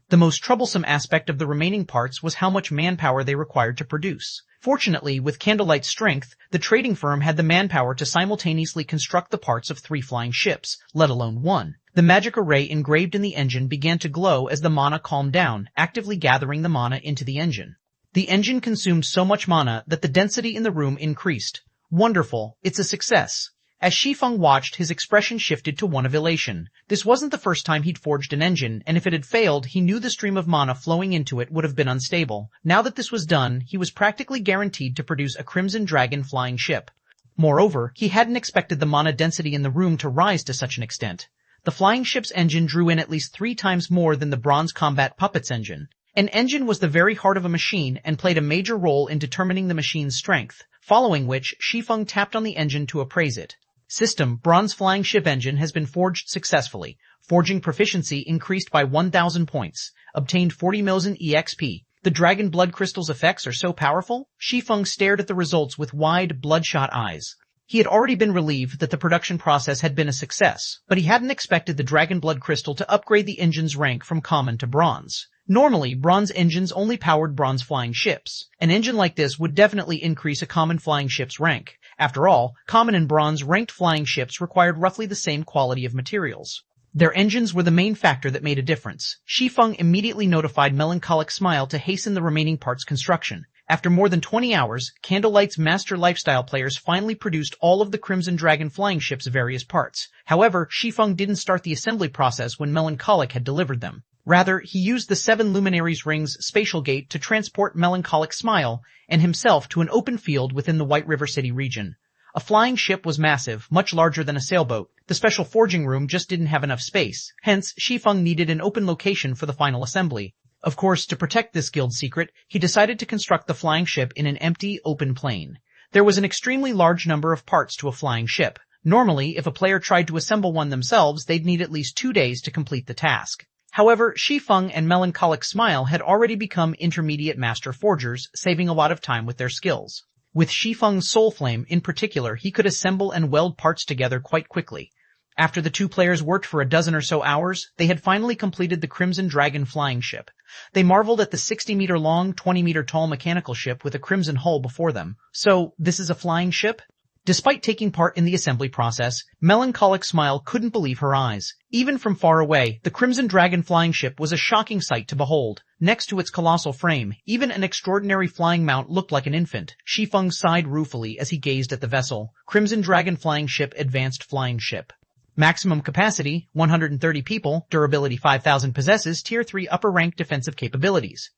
The most troublesome aspect of the remaining parts was how much manpower they required to produce. Fortunately, with Candlelight's strength, the trading firm had the manpower to simultaneously construct the parts of 3 flying ships, let alone 1. The magic array engraved in the engine began to glow as the mana calmed down, actively gathering the mana into the engine. The engine consumed so much mana that the density in the room increased. Wonderful, it's a success. As Shi Feng watched, his expression shifted to one of elation. This wasn't the first time he'd forged an engine, and if it had failed, he knew the stream of mana flowing into it would have been unstable. Now that this was done, he was practically guaranteed to produce a Crimson Dragon flying ship. Moreover, he hadn't expected the mana density in the room to rise to such an extent. The flying ship's engine drew in at least 3 times more than the Bronze Combat Puppet's engine. An engine was the very heart of a machine and played a major role in determining the machine's strength, following which Shi Feng tapped on the engine to appraise it. System: Bronze Flying Ship Engine has been forged successfully. Forging proficiency increased by 1,000 points. Obtained 40 mils in EXP. The dragon blood crystal's effects are so powerful? Shi Feng stared at the results with wide, bloodshot eyes. He had already been relieved that the production process had been a success, but he hadn't expected the dragon blood crystal to upgrade the engine's rank from common to bronze. Normally, bronze engines only powered bronze flying ships. An engine like this would definitely increase a common flying ship's rank. After all, common and bronze ranked flying ships required roughly the same quality of materials. Their engines were the main factor that made a difference. Shi Feng immediately notified Melancholic Smile to hasten the remaining parts construction. After more than 20 hours, Candlelight's master lifestyle players finally produced all of the Crimson Dragon flying ship's various parts. However, Shi Feng didn't start the assembly process when Melancholic had delivered them. Rather, he used the 7 Luminaries Ring's spatial gate to transport Melancholic Smile and himself to an open field within the White River City region. A flying ship was massive, much larger than a sailboat. The special forging room just didn't have enough space. Hence, Shi Feng needed an open location for the final assembly. Of course, to protect this guild secret, he decided to construct the flying ship in an empty, open plain. There was an extremely large number of parts to a flying ship. Normally, if a player tried to assemble one themselves, they'd need at least 2 days to complete the task. However, Shi Feng and Melancholic Smile had already become intermediate master forgers, saving a lot of time with their skills. With Shi Feng's Soul Flame in particular, he could assemble and weld parts together quite quickly. After the two players worked for a dozen or so hours, they had finally completed the Crimson Dragon flying ship. They marveled at the 60-meter-long, 20-meter-tall mechanical ship with a crimson hull before them. So, this is a flying ship? Despite taking part in the assembly process, Melancholic Smile couldn't believe her eyes. Even from far away, the Crimson Dragon flying ship was a shocking sight to behold. Next to its colossal frame, even an extraordinary flying mount looked like an infant. Shi Feng sighed ruefully as he gazed at the vessel. Crimson Dragon flying ship, advanced flying ship. Maximum capacity, 130 people, durability 5000, possesses Tier 3 upper rank defensive capabilities.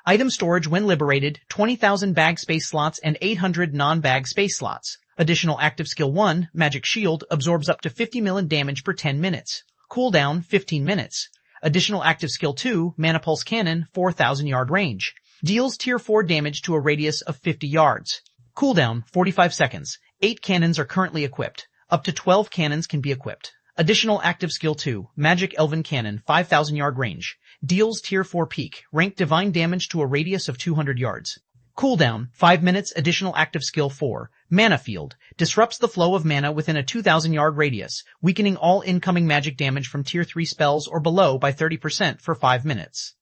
Item storage when liberated, 20,000 bag space slots and 800 non-bag space slots. Additional active skill 1, Magic Shield, absorbs up to 50 million damage per 10 minutes. Cooldown, 15 minutes. Additional active skill 2, Mana Pulse Cannon, 4,000 yard range. Deals Tier 4 damage to a radius of 50 yards. Cooldown, 45 seconds. 8 cannons are currently equipped. Up to 12 cannons can be equipped. Additional active skill 2, Magic Elven Cannon, 5,000 yard range. Deals Tier 4 peak, rank divine damage to a radius of 200 yards. Cooldown, 5 minutes. Additional active skill 4, Mana Field, disrupts the flow of mana within a 2,000 yard radius, weakening all incoming magic damage from Tier 3 spells or below by 30% for 5 minutes.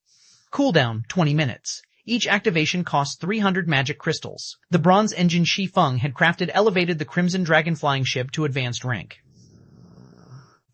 Cooldown, 20 minutes. Each activation costs 300 magic crystals. The bronze engine Shi Feng had crafted elevated the Crimson Dragon flying ship to advanced rank.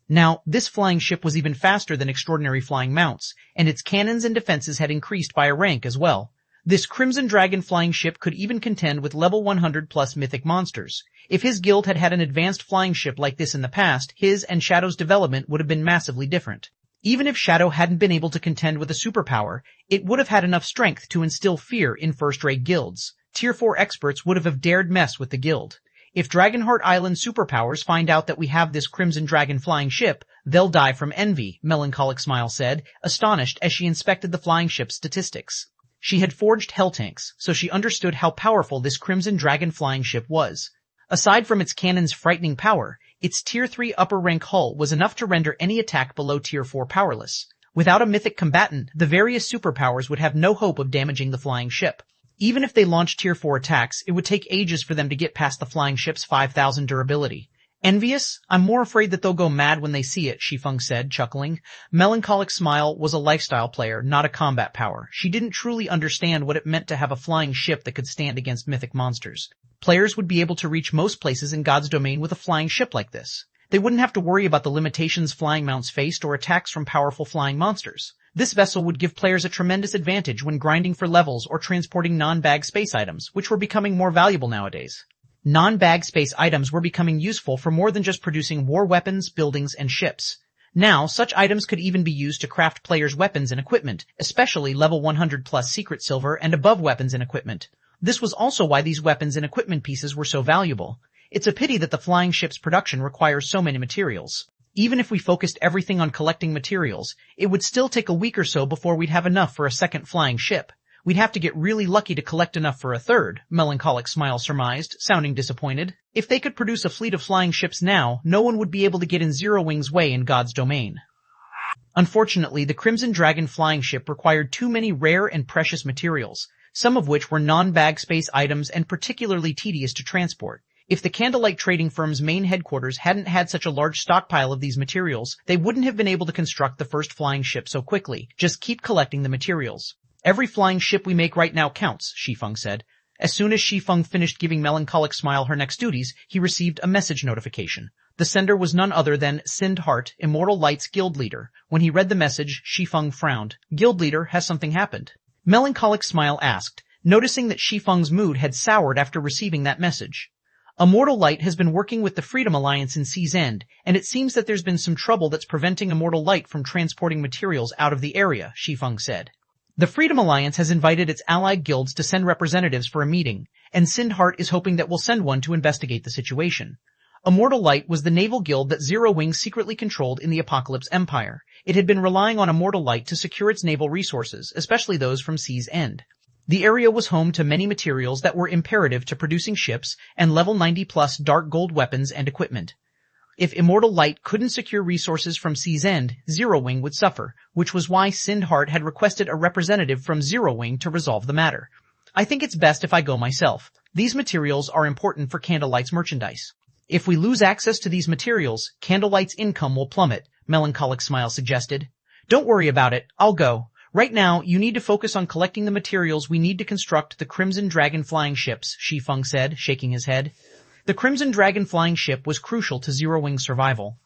Now, this flying ship was even faster than extraordinary flying mounts, and its cannons and defenses had increased by a rank as well. This Crimson Dragon flying ship could even contend with level 100 plus mythic monsters. If his guild had had an advanced flying ship like this in the past, his and Shadow's development would have been massively different. Even if Shadow hadn't been able to contend with a superpower, it would have had enough strength to instill fear in first-rate guilds. Tier 4 experts would have dared mess with the guild. If Dragonheart Island superpowers find out that we have this Crimson Dragon flying ship, they'll die from envy, Melancholic Smile said, astonished as she inspected the flying ship's statistics. She had forged hell tanks, so she understood how powerful this Crimson Dragon flying ship was. Aside from its cannon's frightening power, its Tier 3 upper rank hull was enough to render any attack below Tier 4 powerless. Without a mythic combatant, the various superpowers would have no hope of damaging the flying ship. Even if they launched Tier 4 attacks, it would take ages for them to get past the flying ship's 5,000 durability. Envious? I'm more afraid that they'll go mad when they see it, Shi Feng said, chuckling. Melancholic Smile was a lifestyle player, not a combat power. She didn't truly understand what it meant to have a flying ship that could stand against mythic monsters. Players would be able to reach most places in God's domain with a flying ship like this. They wouldn't have to worry about the limitations flying mounts faced or attacks from powerful flying monsters. This vessel would give players a tremendous advantage when grinding for levels or transporting non-bag space items, which were becoming more valuable nowadays. Non-bag space items were becoming useful for more than just producing war weapons, buildings, and ships. Now, such items could even be used to craft players' weapons and equipment, especially level 100 plus secret silver and above weapons and equipment. This was also why these weapons and equipment pieces were so valuable. It's a pity that the flying ship's production requires so many materials. Even if we focused everything on collecting materials, it would still take a week or so before we'd have enough for a second flying ship. We'd have to get really lucky to collect enough for a third, Melancholic Smile surmised, sounding disappointed. If they could produce a fleet of flying ships now, no one would be able to get in Zero Wing's way in God's domain. Unfortunately, the Crimson Dragon flying ship required too many rare and precious materials, some of which were non-bag space items and particularly tedious to transport. If the Candlelight trading firm's main headquarters hadn't had such a large stockpile of these materials, they wouldn't have been able to construct the first flying ship so quickly. Just keep collecting the materials. Every flying ship we make right now counts, Shi Feng said. As soon as Shi Feng finished giving Melancholic Smile her next duties, he received a message notification. The sender was none other than Sindhart, Immortal Light's guild leader. When he read the message, Shi Feng frowned. Guild leader, has something happened? Melancholic Smile asked, noticing that Shi Feng's mood had soured after receiving that message. Immortal Light has been working with the Freedom Alliance in Sea's End, and it seems that there's been some trouble that's preventing Immortal Light from transporting materials out of the area, Shi Feng said. The Freedom Alliance has invited its allied guilds to send representatives for a meeting, and Sindhart is hoping that we'll send one to investigate the situation. Immortal Light was the naval guild that Zero Wing secretly controlled in the Apocalypse Empire. It had been relying on Immortal Light to secure its naval resources, especially those from Sea's End. The area was home to many materials that were imperative to producing ships and level 90+ dark gold weapons and equipment. If Immortal Light couldn't secure resources from Sea's End, Zero Wing would suffer, which was why Sindhart had requested a representative from Zero Wing to resolve the matter. I think it's best if I go myself. These materials are important for Candlelight's merchandise. If we lose access to these materials, Candlelight's income will plummet, Melancholic Smile suggested. Don't worry about it, I'll go. Right now, you need to focus on collecting the materials we need to construct the Crimson Dragon flying ships, Shi Feng said, shaking his head. The Crimson Dragon flying ship was crucial to Zero Wing's survival.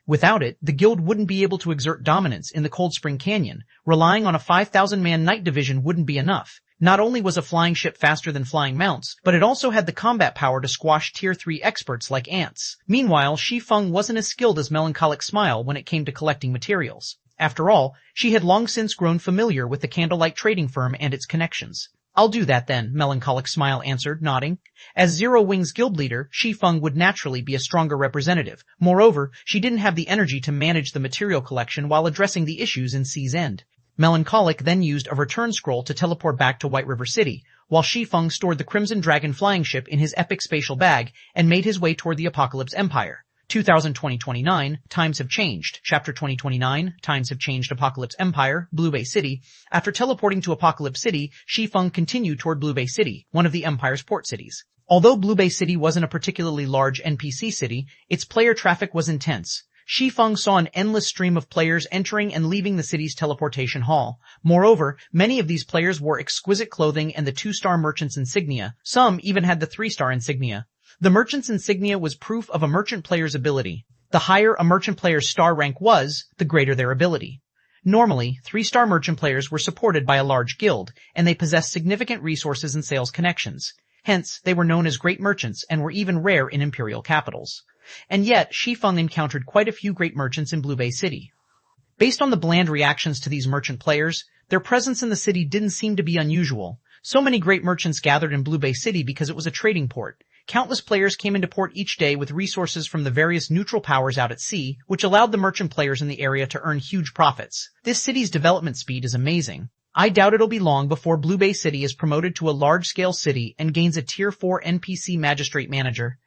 Without it, the guild wouldn't be able to exert dominance in the Cold Spring Canyon. Relying on a 5,000-man night division wouldn't be enough. Not only was a flying ship faster than flying mounts, but it also had the combat power to squash Tier 3 experts like ants. Meanwhile, Shi Feng wasn't as skilled as Melancholic Smile when it came to collecting materials. After all, she had long since grown familiar with the Candlelight trading firm and its connections. I'll do that then, Melancholic Smile answered, nodding. As Zero Wing's guild leader, Shi Feng would naturally be a stronger representative. Moreover, she didn't have the energy to manage the material collection while addressing the issues in Sea's End. Melancholic then used a return scroll to teleport back to White River City, while Shi Feng stored the Crimson Dragon flying ship in his epic spatial bag and made his way toward the Apocalypse Empire. 2029, times have changed. Chapter 2029, times have changed. Apocalypse Empire, Blue Bay City. After teleporting to Apocalypse City, Shi Feng continued toward Blue Bay City, one of the Empire's port cities. Although Blue Bay City wasn't a particularly large NPC city, its player traffic was intense. Shi Feng saw an endless stream of players entering and leaving the city's teleportation hall. Moreover, many of these players wore exquisite clothing and the 2-star merchant's insignia. Some even had the 3-star insignia. The merchant's insignia was proof of a merchant player's ability. The higher a merchant player's star rank was, the greater their ability. Normally, 3-star merchant players were supported by a large guild, and they possessed significant resources and sales connections. Hence, they were known as great merchants and were even rare in imperial capitals. And yet, Shi Feng encountered quite a few great merchants in Blue Bay City. Based on the bland reactions to these merchant players, their presence in the city didn't seem to be unusual. So many great merchants gathered in Blue Bay City because it was a trading port. Countless players came into port each day with resources from the various neutral powers out at sea, which allowed the merchant players in the area to earn huge profits. This city's development speed is amazing. I doubt it'll be long before Blue Bay City is promoted to a large-scale city and gains a Tier 4 NPC magistrate manager.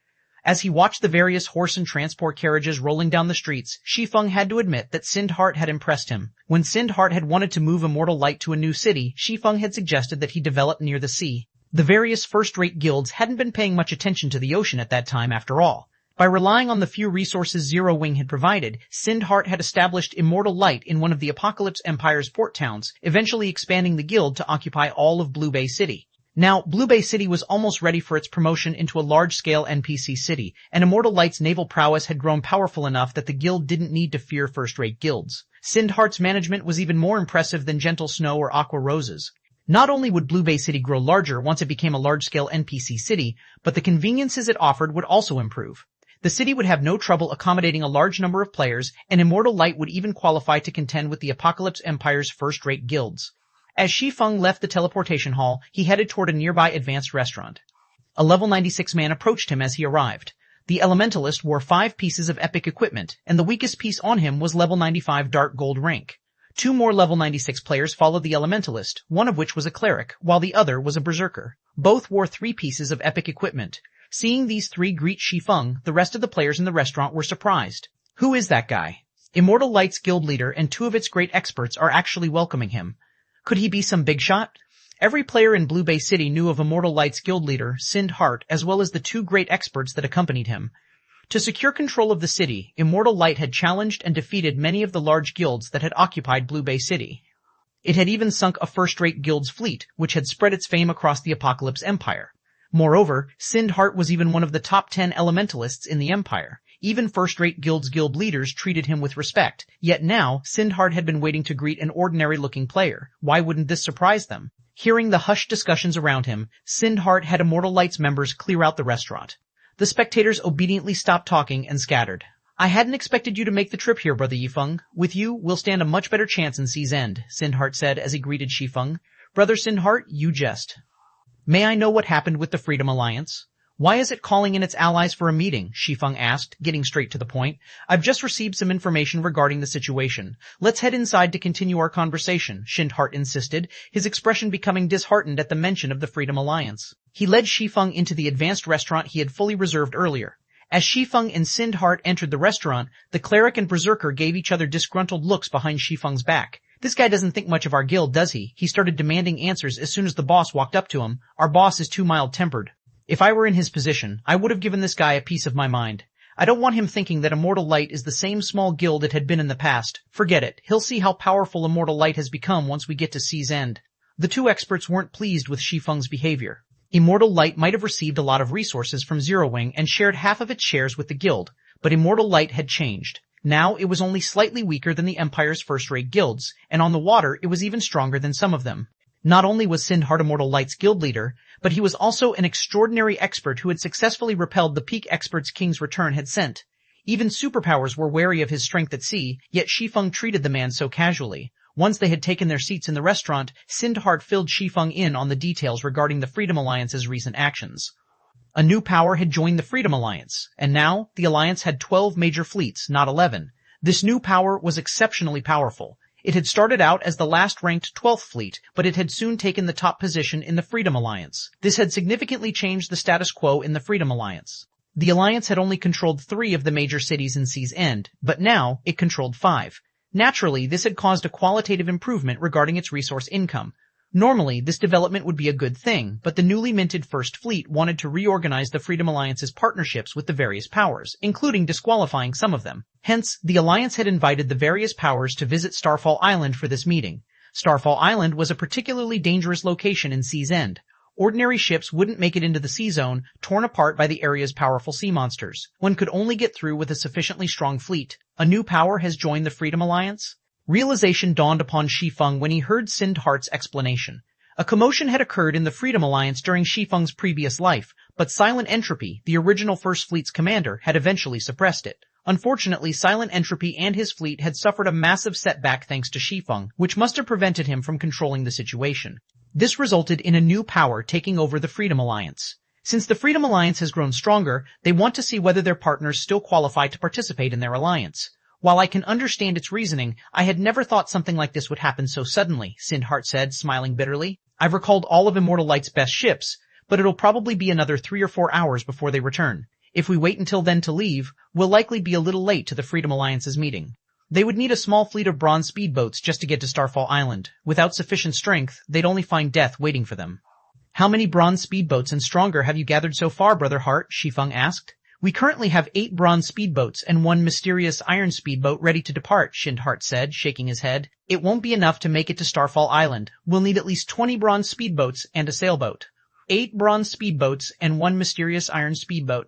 As he watched the various horse and transport carriages rolling down the streets, Shi Feng had to admit that Sindhart had impressed him. When Sindhart had wanted to move Immortal Light to a new city, Shi Feng had suggested that he develop near the sea. The various first-rate guilds hadn't been paying much attention to the ocean at that time after all. By relying on the few resources Zero Wing had provided, Sindhart had established Immortal Light in one of the Apocalypse Empire's port towns, eventually expanding the guild to occupy all of Blue Bay City. Now, Blue Bay City was almost ready for its promotion into a large-scale NPC city, and Immortal Light's naval prowess had grown powerful enough that the guild didn't need to fear first-rate guilds. Sindhart's management was even more impressive than Gentle Snow or Aqua Rose's. Not only would Blue Bay City grow larger once it became a large-scale NPC city, but the conveniences it offered would also improve. The city would have no trouble accommodating a large number of players, and Immortal Light would even qualify to contend with the Apocalypse Empire's first-rate guilds. As Shi Feng left the teleportation hall, he headed toward a nearby advanced restaurant. A level 96 man approached him as he arrived. The Elementalist wore 5 pieces of epic equipment, and the weakest piece on him was level 95 dark gold rank. 2 more level 96 players followed the Elementalist, one of which was a cleric, while the other was a berserker. Both wore 3 pieces of epic equipment. Seeing these 3 greet Shi Feng, the rest of the players in the restaurant were surprised. Who is that guy? Immortal Light's guild leader and two of its great experts are actually welcoming him. Could he be some big shot? Every player in Blue Bay City knew of Immortal Light's guild leader, Sind Hart, as well as the two great experts that accompanied him. To secure control of the city, Immortal Light had challenged and defeated many of the large guilds that had occupied Blue Bay City. It had even sunk a first-rate guild's fleet, which had spread its fame across the Apocalypse Empire. Moreover, Sind Hart was even one of the top 10 elementalists in the Empire. Even first-rate guilds' guild leaders treated him with respect, yet now Sind Hart had been waiting to greet an ordinary-looking player. Why wouldn't this surprise them? Hearing the hushed discussions around him, Sind Hart had Immortal Light's members clear out the restaurant. The spectators obediently stopped talking and scattered. I hadn't expected you to make the trip here, Brother Yi Feng. With you, we'll stand a much better chance in Sea's End, Sind Hart said as he greeted Shi Feng. Brother Sind Hart, you jest. May I know what happened with the Freedom Alliance? Why is it calling in its allies for a meeting? Shi Feng asked, getting straight to the point. I've just received some information regarding the situation. Let's head inside to continue our conversation, Sind Hart insisted, his expression becoming disheartened at the mention of the Freedom Alliance. He led Shi Feng into the advanced restaurant he had fully reserved earlier. As Shi Feng and Sind Hart entered the restaurant, the cleric and berserker gave each other disgruntled looks behind Shi Feng's back. This guy doesn't think much of our guild, does he? He started demanding answers as soon as the boss walked up to him. Our boss is too mild-tempered. If I were in his position, I would have given this guy a piece of my mind. I don't want him thinking that Immortal Light is the same small guild it had been in the past. Forget it. He'll see how powerful Immortal Light has become once we get to Sea's End. The two experts weren't pleased with Shi Feng's behavior. Immortal Light might have received a lot of resources from Zero Wing and shared half of its shares with the guild, but Immortal Light had changed. Now it was only slightly weaker than the Empire's first-rate guilds, and on the water it was even stronger than some of them. Not only was Sind Hart Immortal Light's guild leader, but he was also an extraordinary expert who had successfully repelled the peak experts King's Return had sent. Even superpowers were wary of his strength at sea, yet Shi Feng treated the man so casually. Once they had taken their seats in the restaurant, Sind Hart filled Shi Feng in on the details regarding the Freedom Alliance's recent actions. A new power had joined the Freedom Alliance, and now the Alliance had 12 major fleets, not 11. This new power was exceptionally powerful. It had started out as the last-ranked 12th fleet, but it had soon taken the top position in the Freedom Alliance. This had significantly changed the status quo in the Freedom Alliance. The Alliance had only controlled 3 of the major cities in Sea's End, but now it controlled 5. Naturally, this had caused a qualitative improvement regarding its resource income. Normally, this development would be a good thing, but the newly minted First Fleet wanted to reorganize the Freedom Alliance's partnerships with the various powers, including disqualifying some of them. Hence, the Alliance had invited the various powers to visit Starfall Island for this meeting. Starfall Island was a particularly dangerous location in Sea's End. Ordinary ships wouldn't make it into the sea zone, torn apart by the area's powerful sea monsters. One could only get through with a sufficiently strong fleet. A new power has joined the Freedom Alliance? Realization dawned upon Shi Feng when he heard Sind Hart's explanation. A commotion had occurred in the Freedom Alliance during Shi Feng's previous life, but Silent Entropy, the original First Fleet's commander, had eventually suppressed it. Unfortunately, Silent Entropy and his fleet had suffered a massive setback thanks to Shi Feng, which must have prevented him from controlling the situation. This resulted in a new power taking over the Freedom Alliance. Since the Freedom Alliance has grown stronger, they want to see whether their partners still qualify to participate in their alliance. While I can understand its reasoning, I had never thought something like this would happen so suddenly, Sind Hart said, smiling bitterly. I've recalled all of Immortal Light's best ships, but it'll probably be another 3 or 4 hours before they return. If we wait until then to leave, we'll likely be a little late to the Freedom Alliance's meeting. They would need a small fleet of bronze speedboats just to get to Starfall Island. Without sufficient strength, they'd only find death waiting for them. How many bronze speedboats and stronger have you gathered so far, Brother Hart? Shi Feng asked. We currently have 8 bronze speedboats and 1 mysterious iron speedboat ready to depart, Sind Hart said, shaking his head. It won't be enough to make it to Starfall Island. We'll need at least 20 bronze speedboats and a sailboat. 8 bronze speedboats and 1 mysterious iron speedboat.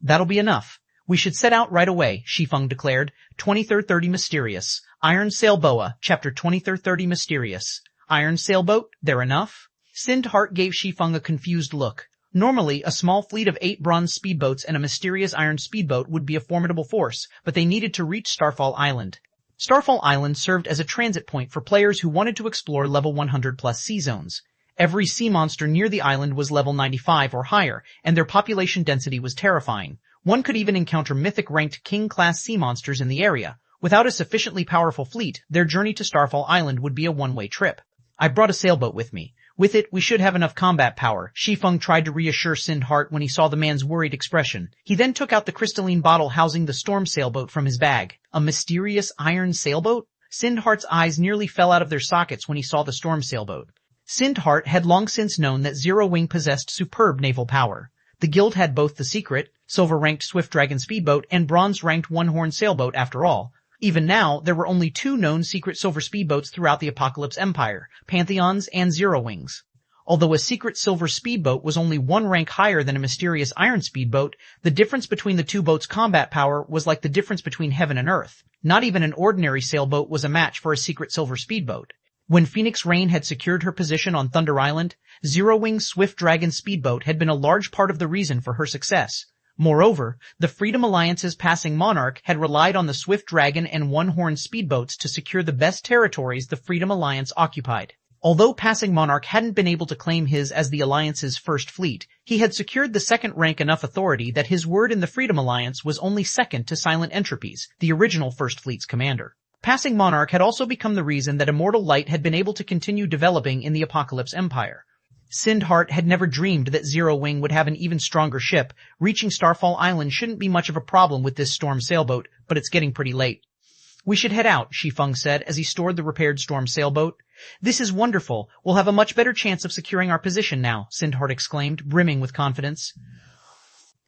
That'll be enough. We should set out right away, Shi Feng declared. 2330 Mysterious. Iron Sailboa, Chapter 2330 Mysterious. Iron Sailboat, they're enough? Sind Hart gave Shi Feng a confused look. Normally, a small fleet of 8 bronze speedboats and a mysterious iron speedboat would be a formidable force, but they needed to reach Starfall Island. Starfall Island served as a transit point for players who wanted to explore level 100+ sea zones. Every sea monster near the island was level 95 or higher, and their population density was terrifying. One could even encounter mythic-ranked king-class sea monsters in the area. Without a sufficiently powerful fleet, their journey to Starfall Island would be a one-way trip. I brought a sailboat with me. With it, we should have enough combat power. Shi Feng tried to reassure Sindhart when he saw the man's worried expression. He then took out the crystalline bottle housing the storm sailboat from his bag. A mysterious iron sailboat? Sindhart's eyes nearly fell out of their sockets when he saw the storm sailboat. Sindhart had long since known that Zero Wing possessed superb naval power. The guild had both the secret, silver-ranked Swift Dragon speedboat and bronze-ranked One-Horn sailboat after all. Even now, there were only 2 known secret silver speedboats throughout the Apocalypse Empire, Pantheons and Zero Wings. Although a secret silver speedboat was only 1 rank higher than a mysterious iron speedboat, the difference between the 2 boats' combat power was like the difference between heaven and earth. Not even an ordinary sailboat was a match for a secret silver speedboat. When Phoenix Rain had secured her position on Thunder Island, Zero Wing's Swift Dragon speedboat had been a large part of the reason for her success. Moreover, the Freedom Alliance's Passing Monarch had relied on the Swift Dragon and One-Horn speedboats to secure the best territories the Freedom Alliance occupied. Although Passing Monarch hadn't been able to claim his as the Alliance's first fleet, he had secured the second rank enough authority that his word in the Freedom Alliance was only second to Silent Entropy's, the original First Fleet's commander. Passing Monarch had also become the reason that Immortal Light had been able to continue developing in the Apocalypse Empire. Sindhart had never dreamed that Zero Wing would have an even stronger ship. Reaching Starfall Island shouldn't be much of a problem with this storm sailboat, but it's getting pretty late. We should head out, Shi Feng said as he stored the repaired storm sailboat. This is wonderful. We'll have a much better chance of securing our position now, Sindhart exclaimed, brimming with confidence.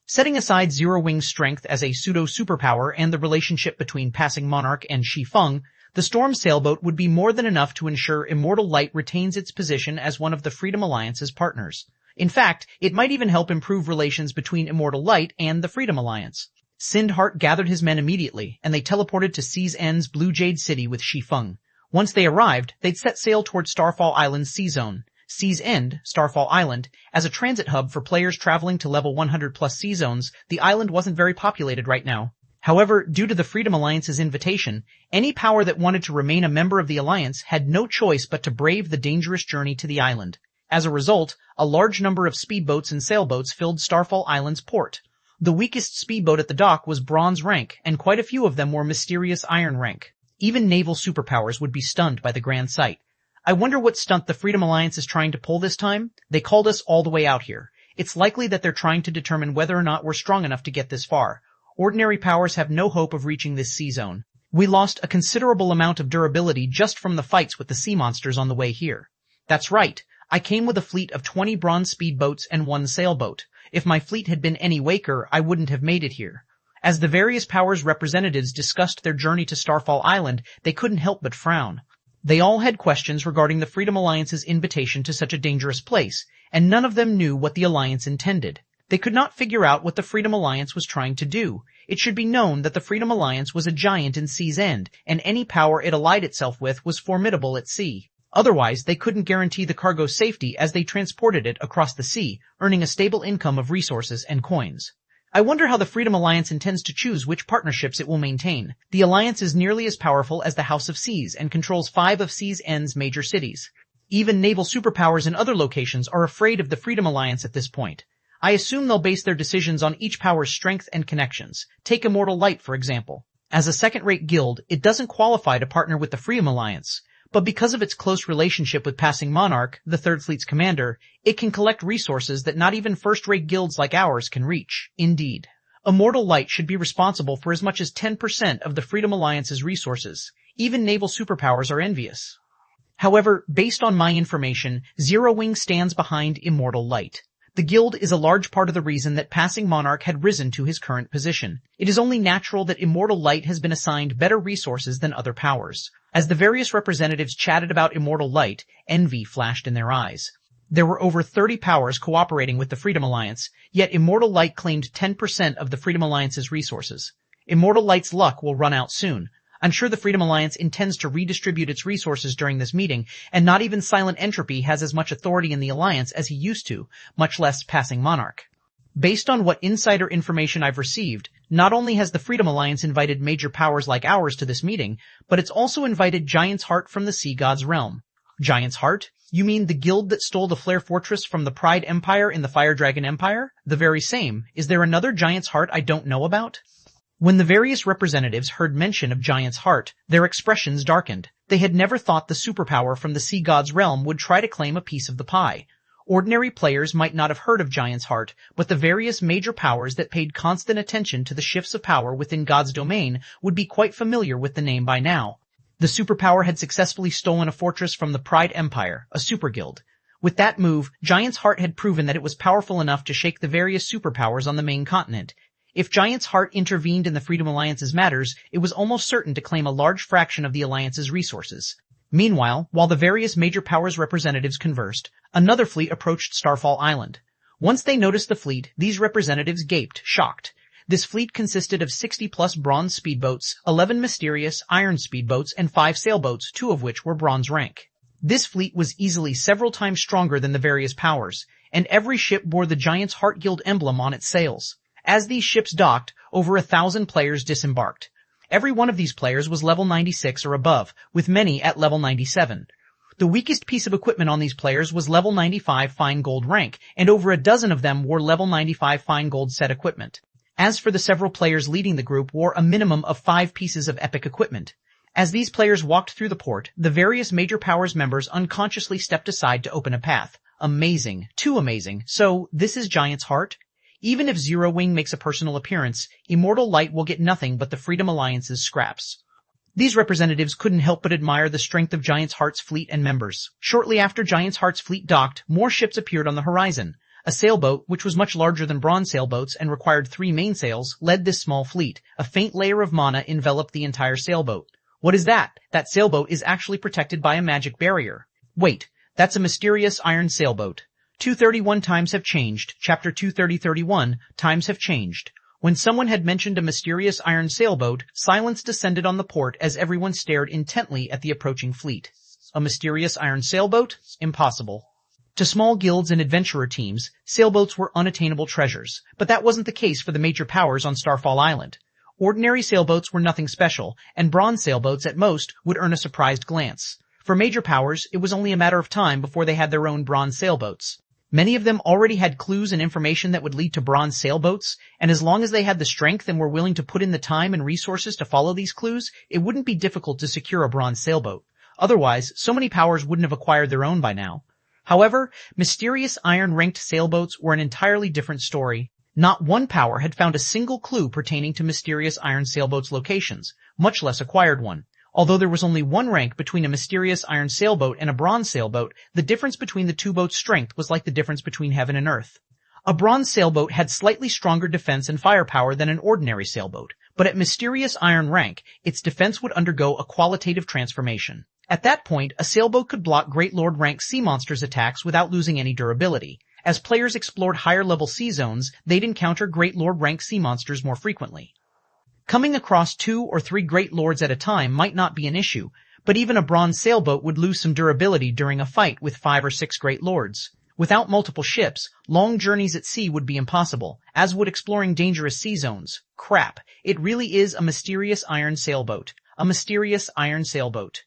Setting aside Zero Wing's strength as a pseudo-superpower and the relationship between Passing Monarch and Shi Feng, the storm sailboat would be more than enough to ensure Immortal Light retains its position as one of the Freedom Alliance's partners. In fact, it might even help improve relations between Immortal Light and the Freedom Alliance. Sindhart gathered his men immediately, and they teleported to Sea's End's Blue Jade City with Shi Feng. Once they arrived, they'd set sail towards Starfall Island's sea zone. Sea's End, Starfall Island, as a transit hub for players traveling to level 100+ sea zones, the island wasn't very populated right now. However, due to the Freedom Alliance's invitation, any power that wanted to remain a member of the Alliance had no choice but to brave the dangerous journey to the island. As a result, a large number of speedboats and sailboats filled Starfall Island's port. The weakest speedboat at the dock was bronze rank, and quite a few of them were mysterious iron rank. Even naval superpowers would be stunned by the grand sight. I wonder what stunt the Freedom Alliance is trying to pull this time? They called us all the way out here. It's likely that they're trying to determine whether or not we're strong enough to get this far. Ordinary powers have no hope of reaching this sea zone. We lost a considerable amount of durability just from the fights with the sea monsters on the way here. That's right. I came with a fleet of 20 bronze speedboats and 1 sailboat. If my fleet had been any weaker, I wouldn't have made it here. As the various powers' representatives discussed their journey to Starfall Island, they couldn't help but frown. They all had questions regarding the Freedom Alliance's invitation to such a dangerous place, and none of them knew what the Alliance intended. They could not figure out what the Freedom Alliance was trying to do. It should be known that the Freedom Alliance was a giant in Sea's End, and any power it allied itself with was formidable at sea. Otherwise, they couldn't guarantee the cargo's safety as they transported it across the sea, earning a stable income of resources and coins. I wonder how the Freedom Alliance intends to choose which partnerships it will maintain. The Alliance is nearly as powerful as the House of Seas and controls 5 of Sea's End's major cities. Even naval superpowers in other locations are afraid of the Freedom Alliance at this point. I assume they'll base their decisions on each power's strength and connections. Take Immortal Light, for example. As a second-rate guild, it doesn't qualify to partner with the Freedom Alliance. But because of its close relationship with Passing Monarch, the Third Fleet's commander, it can collect resources that not even first-rate guilds like ours can reach. Indeed. Immortal Light should be responsible for as much as 10% of the Freedom Alliance's resources. Even naval superpowers are envious. However, based on my information, Zero Wing stands behind Immortal Light. The guild is a large part of the reason that Passing Monarch had risen to his current position. It is only natural that Immortal Light has been assigned better resources than other powers. As the various representatives chatted about Immortal Light, envy flashed in their eyes. There were over 30 powers cooperating with the Freedom Alliance, yet Immortal Light claimed 10% of the Freedom Alliance's resources. Immortal Light's luck will run out soon. I'm sure the Freedom Alliance intends to redistribute its resources during this meeting, and not even Silent Entropy has as much authority in the Alliance as he used to, much less Passing Monarch. Based on what insider information I've received, not only has the Freedom Alliance invited major powers like ours to this meeting, but it's also invited Giant's Heart from the Sea God's realm. Giant's Heart? You mean the guild that stole the Flare Fortress from the Pride Empire in the Fire Dragon Empire? The very same. Is there another Giant's Heart I don't know about? When the various representatives heard mention of Giant's Heart, their expressions darkened. They had never thought the superpower from the sea god's realm would try to claim a piece of the pie. Ordinary players might not have heard of Giant's Heart, but the various major powers that paid constant attention to the shifts of power within God's domain would be quite familiar with the name by now. The superpower had successfully stolen a fortress from the Pride Empire, a super guild. With that move, Giant's Heart had proven that it was powerful enough to shake the various superpowers on the main continent. If Giant's Heart intervened in the Freedom Alliance's matters, it was almost certain to claim a large fraction of the Alliance's resources. Meanwhile, while the various major powers' representatives conversed, another fleet approached Starfall Island. Once they noticed the fleet, these representatives gaped, shocked. This fleet consisted of 60-plus bronze speedboats, 11 mysterious iron speedboats, and 5 sailboats, 2 of which were bronze rank. This fleet was easily several times stronger than the various powers, and every ship bore the Giant's Heart Guild emblem on its sails. As these ships docked, over 1,000 players disembarked. Every one of these players was level 96 or above, with many at level 97. The weakest piece of equipment on these players was level 95 fine gold rank, and over a dozen of them wore level 95 fine gold set equipment. As for the several players leading the group wore a minimum of 5 pieces of epic equipment. As these players walked through the port, the various major powers members unconsciously stepped aside to open a path. Amazing. Too amazing. So, this is Giant's Heart? Even if Zero Wing makes a personal appearance, Immortal Light will get nothing but the Freedom Alliance's scraps. These representatives couldn't help but admire the strength of Giant's Heart's fleet and members. Shortly after Giant's Heart's fleet docked, more ships appeared on the horizon. A sailboat, which was much larger than bronze sailboats and required 3 mainsails, led this small fleet. A faint layer of mana enveloped the entire sailboat. What is that? That sailboat is actually protected by a magic barrier. Wait, that's a mysterious iron sailboat. 231 times have changed. Chapter 230-31, times have changed. When someone had mentioned a mysterious iron sailboat, silence descended on the port as everyone stared intently at the approaching fleet. A mysterious iron sailboat? Impossible. To small guilds and adventurer teams, sailboats were unattainable treasures, but that wasn't the case for the major powers on Starfall Island. Ordinary sailboats were nothing special, and bronze sailboats at most would earn a surprised glance. For major powers, it was only a matter of time before they had their own bronze sailboats. Many of them already had clues and information that would lead to bronze sailboats, and as long as they had the strength and were willing to put in the time and resources to follow these clues, it wouldn't be difficult to secure a bronze sailboat. Otherwise, so many powers wouldn't have acquired their own by now. However, mysterious iron-ranked sailboats were an entirely different story. Not one power had found a single clue pertaining to mysterious iron sailboats' locations, much less acquired one. Although there was only one rank between a mysterious iron sailboat and a bronze sailboat, the difference between the two boats' strength was like the difference between heaven and earth. A bronze sailboat had slightly stronger defense and firepower than an ordinary sailboat, but at mysterious iron rank, its defense would undergo a qualitative transformation. At that point, a sailboat could block Great Lord rank sea monsters' attacks without losing any durability. As players explored higher-level sea zones, they'd encounter Great Lord rank sea monsters more frequently. Coming across 2 or 3 Great Lords at a time might not be an issue, but even a bronze sailboat would lose some durability during a fight with 5 or 6 Great Lords. Without multiple ships, long journeys at sea would be impossible, as would exploring dangerous sea zones. Crap, it really is a mysterious iron sailboat. A mysterious iron sailboat.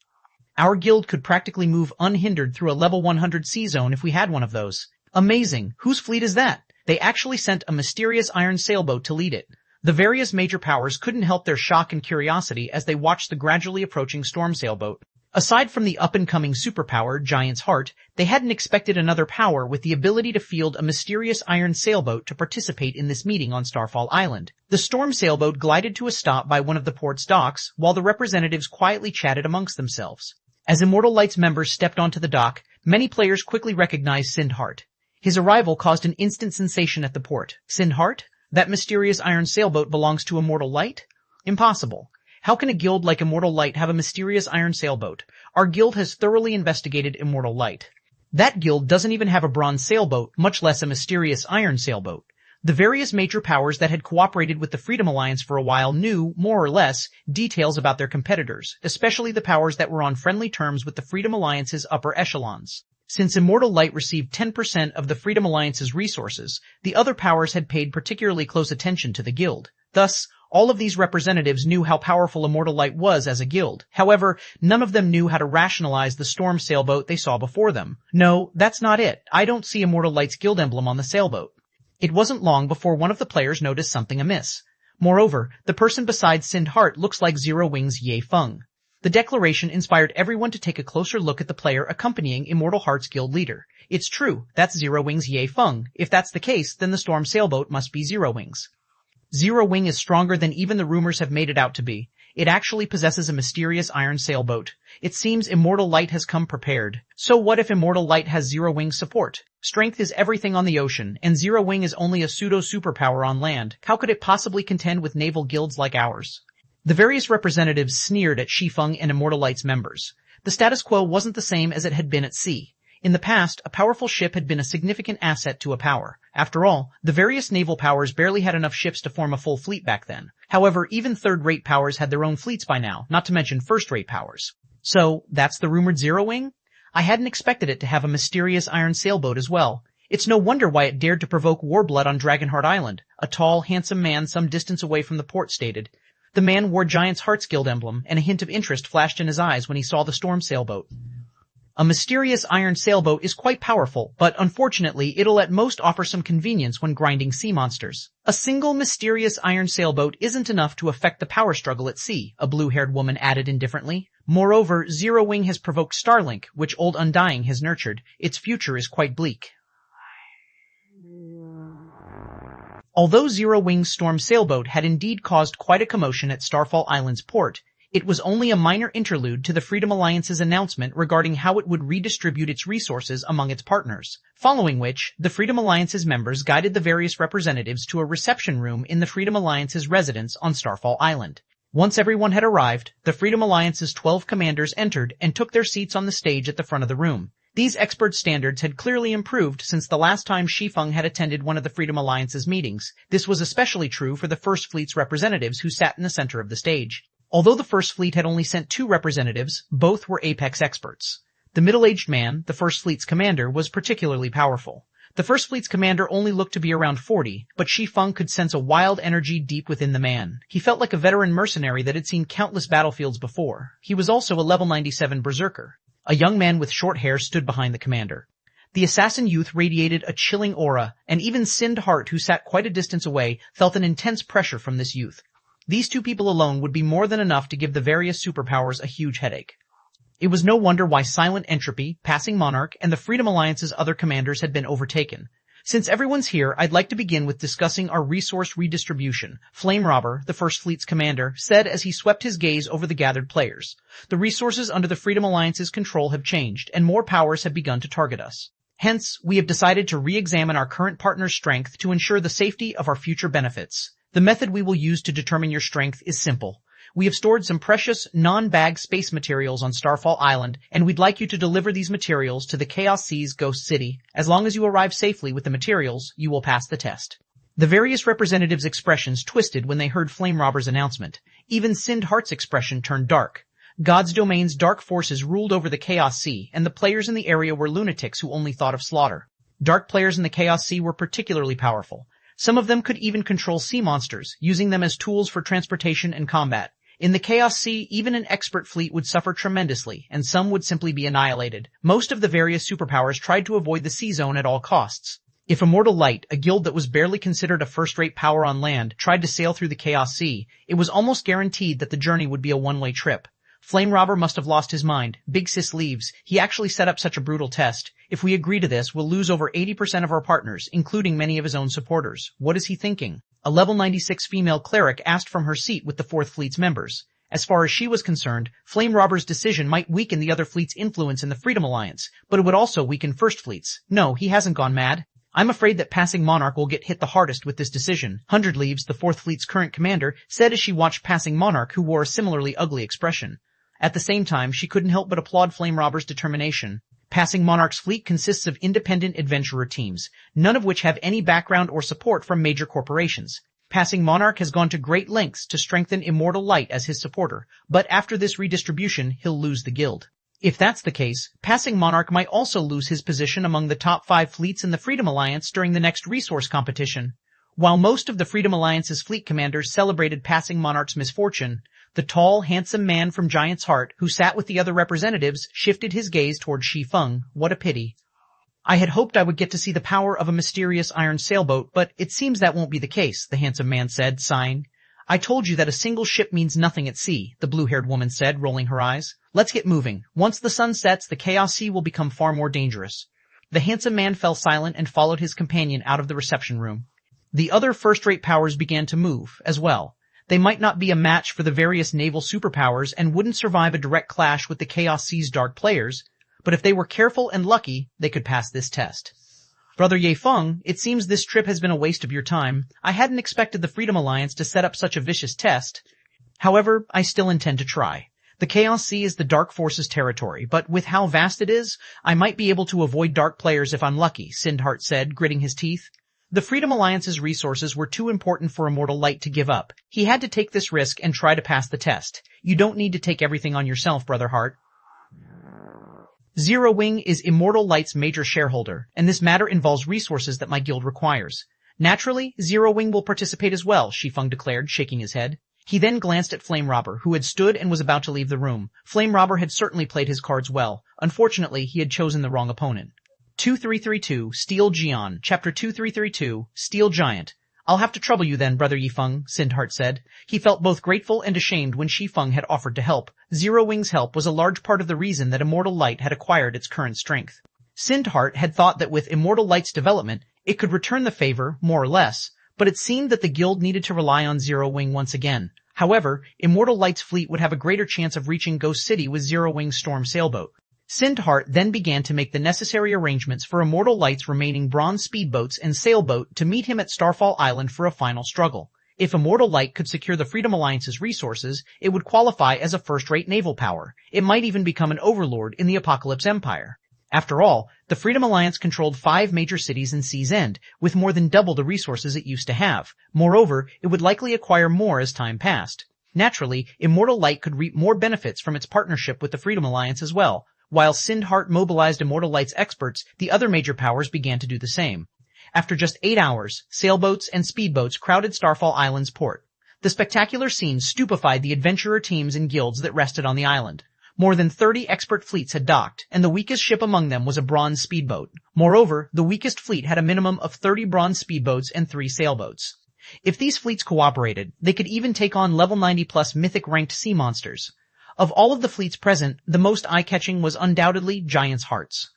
Our guild could practically move unhindered through a level 100 sea zone if we had one of those. Amazing. Whose fleet is that? They actually sent a mysterious iron sailboat to lead it. The various major powers couldn't help their shock and curiosity as they watched the gradually approaching storm sailboat. Aside from the up-and-coming superpower, Giant's Heart, they hadn't expected another power with the ability to field a mysterious iron sailboat to participate in this meeting on Starfall Island. The storm sailboat glided to a stop by one of the port's docks, while the representatives quietly chatted amongst themselves. As Immortal Light's members stepped onto the dock, many players quickly recognized Sindhart. His arrival caused an instant sensation at the port. Sindhart? That mysterious iron sailboat belongs to Immortal Light? Impossible. How can a guild like Immortal Light have a mysterious iron sailboat? Our guild has thoroughly investigated Immortal Light. That guild doesn't even have a bronze sailboat, much less a mysterious iron sailboat. The various major powers that had cooperated with the Freedom Alliance for a while knew, more or less, details about their competitors, especially the powers that were on friendly terms with the Freedom Alliance's upper echelons. Since Immortal Light received 10% of the Freedom Alliance's resources, the other powers had paid particularly close attention to the guild. Thus, all of these representatives knew how powerful Immortal Light was as a guild. However, none of them knew how to rationalize the storm sailboat they saw before them. No, that's not it. I don't see Immortal Light's guild emblem on the sailboat. It wasn't long before one of the players noticed something amiss. Moreover, the person beside Sind Heart looks like Zero Wing's Shi Feng. The declaration inspired everyone to take a closer look at the player accompanying Immortal Hearts Guild leader. It's true, that's Zero Wing's Shi Feng. If that's the case, then the Storm Sailboat must be Zero Wing's. Zero Wing is stronger than even the rumors have made it out to be. It actually possesses a mysterious iron sailboat. It seems Immortal Light has come prepared. So what if Immortal Light has Zero Wing's support? Strength is everything on the ocean, and Zero Wing is only a pseudo-superpower on land. How could it possibly contend with naval guilds like ours? The various representatives sneered at Shi Feng and Immortal Light's members. The status quo wasn't the same as it had been at sea. In the past, a powerful ship had been a significant asset to a power. After all, the various naval powers barely had enough ships to form a full fleet back then. However, even third-rate powers had their own fleets by now, not to mention first-rate powers. So, that's the rumored Zero Wing? I hadn't expected it to have a mysterious iron sailboat as well. It's no wonder why it dared to provoke war blood on Dragonheart Island. A tall, handsome man some distance away from the port stated. The man wore Giant's Hearts Guild emblem, and a hint of interest flashed in his eyes when he saw the storm sailboat. A mysterious iron sailboat is quite powerful, but unfortunately it'll at most offer some convenience when grinding sea monsters. A single mysterious iron sailboat isn't enough to affect the power struggle at sea, a blue-haired woman added indifferently. Moreover, Zero Wing has provoked Starlink, which Old Undying has nurtured. Its future is quite bleak. Although Zero Wing's storm sailboat had indeed caused quite a commotion at Starfall Island's port, it was only a minor interlude to the Freedom Alliance's announcement regarding how it would redistribute its resources among its partners, following which, the Freedom Alliance's members guided the various representatives to a reception room in the Freedom Alliance's residence on Starfall Island. Once everyone had arrived, the Freedom Alliance's 12 commanders entered and took their seats on the stage at the front of the room. These expert standards had clearly improved since the last time Shi Feng had attended one of the Freedom Alliance's meetings. This was especially true for the First Fleet's representatives who sat in the center of the stage. Although the First Fleet had only sent 2 representatives, both were apex experts. The middle-aged man, the First Fleet's commander, was particularly powerful. The First Fleet's commander only looked to be around 40, but Shi Feng could sense a wild energy deep within the man. He felt like a veteran mercenary that had seen countless battlefields before. He was also a level 97 berserker. A young man with short hair stood behind the commander. The assassin youth radiated a chilling aura, and even Sind Heart, who sat quite a distance away, felt an intense pressure from this youth. These 2 people alone would be more than enough to give the various superpowers a huge headache. It was no wonder why Silent Entropy, Passing Monarch, and the Freedom Alliance's other commanders had been overtaken. Since everyone's here, I'd like to begin with discussing our resource redistribution, Flame Robber, the First Fleet's commander, said as he swept his gaze over the gathered players. The resources under the Freedom Alliance's control have changed, and more powers have begun to target us. Hence, we have decided to re-examine our current partner's strength to ensure the safety of our future benefits. The method we will use to determine your strength is simple. We have stored some precious, non-bag space materials on Starfall Island, and we'd like you to deliver these materials to the Chaos Sea's Ghost City. As long as you arrive safely with the materials, you will pass the test. The various representatives' expressions twisted when they heard Flame Robber's announcement. Even Sind Heart's expression turned dark. God's domain's dark forces ruled over the Chaos Sea, and the players in the area were lunatics who only thought of slaughter. Dark players in the Chaos Sea were particularly powerful. Some of them could even control sea monsters, using them as tools for transportation and combat. In the Chaos Sea, even an expert fleet would suffer tremendously, and some would simply be annihilated. Most of the various superpowers tried to avoid the sea zone at all costs. If Immortal Light, a guild that was barely considered a first-rate power on land, tried to sail through the Chaos Sea, it was almost guaranteed that the journey would be a one-way trip. Flame Robber must have lost his mind. Big Sis leaves. He actually set up such a brutal test. If we agree to this, we'll lose over 80% of our partners, including many of his own supporters. What is he thinking? A level 96 female cleric asked from her seat with the 4th Fleet's members. As far as she was concerned, Flame Robber's decision might weaken the other fleet's influence in the Freedom Alliance, but it would also weaken First Fleet's. No, he hasn't gone mad. I'm afraid that Passing Monarch will get hit the hardest with this decision. Hundred Leaves, the 4th Fleet's current commander, said as she watched Passing Monarch, who wore a similarly ugly expression. At the same time, she couldn't help but applaud Flame Robber's determination. Passing Monarch's fleet consists of independent adventurer teams, none of which have any background or support from major corporations. Passing Monarch has gone to great lengths to strengthen Immortal Light as his supporter, but after this redistribution, he'll lose the guild. If that's the case, Passing Monarch might also lose his position among the top 5 fleets in the Freedom Alliance during the next resource competition. While most of the Freedom Alliance's fleet commanders celebrated Passing Monarch's misfortune, the tall, handsome man from Giant's Heart, who sat with the other representatives, shifted his gaze toward Shi Feng. What a pity. I had hoped I would get to see the power of a mysterious iron sailboat, but it seems that won't be the case, the handsome man said, sighing. I told you that a single ship means nothing at sea, the blue-haired woman said, rolling her eyes. Let's get moving. Once the sun sets, the Chaos Sea will become far more dangerous. The handsome man fell silent and followed his companion out of the reception room. The other first-rate powers began to move, as well. They might not be a match for the various naval superpowers and wouldn't survive a direct clash with the Chaos Sea's dark players, but if they were careful and lucky, they could pass this test. Brother Ye Feng, it seems this trip has been a waste of your time. I hadn't expected the Freedom Alliance to set up such a vicious test. However, I still intend to try. The Chaos Sea is the Dark Forces territory, but with how vast it is, I might be able to avoid dark players if I'm lucky, Sindhart said, gritting his teeth. The Freedom Alliance's resources were too important for Immortal Light to give up. He had to take this risk and try to pass the test. You don't need to take everything on yourself, Brother Hart. Zero Wing is Immortal Light's major shareholder, and this matter involves resources that my guild requires. Naturally, Zero Wing will participate as well, Shi Feng declared, shaking his head. He then glanced at Flame Robber, who had stood and was about to leave the room. Flame Robber had certainly played his cards well. Unfortunately, he had chosen the wrong opponent. 2332, Steel Gion, Chapter 2332, Steel Giant. I'll have to trouble you then, Brother Yi Feng, Sindhart said. He felt both grateful and ashamed when Shi Feng had offered to help. Zero Wing's help was a large part of the reason that Immortal Light had acquired its current strength. Sindhart had thought that with Immortal Light's development, it could return the favor, more or less, but it seemed that the guild needed to rely on Zero Wing once again. However, Immortal Light's fleet would have a greater chance of reaching Ghost City with Zero Wing's storm sailboat. Sindhart then began to make the necessary arrangements for Immortal Light's remaining bronze speedboats and sailboat to meet him at Starfall Island for a final struggle. If Immortal Light could secure the Freedom Alliance's resources, it would qualify as a first-rate naval power. It might even become an overlord in the Apocalypse Empire. After all, the Freedom Alliance controlled 5 major cities in Sea's End, with more than double the resources it used to have. Moreover, it would likely acquire more as time passed. Naturally, Immortal Light could reap more benefits from its partnership with the Freedom Alliance as well. While Sindhart mobilized Immortal Light's experts, the other major powers began to do the same. After just 8 hours, sailboats and speedboats crowded Starfall Island's port. The spectacular scene stupefied the adventurer teams and guilds that rested on the island. More than 30 expert fleets had docked, and the weakest ship among them was a bronze speedboat. Moreover, the weakest fleet had a minimum of 30 bronze speedboats and 3 sailboats. If these fleets cooperated, they could even take on level 90+ mythic-ranked sea monsters. Of all of the fleets present, the most eye-catching was undoubtedly Giant's Heart's.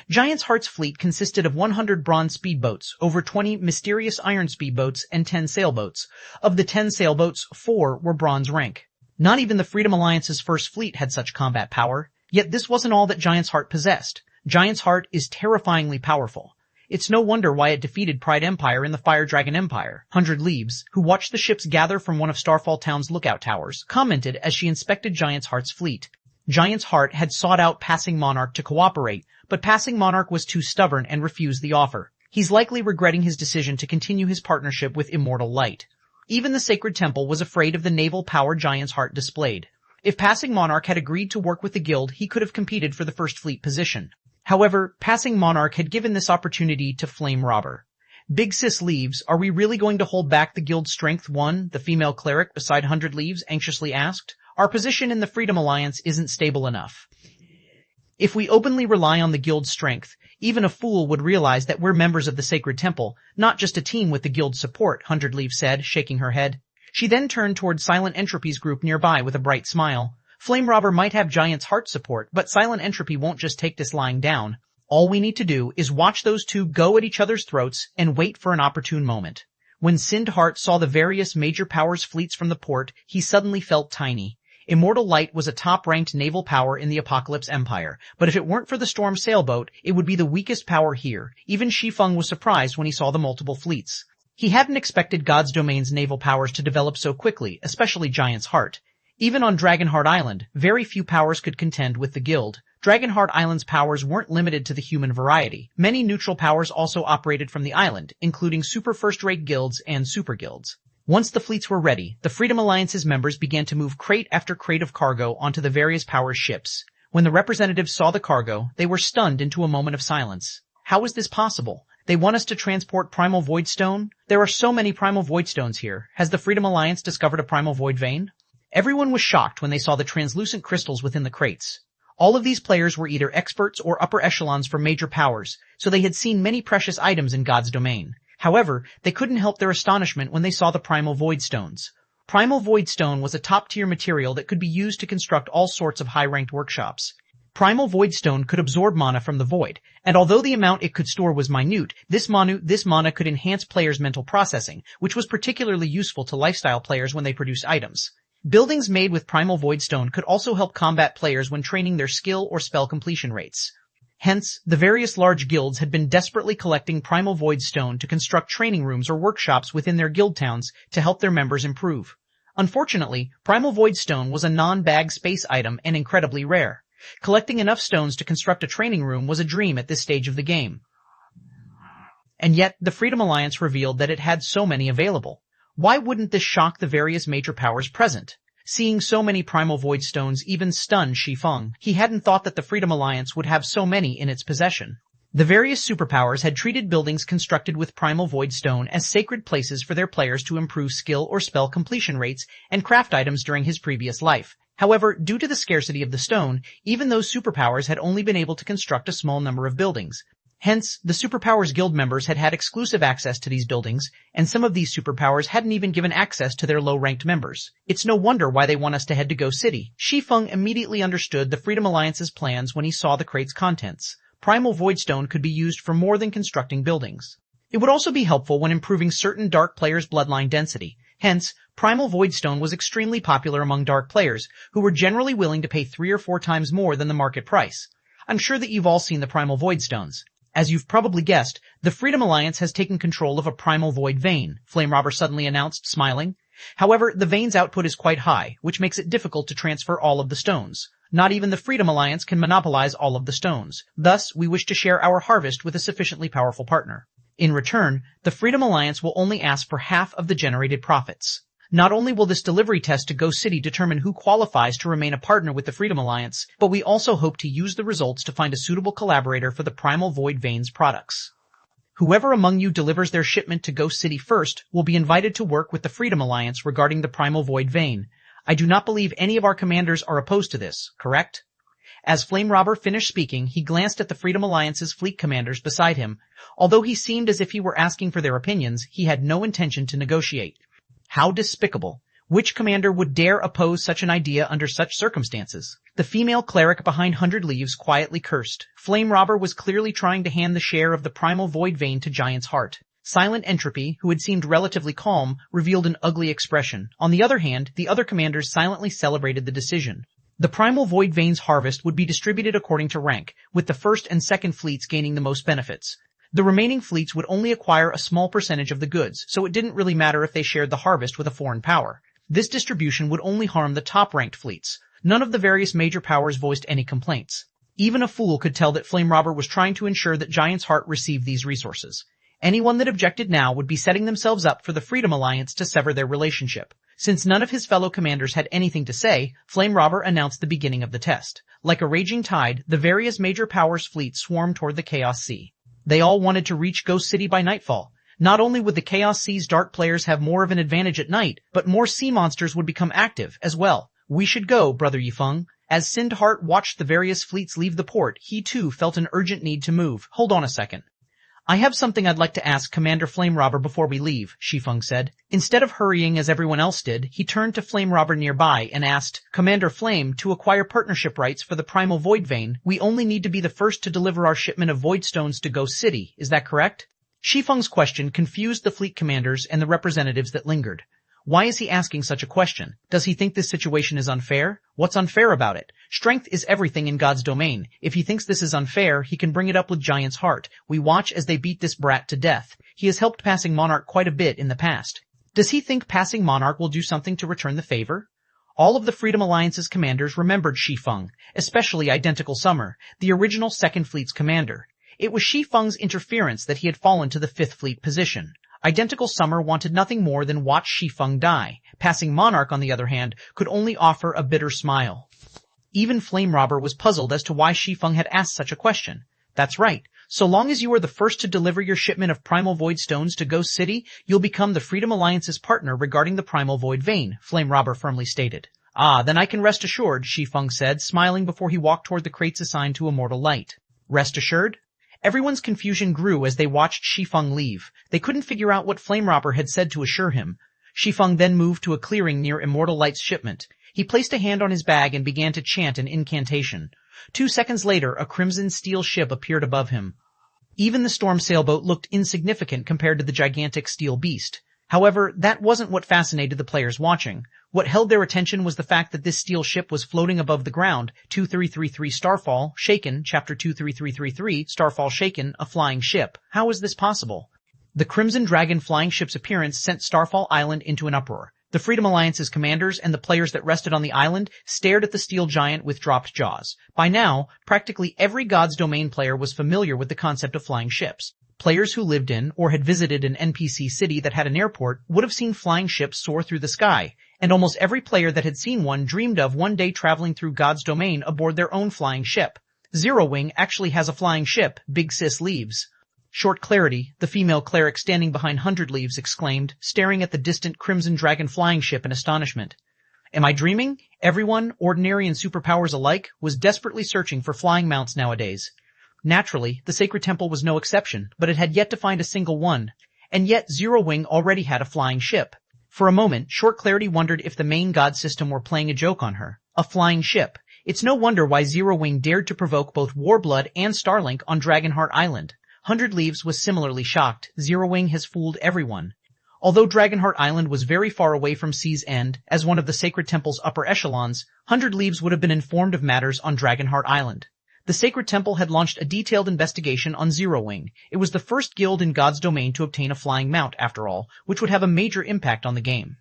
Giant's Heart's fleet consisted of 100 bronze speedboats, over 20 mysterious iron speedboats, and 10 sailboats. Of the 10 sailboats, 4 were bronze rank. Not even the Freedom Alliance's first fleet had such combat power, yet this wasn't all that Giant's Heart possessed. Giant's Heart is terrifyingly powerful. It's no wonder why it defeated Pride Empire in the Fire Dragon Empire. 100 Leaves, who watched the ships gather from one of Starfall Town's lookout towers, commented as she inspected Giant's Heart's fleet. Giant's Heart had sought out Passing Monarch to cooperate, but Passing Monarch was too stubborn and refused the offer. He's likely regretting his decision to continue his partnership with Immortal Light. Even the Sacred Temple was afraid of the naval power Giant's Heart displayed. If Passing Monarch had agreed to work with the guild, he could have competed for the first fleet position. However, Passing Monarch had given this opportunity to Flame Robber. Big Sis Leaves, are we really going to hold back the guild's strength? One, the female cleric beside 100 Leaves, anxiously asked. Our position in the Freedom Alliance isn't stable enough. If we openly rely on the guild's strength, even a fool would realize that we're members of the Sacred Temple, not just a team with the guild's support, 100 Leaves said, shaking her head. She then turned toward Silent Entropy's group nearby with a bright smile. Flame Robber might have Giant's Heart support, but Silent Entropy won't just take this lying down. All we need to do is watch those two go at each other's throats and wait for an opportune moment. When Sindhart saw the various major powers' fleets from the port, he suddenly felt tiny. Immortal Light was a top-ranked naval power in the Apocalypse Empire, but if it weren't for the Storm sailboat, it would be the weakest power here. Even Shi Feng was surprised when he saw the multiple fleets. He hadn't expected God's Domain's naval powers to develop so quickly, especially Giant's Heart. Even on Dragonheart Island, very few powers could contend with the guild. Dragonheart Island's powers weren't limited to the human variety. Many neutral powers also operated from the island, including super first-rate guilds and super guilds. Once the fleets were ready, the Freedom Alliance's members began to move crate after crate of cargo onto the various powers' ships. When the representatives saw the cargo, they were stunned into a moment of silence. How is this possible? They want us to transport Primal Void Stone? There are so many Primal Void Stones here. Has the Freedom Alliance discovered a Primal Void Vein? Everyone was shocked when they saw the translucent crystals within the crates. All of these players were either experts or upper echelons for major powers, so they had seen many precious items in God's Domain. However, they couldn't help their astonishment when they saw the Primal Void Stones. Primal Void Stone was a top-tier material that could be used to construct all sorts of high-ranked workshops. Primal Void Stone could absorb mana from the void, and although the amount it could store was minute, this mana could enhance players' mental processing, which was particularly useful to lifestyle players when they produce items. Buildings made with Primal Void Stone could also help combat players when training their skill or spell completion rates. Hence, the various large guilds had been desperately collecting Primal Void Stone to construct training rooms or workshops within their guild towns to help their members improve. Unfortunately, Primal Void Stone was a non-bag space item and incredibly rare. Collecting enough stones to construct a training room was a dream at this stage of the game. And yet, the Freedom Alliance revealed that it had so many available. Why wouldn't this shock the various major powers present? Seeing so many Primal Void Stones even stunned Shi Feng. He hadn't thought that the Freedom Alliance would have so many in its possession. The various superpowers had treated buildings constructed with Primal Void Stone as sacred places for their players to improve skill or spell completion rates and craft items during his previous life. However, due to the scarcity of the stone, even those superpowers had only been able to construct a small number of buildings. Hence, the Superpowers Guild members had exclusive access to these buildings, and some of these superpowers hadn't even given access to their low-ranked members. It's no wonder why they want us to head to Ghost City. Shi Feng immediately understood the Freedom Alliance's plans when he saw the crate's contents. Primal Void Stone could be used for more than constructing buildings. It would also be helpful when improving certain Dark players' bloodline density. Hence, Primal Void Stone was extremely popular among Dark players, who were generally willing to pay 3 or 4 times more than the market price. I'm sure that you've all seen the Primal Void Stones. As you've probably guessed, the Freedom Alliance has taken control of a Primal Void vein, Flame Robber suddenly announced, smiling. However, the vein's output is quite high, which makes it difficult to transfer all of the stones. Not even the Freedom Alliance can monopolize all of the stones. Thus, we wish to share our harvest with a sufficiently powerful partner. In return, the Freedom Alliance will only ask for half of the generated profits. Not only will this delivery test to Ghost City determine who qualifies to remain a partner with the Freedom Alliance, but we also hope to use the results to find a suitable collaborator for the Primal Void Vein's products. Whoever among you delivers their shipment to Ghost City first will be invited to work with the Freedom Alliance regarding the Primal Void Vein. I do not believe any of our commanders are opposed to this, correct? As Flame Robber finished speaking, he glanced at the Freedom Alliance's fleet commanders beside him. Although he seemed as if he were asking for their opinions, he had no intention to negotiate. How despicable. Which commander would dare oppose such an idea under such circumstances? The female cleric behind 100 Leaves quietly cursed. Flame Robber was clearly trying to hand the share of the Primal Void Vein to Giant's Heart. Silent Entropy, who had seemed relatively calm, revealed an ugly expression. On the other hand, the other commanders silently celebrated the decision. The Primal Void Vein's harvest would be distributed according to rank, with the first and second fleets gaining the most benefits. The remaining fleets would only acquire a small percentage of the goods, so it didn't really matter if they shared the harvest with a foreign power. This distribution would only harm the top-ranked fleets. None of the various major powers voiced any complaints. Even a fool could tell that Flame Robber was trying to ensure that Giant's Heart received these resources. Anyone that objected now would be setting themselves up for the Freedom Alliance to sever their relationship. Since none of his fellow commanders had anything to say, Flame Robber announced the beginning of the test. Like a raging tide, the various major powers' fleets swarmed toward the Chaos Sea. They all wanted to reach Ghost City by nightfall. Not only would the Chaos Sea's Dark players have more of an advantage at night, but more sea monsters would become active as well. We should go, Brother Yifeng. As Sindheart watched the various fleets leave the port, he too felt an urgent need to move. Hold on a second. I have something I'd like to ask Commander Flame Robber before we leave, Shi Feng said. Instead of hurrying as everyone else did, he turned to Flame Robber nearby and asked, Commander Flame, to acquire partnership rights for the Primal Void Vein, we only need to be the first to deliver our shipment of Void Stones to Ghost City, is that correct? Shi Feng's question confused the fleet commanders and the representatives that lingered. Why is he asking such a question? Does he think this situation is unfair? What's unfair about it? Strength is everything in God's domain. If he thinks this is unfair, he can bring it up with Giant's Heart. We watch as they beat this brat to death. He has helped Passing Monarch quite a bit in the past. Does he think Passing Monarch will do something to return the favor? All of the Freedom Alliance's commanders remembered Shi Feng, especially Identical Summer, the original Second Fleet's commander. It was Shi Feng's interference that he had fallen to the Fifth Fleet position. Identical Summer wanted nothing more than watch Shi Feng die. Passing Monarch, on the other hand, could only offer a bitter smile. Even Flame Robber was puzzled as to why Shi Feng had asked such a question. That's right. So long as you are the first to deliver your shipment of Primal Void Stones to Ghost City, you'll become the Freedom Alliance's partner regarding the Primal Void Vein, Flame Robber firmly stated. Ah, then I can rest assured, Shi Feng said, smiling before he walked toward the crates assigned to Immortal Light. Rest assured? Everyone's confusion grew as they watched Shi Feng leave. They couldn't figure out what Flame Robber had said to assure him. Shi Feng then moved to a clearing near Immortal Light's shipment. He placed a hand on his bag and began to chant an incantation. 2 seconds later, a crimson steel ship appeared above him. Even the storm sailboat looked insignificant compared to the gigantic steel beast. However, that wasn't what fascinated the players watching. What held their attention was the fact that this steel ship was floating above the ground. 2333 Starfall, Shaken, Chapter 23333, Starfall Shaken, a flying ship. How is this possible? The Crimson Dragon flying ship's appearance sent Starfall Island into an uproar. The Freedom Alliance's commanders and the players that rested on the island stared at the steel giant with dropped jaws. By now, practically every God's Domain player was familiar with the concept of flying ships. Players who lived in or had visited an NPC city that had an airport would have seen flying ships soar through the sky, and almost every player that had seen one dreamed of one day traveling through God's Domain aboard their own flying ship. Zero Wing actually has a flying ship. Big Sis leaves. Short Clarity, the female cleric standing behind 100 Leaves, exclaimed, staring at the distant Crimson Dragon flying ship in astonishment. Am I dreaming? Everyone, ordinary and superpowers alike, was desperately searching for flying mounts nowadays. Naturally, the Sacred Temple was no exception, but it had yet to find a single one. And yet Zero Wing already had a flying ship. For a moment, Short Clarity wondered if the main god system were playing a joke on her. A flying ship. It's no wonder why Zero Wing dared to provoke both Warblood and Starlink on Dragonheart Island. 100 Leaves was similarly shocked. Zero Wing has fooled everyone. Although Dragonheart Island was very far away from Sea's End, as one of the Sacred Temple's upper echelons, 100 Leaves would have been informed of matters on Dragonheart Island. The Sacred Temple had launched a detailed investigation on Zero Wing. It was the first guild in God's Domain to obtain a flying mount, after all, which would have a major impact on the game.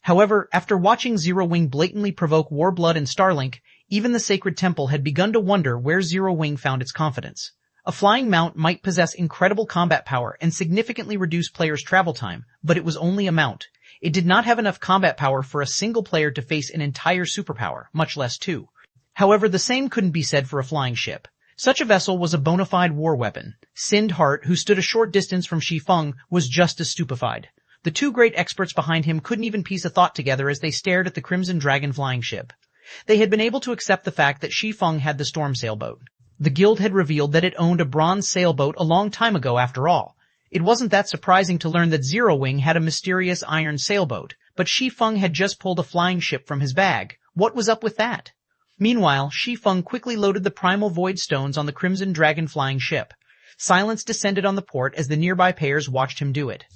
However, after watching Zero Wing blatantly provoke Warblood and Starlink, even the Sacred Temple had begun to wonder where Zero Wing found its confidence. A flying mount might possess incredible combat power and significantly reduce players' travel time, but it was only a mount. It did not have enough combat power for a single player to face an entire superpower, much less two. However, the same couldn't be said for a flying ship. Such a vessel was a bona fide war weapon. Sind Hart, who stood a short distance from Shi Feng, was just as stupefied. The two great experts behind him couldn't even piece a thought together as they stared at the Crimson Dragon flying ship. They had been able to accept the fact that Shi Feng had the storm sailboat. The guild had revealed that it owned a bronze sailboat a long time ago after all. It wasn't that surprising to learn that Zero Wing had a mysterious iron sailboat, but Shi Feng had just pulled a flying ship from his bag. What was up with that? Meanwhile, Shi Feng quickly loaded the primal void stones on the Crimson Dragon flying ship. Silence descended on the port as the nearby players watched him do it.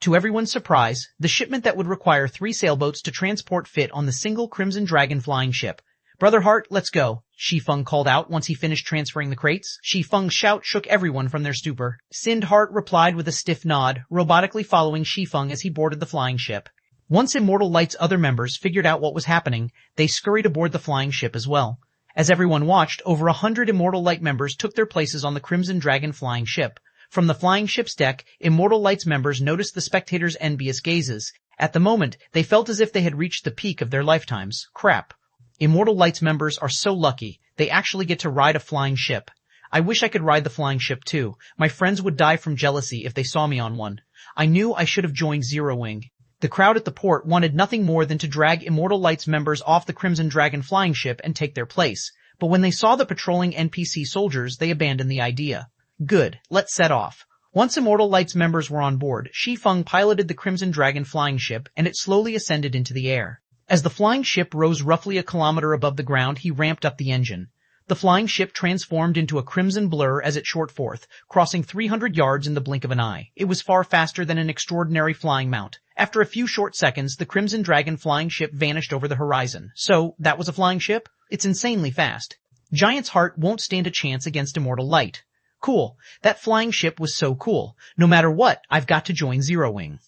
To everyone's surprise, the shipment that would require 3 sailboats to transport fit on the single Crimson Dragon flying ship. Brother Hart, let's go, Shi Feng called out once he finished transferring the crates. Shi Feng's shout shook everyone from their stupor. Sind Hart replied with a stiff nod, robotically following Shi Feng as he boarded the flying ship. Once Immortal Light's other members figured out what was happening, they scurried aboard the flying ship as well. As everyone watched, over 100 Immortal Light members took their places on the Crimson Dragon flying ship. From the flying ship's deck, Immortal Light's members noticed the spectators' envious gazes. At the moment, they felt as if they had reached the peak of their lifetimes. Crap. Immortal Light's members are so lucky. They actually get to ride a flying ship. I wish I could ride the flying ship too. My friends would die from jealousy if they saw me on one. I knew I should have joined Zero Wing. The crowd at the port wanted nothing more than to drag Immortal Light's members off the Crimson Dragon flying ship and take their place. But when they saw the patrolling NPC soldiers, they abandoned the idea. Good, let's set off. Once Immortal Light's members were on board, Shi Feng piloted the Crimson Dragon flying ship, and it slowly ascended into the air. As the flying ship rose roughly a kilometer above the ground, he ramped up the engine. The flying ship transformed into a crimson blur as it shot forth, crossing 300 yards in the blink of an eye. It was far faster than an extraordinary flying mount. After a few short seconds, the Crimson Dragon flying ship vanished over the horizon. So, that was a flying ship? It's insanely fast. Giant's Heart won't stand a chance against Immortal Light. Cool. That flying ship was so cool. No matter what, I've got to join Zero Wing.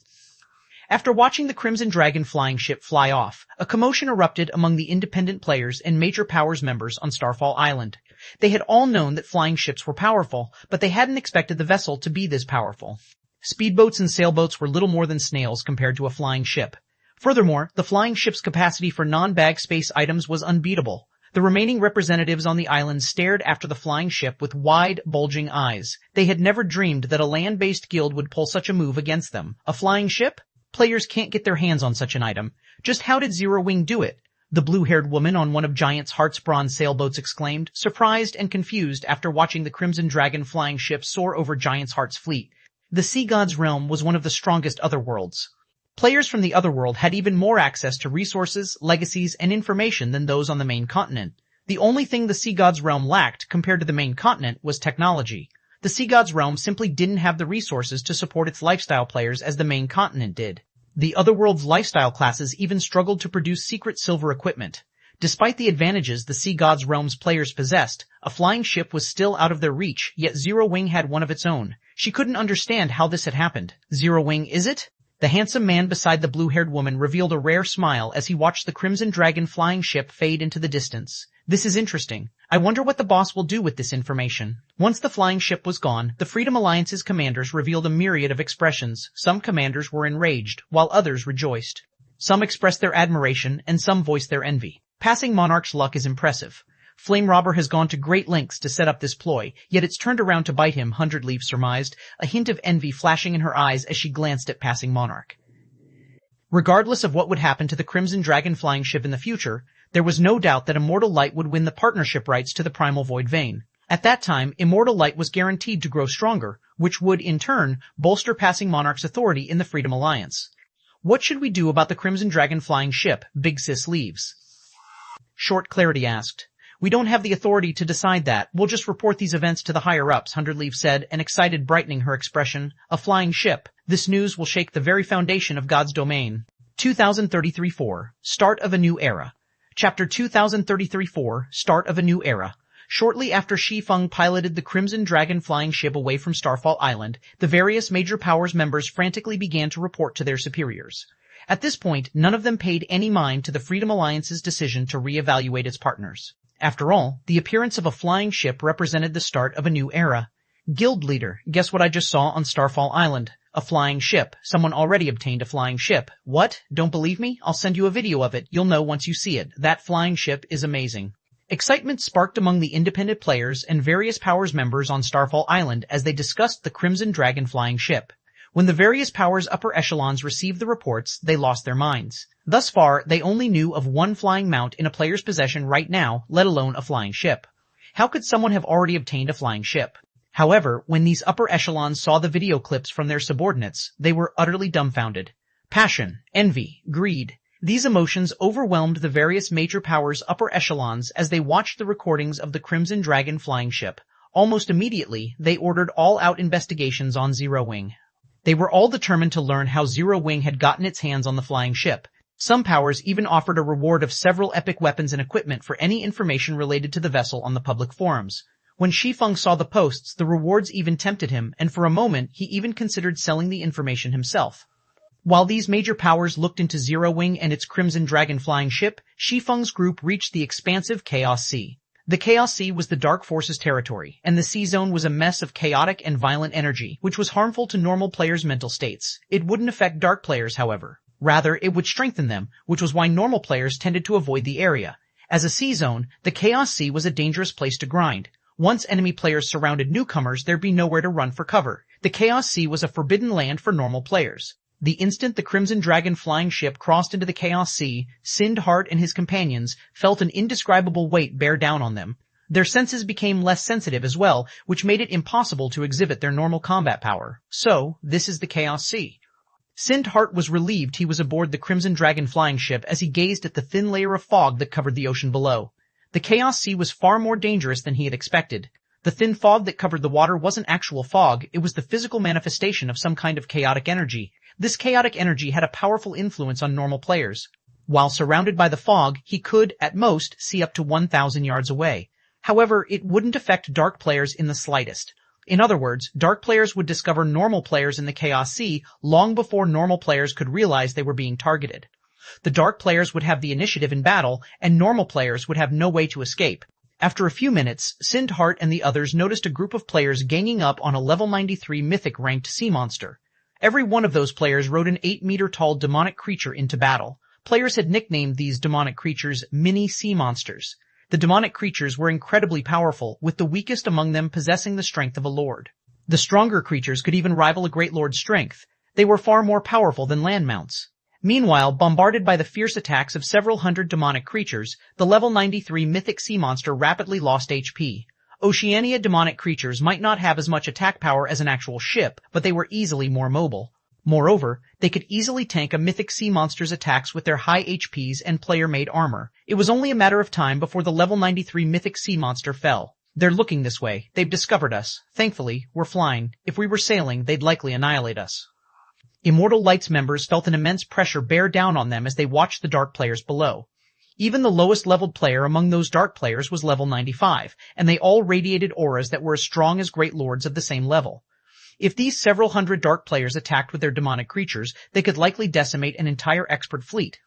After watching the Crimson Dragon flying ship fly off, a commotion erupted among the independent players and Major Powers members on Starfall Island. They had all known that flying ships were powerful, but they hadn't expected the vessel to be this powerful. Speedboats and sailboats were little more than snails compared to a flying ship. Furthermore, the flying ship's capacity for non-bag space items was unbeatable. The remaining representatives on the island stared after the flying ship with wide, bulging eyes. They had never dreamed that a land-based guild would pull such a move against them. A flying ship? Players can't get their hands on such an item. Just how did Zero Wing do it? The blue-haired woman on one of Giant's Heart's bronze sailboats exclaimed, surprised and confused after watching the Crimson Dragon flying ship soar over Giant's Heart's fleet. The Sea God's realm was one of the strongest otherworlds. Players from the otherworld had even more access to resources, legacies, and information than those on the main continent. The only thing the Sea God's realm lacked compared to the main continent was technology. The Sea God's realm simply didn't have the resources to support its lifestyle players as the main continent did. The otherworld's lifestyle classes even struggled to produce secret silver equipment. Despite the advantages the Sea God's realm's players possessed, a flying ship was still out of their reach, yet Zero Wing had one of its own. She couldn't understand how this had happened. Zero Wing, is it? The handsome man beside the blue-haired woman revealed a rare smile as he watched the Crimson Dragon flying ship fade into the distance. This is interesting. I wonder what the boss will do with this information. Once the flying ship was gone, the Freedom Alliance's commanders revealed a myriad of expressions. Some commanders were enraged, while others rejoiced. Some expressed their admiration, and some voiced their envy. Passing Monarch's luck is impressive. Flame Robber has gone to great lengths to set up this ploy, yet it's turned around to bite him, Hundredleaf surmised, a hint of envy flashing in her eyes as she glanced at Passing Monarch. Regardless of what would happen to the Crimson Dragon flying ship in the future, there was no doubt that Immortal Light would win the partnership rights to the Primal Void Vein. At that time, Immortal Light was guaranteed to grow stronger, which would, in turn, bolster Passing Monarch's authority in the Freedom Alliance. What should we do about the Crimson Dragon flying ship? Big Sis leaves. Short Clarity asked. We don't have the authority to decide that. We'll just report these events to the higher-ups, Hundredleaf said, an excited brightening her expression. A flying ship. This news will shake the very foundation of God's domain. 2033-4. Start of a New Era. Chapter 2033-4, Start of a New Era. Shortly after Shi Feng piloted the Crimson Dragon flying ship away from Starfall Island, the various major powers members frantically began to report to their superiors. At this point, none of them paid any mind to the Freedom Alliance's decision to re-evaluate its partners. After all, the appearance of a flying ship represented the start of a new era. Guild leader, guess what I just saw on Starfall Island? A flying ship. Someone already obtained a flying ship. What? Don't believe me? I'll send you a video of it. You'll know once you see it. That flying ship is amazing. Excitement sparked among the independent players and various powers members on Starfall Island as they discussed the Crimson Dragon flying ship. When the various powers' upper echelons received the reports, they lost their minds. Thus far, they only knew of one flying mount in a player's possession right now, let alone a flying ship. How could someone have already obtained a flying ship? However, when these upper echelons saw the video clips from their subordinates, they were utterly dumbfounded. Passion, envy, greed. These emotions overwhelmed the various major powers' upper echelons as they watched the recordings of the Crimson Dragon flying ship. Almost immediately, they ordered all-out investigations on Zero Wing. They were all determined to learn how Zero Wing had gotten its hands on the flying ship. Some powers even offered a reward of several epic weapons and equipment for any information related to the vessel on the public forums. When Shi Feng saw the posts, the rewards even tempted him, and for a moment he even considered selling the information himself. While these major powers looked into Zero Wing and its Crimson Dragon flying ship, Shi Feng's group reached the expansive Chaos Sea. The Chaos Sea was the Dark Forces territory, and the Sea Zone was a mess of chaotic and violent energy, which was harmful to normal players' mental states. It wouldn't affect Dark players, however. Rather, it would strengthen them, which was why normal players tended to avoid the area. As a Sea Zone, the Chaos Sea was a dangerous place to grind. Once enemy players surrounded newcomers, there'd be nowhere to run for cover. The Chaos Sea was a forbidden land for normal players. The instant the Crimson Dragon flying ship crossed into the Chaos Sea, Sindhart and his companions felt an indescribable weight bear down on them. Their senses became less sensitive as well, which made it impossible to exhibit their normal combat power. So, this is the Chaos Sea. Sindhart was relieved he was aboard the Crimson Dragon flying ship as he gazed at the thin layer of fog that covered the ocean below. The Chaos Sea was far more dangerous than he had expected. The thin fog that covered the water wasn't actual fog, it was the physical manifestation of some kind of chaotic energy. This chaotic energy had a powerful influence on normal players. While surrounded by the fog, he could, at most, see up to 1,000 yards away. However, it wouldn't affect Dark players in the slightest. In other words, Dark players would discover normal players in the Chaos Sea long before normal players could realize they were being targeted. The Dark players would have the initiative in battle, and normal players would have no way to escape. After a few minutes, Sindhart and the others noticed a group of players ganging up on a level 93 mythic-ranked sea monster. Every one of those players rode an 8-meter-tall demonic creature into battle. Players had nicknamed these demonic creatures mini-sea monsters. The demonic creatures were incredibly powerful, with the weakest among them possessing the strength of a lord. The stronger creatures could even rival a great lord's strength. They were far more powerful than land mounts. Meanwhile, bombarded by the fierce attacks of several hundred demonic creatures, the level 93 mythic sea monster rapidly lost HP. Oceania demonic creatures might not have as much attack power as an actual ship, but they were easily more mobile. Moreover, they could easily tank a mythic sea monster's attacks with their high HPs and player-made armor. It was only a matter of time before the level 93 mythic sea monster fell. They're looking this way. They've discovered us. Thankfully, we're flying. If we were sailing, they'd likely annihilate us. Immortal Light's members felt an immense pressure bear down on them as they watched the dark players below. Even the lowest leveled player among those dark players was level 95, and they all radiated auras that were as strong as great lords of the same level. If these several hundred dark players attacked with their demonic creatures, they could likely decimate an entire expert fleet.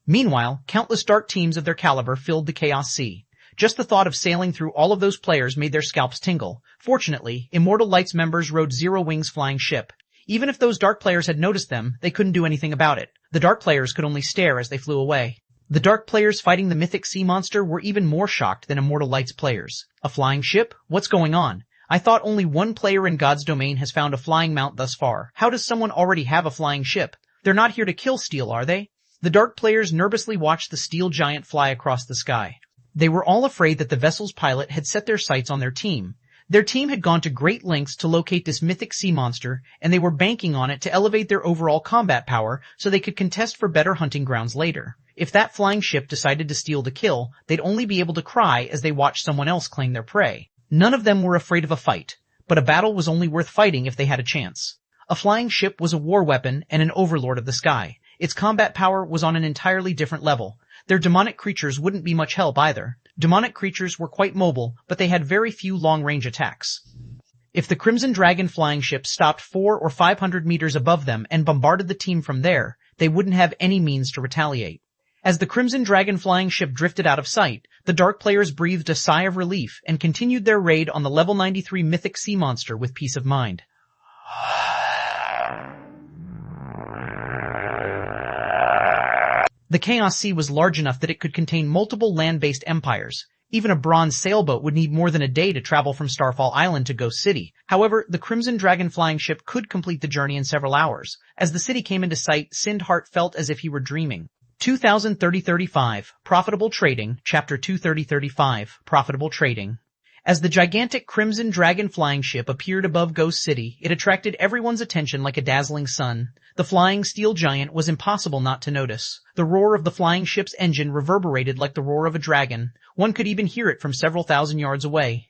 Meanwhile, countless dark teams of their caliber filled the Chaos Sea. Just the thought of sailing through all of those players made their scalps tingle. Fortunately, Immortal Light's members rode Zero Wing's flying ship. Even if those dark players had noticed them, they couldn't do anything about it. The dark players could only stare as they flew away. The dark players fighting the mythic sea monster were even more shocked than Immortal Light's players. A flying ship? What's going on? I thought only one player in God's domain has found a flying mount thus far. How does someone already have a flying ship? They're not here to kill steel, are they? The dark players nervously watched the steel giant fly across the sky. They were all afraid that the vessel's pilot had set their sights on their team. Their team had gone to great lengths to locate this mythic sea monster, and they were banking on it to elevate their overall combat power so they could contest for better hunting grounds later. If that flying ship decided to steal the kill, they'd only be able to cry as they watched someone else claim their prey. None of them were afraid of a fight, but a battle was only worth fighting if they had a chance. A flying ship was a war weapon and an overlord of the sky. Its combat power was on an entirely different level. Their demonic creatures wouldn't be much help either. Demonic creatures were quite mobile, but they had very few long-range attacks. If the Crimson Dragon flying ship stopped 400 or 500 meters above them and bombarded the team from there, they wouldn't have any means to retaliate. As the Crimson Dragon flying ship drifted out of sight, the dark players breathed a sigh of relief and continued their raid on the level 93 mythic sea monster with peace of mind. The Chaos Sea was large enough that it could contain multiple land-based empires. Even a bronze sailboat would need more than a day to travel from Starfall Island to Ghost City. However, the Crimson Dragon flying ship could complete the journey in several hours. As the city came into sight, Sindhart felt as if he were dreaming. 2030-35, Profitable Trading, Chapter 230-35, Profitable Trading. As the gigantic Crimson Dragon flying ship appeared above Ghost City, it attracted everyone's attention like a dazzling sun. The flying steel giant was impossible not to notice. The roar of the flying ship's engine reverberated like the roar of a dragon. One could even hear it from several thousand yards away.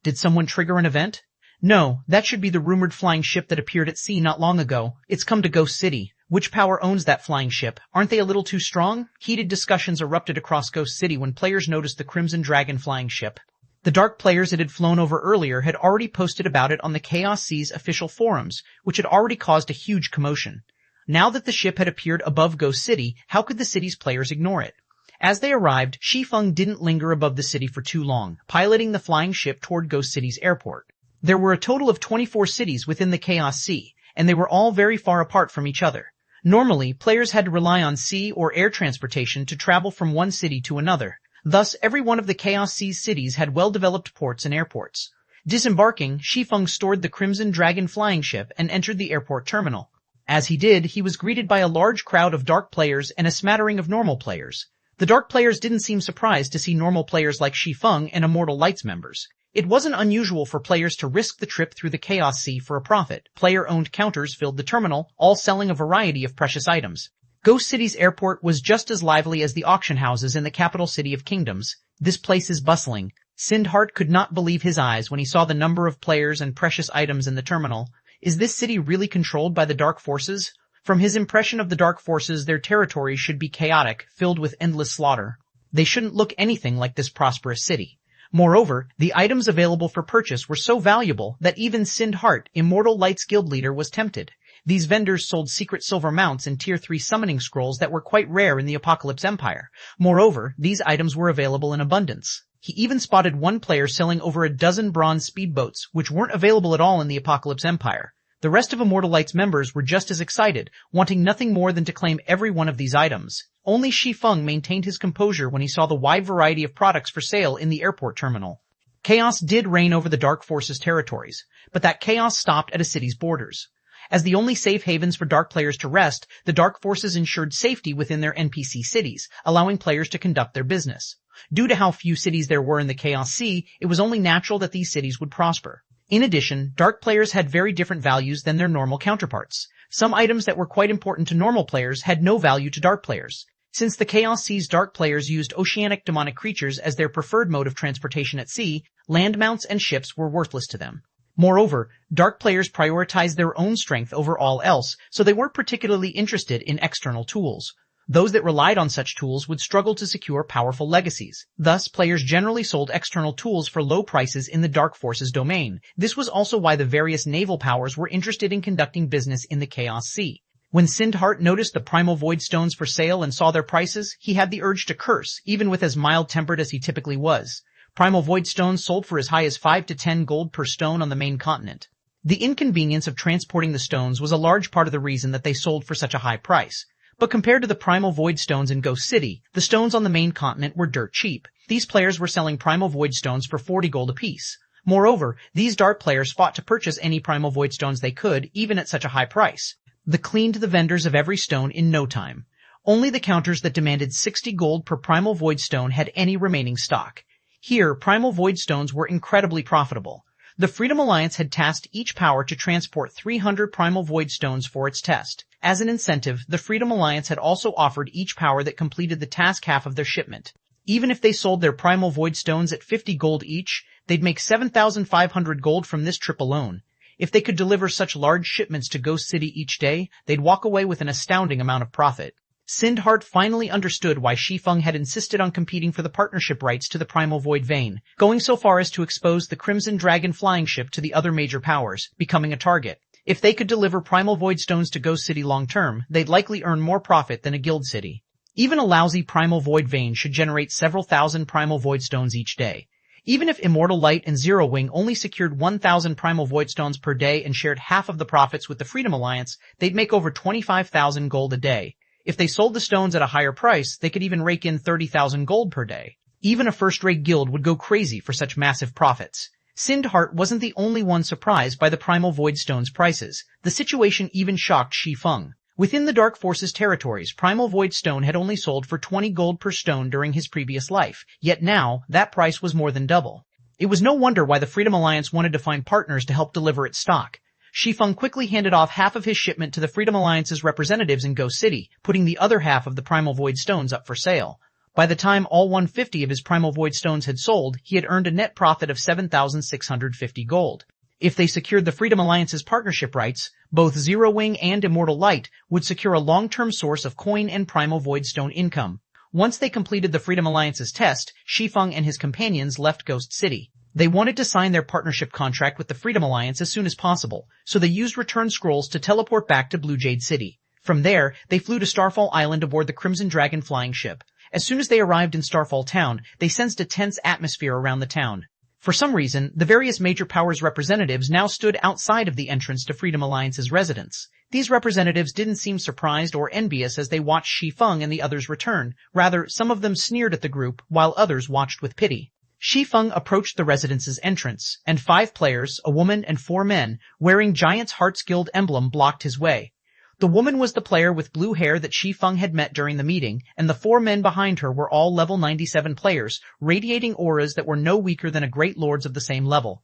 Did someone trigger an event? No, that should be the rumored flying ship that appeared at sea not long ago. It's come to Ghost City. Which power owns that flying ship? Aren't they a little too strong? Heated discussions erupted across Ghost City when players noticed the Crimson Dragon flying ship. The dark players it had flown over earlier had already posted about it on the Chaos Sea's official forums, which had already caused a huge commotion. Now that the ship had appeared above Ghost City, how could the city's players ignore it? As they arrived, Shi Feng didn't linger above the city for too long, piloting the flying ship toward Ghost City's airport. There were a total of 24 cities within the Chaos Sea, and they were all very far apart from each other. Normally, players had to rely on sea or air transportation to travel from one city to another. Thus, every one of the Chaos Sea's cities had well-developed ports and airports. Disembarking, Shi Feng stored the Crimson Dragon flying ship and entered the airport terminal. As he did, he was greeted by a large crowd of dark players and a smattering of normal players. The dark players didn't seem surprised to see normal players like Shi Feng and Immortal Light's members. It wasn't unusual for players to risk the trip through the Chaos Sea for a profit. Player-owned counters filled the terminal, all selling a variety of precious items. Ghost City's airport was just as lively as the auction houses in the capital city of kingdoms. This place is bustling. Sindhart could not believe his eyes when he saw the number of players and precious items in the terminal. Is this city really controlled by the Dark Forces? From his impression of the Dark Forces, their territory should be chaotic, filled with endless slaughter. They shouldn't look anything like this prosperous city. Moreover, the items available for purchase were so valuable that even Sindhart, Immortal Light's guild leader, was tempted. These vendors sold secret silver mounts and Tier 3 summoning scrolls that were quite rare in the Apocalypse Empire. Moreover, these items were available in abundance. He even spotted one player selling over a dozen bronze speedboats, which weren't available at all in the Apocalypse Empire. The rest of Immortal Light's members were just as excited, wanting nothing more than to claim every one of these items. Only Shi Feng maintained his composure when he saw the wide variety of products for sale in the airport terminal. Chaos did reign over the Dark Forces' territories, but that chaos stopped at a city's borders. As the only safe havens for dark players to rest, the Dark Forces ensured safety within their NPC cities, allowing players to conduct their business. Due to how few cities there were in the Chaos Sea, it was only natural that these cities would prosper. In addition, dark players had very different values than their normal counterparts. Some items that were quite important to normal players had no value to dark players. Since the Chaos Seas dark players used oceanic demonic creatures as their preferred mode of transportation at sea, land mounts and ships were worthless to them. Moreover, dark players prioritized their own strength over all else, so they weren't particularly interested in external tools. Those that relied on such tools would struggle to secure powerful legacies. Thus, players generally sold external tools for low prices in the Dark Forces domain. This was also why the various naval powers were interested in conducting business in the Chaos Sea. When Sindhart noticed the Primal Void Stones for sale and saw their prices, he had the urge to curse, even with as mild-tempered as he typically was. Primal Void Stones sold for as high as 5 to 10 gold per stone on the main continent. The inconvenience of transporting the stones was a large part of the reason that they sold for such a high price. But compared to the Primal Void Stones in Ghost City, the stones on the main continent were dirt cheap. These players were selling Primal Void Stones for 40 gold apiece. Moreover, these dark players fought to purchase any Primal Void Stones they could, even at such a high price. They cleaned the vendors of every stone in no time. Only the counters that demanded 60 gold per Primal Void Stone had any remaining stock. Here, Primal Void Stones were incredibly profitable. The Freedom Alliance had tasked each power to transport 300 Primal Void Stones for its test. As an incentive, the Freedom Alliance had also offered each power that completed the task half of their shipment. Even if they sold their Primal Void Stones at 50 gold each, they'd make 7,500 gold from this trip alone. If they could deliver such large shipments to Ghost City each day, they'd walk away with an astounding amount of profit. Sindhart finally understood why Shi Feng had insisted on competing for the partnership rights to the Primal Void Vein, going so far as to expose the Crimson Dragon flying ship to the other major powers, becoming a target. If they could deliver Primal Void Stones to Ghost City long-term, they'd likely earn more profit than a guild city. Even a lousy Primal Void Vein should generate several thousand Primal Void Stones each day. Even if Immortal Light and Zero Wing only secured 1,000 Primal Void Stones per day and shared half of the profits with the Freedom Alliance, they'd make over 25,000 gold a day. If they sold the stones at a higher price, they could even rake in 30,000 gold per day. Even a first-rate guild would go crazy for such massive profits. Sindhart wasn't the only one surprised by the Primal Void Stones' prices. The situation even shocked Shi Feng. Within the Dark Forces territories, Primal Void Stone had only sold for 20 gold per stone during his previous life, yet now, that price was more than double. It was no wonder why the Freedom Alliance wanted to find partners to help deliver its stock. Shi Feng quickly handed off half of his shipment to the Freedom Alliance's representatives in Ghost City, putting the other half of the Primal Void Stones up for sale. By the time all 150 of his Primal Void Stones had sold, he had earned a net profit of 7,650 gold. If they secured the Freedom Alliance's partnership rights, both Zero Wing and Immortal Light would secure a long-term source of coin and Primal Void Stone income. Once they completed the Freedom Alliance's test, Shi Feng and his companions left Ghost City. They wanted to sign their partnership contract with the Freedom Alliance as soon as possible, so they used return scrolls to teleport back to Blue Jade City. From there, they flew to Starfall Island aboard the Crimson Dragon flying ship. As soon as they arrived in Starfall Town, they sensed a tense atmosphere around the town. For some reason, the various major powers' representatives now stood outside of the entrance to Freedom Alliance's residence. These representatives didn't seem surprised or envious as they watched Shi Feng and the others return. Rather, some of them sneered at the group, while others watched with pity. Shi Feng approached the residence's entrance, and 5 players, a woman and 4 men, wearing Giant's Hearts Guild emblem blocked his way. The woman was the player with blue hair that Shi Feng had met during the meeting, and the 4 men behind her were all level 97 players, radiating auras that were no weaker than a great lords of the same level.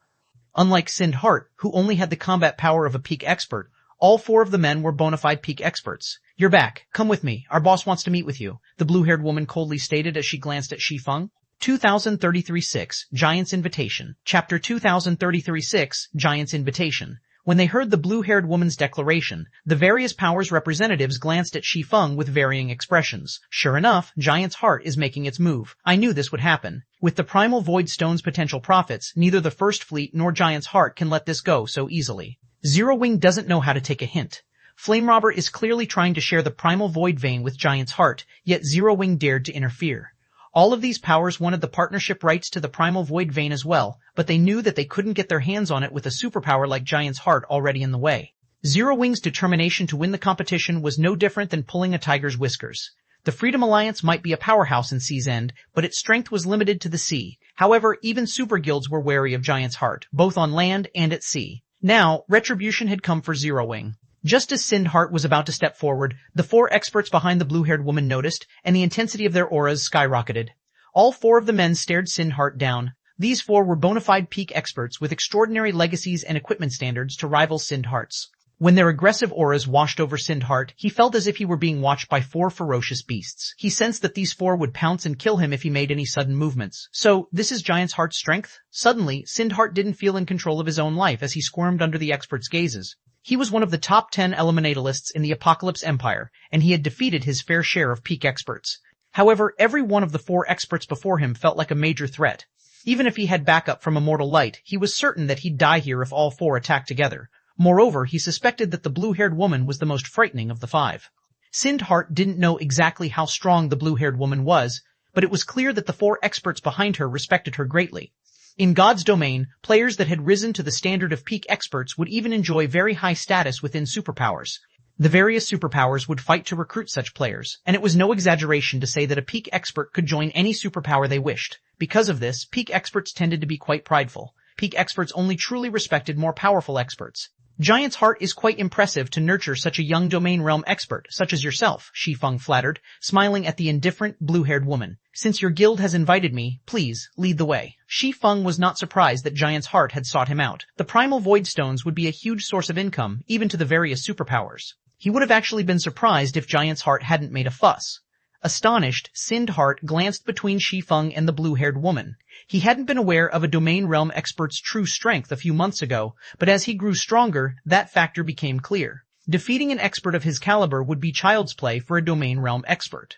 Unlike Sindhart, who only had the combat power of a peak expert, all 4 of the men were bona fide peak experts. "You're back. Come with me. Our boss wants to meet with you," the blue-haired woman coldly stated as she glanced at Shi Feng. 2033-6, Giant's Invitation. Chapter 2033-6, Giant's Invitation. When they heard the blue-haired woman's declaration, the various powers' representatives glanced at Shi Feng with varying expressions. Sure enough, Giant's Heart is making its move. I knew this would happen. With the Primal Void Stone's potential profits, neither the First Fleet nor Giant's Heart can let this go so easily. Zero Wing doesn't know how to take a hint. Flame Robber is clearly trying to share the Primal Void Vein with Giant's Heart, yet Zero Wing dared to interfere. All of these powers wanted the partnership rights to the Primal Void Vein as well, but they knew that they couldn't get their hands on it with a superpower like Giant's Heart already in the way. Zero Wing's determination to win the competition was no different than pulling a tiger's whiskers. The Freedom Alliance might be a powerhouse in Sea's End, but its strength was limited to the sea. However, even super guilds were wary of Giant's Heart, both on land and at sea. Now, retribution had come for Zero Wing. Just as Sindhart was about to step forward, the 4 experts behind the blue-haired woman noticed, and the intensity of their auras skyrocketed. All 4 of the men stared Sindhart down. These 4 were bona fide peak experts with extraordinary legacies and equipment standards to rival Sindhart's. When their aggressive auras washed over Sindhart, he felt as if he were being watched by 4 ferocious beasts. He sensed that these 4 would pounce and kill him if he made any sudden movements. So, this is Giant's Heart's strength? Suddenly, Sindhart didn't feel in control of his own life as he squirmed under the experts' gazes. He was one of the top 10 elementalists in the Apocalypse Empire, and he had defeated his fair share of peak experts. However, every one of the 4 experts before him felt like a major threat. Even if he had backup from Immortal Light, he was certain that he'd die here if all 4 attacked together. Moreover, he suspected that the blue-haired woman was the most frightening of the 5. Sindhart didn't know exactly how strong the blue-haired woman was, but it was clear that the 4 experts behind her respected her greatly. In God's domain, players that had risen to the standard of peak experts would even enjoy very high status within superpowers. The various superpowers would fight to recruit such players, and it was no exaggeration to say that a peak expert could join any superpower they wished. Because of this, peak experts tended to be quite prideful. Peak experts only truly respected more powerful experts. Giant's Heart is quite impressive to nurture such a young domain realm expert, such as yourself, Shi Feng flattered, smiling at the indifferent, blue-haired woman. Since your guild has invited me, please, lead the way. Shi Feng was not surprised that Giant's Heart had sought him out. The primal void stones would be a huge source of income, even to the various superpowers. He would have actually been surprised if Giant's Heart hadn't made a fuss. Astonished, Sindhart glanced between Shi Feng and the blue-haired woman. He hadn't been aware of a domain realm expert's true strength a few months ago, but as he grew stronger, that factor became clear. Defeating an expert of his caliber would be child's play for a domain realm expert.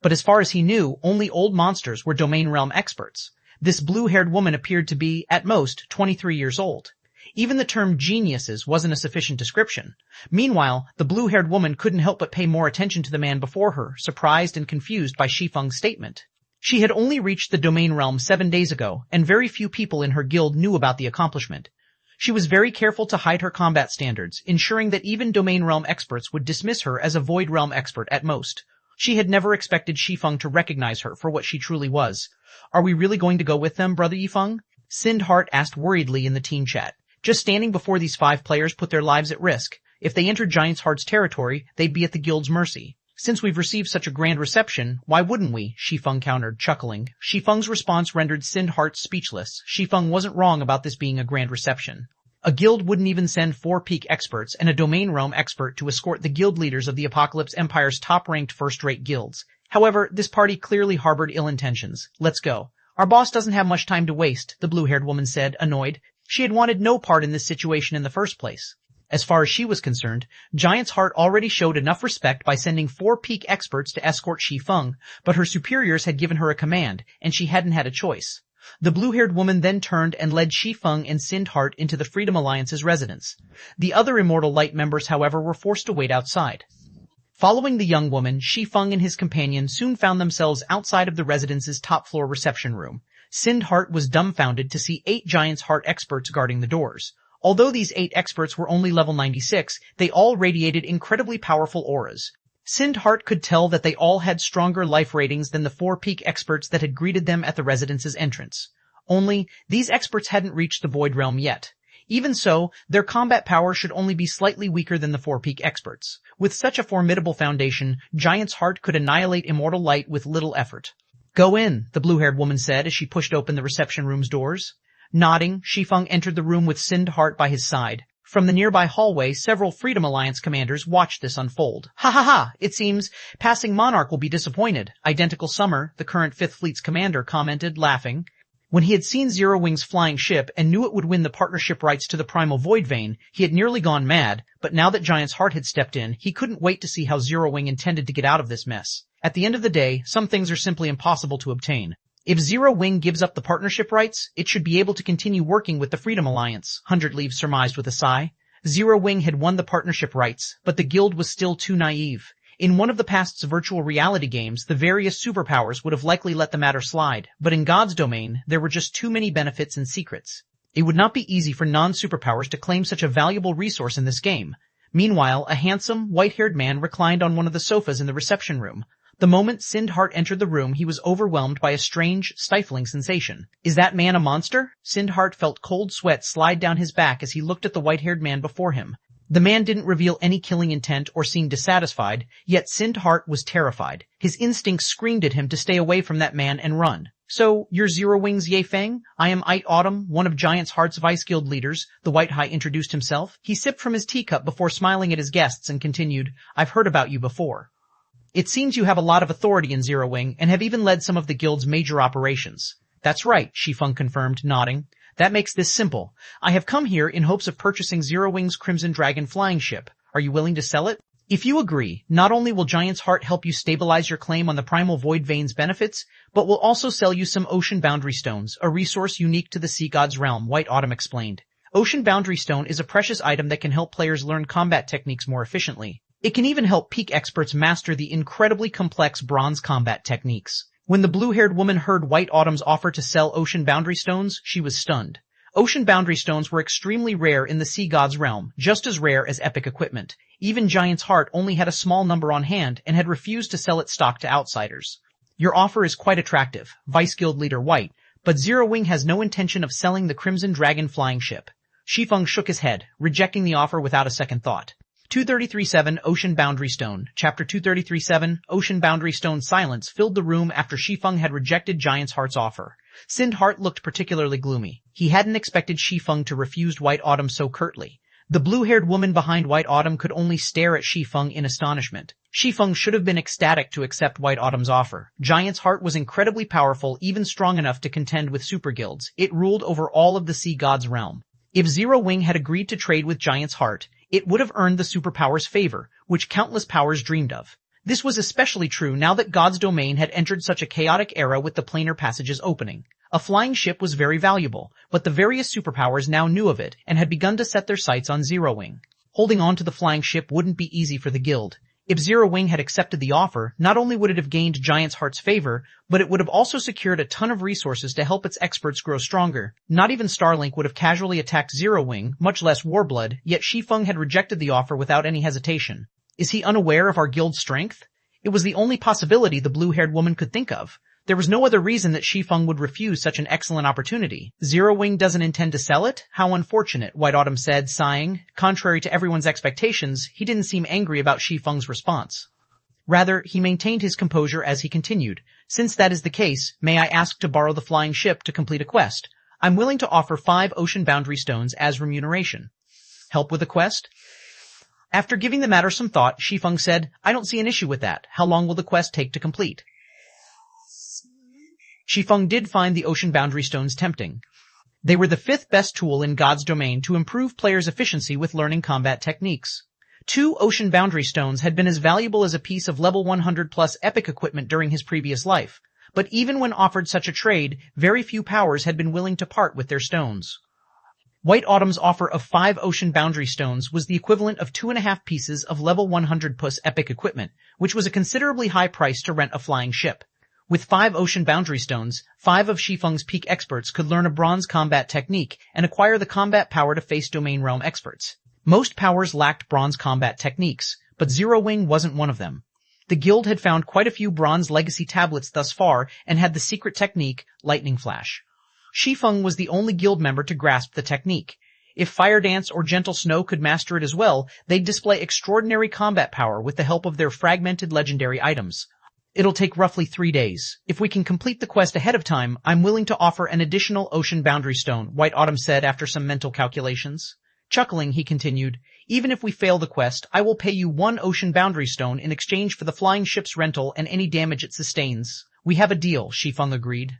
But as far as he knew, only old monsters were domain realm experts. This blue-haired woman appeared to be, at most, 23 years old. Even the term geniuses wasn't a sufficient description. Meanwhile, the blue-haired woman couldn't help but pay more attention to the man before her, surprised and confused by Shi Feng's statement. She had only reached the domain realm 7 days ago, and very few people in her guild knew about the accomplishment. She was very careful to hide her combat standards, ensuring that even domain realm experts would dismiss her as a void realm expert at most. She had never expected Shi Feng to recognize her for what she truly was. "Are we really going to go with them, Brother Yifeng?" Sindhart asked worriedly in the team chat. Just standing before these 5 players put their lives at risk. If they entered Giant's Heart's territory, they'd be at the guild's mercy. "Since we've received such a grand reception, why wouldn't we?" Shi Feng countered, chuckling. Shi Feng's response rendered Sindhart speechless. Shi Feng wasn't wrong about this being a grand reception. A guild wouldn't even send 4 peak experts and a domain realm expert to escort the guild leaders of the Apocalypse Empire's top-ranked first-rate guilds. However, this party clearly harbored ill intentions. "Let's go. Our boss doesn't have much time to waste," the blue-haired woman said, annoyed. She had wanted no part in this situation in the first place. As far as she was concerned, Giant's Heart already showed enough respect by sending 4 peak experts to escort Shi Feng, but her superiors had given her a command, and she hadn't had a choice. The blue-haired woman then turned and led Shi Feng and Sindhart into the Freedom Alliance's residence. The other Immortal Light members, however, were forced to wait outside. Following the young woman, Shi Feng and his companion soon found themselves outside of the residence's top-floor reception room. Sindhart was dumbfounded to see 8 Giant's Heart experts guarding the doors. Although these 8 experts were only level 96, they all radiated incredibly powerful auras. Sindhart could tell that they all had stronger life ratings than the 4 peak experts that had greeted them at the residence's entrance. Only, these experts hadn't reached the Void Realm yet. Even so, their combat power should only be slightly weaker than the 4 peak experts. With such a formidable foundation, Giant's Heart could annihilate Immortal Light with little effort. "Go in," the blue-haired woman said as she pushed open the reception room's doors. Nodding, Shi Feng entered the room with Sindhart by his side. From the nearby hallway, several Freedom Alliance commanders watched this unfold. "Ha ha ha! It seems passing Monarch will be disappointed," Identical Summer, the current 5th Fleet's commander, commented, laughing. When he had seen Zero Wing's flying ship and knew it would win the partnership rights to the Primal Void Vein, he had nearly gone mad, but now that Giant's Heart had stepped in, he couldn't wait to see how Zero Wing intended to get out of this mess. At the end of the day, some things are simply impossible to obtain. If Zero Wing gives up the partnership rights, it should be able to continue working with the Freedom Alliance, Hundredleaf surmised with a sigh. Zero Wing had won the partnership rights, but the guild was still too naive. In one of the past's virtual reality games, the various superpowers would have likely let the matter slide, but in God's domain, there were just too many benefits and secrets. It would not be easy for non-superpowers to claim such a valuable resource in this game. Meanwhile, a handsome, white-haired man reclined on one of the sofas in the reception room. The moment Sindhart entered the room, he was overwhelmed by a strange, stifling sensation. "Is that man a monster?" Sindhart felt cold sweat slide down his back as he looked at the white-haired man before him. The man didn't reveal any killing intent or seem dissatisfied, yet Sindhart was terrified. His instincts screamed at him to stay away from that man and run. So, you're Zero Wings Ye Feng? I am Ite Autumn, one of Giant's Heart's Vice Guild leaders, the White High introduced himself. He sipped from his teacup before smiling at his guests and continued, I've heard about you before. It seems you have a lot of authority in Zero Wing and have even led some of the guild's major operations. That's right, Shi Feng confirmed, nodding. That makes this simple. I have come here in hopes of purchasing Zero Wing's Crimson Dragon flying ship. Are you willing to sell it? If you agree, not only will Giant's Heart help you stabilize your claim on the Primal Void Vein's benefits, but will also sell you some Ocean Boundary Stones, a resource unique to the Sea God's realm, White Autumn explained. Ocean Boundary Stone is a precious item that can help players learn combat techniques more efficiently. It can even help peak experts master the incredibly complex bronze combat techniques. When the blue-haired woman heard White Autumn's offer to sell Ocean Boundary Stones, she was stunned. Ocean Boundary Stones were extremely rare in the Sea God's realm, just as rare as epic equipment. Even Giant's Heart only had a small number on hand and had refused to sell its stock to outsiders. Your offer is quite attractive, Vice Guild Leader White, but Zero Wing has no intention of selling the Crimson Dragon flying ship. Shi Feng shook his head, rejecting the offer without a second thought. 233.7 Ocean Boundary Stone. Chapter 233.7 Ocean Boundary Stone. Silence filled the room after Shi Feng had rejected Giant's Heart's offer. Sind Heart looked particularly gloomy. He hadn't expected Shi Feng to refuse White Autumn so curtly. The blue-haired woman behind White Autumn could only stare at Shi Feng in astonishment. Shi Feng should have been ecstatic to accept White Autumn's offer. Giant's Heart was incredibly powerful, even strong enough to contend with super guilds. It ruled over all of the Sea God's realm. If Zero Wing had agreed to trade with Giant's Heart, it would have earned the superpower's favor, which countless powers dreamed of. This was especially true now that God's domain had entered such a chaotic era with the planar passages opening. A flying ship was very valuable, but the various superpowers now knew of it and had begun to set their sights on Zero Wing. Holding on to the flying ship wouldn't be easy for the guild. If Zero Wing had accepted the offer, not only would it have gained Giant's Heart's favor, but it would have also secured a ton of resources to help its experts grow stronger. Not even Starlink would have casually attacked Zero Wing, much less Warblood, yet Shi Feng had rejected the offer without any hesitation. Is he unaware of our guild's strength? It was the only possibility the blue-haired woman could think of. There was no other reason that Shi Feng would refuse such an excellent opportunity. Zero Wing doesn't intend to sell it? How unfortunate, White Autumn said, sighing. Contrary to everyone's expectations, he didn't seem angry about Shi Feng's response. Rather, he maintained his composure as he continued. Since that is the case, may I ask to borrow the flying ship to complete a quest? I'm willing to offer 5 Ocean Boundary Stones as remuneration. Help with a quest? After giving the matter some thought, Shi Feng said, I don't see an issue with that. How long will the quest take to complete? Shi Feng did find the Ocean Boundary Stones tempting. They were the 5th best tool in God's domain to improve players' efficiency with learning combat techniques. 2 Ocean Boundary Stones had been as valuable as a piece of level 100 plus epic equipment during his previous life. But even when offered such a trade, very few powers had been willing to part with their stones. White Autumn's offer of 5 Ocean Boundary Stones was the equivalent of 2.5 pieces of level 100 plus epic equipment, which was a considerably high price to rent a flying ship. With 5 Ocean Boundary Stones, 5 of Shi Feng's peak experts could learn a bronze combat technique and acquire the combat power to face domain realm experts. Most powers lacked bronze combat techniques, but Zero Wing wasn't one of them. The guild had found quite a few bronze legacy tablets thus far and had the secret technique, Lightning Flash. Shi Feng was the only guild member to grasp the technique. If Fire Dance or Gentle Snow could master it as well, they'd display extraordinary combat power with the help of their fragmented legendary items. It'll take roughly 3 days. If we can complete the quest ahead of time, I'm willing to offer an additional Ocean Boundary Stone, White Autumn said after some mental calculations. Chuckling, he continued, even if we fail the quest, I will pay you 1 Ocean Boundary Stone in exchange for the flying ship's rental and any damage it sustains. We have a deal, Shi Feng agreed.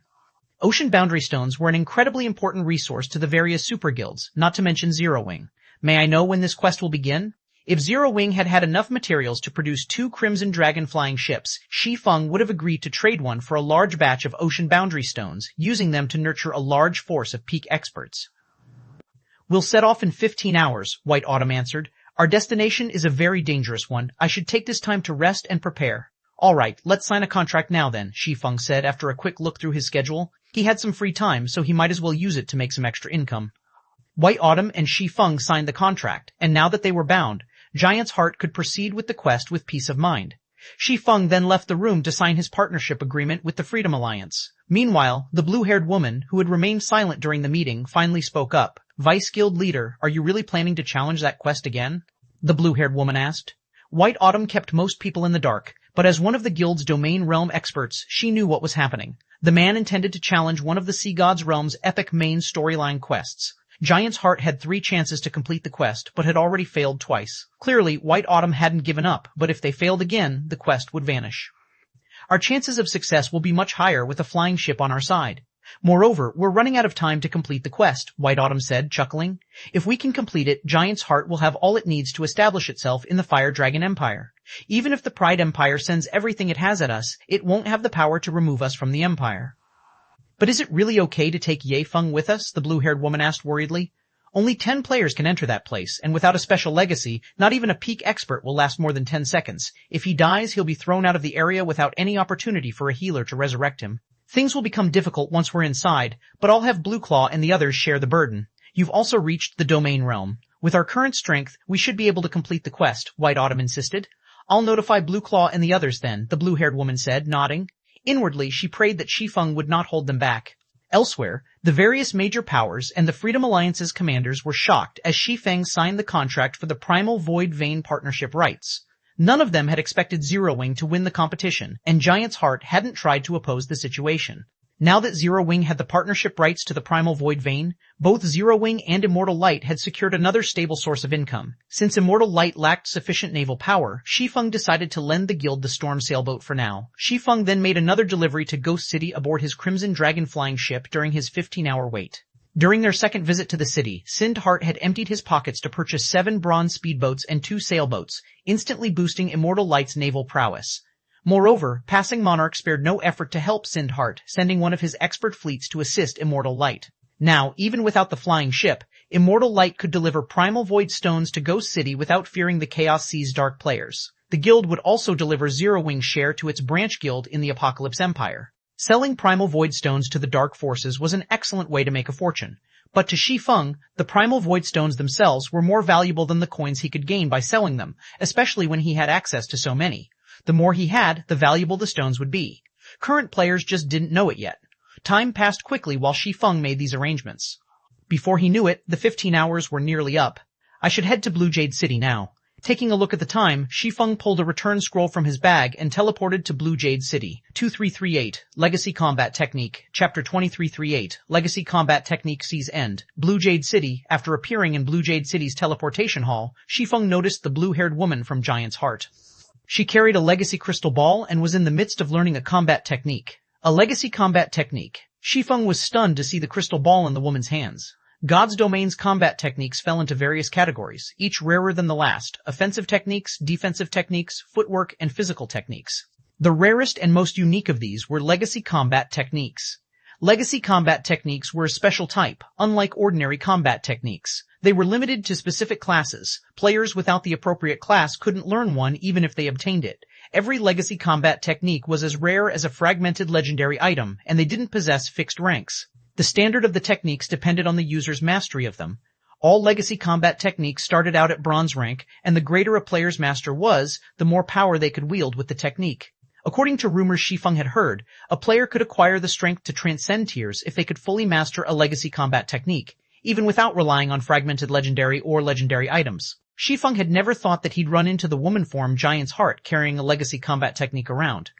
Ocean Boundary Stones were an incredibly important resource to the various super guilds, not to mention Zero Wing. May I know when this quest will begin? If Zero Wing had had enough materials to produce 2 Crimson Dragon flying ships, Shi Feng would have agreed to trade one for a large batch of Ocean Boundary Stones, using them to nurture a large force of peak experts. We'll set off in 15 hours, White Autumn answered. Our destination is a very dangerous one. I should take this time to rest and prepare. All right, let's sign a contract now then, Shi Feng said after a quick look through his schedule. He had some free time, so he might as well use it to make some extra income. White Autumn and Shi Feng signed the contract, and now that they were bound, Giant's Heart could proceed with the quest with peace of mind. Shi Feng then left the room to sign his partnership agreement with the Freedom Alliance. Meanwhile, the blue-haired woman, who had remained silent during the meeting, finally spoke up. Vice Guild Leader, are you really planning to challenge that quest again? The blue-haired woman asked. White Autumn kept most people in the dark, but as one of the guild's domain realm experts, she knew what was happening. The man intended to challenge one of the Sea God's realm's epic main storyline quests. Giant's Heart had 3 chances to complete the quest, but had already failed twice. Clearly, White Autumn hadn't given up, but if they failed again, the quest would vanish. Our chances of success will be much higher with a flying ship on our side. Moreover, we're running out of time to complete the quest, White Autumn said, chuckling. If we can complete it, Giant's Heart will have all it needs to establish itself in the Fire Dragon Empire. Even if the Pride Empire sends everything it has at us, it won't have the power to remove us from the Empire. But is it really okay to take Ye Feng with us? The blue-haired woman asked worriedly. Only 10 players can enter that place, and without a special legacy, not even a peak expert will last more than 10 seconds. If he dies, he'll be thrown out of the area without any opportunity for a healer to resurrect him. Things will become difficult once we're inside, but I'll have Blue Claw and the others share the burden. You've also reached the domain realm. With our current strength, we should be able to complete the quest, White Autumn insisted. I'll notify Blue Claw and the others then, the blue-haired woman said, nodding. Inwardly, she prayed that Shi Feng would not hold them back. Elsewhere, the various major powers and the Freedom Alliance's commanders were shocked as Shi Feng signed the contract for the Primal Void Vein partnership rights. None of them had expected Zero Wing to win the competition, and Giant's Heart hadn't tried to oppose the situation. Now that Zero Wing had the partnership rights to the Primal Void Vein, both Zero Wing and Immortal Light had secured another stable source of income. Since Immortal Light lacked sufficient naval power, Shi Feng decided to lend the guild the Storm sailboat for now. Shi Feng then made another delivery to Ghost City aboard his Crimson Dragon flying ship during his 15-hour wait. During their second visit to the city, Sind Heart had emptied his pockets to purchase 7 bronze speedboats and 2 sailboats, instantly boosting Immortal Light's naval prowess. Moreover, Passing Monarch spared no effort to help Sind Heart, sending one of his expert fleets to assist Immortal Light. Now, even without the flying ship, Immortal Light could deliver Primal Void Stones to Ghost City without fearing the Chaos Sea's dark players. The guild would also deliver Zero Wing's share to its branch guild in the Apocalypse Empire. Selling Primal Void Stones to the Dark Forces was an excellent way to make a fortune. But to Shi Feng, the Primal Void Stones themselves were more valuable than the coins he could gain by selling them, especially when he had access to so many. The more he had, the valuable the stones would be. Current players just didn't know it yet. Time passed quickly while Shi Feng made these arrangements. Before he knew it, the 15 hours were nearly up. I should head to Blue Jade City now. Taking a look at the time, Shi Feng pulled a return scroll from his bag and teleported to Blue Jade City. 2338, Legacy Combat Technique. Chapter 2338, Legacy Combat Technique sees end. Blue Jade City. After appearing in Blue Jade City's teleportation hall, Shi Feng noticed the blue-haired woman from Giant's Heart. She carried a legacy crystal ball and was in the midst of learning a combat technique. A legacy combat technique. Shi Feng was stunned to see the crystal ball in the woman's hands. God's Domain's combat techniques fell into various categories, each rarer than the last: offensive techniques, defensive techniques, footwork, and physical techniques. The rarest and most unique of these were legacy combat techniques. Legacy combat techniques were a special type, unlike ordinary combat techniques. They were limited to specific classes. Players without the appropriate class couldn't learn one even if they obtained it. Every legacy combat technique was as rare as a fragmented legendary item, and they didn't possess fixed ranks. The standard of the techniques depended on the user's mastery of them. All legacy combat techniques started out at bronze rank, and the greater a player's master was, the more power they could wield with the technique. According to rumors Shi Feng had heard, a player could acquire the strength to transcend tiers if they could fully master a legacy combat technique, even without relying on fragmented legendary or legendary items. Shi Feng had never thought that he'd run into the woman form Giant's Heart carrying a legacy combat technique around.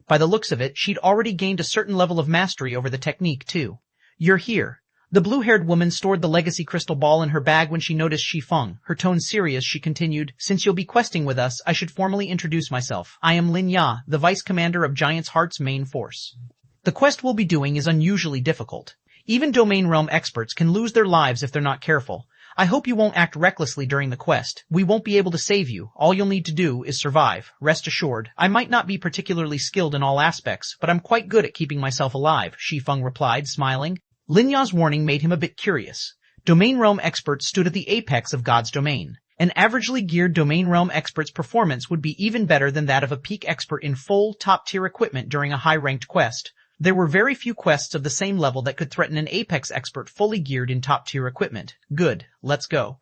By the looks of it, she'd already gained a certain level of mastery over the technique, too. You're here. The blue-haired woman stored the legacy crystal ball in her bag when she noticed Shi Feng. Her tone serious, she continued, "Since you'll be questing with us, I should formally introduce myself. I am Lin Ya, the vice commander of Giant's Heart's main force. The quest we'll be doing is unusually difficult. Even domain realm experts can lose their lives if they're not careful. I hope you won't act recklessly during the quest. We won't be able to save you. All you'll need to do is survive. Rest assured, I might not be particularly skilled in all aspects, but I'm quite good at keeping myself alive," Shi Feng replied, smiling. Lin Ya's warning made him a bit curious. Domain realm experts stood at the apex of God's domain. An averagely geared domain realm expert's performance would be even better than that of a peak expert in full, top-tier equipment during a high-ranked quest. There were very few quests of the same level that could threaten an apex expert fully geared in top-tier equipment. Good, let's go.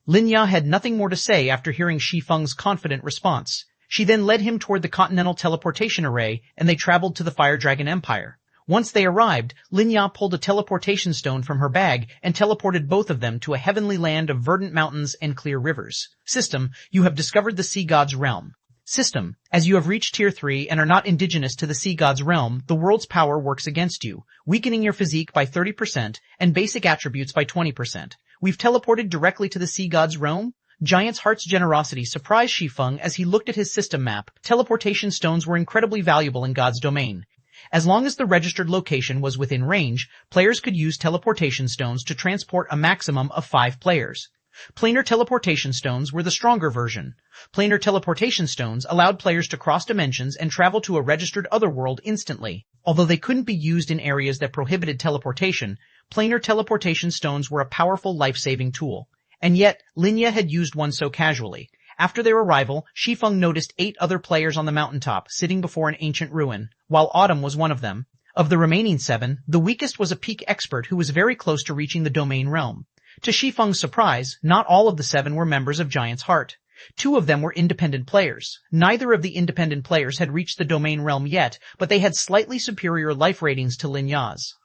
Lin Ya had nothing more to say after hearing Shi Feng's confident response. She then led him toward the Continental Teleportation Array, and they traveled to the Fire Dragon Empire. Once they arrived, Lin Ya pulled a teleportation stone from her bag and teleported both of them to a heavenly land of verdant mountains and clear rivers. System, you have discovered the Sea God's realm. System. As you have reached Tier 3 and are not indigenous to the Sea God's realm, the world's power works against you, weakening your physique by 30% and basic attributes by 20%. We've teleported directly to the Sea God's realm? Giant's Heart's generosity surprised Shi Feng as he looked at his system map. Teleportation stones were incredibly valuable in God's domain. As long as the registered location was within range, players could use teleportation stones to transport a maximum of 5 players. Planar teleportation stones were the stronger version. Planar teleportation stones allowed players to cross dimensions and travel to a registered otherworld instantly. Although they couldn't be used in areas that prohibited teleportation, planar teleportation stones were a powerful life-saving tool. And yet, Linya had used one so casually. After their arrival, Shi Feng noticed 8 other players on the mountaintop, sitting before an ancient ruin, while Autumn was one of them. Of the remaining 7, the weakest was a peak expert who was very close to reaching the domain realm. To Shi Feng's surprise, not all of the 7 were members of Giant's Heart. 2 of them were independent players. Neither of the independent players had reached the domain realm yet, but they had slightly superior life ratings to Linya's.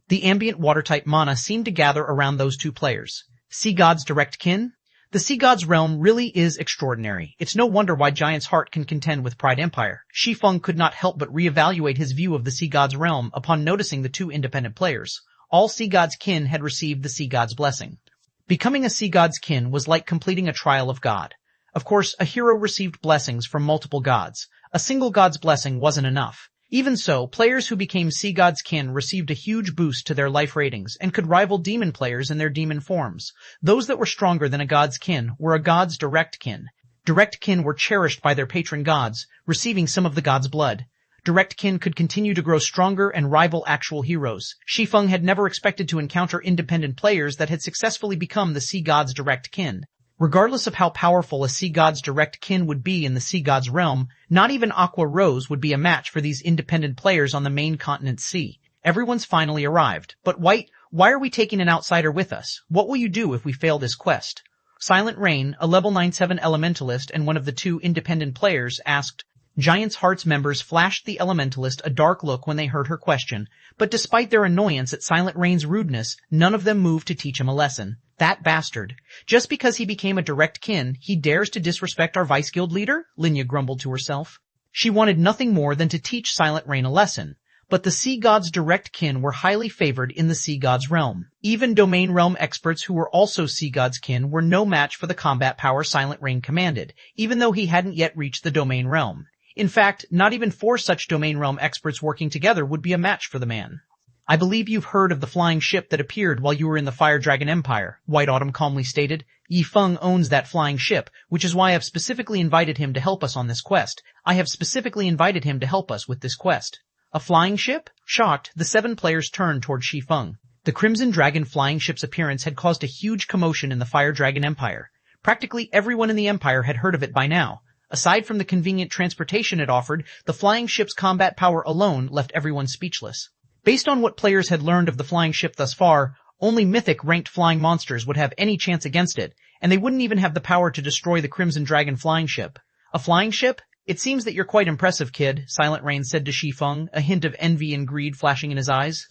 The ambient water-type mana seemed to gather around those 2 players. Sea God's direct kin? The Sea God's realm really is extraordinary. It's no wonder why Giant's Heart can contend with Pride Empire. Shi Feng could not help but reevaluate his view of the Sea God's realm upon noticing the 2 independent players. All Sea God's kin had received the Sea God's blessing. Becoming a Sea God's kin was like completing a trial of God. Of course, a hero received blessings from multiple gods. A single god's blessing wasn't enough. Even so, players who became Sea God's kin received a huge boost to their life ratings and could rival demon players in their demon forms. Those that were stronger than a god's kin were a god's direct kin. Direct kin were cherished by their patron gods, receiving some of the god's blood. Direct kin could continue to grow stronger and rival actual heroes. Shi Feng had never expected to encounter independent players that had successfully become the Sea God's direct kin. Regardless of how powerful a Sea God's direct kin would be in the Sea God's realm, not even Aqua Rose would be a match for these independent players on the main continent sea. Everyone's finally arrived. But White, why are we taking an outsider with us? What will you do if we fail this quest? Silent Rain, a level 97 elementalist and one of the 2 independent players, asked. Giant's Heart's members flashed the elementalist a dark look when they heard her question, but despite their annoyance at Silent Rain's rudeness, none of them moved to teach him a lesson. That bastard. Just because he became a direct kin, he dares to disrespect our vice guild leader? Linya grumbled to herself. She wanted nothing more than to teach Silent Rain a lesson. But the Sea God's direct kin were highly favored in the Sea God's realm. Even domain realm experts who were also Sea God's kin were no match for the combat power Silent Rain commanded, even though he hadn't yet reached the domain realm. In fact, not even 4 such domain realm experts working together would be a match for the man. I believe you've heard of the flying ship that appeared while you were in the Fire Dragon Empire, White Autumn calmly stated. Yi Feng owns that flying ship, which is why I've specifically invited him to help us on this quest. I have specifically invited him to help us with this quest. A flying ship? Shocked, the 7 players turned toward Shi Feng. The Crimson Dragon flying ship's appearance had caused a huge commotion in the Fire Dragon Empire. Practically everyone in the Empire had heard of it by now. Aside from the convenient transportation it offered, the flying ship's combat power alone left everyone speechless. Based on what players had learned of the flying ship thus far, only mythic-ranked flying monsters would have any chance against it, and they wouldn't even have the power to destroy the Crimson Dragon flying ship. A flying ship? It seems that you're quite impressive, kid, Silent Rain said to Shi Feng, a hint of envy and greed flashing in his eyes.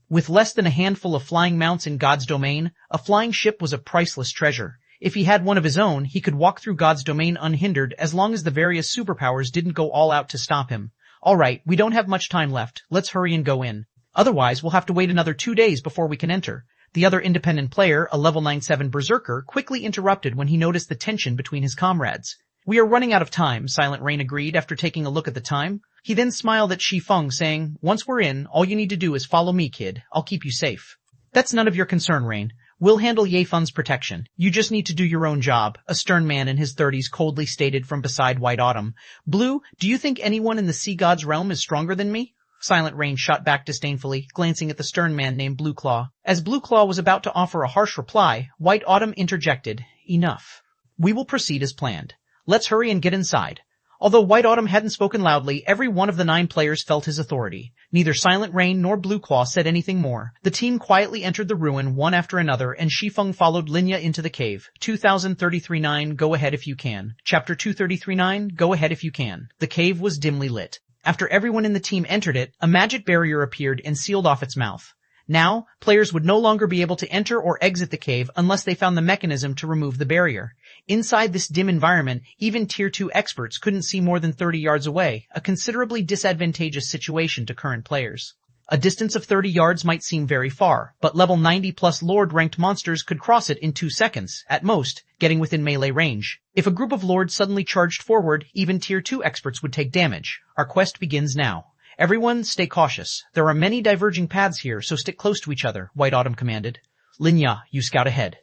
With less than a handful of flying mounts in God's domain, a flying ship was a priceless treasure. If he had one of his own, he could walk through God's domain unhindered as long as the various superpowers didn't go all out to stop him. Alright, we don't have much time left. Let's hurry and go in. Otherwise, we'll have to wait another 2 days before we can enter. The other independent player, a level 97 berserker, quickly interrupted when he noticed the tension between his comrades. We are running out of time, Silent Rain agreed after taking a look at the time. He then smiled at Shi Feng, saying, once we're in, all you need to do is follow me, kid. I'll keep you safe. That's none of your concern, Rain. We'll handle Ye Feng's protection. You just need to do your own job, a stern man in his 30s coldly stated from beside White Autumn. Blue, do you think anyone in the Sea God's realm is stronger than me? Silent Rain shot back disdainfully, glancing at the stern man named Blue Claw. As Blue Claw was about to offer a harsh reply, White Autumn interjected, enough. We will proceed as planned. Let's hurry and get inside. Although White Autumn hadn't spoken loudly, every one of the 9 players felt his authority. Neither Silent Rain nor Blue Claw said anything more. The team quietly entered the ruin one after another, and Shi Feng followed Linya into the cave. 2033-9, go ahead if you can. Chapter 233-9, go ahead if you can. The cave was dimly lit. After everyone in the team entered it, a magic barrier appeared and sealed off its mouth. Now, players would no longer be able to enter or exit the cave unless they found the mechanism to remove the barrier. Inside this dim environment, even Tier 2 experts couldn't see more than 30 yards away, a considerably disadvantageous situation to current players. A distance of 30 yards might seem very far, but level 90+ Lord-ranked monsters could cross it in 2 seconds, at most, getting within melee range. If a group of Lords suddenly charged forward, even Tier 2 experts would take damage. Our quest begins now. Everyone, stay cautious. There are many diverging paths here, so stick close to each other, White Autumn commanded. Linya, you scout ahead.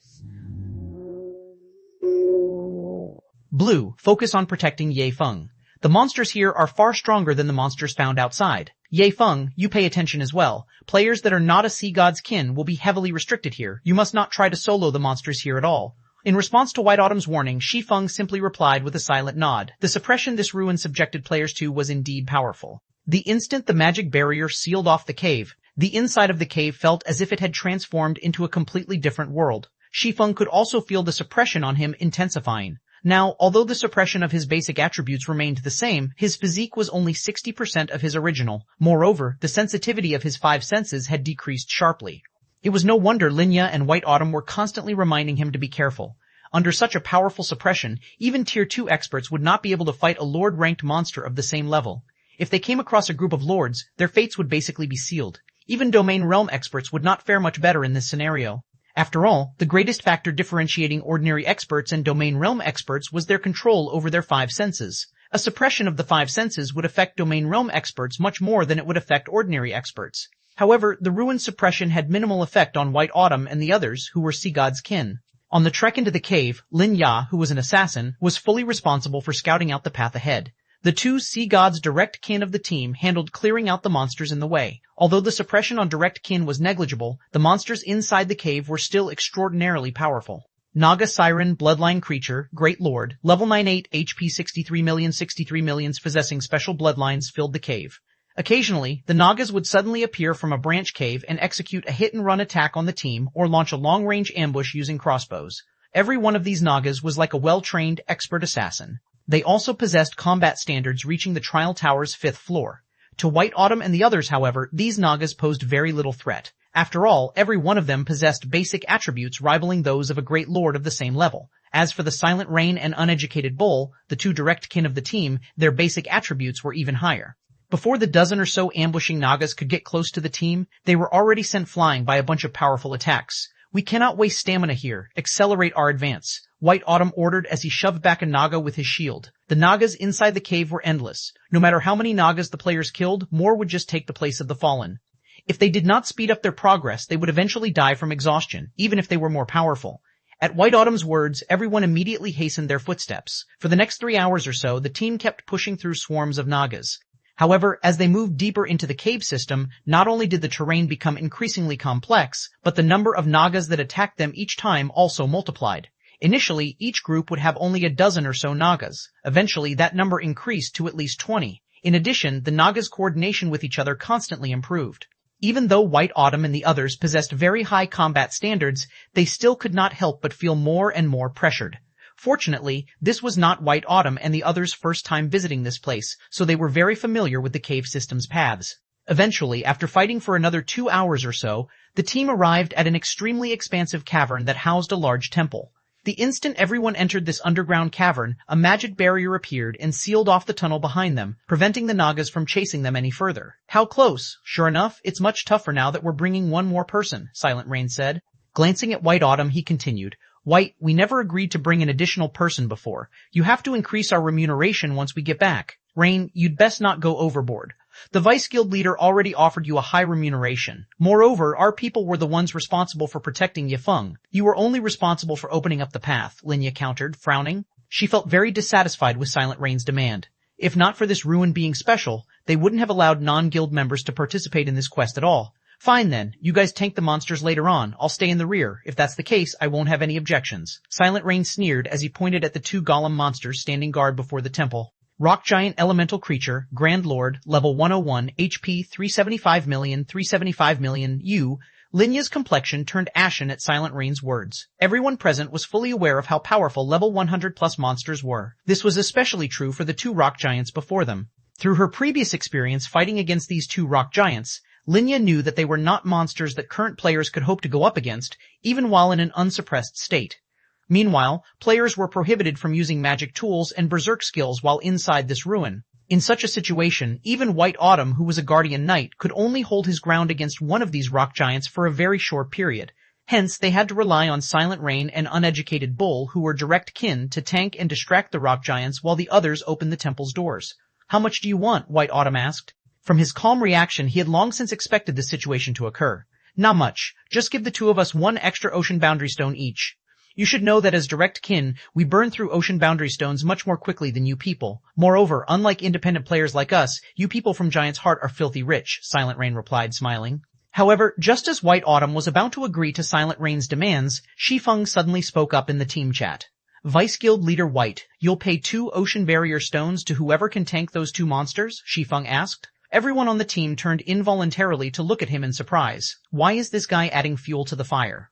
Blue, focus on protecting Ye Feng. The monsters here are far stronger than the monsters found outside. Ye Feng, you pay attention as well. Players that are not a sea god's kin will be heavily restricted here. You must not try to solo the monsters here at all. In response to White Autumn's warning, Shi Feng simply replied with a silent nod. The suppression this ruin subjected players to was indeed powerful. The instant the magic barrier sealed off the cave, the inside of the cave felt as if it had transformed into a completely different world. Shi Feng could also feel the suppression on him intensifying. Now, although the suppression of his basic attributes remained the same, his physique was only 60% of his original. Moreover, the sensitivity of his 5 senses had decreased sharply. It was no wonder Linya and White Autumn were constantly reminding him to be careful. Under such a powerful suppression, even Tier 2 experts would not be able to fight a Lord-ranked monster of the same level. If they came across a group of Lords, their fates would basically be sealed. Even Domain Realm experts would not fare much better in this scenario. After all, the greatest factor differentiating ordinary experts and Domain Realm experts was their control over their 5 senses. A suppression of the 5 senses would affect Domain Realm experts much more than it would affect ordinary experts. However, the ruin's suppression had minimal effect on White Autumn and the others who were Sea God's kin. On the trek into the cave, Lin Ya, who was an assassin, was fully responsible for scouting out the path ahead. The 2 Sea Gods' direct kin of the team handled clearing out the monsters in the way. Although the suppression on direct kin was negligible, the monsters inside the cave were still extraordinarily powerful. Naga Siren, Bloodline Creature, Great Lord, level 98 HP 63 millions possessing special bloodlines filled the cave. Occasionally, the Nagas would suddenly appear from a branch cave and execute a hit-and-run attack on the team or launch a long-range ambush using crossbows. Every one of these Nagas was like a well-trained, expert assassin. They also possessed combat standards reaching the Trial Tower's 5th floor. To White Autumn and the others, however, these Nagas posed very little threat. After all, every one of them possessed basic attributes rivaling those of a great lord of the same level. As for the Silent Rain and Uneducated Bull, the 2 direct kin of the team, their basic attributes were even higher. Before the dozen or so ambushing Nagas could get close to the team, they were already sent flying by a bunch of powerful attacks. We cannot waste stamina here. Accelerate our advance, White Autumn ordered as he shoved back a Naga with his shield. The Nagas inside the cave were endless. No matter how many Nagas the players killed, more would just take the place of the fallen. If they did not speed up their progress, they would eventually die from exhaustion, even if they were more powerful. At White Autumn's words, everyone immediately hastened their footsteps. For the next 3 hours or so, the team kept pushing through swarms of Nagas. However, as they moved deeper into the cave system, not only did the terrain become increasingly complex, but the number of Nagas that attacked them each time also multiplied. Initially, each group would have only a dozen or so Nagas. Eventually, that number increased to at least 20. In addition, the Nagas' coordination with each other constantly improved. Even though White Autumn and the others possessed very high combat standards, they still could not help but feel more and more pressured. Fortunately, this was not White Autumn and the others' first time visiting this place, so they were very familiar with the cave system's paths. Eventually, after fighting for another 2 hours or so, the team arrived at an extremely expansive cavern that housed a large temple. The instant everyone entered this underground cavern, a magic barrier appeared and sealed off the tunnel behind them, preventing the Nagas from chasing them any further. How close? Sure enough, it's much tougher now that we're bringing one more person, Silent Rain said. Glancing at White Autumn, he continued. White, we never agreed to bring an additional person before. You have to increase our remuneration once we get back. Rain, you'd best not go overboard. The Vice Guild leader already offered you a high remuneration. Moreover, our people were the ones responsible for protecting Ye Feng. You were only responsible for opening up the path, Linya countered, frowning. She felt very dissatisfied with Silent Rain's demand. If not for this ruin being special, they wouldn't have allowed non-guild members to participate in this quest at all. Fine then, you guys tank the monsters later on. I'll stay in the rear. If that's the case, I won't have any objections. Silent Rain sneered as he pointed at the 2 golem monsters standing guard before the temple. Rock Giant Elemental Creature, Grand Lord, level 101, HP 375 million, U. Linya's complexion turned ashen at Silent Rain's words. Everyone present was fully aware of how powerful level 100+ monsters were. This was especially true for the 2 rock giants before them. Through her previous experience fighting against these 2 rock giants, Linya knew that they were not monsters that current players could hope to go up against, even while in an unsuppressed state. Meanwhile, players were prohibited from using magic tools and berserk skills while inside this ruin. In such a situation, even White Autumn, who was a guardian knight, could only hold his ground against one of these rock giants for a very short period. Hence, they had to rely on Silent Rain and Uneducated Bull, who were direct kin, to tank and distract the rock giants while the others opened the temple's doors. "How much do you want?" White Autumn asked. From his calm reaction, he had long since expected this situation to occur. "Not much. Just give the two of us one extra ocean boundary stone each. You should know that as direct kin, we burn through ocean boundary stones much more quickly than you people. Moreover, unlike independent players like us, you people from Giant's Heart are filthy rich," Silent Rain replied, smiling. However, just as White Autumn was about to agree to Silent Rain's demands, Shi Feng suddenly spoke up in the team chat. "Vice Guild Leader White, you'll pay 2 ocean barrier stones to whoever can tank those 2 monsters?" Shi Feng asked. Everyone on the team turned involuntarily to look at him in surprise. Why is this guy adding fuel to the fire?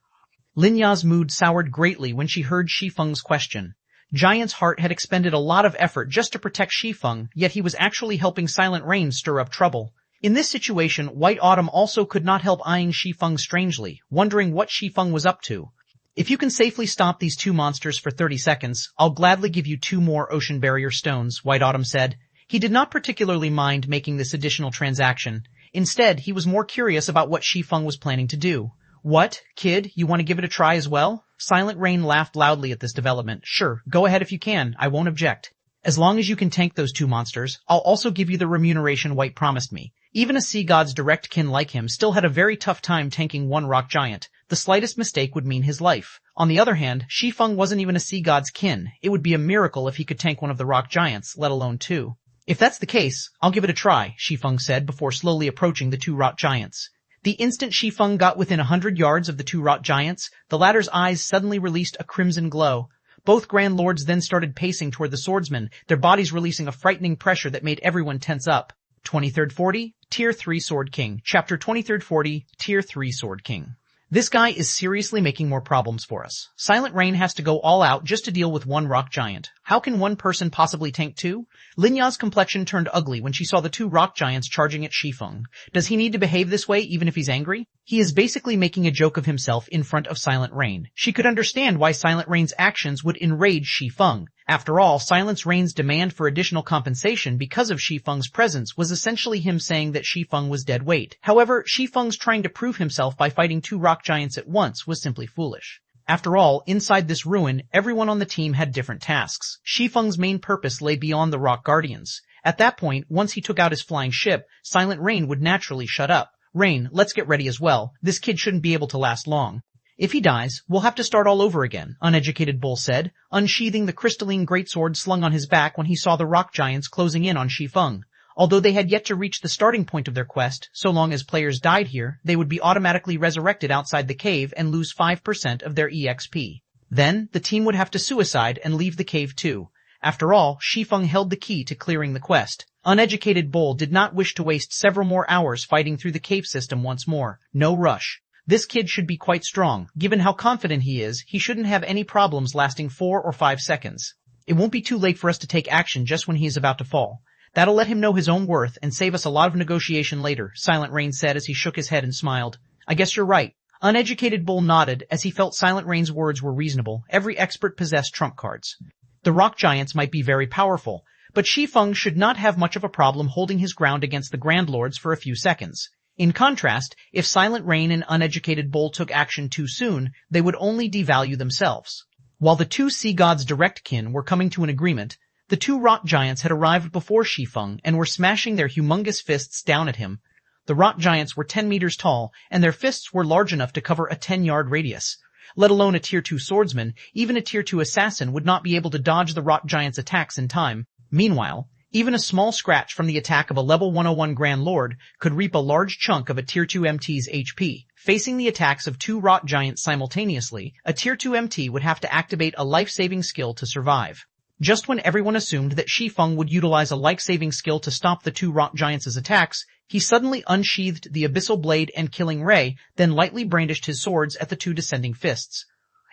Linya's mood soured greatly when she heard Shi Feng's question. Giant's Heart had expended a lot of effort just to protect Shi Feng, yet he was actually helping Silent Rain stir up trouble. In this situation, White Autumn also could not help eyeing Shi Feng strangely, wondering what Shi Feng was up to. "If you can safely stop these 2 monsters for 30 seconds, I'll gladly give you 2 more ocean barrier stones," White Autumn said. He did not particularly mind making this additional transaction. Instead, he was more curious about what Shi Feng was planning to do. "What, kid, you want to give it a try as well?" Silent Rain laughed loudly at this development. "Sure, go ahead if you can, I won't object. As long as you can tank those 2 monsters, I'll also give you the remuneration White promised me." Even a sea god's direct kin like him still had a very tough time tanking one rock giant. The slightest mistake would mean his life. On the other hand, Shi Feng wasn't even a sea god's kin. It would be a miracle if he could tank one of the rock giants, let alone 2. "If that's the case, I'll give it a try," Shi Feng said before slowly approaching the 2 rock giants. The instant Shi Feng got within 100 yards of the 2 rock giants, the latter's eyes suddenly released a crimson glow. Both Grand Lords then started pacing toward the swordsman, their bodies releasing a frightening pressure that made everyone tense up. 23rd 40, Tier 3 Sword King. Chapter 23rd 40, Tier 3 Sword King. This guy is seriously making more problems for us. Silent Rain has to go all out just to deal with one rock giant. How can one person possibly tank 2? Linya's complexion turned ugly when she saw the 2 rock giants charging at Shi Feng. Does he need to behave this way even if he's angry? He is basically making a joke of himself in front of Silent Rain. She could understand why Silent Rain's actions would enrage Shi Feng. After all, Silent Rain's demand for additional compensation because of Shi Feng's presence was essentially him saying that Shi Feng was dead weight. However, Shi Feng's trying to prove himself by fighting 2 rock giants at once was simply foolish. After all, inside this ruin, everyone on the team had different tasks. Shi Feng's main purpose lay beyond the rock guardians. At that point, once he took out his flying ship, Silent Rain would naturally shut up. "Rain, let's get ready as well. This kid shouldn't be able to last long." "If he dies, we'll have to start all over again," Uneducated Bull said, unsheathing the crystalline greatsword slung on his back when he saw the rock giants closing in on Shi Feng. Although they had yet to reach the starting point of their quest, so long as players died here, they would be automatically resurrected outside the cave and lose 5% of their EXP. Then, the team would have to suicide and leave the cave too. After all, Shi Feng held the key to clearing the quest. Uneducated Bull did not wish to waste several more hours fighting through the cave system once more. No rush. This kid should be quite strong. Given how confident he is, he shouldn't have any problems lasting 4 or 5 seconds. It won't be too late for us to take action just when he is about to fall. That'll let him know his own worth and save us a lot of negotiation later, Silent Rain said as he shook his head and smiled. "I guess you're right." Uneducated Bull nodded as he felt Silent Rain's words were reasonable. Every expert possessed trump cards. The rock giants might be very powerful, but Shi Feng should not have much of a problem holding his ground against the Grand Lords for a few seconds. In contrast, if Silent Rain and Uneducated Bull took action too soon, they would only devalue themselves. While the 2 sea gods' direct kin were coming to an agreement, the 2 rock giants had arrived before Shi Feng and were smashing their humongous fists down at him. The rock giants were 10 meters tall, and their fists were large enough to cover a 10-yard radius. Let alone a Tier 2 swordsman, even a Tier 2 assassin would not be able to dodge the rock giants' attacks in time. Meanwhile, even a small scratch from the attack of a level 101 Grand Lord could reap a large chunk of a Tier 2 MT's HP. Facing the attacks of 2 rock giants simultaneously, a Tier 2 MT would have to activate a life-saving skill to survive. Just when everyone assumed that Shi Feng would utilize a life-saving skill to stop the 2 rock giants' attacks, he suddenly unsheathed the Abyssal Blade and Killing Ray, then lightly brandished his swords at the 2 descending fists.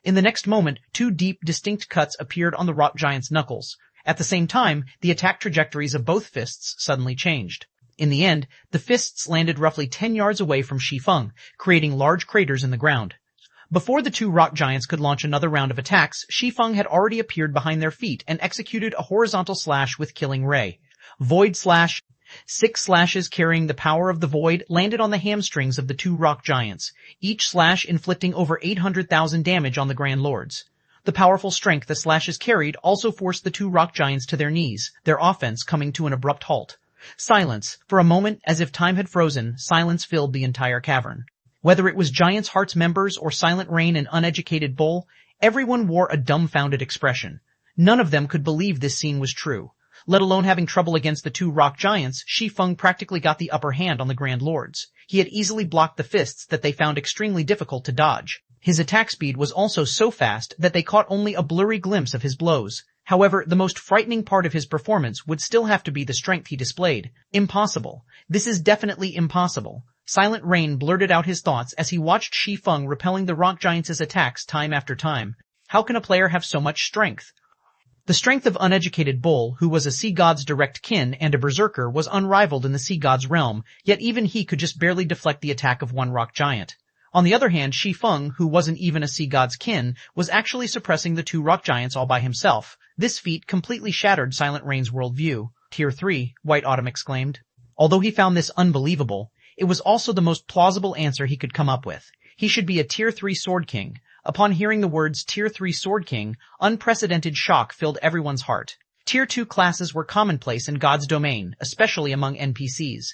In the next moment, 2 deep, distinct cuts appeared on the rock giant's knuckles. At the same time, the attack trajectories of both fists suddenly changed. In the end, the fists landed roughly 10 yards away from Shi Feng, creating large craters in the ground. Before the two rock giants could launch another round of attacks, Shi Feng had already appeared behind their feet and executed a horizontal slash with killing ray. Void slash. 6 slashes carrying the power of the void landed on the hamstrings of the two rock giants, each slash inflicting over 800,000 damage on the Grand Lords. The powerful strength the slashes carried also forced the two rock giants to their knees, their offense coming to an abrupt halt. Silence. For a moment, as if time had frozen, silence filled the entire cavern. Whether it was Giant's Heart's members or Silent Rain and Uneducated Bull, everyone wore a dumbfounded expression. None of them could believe this scene was true. Let alone having trouble against the two rock giants, Shi Feng practically got the upper hand on the Grand Lords. He had easily blocked the fists that they found extremely difficult to dodge. His attack speed was also so fast that they caught only a blurry glimpse of his blows. However, the most frightening part of his performance would still have to be the strength he displayed. Impossible. This is definitely impossible. Silent Rain blurted out his thoughts as he watched Shi Feng repelling the rock giants' attacks time after time. How can a player have so much strength? The strength of Uneducated Bull, who was a sea god's direct kin and a berserker, was unrivaled in the sea god's realm, yet even he could just barely deflect the attack of one rock giant. On the other hand, Shi Feng, who wasn't even a sea god's kin, was actually suppressing the two rock giants all by himself. This feat completely shattered Silent Rain's worldview. Tier 3, White Autumn exclaimed. Although he found this unbelievable, it was also the most plausible answer he could come up with. He should be a Tier 3 Sword King. Upon hearing the words Tier 3 Sword King, unprecedented shock filled everyone's heart. Tier 2 classes were commonplace in God's domain, especially among NPCs.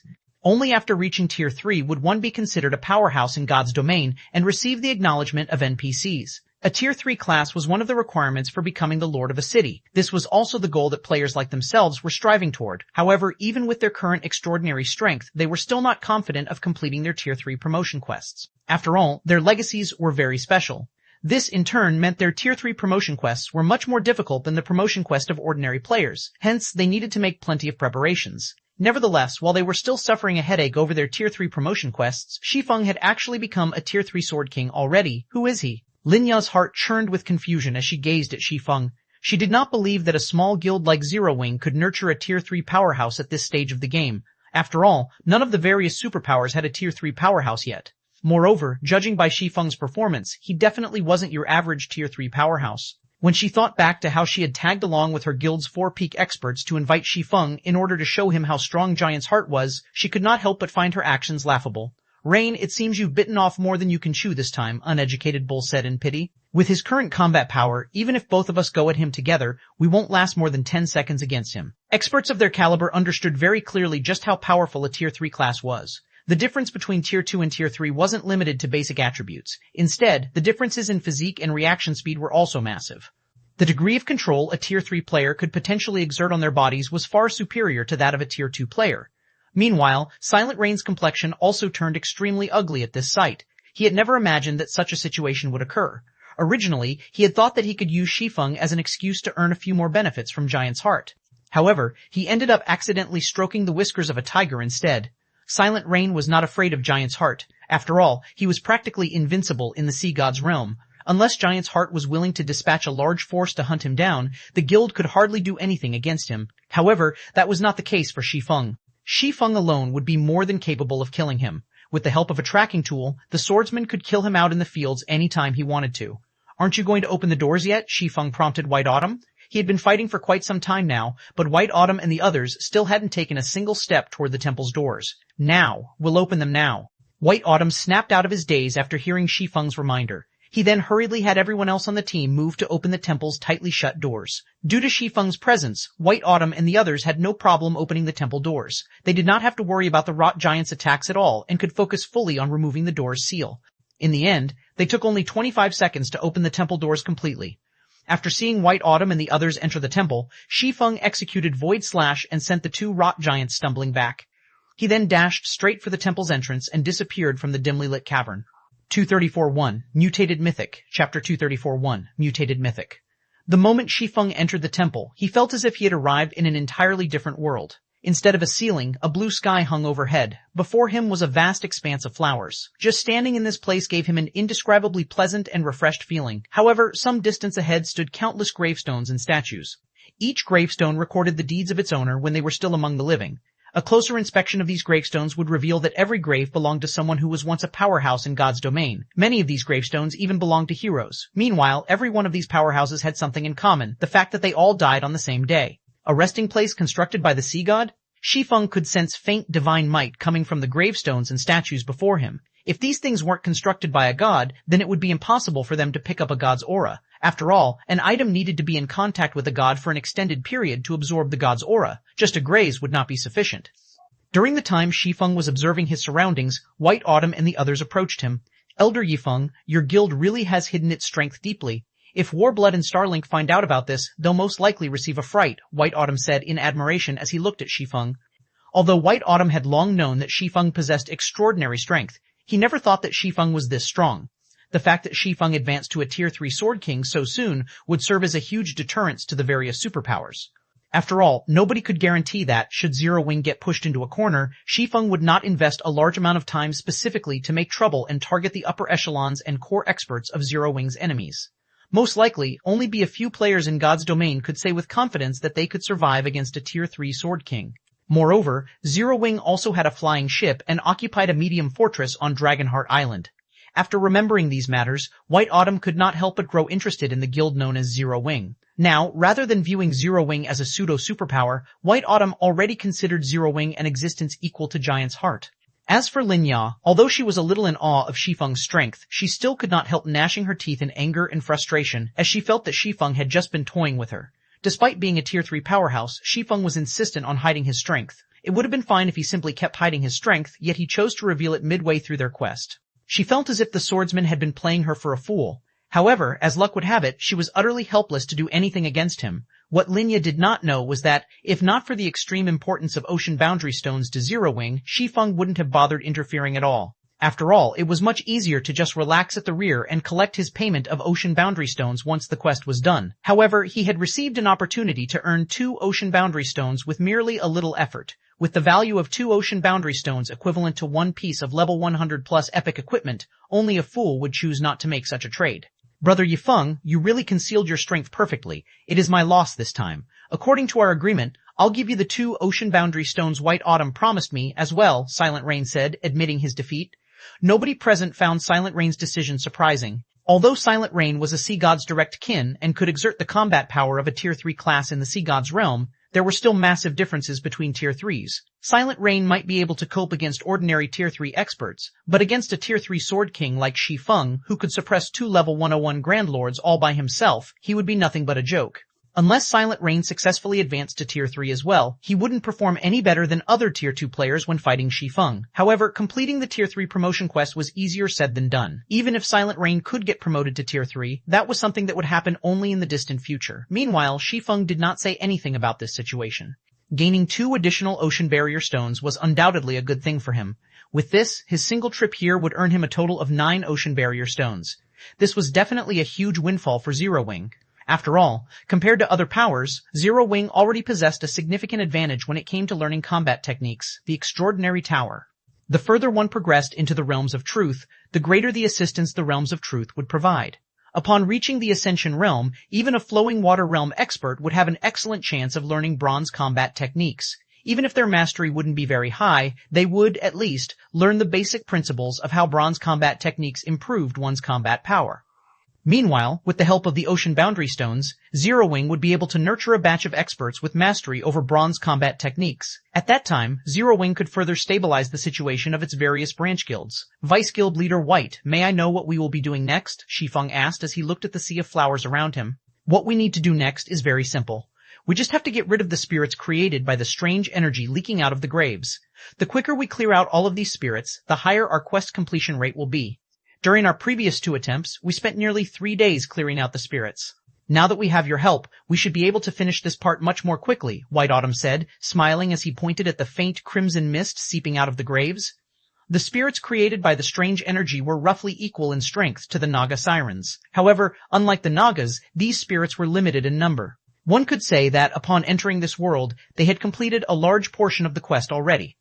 Only after reaching Tier 3 would one be considered a powerhouse in God's domain and receive the acknowledgement of NPCs. A Tier 3 class was one of the requirements for becoming the Lord of a city. This was also the goal that players like themselves were striving toward. However, even with their current extraordinary strength, they were still not confident of completing their Tier 3 promotion quests. After all, their legacies were very special. This, in turn, meant their Tier 3 promotion quests were much more difficult than the promotion quest of ordinary players. Hence, they needed to make plenty of preparations. Nevertheless, while they were still suffering a headache over their Tier 3 promotion quests, Shi Feng had actually become a Tier 3 Sword King already. Who is he? Lin Ya's heart churned with confusion as she gazed at Shi Feng. She did not believe that a small guild like Zero Wing could nurture a Tier 3 powerhouse at this stage of the game. After all, none of the various superpowers had a Tier 3 powerhouse yet. Moreover, judging by Shi Feng's performance, he definitely wasn't your average Tier 3 powerhouse. When she thought back to how she had tagged along with her guild's 4 peak experts to invite Shi Feng in order to show him how strong Giant's Heart was, she could not help but find her actions laughable. Rain, it seems you've bitten off more than you can chew this time, Uneducated Bull said in pity. With his current combat power, even if both of us go at him together, we won't last more than 10 seconds against him. Experts of their caliber understood very clearly just how powerful a Tier 3 class was. The difference between Tier 2 and Tier 3 wasn't limited to basic attributes. Instead, the differences in physique and reaction speed were also massive. The degree of control a Tier 3 player could potentially exert on their bodies was far superior to that of a Tier 2 player. Meanwhile, Silent Rain's complexion also turned extremely ugly at this sight. He had never imagined that such a situation would occur. Originally, he had thought that he could use Shi Feng as an excuse to earn a few more benefits from Giant's Heart. However, he ended up accidentally stroking the whiskers of a tiger instead. Silent Rain was not afraid of Giant's Heart. After all, he was practically invincible in the Sea God's realm. Unless Giant's Heart was willing to dispatch a large force to hunt him down, the guild could hardly do anything against him. However, that was not the case for Shi Feng. Shi Feng alone would be more than capable of killing him. With the help of a tracking tool, the swordsman could kill him out in the fields any time he wanted to. Aren't you going to open the doors yet? Shi Feng prompted White Autumn. He had been fighting for quite some time now, but White Autumn and the others still hadn't taken a single step toward the temple's doors. Now. We'll open them now. White Autumn snapped out of his daze after hearing Shi Feng's reminder. He then hurriedly had everyone else on the team move to open the temple's tightly shut doors. Due to Shi Feng's presence, White Autumn and the others had no problem opening the temple doors. They did not have to worry about the Rot Giant's attacks at all and could focus fully on removing the door's seal. In the end, they took only 25 seconds to open the temple doors completely. After seeing White Autumn and the others enter the temple, Shi Feng executed Void Slash and sent the two Rot Giants stumbling back. He then dashed straight for the temple's entrance and disappeared from the dimly lit cavern. 234.1 Mutated Mythic, Chapter 234.1 Mutated Mythic. The moment Shi Feng entered the temple, he felt as if he had arrived in an entirely different world. Instead of a ceiling, a blue sky hung overhead. Before him was a vast expanse of flowers. Just standing in this place gave him an indescribably pleasant and refreshed feeling. However, some distance ahead stood countless gravestones and statues. Each gravestone recorded the deeds of its owner when they were still among the living. A closer inspection of these gravestones would reveal that every grave belonged to someone who was once a powerhouse in God's domain. Many of these gravestones even belonged to heroes. Meanwhile, every one of these powerhouses had something in common, the fact that they all died on the same day. A resting place constructed by the sea god? Shi Feng could sense faint divine might coming from the gravestones and statues before him. If these things weren't constructed by a god, then it would be impossible for them to pick up a god's aura. After all, an item needed to be in contact with a god for an extended period to absorb the god's aura. Just a graze would not be sufficient. During the time Shi Feng was observing his surroundings, White Autumn and the others approached him. Elder Yifeng, your guild really has hidden its strength deeply. If Warblood and Starlink find out about this, they'll most likely receive a fright, White Autumn said in admiration as he looked at Shi Feng. Although White Autumn had long known that Shi Feng possessed extraordinary strength, he never thought that Shi Feng was this strong. The fact that Shi Feng advanced to a Tier 3 Sword King so soon would serve as a huge deterrence to the various superpowers. After all, nobody could guarantee that, should Zero Wing get pushed into a corner, Shi Feng would not invest a large amount of time specifically to make trouble and target the upper echelons and core experts of Zero Wing's enemies. Most likely, only be a few players in God's domain could say with confidence that they could survive against a Tier 3 Sword King. Moreover, Zero Wing also had a flying ship and occupied a medium fortress on Dragonheart Island. After remembering these matters, White Autumn could not help but grow interested in the guild known as Zero Wing. Now, rather than viewing Zero Wing as a pseudo-superpower, White Autumn already considered Zero Wing an existence equal to Giant's Heart. As for Lin Ya, although she was a little in awe of Shi Feng's strength, she still could not help gnashing her teeth in anger and frustration as she felt that Shi Feng had just been toying with her. Despite being a Tier 3 powerhouse, Shi Feng was insistent on hiding his strength. It would have been fine if he simply kept hiding his strength, yet he chose to reveal it midway through their quest. She felt as if the swordsman had been playing her for a fool. However, as luck would have it, she was utterly helpless to do anything against him. What Linya did not know was that, if not for the extreme importance of ocean boundary stones to Zero Wing, Shi Feng wouldn't have bothered interfering at all. After all, it was much easier to just relax at the rear and collect his payment of ocean boundary stones once the quest was done. However, he had received an opportunity to earn 2 ocean boundary stones with merely a little effort. With the value of 2 ocean boundary stones equivalent to 1 piece of level 100 plus epic equipment, only a fool would choose not to make such a trade. Brother Yifeng, you really concealed your strength perfectly. It is my loss this time. According to our agreement, I'll give you the 2 ocean boundary stones White Autumn promised me as well, Silent Rain said, admitting his defeat. Nobody present found Silent Rain's decision surprising. Although Silent Rain was a sea god's direct kin and could exert the combat power of a Tier 3 class in the sea god's realm, there were still massive differences between Tier 3s. Silent Rain might be able to cope against ordinary Tier 3 experts, but against a Tier 3 Sword King like Shi Feng, who could suppress 2 level 101 Grand Lords all by himself, he would be nothing but a joke. Unless Silent Rain successfully advanced to Tier 3 as well, he wouldn't perform any better than other Tier 2 players when fighting Shi Feng. However, completing the Tier 3 promotion quest was easier said than done. Even if Silent Rain could get promoted to Tier 3, that was something that would happen only in the distant future. Meanwhile, Shi Feng did not say anything about this situation. Gaining 2 additional ocean barrier stones was undoubtedly a good thing for him. With this, his single trip here would earn him a total of 9 ocean barrier stones. This was definitely a huge windfall for Zero Wing. After all, compared to other powers, Zero Wing already possessed a significant advantage when it came to learning combat techniques, the Extraordinary Tower. The further one progressed into the Realms of Truth, the greater the assistance the Realms of Truth would provide. Upon reaching the Ascension Realm, even a Flowing Water Realm expert would have an excellent chance of learning bronze combat techniques. Even if their mastery wouldn't be very high, they would, at least, learn the basic principles of how bronze combat techniques improved one's combat power. Meanwhile, with the help of the Ocean Boundary Stones, Zero Wing would be able to nurture a batch of experts with mastery over bronze combat techniques. At that time, Zero Wing could further stabilize the situation of its various branch guilds. Vice Guild Leader White, may I know what we will be doing next? Shi Feng asked as he looked at the sea of flowers around him. What we need to do next is very simple. We just have to get rid of the spirits created by the strange energy leaking out of the graves. The quicker we clear out all of these spirits, the higher our quest completion rate will be. During our previous 2 attempts, we spent nearly 3 days clearing out the spirits. Now that we have your help, we should be able to finish this part much more quickly, White Autumn said, smiling as he pointed at the faint crimson mist seeping out of the graves. The spirits created by the strange energy were roughly equal in strength to the Naga sirens. However, unlike the Nagas, these spirits were limited in number. One could say that, upon entering this world, they had completed a large portion of the quest already.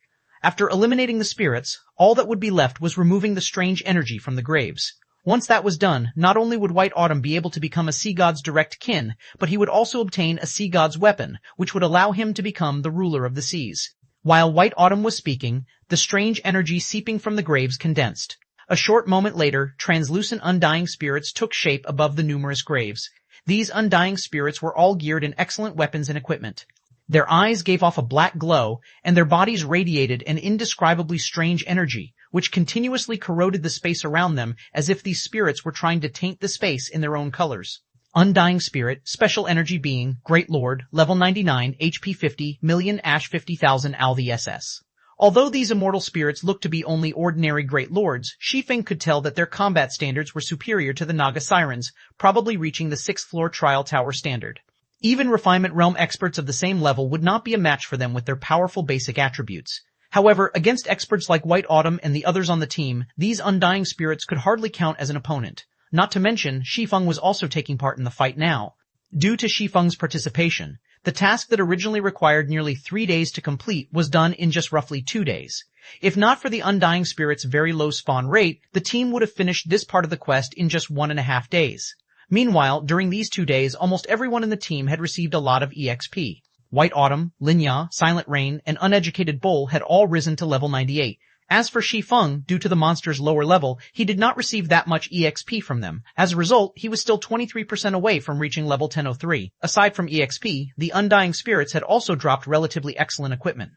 After eliminating the spirits, all that would be left was removing the strange energy from the graves. Once that was done, not only would White Autumn be able to become a sea god's direct kin, but he would also obtain a sea god's weapon, which would allow him to become the ruler of the seas. While White Autumn was speaking, the strange energy seeping from the graves condensed. A short moment later, translucent undying spirits took shape above the numerous graves. These undying spirits were all geared in excellent weapons and equipment. Their eyes gave off a black glow, and their bodies radiated an indescribably strange energy, which continuously corroded the space around them as if these spirits were trying to taint the space in their own colors. Undying Spirit, Special Energy Being, Great Lord, Level 99, HP 50, Million Ash 50,000 ALVSS. Although these immortal spirits looked to be only ordinary Great Lords, Shi Feng could tell that their combat standards were superior to the Naga Sirens, probably reaching the 6th floor Trial Tower standard. Even Refinement Realm experts of the same level would not be a match for them with their powerful basic attributes. However, against experts like White Autumn and the others on the team, these undying spirits could hardly count as an opponent. Not to mention, Shi Feng was also taking part in the fight now. Due to Shi Feng's participation, the task that originally required nearly 3 days to complete was done in just roughly 2 days. If not for the Undying Spirit's very low spawn rate, the team would have finished this part of the quest in just 1.5 days. Meanwhile, during these 2 days, almost everyone in the team had received a lot of EXP. White Autumn, Linya, Silent Rain, and Uneducated Bull had all risen to level 98. As for Shi Feng, due to the monster's lower level, he did not receive that much EXP from them. As a result, he was still 23% away from reaching level 1003. Aside from EXP, the Undying Spirits had also dropped relatively excellent equipment.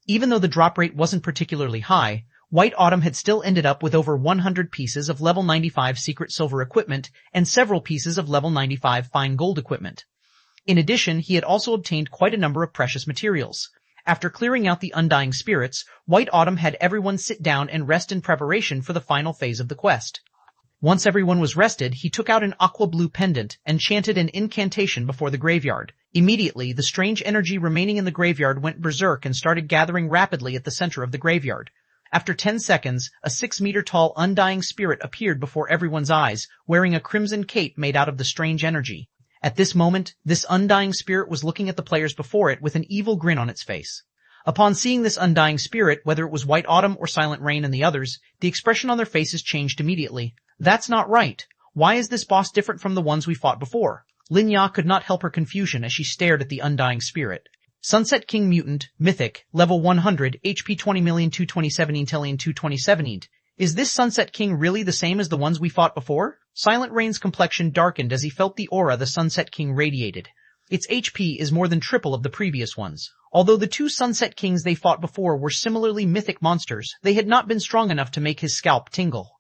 Even though the drop rate wasn't particularly high, White Autumn had still ended up with over 100 pieces of level 95 secret silver equipment and several pieces of level 95 fine gold equipment. In addition, he had also obtained quite a number of precious materials. After clearing out the Undying Spirits, White Autumn had everyone sit down and rest in preparation for the final phase of the quest. Once everyone was rested, he took out an aqua blue pendant and chanted an incantation before the graveyard. Immediately, the strange energy remaining in the graveyard went berserk and started gathering rapidly at the center of the graveyard. After 10 seconds, a 6-meter-tall Undying Spirit appeared before everyone's eyes, wearing a crimson cape made out of the strange energy. At this moment, this Undying Spirit was looking at the players before it with an evil grin on its face. Upon seeing this Undying Spirit, whether it was White Autumn or Silent Rain and the others, the expression on their faces changed immediately. That's not right. Why is this boss different from the ones we fought before? Linya could not help her confusion as she stared at the Undying Spirit. Sunset King Mutant, Mythic, Level 100, HP 20,227,227. Is this Sunset King really the same as the ones we fought before? Silent Rain's complexion darkened as he felt the aura the Sunset King radiated. Its HP is more than triple of the previous ones. Although the 2 Sunset Kings they fought before were similarly mythic monsters, they had not been strong enough to make his scalp tingle.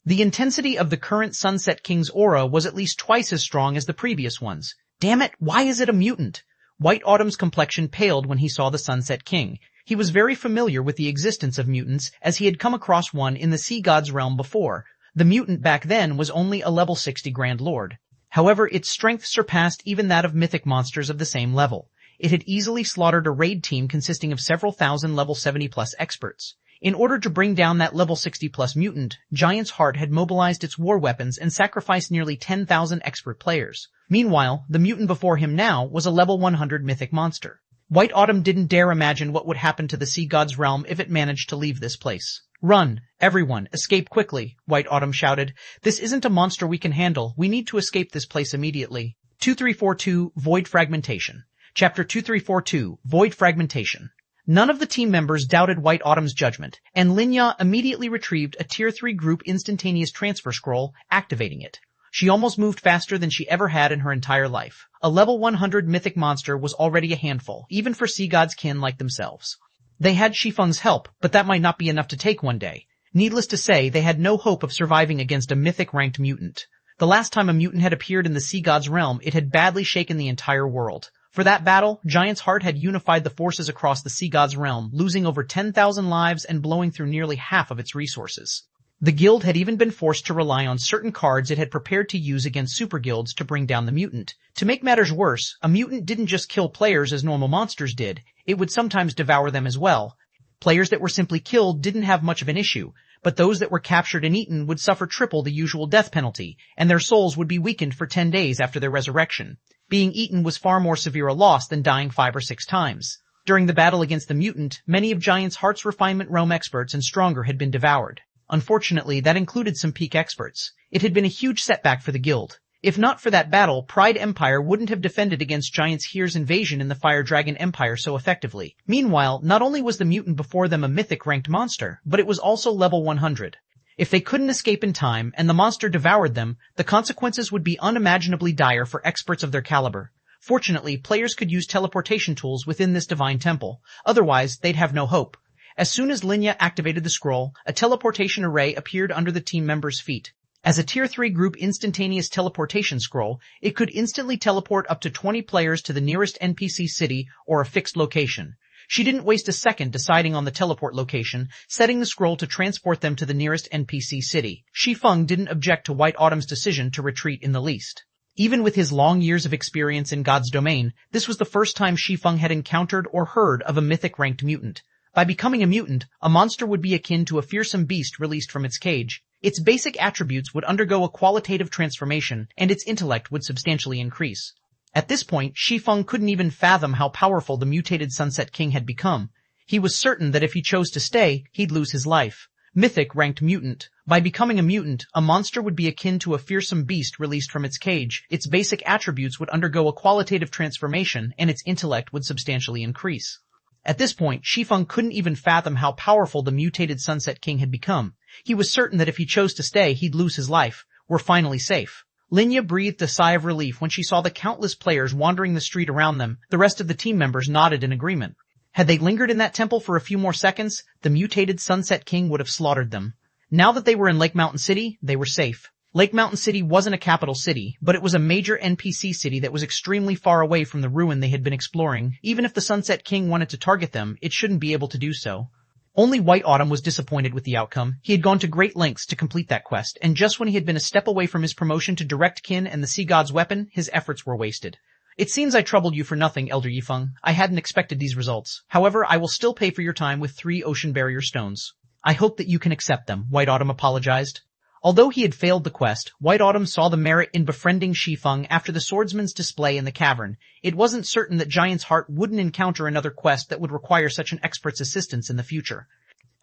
The intensity of the current Sunset King's aura was at least twice as strong as the previous ones. Damn it, why is it a mutant? White Autumn's complexion paled when he saw the Sunset King. He was very familiar with the existence of mutants, as he had come across one in the Sea God's realm before. The mutant back then was only a level 60 Grand Lord. However, its strength surpassed even that of mythic monsters of the same level. It had easily slaughtered a raid team consisting of several thousand level 70-plus experts. In order to bring down that level 60-plus mutant, Giant's Heart had mobilized its war weapons and sacrificed nearly 10,000 expert players. Meanwhile, the mutant before him now was a level 100 mythic monster. White Autumn didn't dare imagine what would happen to the Sea God's realm if it managed to leave this place. Run! Everyone, escape quickly, White Autumn shouted. This isn't a monster we can handle. We need to escape this place immediately. 2342, Void Fragmentation. Chapter 2342, Void Fragmentation. None of the team members doubted White Autumn's judgment, and Linya immediately retrieved a Tier 3 group instantaneous transfer scroll, activating it. She almost moved faster than she ever had in her entire life. A level 100 mythic monster was already a handful, even for Sea God's kin like themselves. They had Shi Feng's help, but that might not be enough to take one day. Needless to say, they had no hope of surviving against a mythic-ranked mutant. The last time a mutant had appeared in the Sea God's realm, it had badly shaken the entire world. For that battle, Giant's Heart had unified the forces across the Sea God's realm, losing over 10,000 lives and blowing through nearly half of its resources. The guild had even been forced to rely on certain cards it had prepared to use against super guilds to bring down the mutant. To make matters worse, a mutant didn't just kill players as normal monsters did, it would sometimes devour them as well. Players that were simply killed didn't have much of an issue, but those that were captured and eaten would suffer triple the usual death penalty, and their souls would be weakened for 10 days after their resurrection. Being eaten was far more severe a loss than dying 5 or 6 times. During the battle against the mutant, many of Giant's Heart's refinement realm experts and stronger had been devoured. Unfortunately, that included some peak experts. It had been a huge setback for the guild. If not for that battle, Pride Empire wouldn't have defended against Giants Here's invasion in the Fire Dragon Empire so effectively. Meanwhile, not only was the mutant before them a mythic-ranked monster, but it was also level 100. If they couldn't escape in time, and the monster devoured them, the consequences would be unimaginably dire for experts of their caliber. Fortunately, players could use teleportation tools within this divine temple. Otherwise, they'd have no hope. As soon as Linya activated the scroll, a teleportation array appeared under the team members' feet. As a Tier 3 group instantaneous teleportation scroll, it could instantly teleport up to 20 players to the nearest NPC city or a fixed location. She didn't waste a second deciding on the teleport location, setting the scroll to transport them to the nearest NPC city. Shi Feng didn't object to White Autumn's decision to retreat in the least. Even with his long years of experience in God's domain, this was the first time Shi Feng had encountered or heard of a mythic-ranked mutant. By becoming a mutant, a monster would be akin to a fearsome beast released from its cage. Its basic attributes would undergo a qualitative transformation, and its intellect would substantially increase. At this point, Shi Feng couldn't even fathom how powerful the mutated Sunset King had become. He was certain that if he chose to stay, he'd lose his life. Mythic-ranked mutant. By becoming a mutant, a monster would be akin to a fearsome beast released from its cage. Its basic attributes would undergo a qualitative transformation, and its intellect would substantially increase. At this point, Shi Feng couldn't even fathom how powerful the mutated Sunset King had become. He was certain that if he chose to stay, he'd lose his life. We're finally safe. Linya breathed a sigh of relief when she saw the countless players wandering the street around them. The rest of the team members nodded in agreement. Had they lingered in that temple for a few more seconds, the mutated Sunset King would have slaughtered them. Now that they were in Lake Mountain City, they were safe. Lake Mountain City wasn't a capital city, but it was a major NPC city that was extremely far away from the ruin they had been exploring. Even if the Sunset King wanted to target them, it shouldn't be able to do so. Only White Autumn was disappointed with the outcome. He had gone to great lengths to complete that quest, and just when he had been a step away from his promotion to Direct Kin and the Sea God's weapon, his efforts were wasted. It seems I troubled you for nothing, Elder Yifeng. I hadn't expected these results. However, I will still pay for your time with 3 ocean barrier stones. I hope that you can accept them, White Autumn apologized. Although he had failed the quest, White Autumn saw the merit in befriending Shi Feng after the swordsman's display in the cavern. It wasn't certain that Giant's Heart wouldn't encounter another quest that would require such an expert's assistance in the future.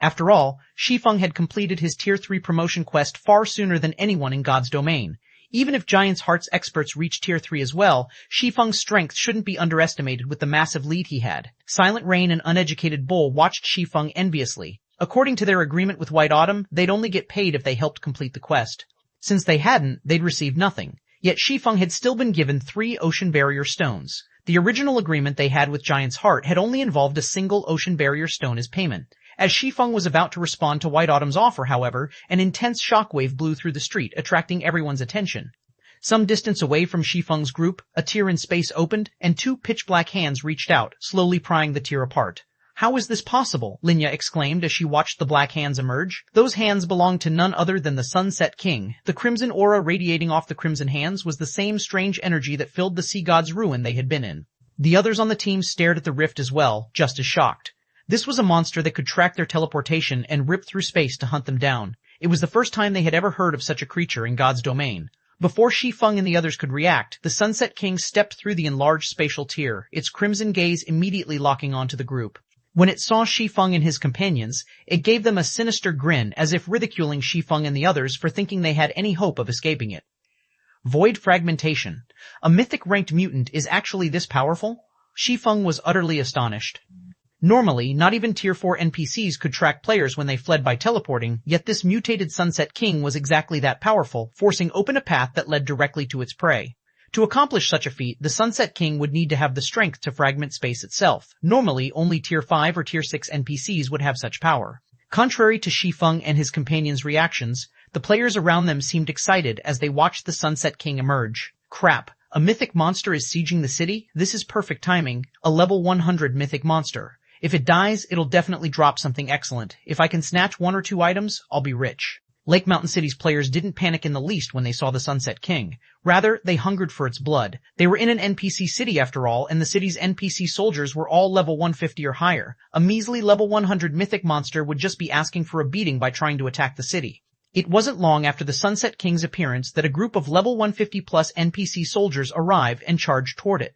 After all, Shi Feng had completed his Tier 3 promotion quest far sooner than anyone in God's domain. Even if Giant's Heart's experts reached Tier 3 as well, Shi Feng's strength shouldn't be underestimated with the massive lead he had. Silent Rain and Uneducated Bull watched Shi Feng enviously. According to their agreement with White Autumn, they'd only get paid if they helped complete the quest. Since they hadn't, they'd receive nothing. Yet Shi Feng had still been given 3 ocean barrier stones. The original agreement they had with Giant's Heart had only involved a single ocean barrier stone as payment. As Shi Feng was about to respond to White Autumn's offer, however, an intense shockwave blew through the street, attracting everyone's attention. Some distance away from Shi Feng's group, a tear in space opened, and 2 pitch-black hands reached out, slowly prying the tear apart. How is this possible? Linya exclaimed as she watched the black hands emerge. Those hands belonged to none other than the Sunset King. The crimson aura radiating off the crimson hands was the same strange energy that filled the Sea God's ruin they had been in. The others on the team stared at the rift as well, just as shocked. This was a monster that could track their teleportation and rip through space to hunt them down. It was the first time they had ever heard of such a creature in God's domain. Before Shi Feng and the others could react, the Sunset King stepped through the enlarged spatial tier, its crimson gaze immediately locking onto the group. When it saw Shi Feng and his companions, it gave them a sinister grin, as if ridiculing Shi Feng and the others for thinking they had any hope of escaping it. Void fragmentation. A mythic-ranked mutant is actually this powerful? Shi Feng was utterly astonished. Normally, not even Tier 4 NPCs could track players when they fled by teleporting, yet this mutated Sunset King was exactly that powerful, forcing open a path that led directly to its prey. To accomplish such a feat, the Sunset King would need to have the strength to fragment space itself. Normally, only Tier 5 or Tier 6 NPCs would have such power. Contrary to Shi Feng and his companions' reactions, the players around them seemed excited as they watched the Sunset King emerge. Crap, a mythic monster is sieging the city? This is perfect timing. A level 100 mythic monster. If it dies, it'll definitely drop something excellent. If I can snatch 1 or 2 items, I'll be rich. Lake Mountain City's players didn't panic in the least when they saw the Sunset King. Rather, they hungered for its blood. They were in an NPC city after all, and the city's NPC soldiers were all level 150 or higher. A measly level 100 mythic monster would just be asking for a beating by trying to attack the city. It wasn't long after the Sunset King's appearance that a group of level 150 plus NPC soldiers arrived and charged toward it.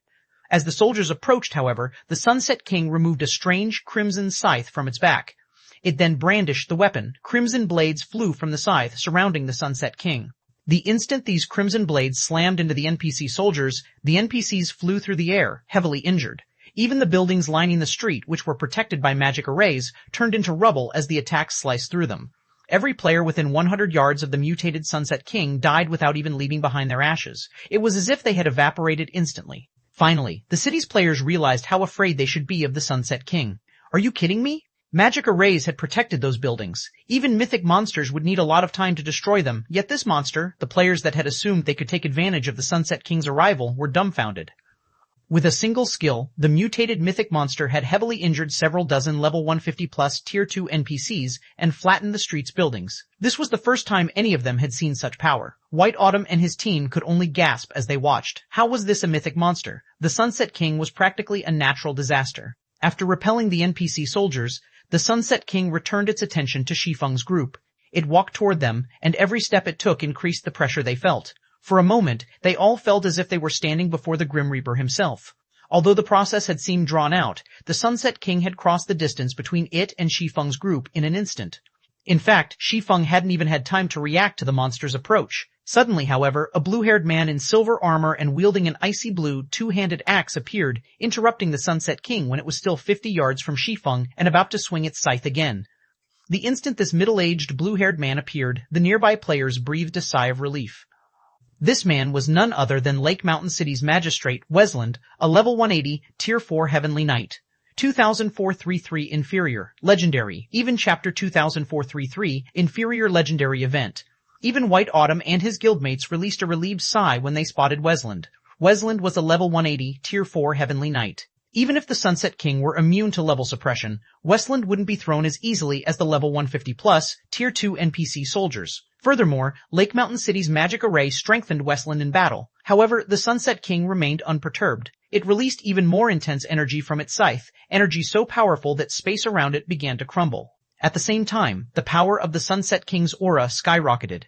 As the soldiers approached, however, the Sunset King removed a strange crimson scythe from its back. It then brandished the weapon. Crimson blades flew from the scythe, surrounding the Sunset King. The instant these crimson blades slammed into the NPC soldiers, the NPCs flew through the air, heavily injured. Even the buildings lining the street, which were protected by magic arrays, turned into rubble as the attacks sliced through them. Every player within 100 yards of the mutated Sunset King died without even leaving behind their ashes. It was as if they had evaporated instantly. Finally, the city's players realized how afraid they should be of the Sunset King. Are you kidding me? Magic arrays had protected those buildings. Even mythic monsters would need a lot of time to destroy them, yet this monster, the players that had assumed they could take advantage of the Sunset King's arrival, were dumbfounded. With a single skill, the mutated mythic monster had heavily injured several dozen level 150+ Tier 2 NPCs and flattened the street's buildings. This was the first time any of them had seen such power. White Autumn and his team could only gasp as they watched. How was this a mythic monster? The Sunset King was practically a natural disaster. After repelling the NPC soldiers, the Sunset King returned its attention to Shi Feng's group. It walked toward them, and every step it took increased the pressure they felt. For a moment, they all felt as if they were standing before the Grim Reaper himself. Although the process had seemed drawn out, the Sunset King had crossed the distance between it and Shi Feng's group in an instant. In fact, Shi Feng hadn't even had time to react to the monster's approach. Suddenly, however, a blue-haired man in silver armor and wielding an icy blue two-handed axe appeared, interrupting the Sunset King when it was still 50 yards from Shi Feng and about to swing its scythe again. The instant this middle-aged blue-haired man appeared, the nearby players breathed a sigh of relief. This man was none other than Lake Mountain City's magistrate, Wesland, a level 180, Tier 4 Heavenly Knight. 2433 Inferior, Legendary, even Chapter 2433, Inferior Legendary Event. Even White Autumn and his guildmates released a relieved sigh when they spotted Wesland. Wesland was a level 180, Tier 4 Heavenly Knight. Even if the Sunset King were immune to level suppression, Wesland wouldn't be thrown as easily as the level 150+ Tier 2 NPC soldiers. Furthermore, Lake Mountain City's magic array strengthened Westland in battle. However, the Sunset King remained unperturbed. It released even more intense energy from its scythe, energy so powerful that space around it began to crumble. At the same time, the power of the Sunset King's aura skyrocketed.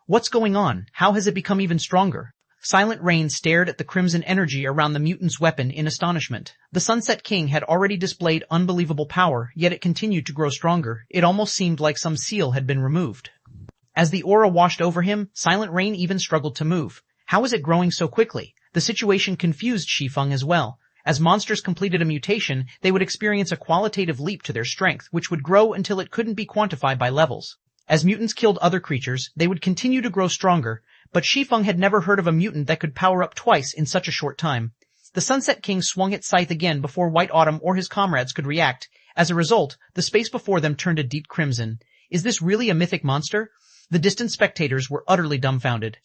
What's going on? How has it become even stronger? Silent Rain stared at the crimson energy around the mutant's weapon in astonishment. The Sunset King had already displayed unbelievable power, yet it continued to grow stronger. It almost seemed like some seal had been removed. As the aura washed over him, Silent Rain even struggled to move. How is it growing so quickly? The situation confused Shi Feng as well. As monsters completed a mutation, they would experience a qualitative leap to their strength, which would grow until it couldn't be quantified by levels. As mutants killed other creatures, they would continue to grow stronger, but Shi Feng had never heard of a mutant that could power up twice in such a short time. The Sunset King swung its scythe again before White Autumn or his comrades could react. As a result, the space before them turned a deep crimson. Is this really a mythic monster? The distant spectators were utterly dumbfounded.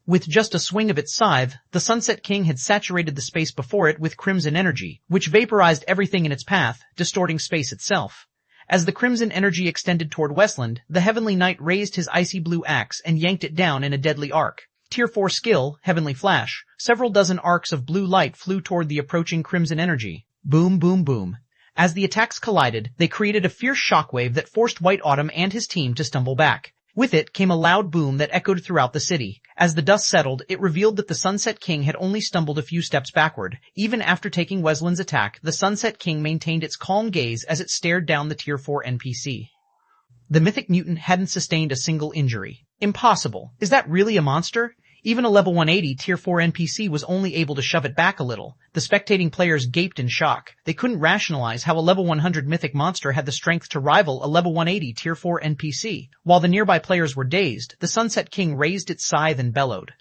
With just a swing of its scythe, the Sunset King had saturated the space before it with crimson energy, which vaporized everything in its path, distorting space itself. As the crimson energy extended toward Westland, the Heavenly Knight raised his icy blue axe and yanked it down in a deadly arc. Tier 4 skill, Heavenly Flash. Several dozen arcs of blue light flew toward the approaching crimson energy. Boom, boom, boom. As the attacks collided, they created a fierce shockwave that forced White Autumn and his team to stumble back. With it came a loud boom that echoed throughout the city. As the dust settled, it revealed that the Sunset King had only stumbled a few steps backward. Even after taking Wesland's attack, the Sunset King maintained its calm gaze as it stared down the Tier 4 NPC. The mythic mutant hadn't sustained a single injury. Impossible. Is that really a monster? Even a level 180 Tier 4 NPC was only able to shove it back a little. The spectating players gaped in shock. They couldn't rationalize how a level 100 mythic monster had the strength to rival a level 180 Tier 4 NPC. While the nearby players were dazed, the Sunset King raised its scythe and bellowed.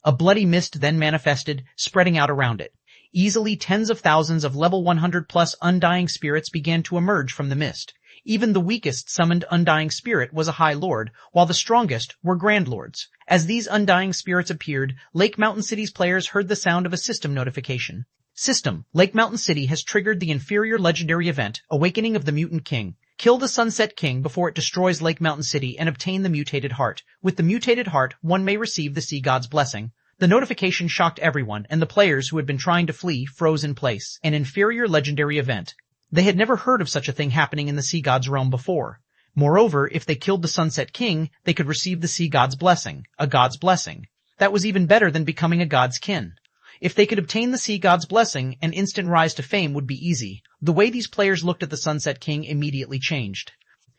A bloody mist then manifested, spreading out around it. Easily tens of thousands of level 100+ undying spirits began to emerge from the mist. Even the weakest summoned undying spirit was a High Lord, while the strongest were Grand Lords. As these undying spirits appeared, Lake Mountain City's players heard the sound of a system notification. System: Lake Mountain City has triggered the inferior legendary event, Awakening of the Mutant King. Kill the Sunset King before it destroys Lake Mountain City and obtain the mutated heart. With the mutated heart, one may receive the Sea God's blessing. The notification shocked everyone, and the players who had been trying to flee froze in place. An inferior legendary event. They had never heard of such a thing happening in the Sea God's realm before. Moreover, if they killed the Sunset King, they could receive the Sea God's blessing. A God's blessing. That was even better than becoming a God's kin. If they could obtain the Sea God's blessing, an instant rise to fame would be easy. The way these players looked at the Sunset King immediately changed.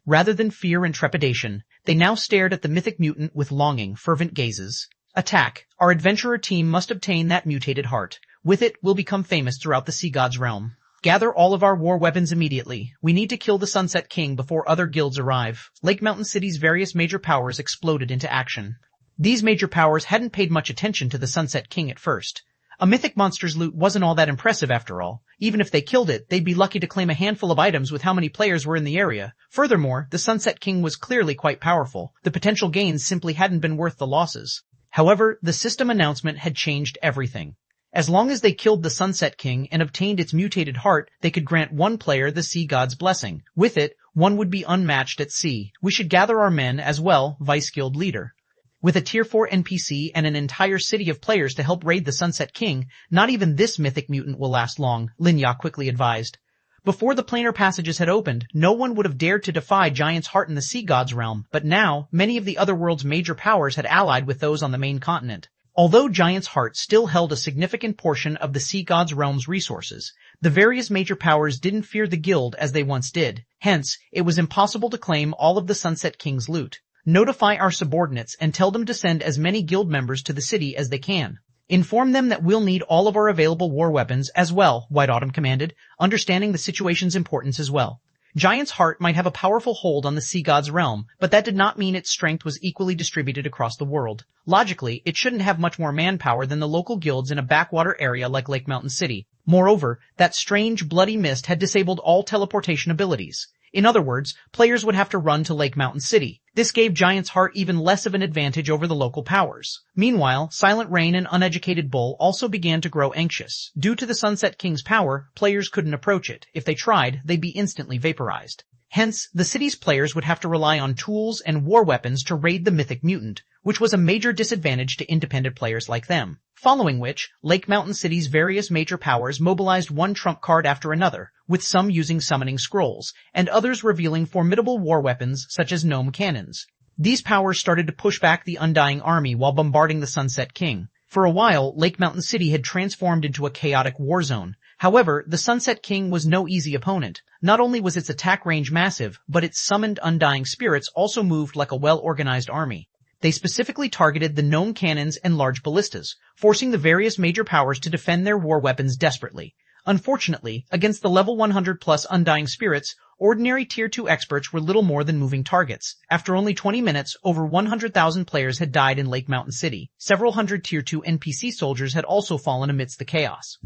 Rather than fear and trepidation, They now stared at the mythic mutant with longing, fervent gazes. Attack. Our adventurer team must obtain that mutated heart. With it, we'll become famous throughout the sea god's realm. Gather all of our war weapons immediately. We need to kill the Sunset King before other guilds arrive. Lake Mountain City's various major powers exploded into action. These major powers hadn't paid much attention to the Sunset King at first. A mythic monster's loot wasn't all that impressive after all. Even if they killed it, they'd be lucky to claim a handful of items with how many players were in the area. Furthermore, the Sunset King was clearly quite powerful. The potential gains simply hadn't been worth the losses. However, the system announcement had changed everything. As long as they killed the Sunset King and obtained its mutated heart, they could grant one player the sea god's blessing. With it, one would be unmatched at sea. We should gather our men as well, Vice Guild leader. With a Tier 4 NPC and an entire city of players to help raid the Sunset King, not even this mythic mutant will last long, Linya quickly advised. Before the planar passages had opened, no one would have dared to defy Giant's Heart in the sea god's realm, but now, many of the other world's major powers had allied with those on the main continent. Although Giant's Heart still held a significant portion of the sea god's realm's resources, the various major powers didn't fear the guild as they once did. Hence, it was impossible to claim all of the Sunset King's loot. Notify our subordinates and tell them to send as many guild members to the city as they can. Inform them that we'll need all of our available war weapons as well, White Autumn commanded, understanding the situation's importance as well. Giant's Heart might have a powerful hold on the sea god's realm, but that did not mean its strength was equally distributed across the world. Logically, it shouldn't have much more manpower than the local guilds in a backwater area like Lake Mountain City. Moreover, that strange bloody mist had disabled all teleportation abilities. In other words, players would have to run to Lake Mountain City. This gave Giant's Heart even less of an advantage over the local powers. Meanwhile, Silent Rain and Uneducated Bull also began to grow anxious. Due to the Sunset King's power, players couldn't approach it. If they tried, they'd be instantly vaporized. Hence, the city's players would have to rely on tools and war weapons to raid the mythic mutant, which was a major disadvantage to independent players like them. Following which, Lake Mountain City's various major powers mobilized one trump card after another, with some using summoning scrolls, and others revealing formidable war weapons such as gnome cannons. These powers started to push back the Undying Army while bombarding the Sunset King. For a while, Lake Mountain City had transformed into a chaotic war zone. However, the Sunset King was no easy opponent. Not only was its attack range massive, but its summoned undying spirits also moved like a well-organized army. They specifically targeted the gnome cannons and large ballistas, forcing the various major powers to defend their war weapons desperately. Unfortunately, against the level 100 plus undying spirits, ordinary Tier 2 experts were little more than moving targets. After only 20 minutes, over 100,000 players had died in Lake Mountain City. Several hundred Tier 2 NPC soldiers had also fallen amidst the chaos.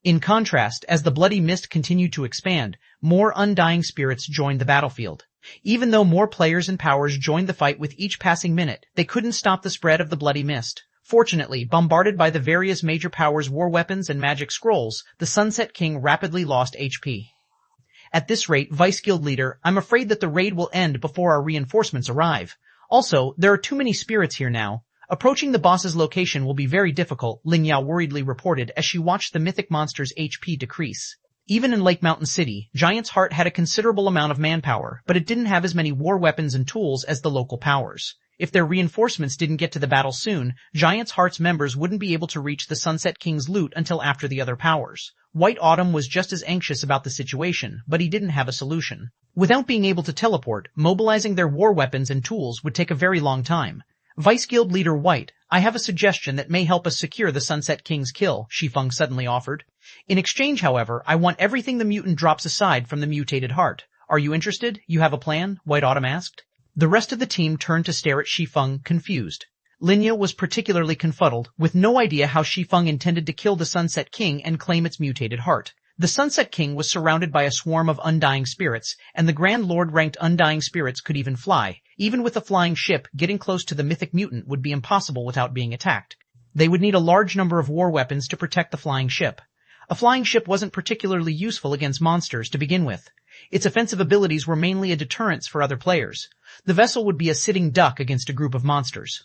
In contrast, as the bloody mist continued to expand, more undying spirits joined the battlefield. Even though more players and powers joined the fight with each passing minute, they couldn't stop the spread of the bloody mist. Fortunately, bombarded by the various major powers' war weapons and magic scrolls, the Sunset King rapidly lost HP. At this rate, Vice Guild leader, I'm afraid that the raid will end before our reinforcements arrive. Also, there are too many spirits here now. Approaching the boss's location will be very difficult, Ling Yao worriedly reported as she watched the mythic monster's HP decrease. Even in Lake Mountain City, Giant's Heart had a considerable amount of manpower, but it didn't have as many war weapons and tools as the local powers. If their reinforcements didn't get to the battle soon, Giant's Heart's members wouldn't be able to reach the Sunset King's loot until after the other powers. White Autumn was just as anxious about the situation, but he didn't have a solution. Without being able to teleport, mobilizing their war weapons and tools would take a very long time. Vice Guild leader White, I have a suggestion that may help us secure the Sunset King's kill, Shi Feng suddenly offered. In exchange, however, I want everything the mutant drops aside from the mutated heart. Are you interested? You have a plan? White Autumn asked. The rest of the team turned to stare at Shi Feng, confused. Linya was particularly confuddled, with no idea how Shi Feng intended to kill the Sunset King and claim its mutated heart. The Sunset King was surrounded by a swarm of undying spirits, and the Grand Lord ranked undying spirits could even fly. Even with a flying ship, getting close to the mythic mutant would be impossible without being attacked. They would need a large number of war weapons to protect the flying ship. A flying ship wasn't particularly useful against monsters to begin with. Its offensive abilities were mainly a deterrence for other players. The vessel would be a sitting duck against a group of monsters.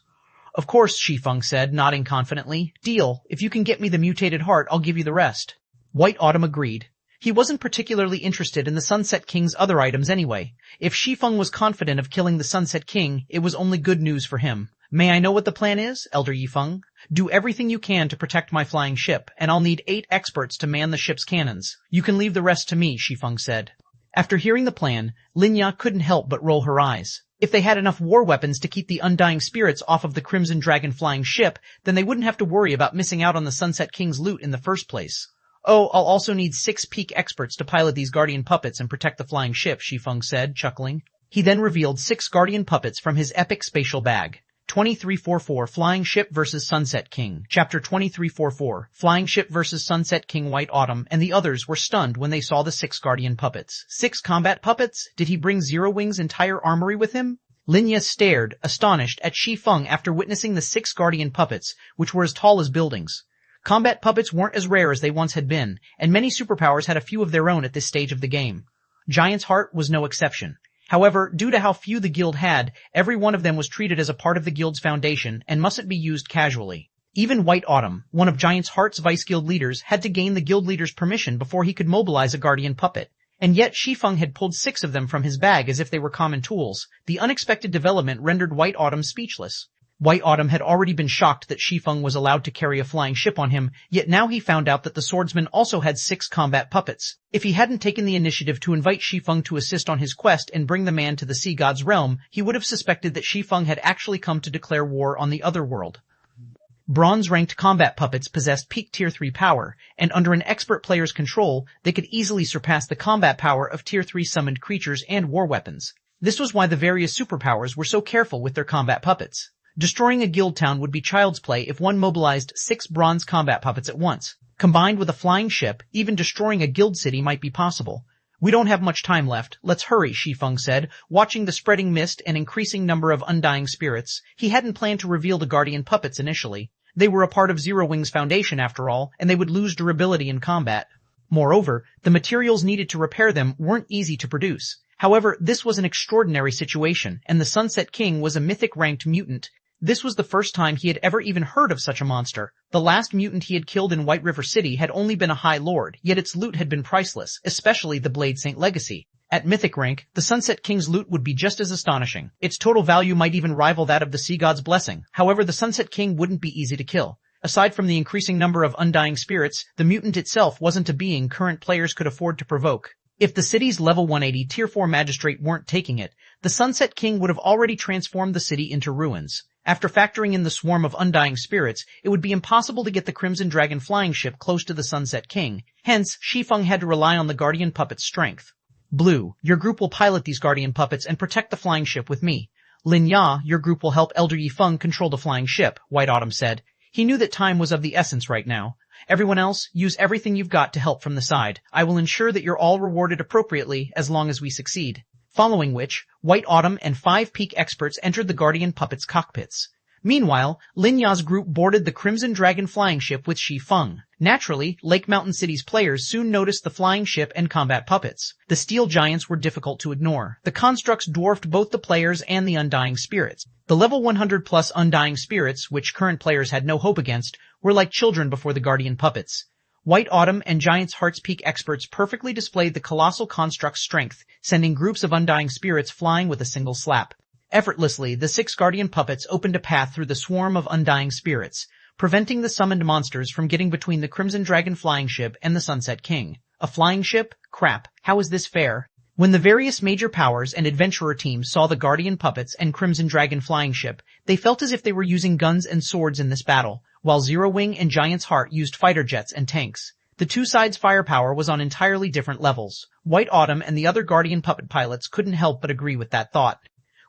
Of course, Shi Feng said, nodding confidently. Deal. If you can get me the mutated heart, I'll give you the rest. White Autumn agreed. He wasn't particularly interested in the Sunset King's other items anyway. If Shi Feng was confident of killing the Sunset King, it was only good news for him. May I know what the plan is, Elder Yi Feng? Do everything you can to protect my flying ship, and I'll need 8 experts to man the ship's cannons. You can leave the rest to me, Shi Feng said. After hearing the plan, Linya couldn't help but roll her eyes. If they had enough war weapons to keep the undying spirits off of the Crimson Dragon flying ship, then they wouldn't have to worry about missing out on the Sunset King's loot in the first place. Oh, I'll also need 6 peak experts to pilot these guardian puppets and protect the flying ship, Shi Feng said, chuckling. He then revealed 6 guardian puppets from his epic spatial bag. 2344 Flying Ship vs. Sunset King. Chapter 2344 Flying Ship vs. Sunset King. White Autumn and the others were stunned when they saw the 6 guardian puppets. 6 combat puppets? Did he bring Zero Wing's entire armory with him? Linya stared, astonished, at Shi Feng after witnessing the 6 guardian puppets, which were as tall as buildings. Combat puppets weren't as rare as they once had been, and many superpowers had a few of their own at this stage of the game. Giant's Heart was no exception. However, due to how few the guild had, every one of them was treated as a part of the guild's foundation and mustn't be used casually. Even White Autumn, one of Giant's Heart's vice guild leaders, had to gain the guild leader's permission before he could mobilize a guardian puppet. And yet Shi Feng had pulled 6 of them from his bag as if they were common tools. The unexpected development rendered White Autumn speechless. White Autumn had already been shocked that Shi Feng was allowed to carry a flying ship on him, yet now he found out that the swordsman also had 6 combat puppets. If he hadn't taken the initiative to invite Shi Feng to assist on his quest and bring the man to the sea god's realm, he would have suspected that Shi Feng had actually come to declare war on the other world. Bronze-ranked combat puppets possessed peak Tier 3 power, and under an expert player's control, they could easily surpass the combat power of Tier 3 summoned creatures and war weapons. This was why the various superpowers were so careful with their combat puppets. Destroying a guild town would be child's play if one mobilized 6 bronze combat puppets at once. Combined with a flying ship, even destroying a guild city might be possible. We don't have much time left. Let's hurry, Shi Feng said, watching the spreading mist and increasing number of undying spirits. He hadn't planned to reveal the guardian puppets initially. They were a part of Zero Wing's foundation after all, and they would lose durability in combat. Moreover, the materials needed to repair them weren't easy to produce. However, this was an extraordinary situation, and the Sunset King was a mythic-ranked mutant. This was the first time he had ever even heard of such a monster. The last mutant he had killed in White River City had only been a High Lord, yet its loot had been priceless, especially the Blade Saint Legacy. At mythic rank, the Sunset King's loot would be just as astonishing. Its total value might even rival that of the Sea God's Blessing. However, the Sunset King wouldn't be easy to kill. Aside from the increasing number of undying spirits, the mutant itself wasn't a being current players could afford to provoke. If the city's level 180 Tier 4 magistrate weren't taking it, the Sunset King would have already transformed the city into ruins. After factoring in the swarm of undying spirits, it would be impossible to get the Crimson Dragon flying ship close to the Sunset King. Hence, Shi Feng had to rely on the guardian puppet's strength. Blue, your group will pilot these guardian puppets and protect the flying ship with me. Lin Ya, your group will help Elder Yi Feng control the flying ship, White Autumn said. He knew that time was of the essence right now. Everyone else, use everything you've got to help from the side. I will ensure that you're all rewarded appropriately as long as we succeed. Following which, White Autumn and 5 peak experts entered the guardian puppets' cockpits. Meanwhile, Lin Ya's group boarded the Crimson Dragon flying ship with Shi Feng. Naturally, Lake Mountain City's players soon noticed the flying ship and combat puppets. The steel giants were difficult to ignore. The constructs dwarfed both the players and the undying spirits. The level 100 plus undying spirits, which current players had no hope against, were like children before the guardian puppets. White Autumn and Giant's Heart's Peak experts perfectly displayed the colossal construct's strength, sending groups of undying spirits flying with a single slap. Effortlessly, the 6 guardian puppets opened a path through the swarm of undying spirits, preventing the summoned monsters from getting between the Crimson Dragon flying ship and the Sunset King. A flying ship? Crap. How is this fair? When the various major powers and adventurer teams saw the guardian puppets and Crimson Dragon flying ship, they felt as if they were using guns and swords in this battle, while Zero Wing and Giant's Heart used fighter jets and tanks. The two sides' firepower was on entirely different levels. White Autumn and the other guardian puppet pilots couldn't help but agree with that thought.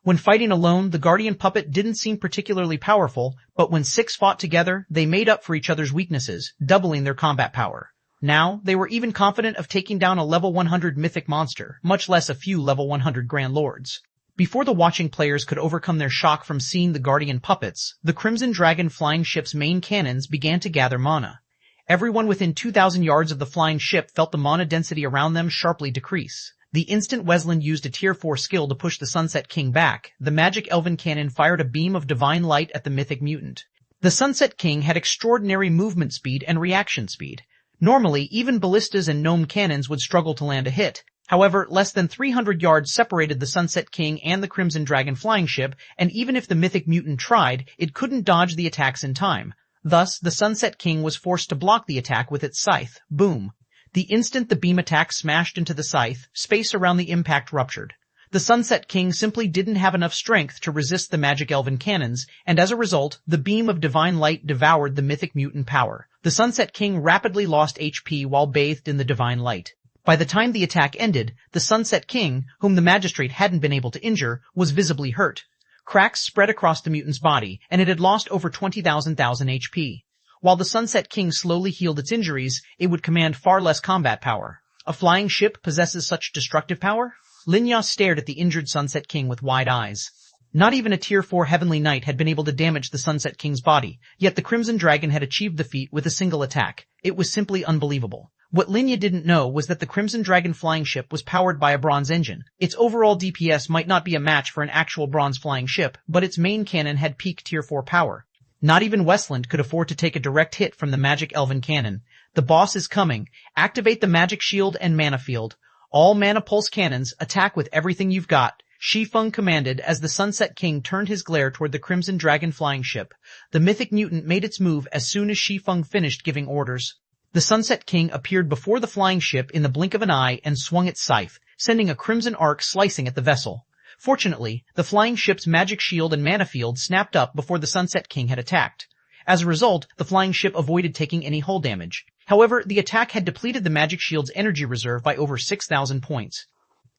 When fighting alone, the guardian puppet didn't seem particularly powerful, but when 6 fought together, they made up for each other's weaknesses, doubling their combat power. Now, they were even confident of taking down a level 100 mythic monster, much less a few level 100 Grand Lords. Before the watching players could overcome their shock from seeing the guardian puppets, the Crimson Dragon flying ship's main cannons began to gather mana. Everyone within 2,000 yards of the flying ship felt the mana density around them sharply decrease. The instant Wesland used a Tier 4 skill to push the Sunset King back, the magic elven cannon fired a beam of divine light at the mythic mutant. The Sunset King had extraordinary movement speed and reaction speed. Normally, even ballistas and gnome cannons would struggle to land a hit. However, less than 300 yards separated the Sunset King and the Crimson Dragon flying ship, and even if the mythic mutant tried, it couldn't dodge the attacks in time. Thus, the Sunset King was forced to block the attack with its scythe. Boom. The instant the beam attack smashed into the scythe, space around the impact ruptured. The Sunset King simply didn't have enough strength to resist the magic elven cannons, and as a result, the beam of divine light devoured the mythic mutant power. The Sunset King rapidly lost HP while bathed in the divine light. By the time the attack ended, the Sunset King, whom the magistrate hadn't been able to injure, was visibly hurt. Cracks spread across the mutant's body, and it had lost over 20,000 HP. While the Sunset King slowly healed its injuries, it would command far less combat power. A flying ship possesses such destructive power? Linya stared at the injured Sunset King with wide eyes. Not even a Tier 4 Heavenly Knight had been able to damage the Sunset King's body, yet the Crimson Dragon had achieved the feat with a single attack. It was simply unbelievable. What Linya didn't know was that the Crimson Dragon flying ship was powered by a bronze engine. Its overall DPS might not be a match for an actual bronze flying ship, but its main cannon had peak Tier 4 power. Not even Westland could afford to take a direct hit from the magic elven cannon. The boss is coming. Activate the magic shield and mana field. All mana pulse cannons, attack with everything you've got. Shi Feng commanded as the Sunset King turned his glare toward the Crimson Dragon flying ship. The mythic mutant made its move as soon as Shi Feng finished giving orders. The Sunset King appeared before the flying ship in the blink of an eye and swung its scythe, sending a crimson arc slicing at the vessel. Fortunately, the flying ship's magic shield and mana field snapped up before the Sunset King had attacked. As a result, the flying ship avoided taking any hull damage. However, the attack had depleted the magic shield's energy reserve by over 6,000 points.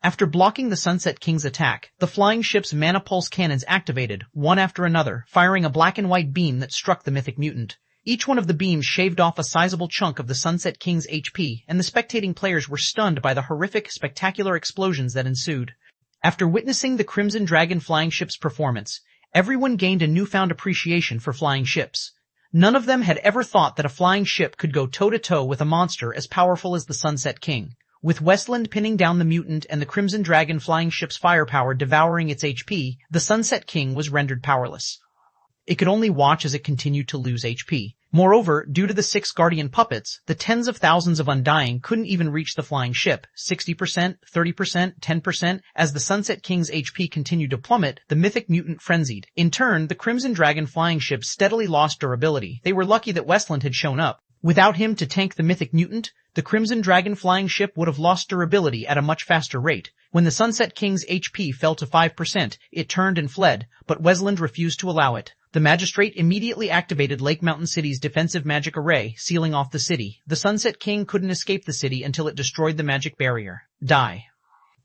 After blocking the Sunset King's attack, the flying ship's mana pulse cannons activated, one after another, firing a black and white beam that struck the mythic mutant. Each one of the beams shaved off a sizable chunk of the Sunset King's HP, and the spectating players were stunned by the horrific, spectacular explosions that ensued. After witnessing the Crimson Dragon flying ship's performance, everyone gained a newfound appreciation for flying ships. None of them had ever thought that a flying ship could go toe-to-toe with a monster as powerful as the Sunset King. With Westland pinning down the mutant and the Crimson Dragon flying ship's firepower devouring its HP, the Sunset King was rendered powerless. It could only watch as it continued to lose HP. Moreover, due to the 6 guardian puppets, the tens of thousands of Undying couldn't even reach the flying ship. 60%, 30%, 10%. As the Sunset King's HP continued to plummet, the mythic mutant frenzied. In turn, the Crimson Dragon flying ship steadily lost durability. They were lucky that Westland had shown up. Without him to tank the mythic mutant, the Crimson Dragon flying ship would have lost durability at a much faster rate. When the Sunset King's HP fell to 5%, it turned and fled, but Westland refused to allow it. The magistrate immediately activated Lake Mountain City's defensive magic array, sealing off the city. The Sunset King couldn't escape the city until it destroyed the magic barrier. Die.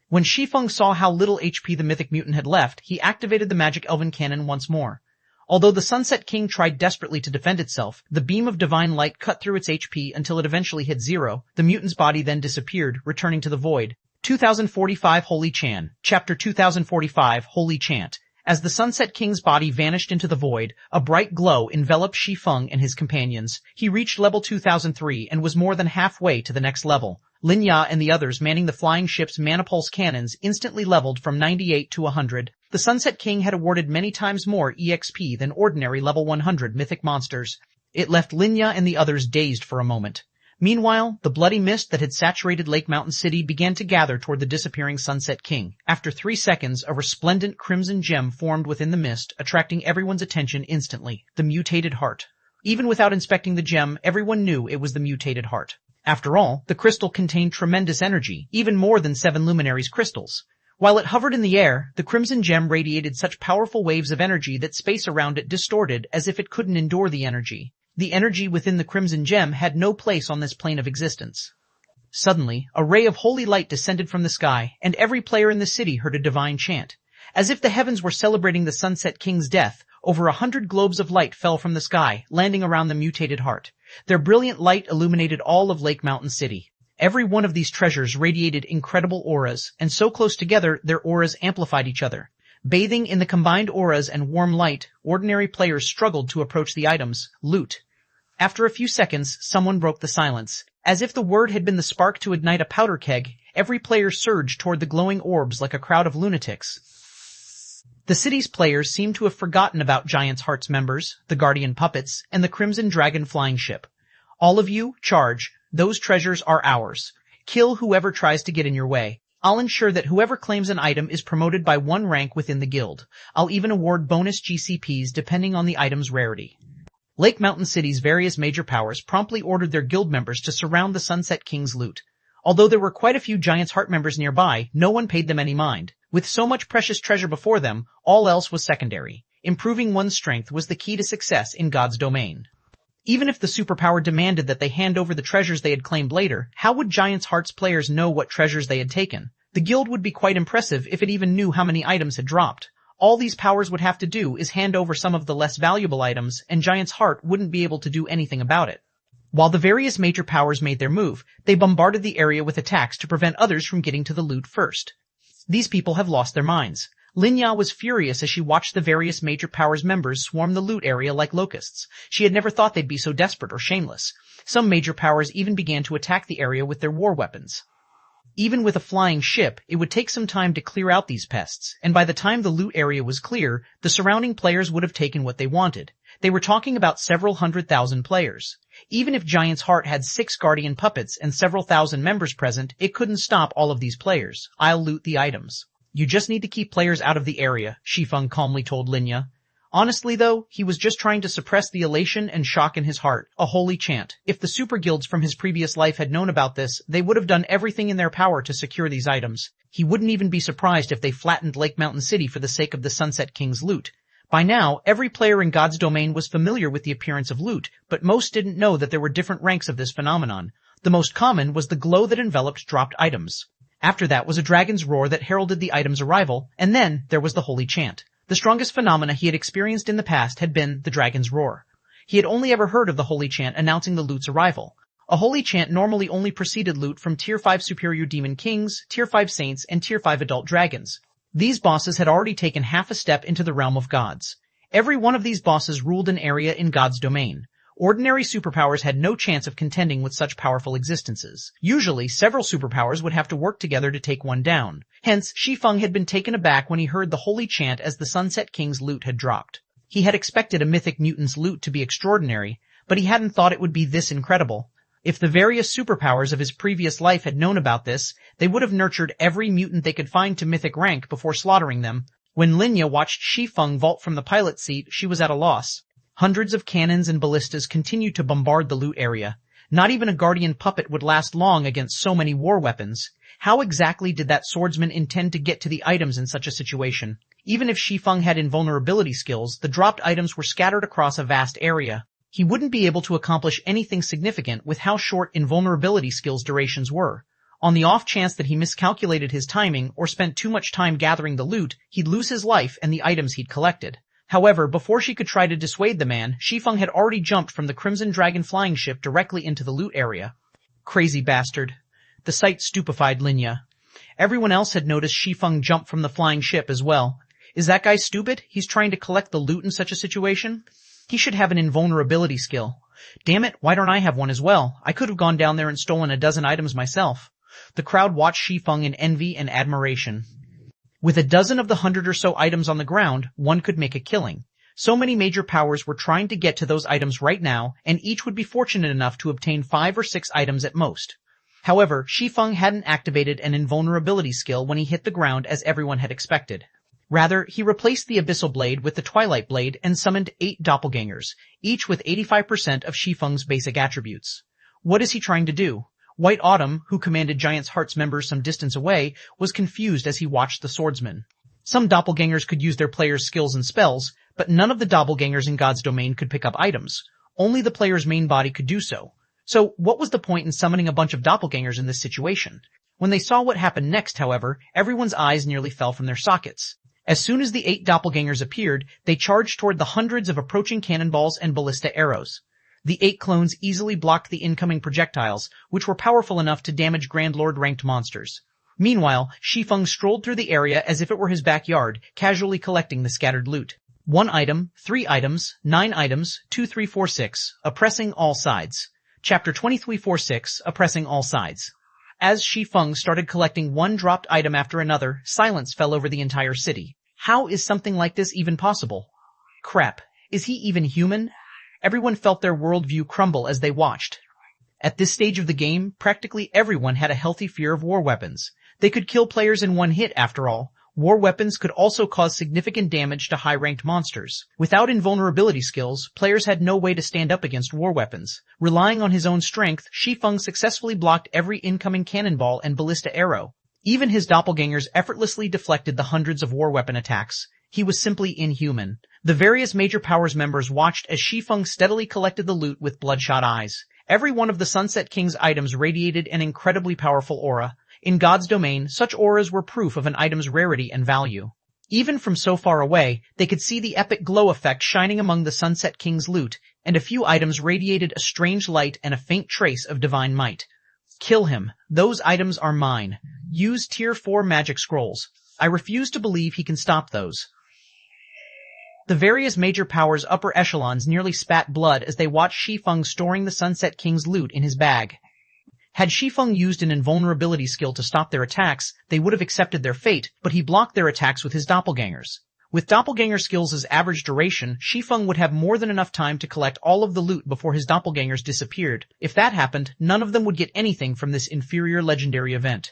When Shi Feng saw how little HP the mythic mutant had left, he activated the magic elven cannon once more. Although the Sunset King tried desperately to defend itself, the beam of divine light cut through its HP until it eventually hit 0. The mutant's body then disappeared, returning to the void. 2045 Holy Chant. Chapter 2045 Holy Chant. As the Sunset King's body vanished into the void, a bright glow enveloped Shi Feng and his companions. He reached level 2003 and was more than halfway to the next level. Linya and the others manning the flying ship's mana pulse cannons instantly leveled from 98 to 100. The Sunset King had awarded many times more EXP than ordinary level 100 mythic monsters. It left Linya and the others dazed for a moment. Meanwhile, the bloody mist that had saturated Lake Mountain City began to gather toward the disappearing Sunset King. After 3 seconds, a resplendent crimson gem formed within the mist, attracting everyone's attention instantly. The mutated heart. Even without inspecting the gem, everyone knew it was the mutated heart. After all, the crystal contained tremendous energy, even more than 7 luminaries' crystals. While it hovered in the air, the crimson gem radiated such powerful waves of energy that space around it distorted as if it couldn't endure the energy. The energy within the crimson gem had no place on this plane of existence. Suddenly, a ray of holy light descended from the sky, and every player in the city heard a divine chant. As if the heavens were celebrating the Sunset King's death, over 100 globes of light fell from the sky, landing around the mutated heart. Their brilliant light illuminated all of Lake Mountain City. Every one of these treasures radiated incredible auras, and so close together their auras amplified each other. Bathing in the combined auras and warm light, ordinary players struggled to approach the items, loot. After a few seconds, someone broke the silence. As if the word had been the spark to ignite a powder keg, every player surged toward the glowing orbs like a crowd of lunatics. The city's players seemed to have forgotten about Giant's Heart's members, the Guardian Puppets, and the Crimson Dragon flying ship. All of you, charge. Those treasures are ours. Kill whoever tries to get in your way. I'll ensure that whoever claims an item is promoted by 1 rank within the guild. I'll even award bonus GCPs depending on the item's rarity. Lake Mountain City's various major powers promptly ordered their guild members to surround the Sunset King's loot. Although there were quite a few Giant's Heart members nearby, no one paid them any mind. With so much precious treasure before them, all else was secondary. Improving one's strength was the key to success in God's domain. Even if the superpower demanded that they hand over the treasures they had claimed later, how would Giant's Heart's players know what treasures they had taken? The guild would be quite impressive if it even knew how many items had dropped. All these powers would have to do is hand over some of the less valuable items, and Giant's Heart wouldn't be able to do anything about it. While the various major powers made their move, they bombarded the area with attacks to prevent others from getting to the loot first. These people have lost their minds. Linya was furious as she watched the various major powers members swarm the loot area like locusts. She had never thought they'd be so desperate or shameless. Some major powers even began to attack the area with their war weapons. Even with a flying ship, it would take some time to clear out these pests, and by the time the loot area was clear, the surrounding players would have taken what they wanted. They were talking about several 100,000 players. Even if Giant's Heart had 6 guardian puppets and several thousand members present, it couldn't stop all of these players. I'll loot the items. You just need to keep players out of the area, Shi Feng calmly told Linya. Honestly though, he was just trying to suppress the elation and shock in his heart, a holy chant. If the super guilds from his previous life had known about this, they would have done everything in their power to secure these items. He wouldn't even be surprised if they flattened Lake Mountain City for the sake of the Sunset King's loot. By now, every player in God's domain was familiar with the appearance of loot, but most didn't know that there were different ranks of this phenomenon. The most common was the glow that enveloped dropped items. After that was a dragon's roar that heralded the item's arrival, and then there was the holy chant. The strongest phenomena he had experienced in the past had been the dragon's roar. He had only ever heard of the holy chant announcing the loot's arrival. A holy chant normally only preceded loot from Tier 5 superior demon kings, Tier 5 saints, and Tier 5 adult dragons. These bosses had already taken half a step into the realm of gods. Every one of these bosses ruled an area in God's domain. Ordinary superpowers had no chance of contending with such powerful existences. Usually, several superpowers would have to work together to take one down. Hence, Shi Feng had been taken aback when he heard the holy chant as the Sunset King's loot had dropped. He had expected a mythic mutant's loot to be extraordinary, but he hadn't thought it would be this incredible. If the various superpowers of his previous life had known about this, they would have nurtured every mutant they could find to mythic rank before slaughtering them. When Linya watched Shi Feng vault from the pilot seat, she was at a loss. Hundreds of cannons and ballistas continued to bombard the loot area. Not even a guardian puppet would last long against so many war weapons. How exactly did that swordsman intend to get to the items in such a situation? Even if Shi Feng had invulnerability skills, the dropped items were scattered across a vast area. He wouldn't be able to accomplish anything significant with how short invulnerability skills durations were. On the off chance that he miscalculated his timing or spent too much time gathering the loot, he'd lose his life and the items he'd collected. However, before she could try to dissuade the man, Shi Feng had already jumped from the Crimson Dragon flying ship directly into the loot area. Crazy bastard. The sight stupefied Linya. Everyone else had noticed Shi Feng jump from the flying ship as well. Is that guy stupid? He's trying to collect the loot in such a situation? He should have an invulnerability skill. Damn it, why don't I have one as well? I could have gone down there and stolen a dozen items myself. The crowd watched Shi Feng in envy and admiration. With a dozen of the 100 or so items on the ground, one could make a killing. So many major powers were trying to get to those items right now, and each would be fortunate enough to obtain 5 or 6 items at most. However, Shi Feng hadn't activated an invulnerability skill when he hit the ground as everyone had expected. Rather, he replaced the Abyssal Blade with the Twilight Blade and summoned 8 doppelgangers, each with 85% of Shi Feng's basic attributes. What is he trying to do? White Autumn, who commanded Giant's Heart's members some distance away, was confused as he watched the swordsman. Some doppelgangers could use their players' skills and spells, but none of the doppelgangers in God's domain could pick up items. Only the player's main body could do so. So, what was the point in summoning a bunch of doppelgangers in this situation? When they saw what happened next, however, everyone's eyes nearly fell from their sockets. As soon as the 8 doppelgangers appeared, they charged toward the hundreds of approaching cannonballs and ballista arrows. The 8 clones easily blocked the incoming projectiles, which were powerful enough to damage Grand Lord-ranked monsters. Meanwhile, Shi Feng strolled through the area as if it were his backyard, casually collecting the scattered loot. 1 item, 3 items, 9 items, 2346, oppressing all sides. Chapter 2346, oppressing all sides. As Shi Feng started collecting one dropped item after another, silence fell over the entire city. How is something like this even possible? Crap. Is he even human? Everyone felt their worldview crumble as they watched. At this stage of the game, practically everyone had a healthy fear of war weapons. They could kill players in one hit, after all. War weapons could also cause significant damage to high-ranked monsters. Without invulnerability skills, players had no way to stand up against war weapons. Relying on his own strength, Shi Feng successfully blocked every incoming cannonball and ballista arrow. Even his doppelgangers effortlessly deflected the hundreds of war weapon attacks. He was simply inhuman. The various major powers members watched as Shi Feng steadily collected the loot with bloodshot eyes. Every one of the Sunset King's items radiated an incredibly powerful aura. In God's domain, such auras were proof of an item's rarity and value. Even from so far away, they could see the epic glow effect shining among the Sunset King's loot, and a few items radiated a strange light and a faint trace of divine might. Kill him. Those items are mine. Use Tier 4 magic scrolls. I refuse to believe he can stop those. The various major powers' upper echelons nearly spat blood as they watched Shi Feng storing the Sunset King's loot in his bag. Had Shi Feng used an invulnerability skill to stop their attacks, they would have accepted their fate, but he blocked their attacks with his doppelgangers. With doppelganger skills' average duration, Shi Feng would have more than enough time to collect all of the loot before his doppelgangers disappeared. If that happened, none of them would get anything from this inferior legendary event.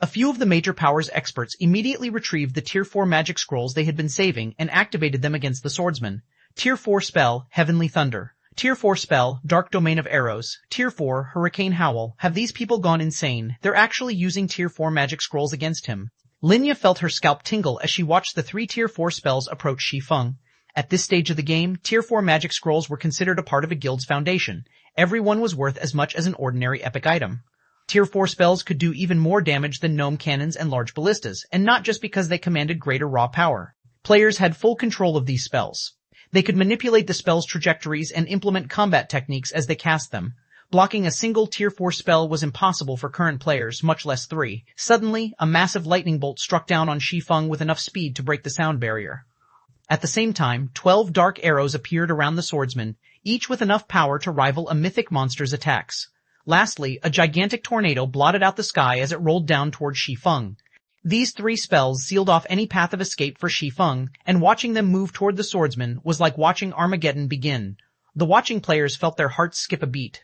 A few of the major powers experts immediately retrieved the Tier 4 magic scrolls they had been saving and activated them against the swordsman. Tier 4 spell, Heavenly Thunder. Tier 4 spell, Dark Domain of Arrows. Tier 4, Hurricane Howl. Have these people gone insane? They're actually using Tier 4 magic scrolls against him. Linya felt her scalp tingle as she watched the 3 Tier 4 spells approach Shi Feng. At this stage of the game, Tier 4 magic scrolls were considered a part of a guild's foundation. Every one was worth as much as an ordinary epic item. Tier 4 spells could do even more damage than gnome cannons and large ballistas, and not just because they commanded greater raw power. Players had full control of these spells. They could manipulate the spell's trajectories and implement combat techniques as they cast them. Blocking a single Tier 4 spell was impossible for current players, much less 3. Suddenly, a massive lightning bolt struck down on Shi Feng with enough speed to break the sound barrier. At the same time, 12 dark arrows appeared around the swordsman, each with enough power to rival a mythic monster's attacks. Lastly, a gigantic tornado blotted out the sky as it rolled down toward Shi Feng. These 3 spells sealed off any path of escape for Shi Feng, and watching them move toward the swordsman was like watching Armageddon begin. The watching players felt their hearts skip a beat.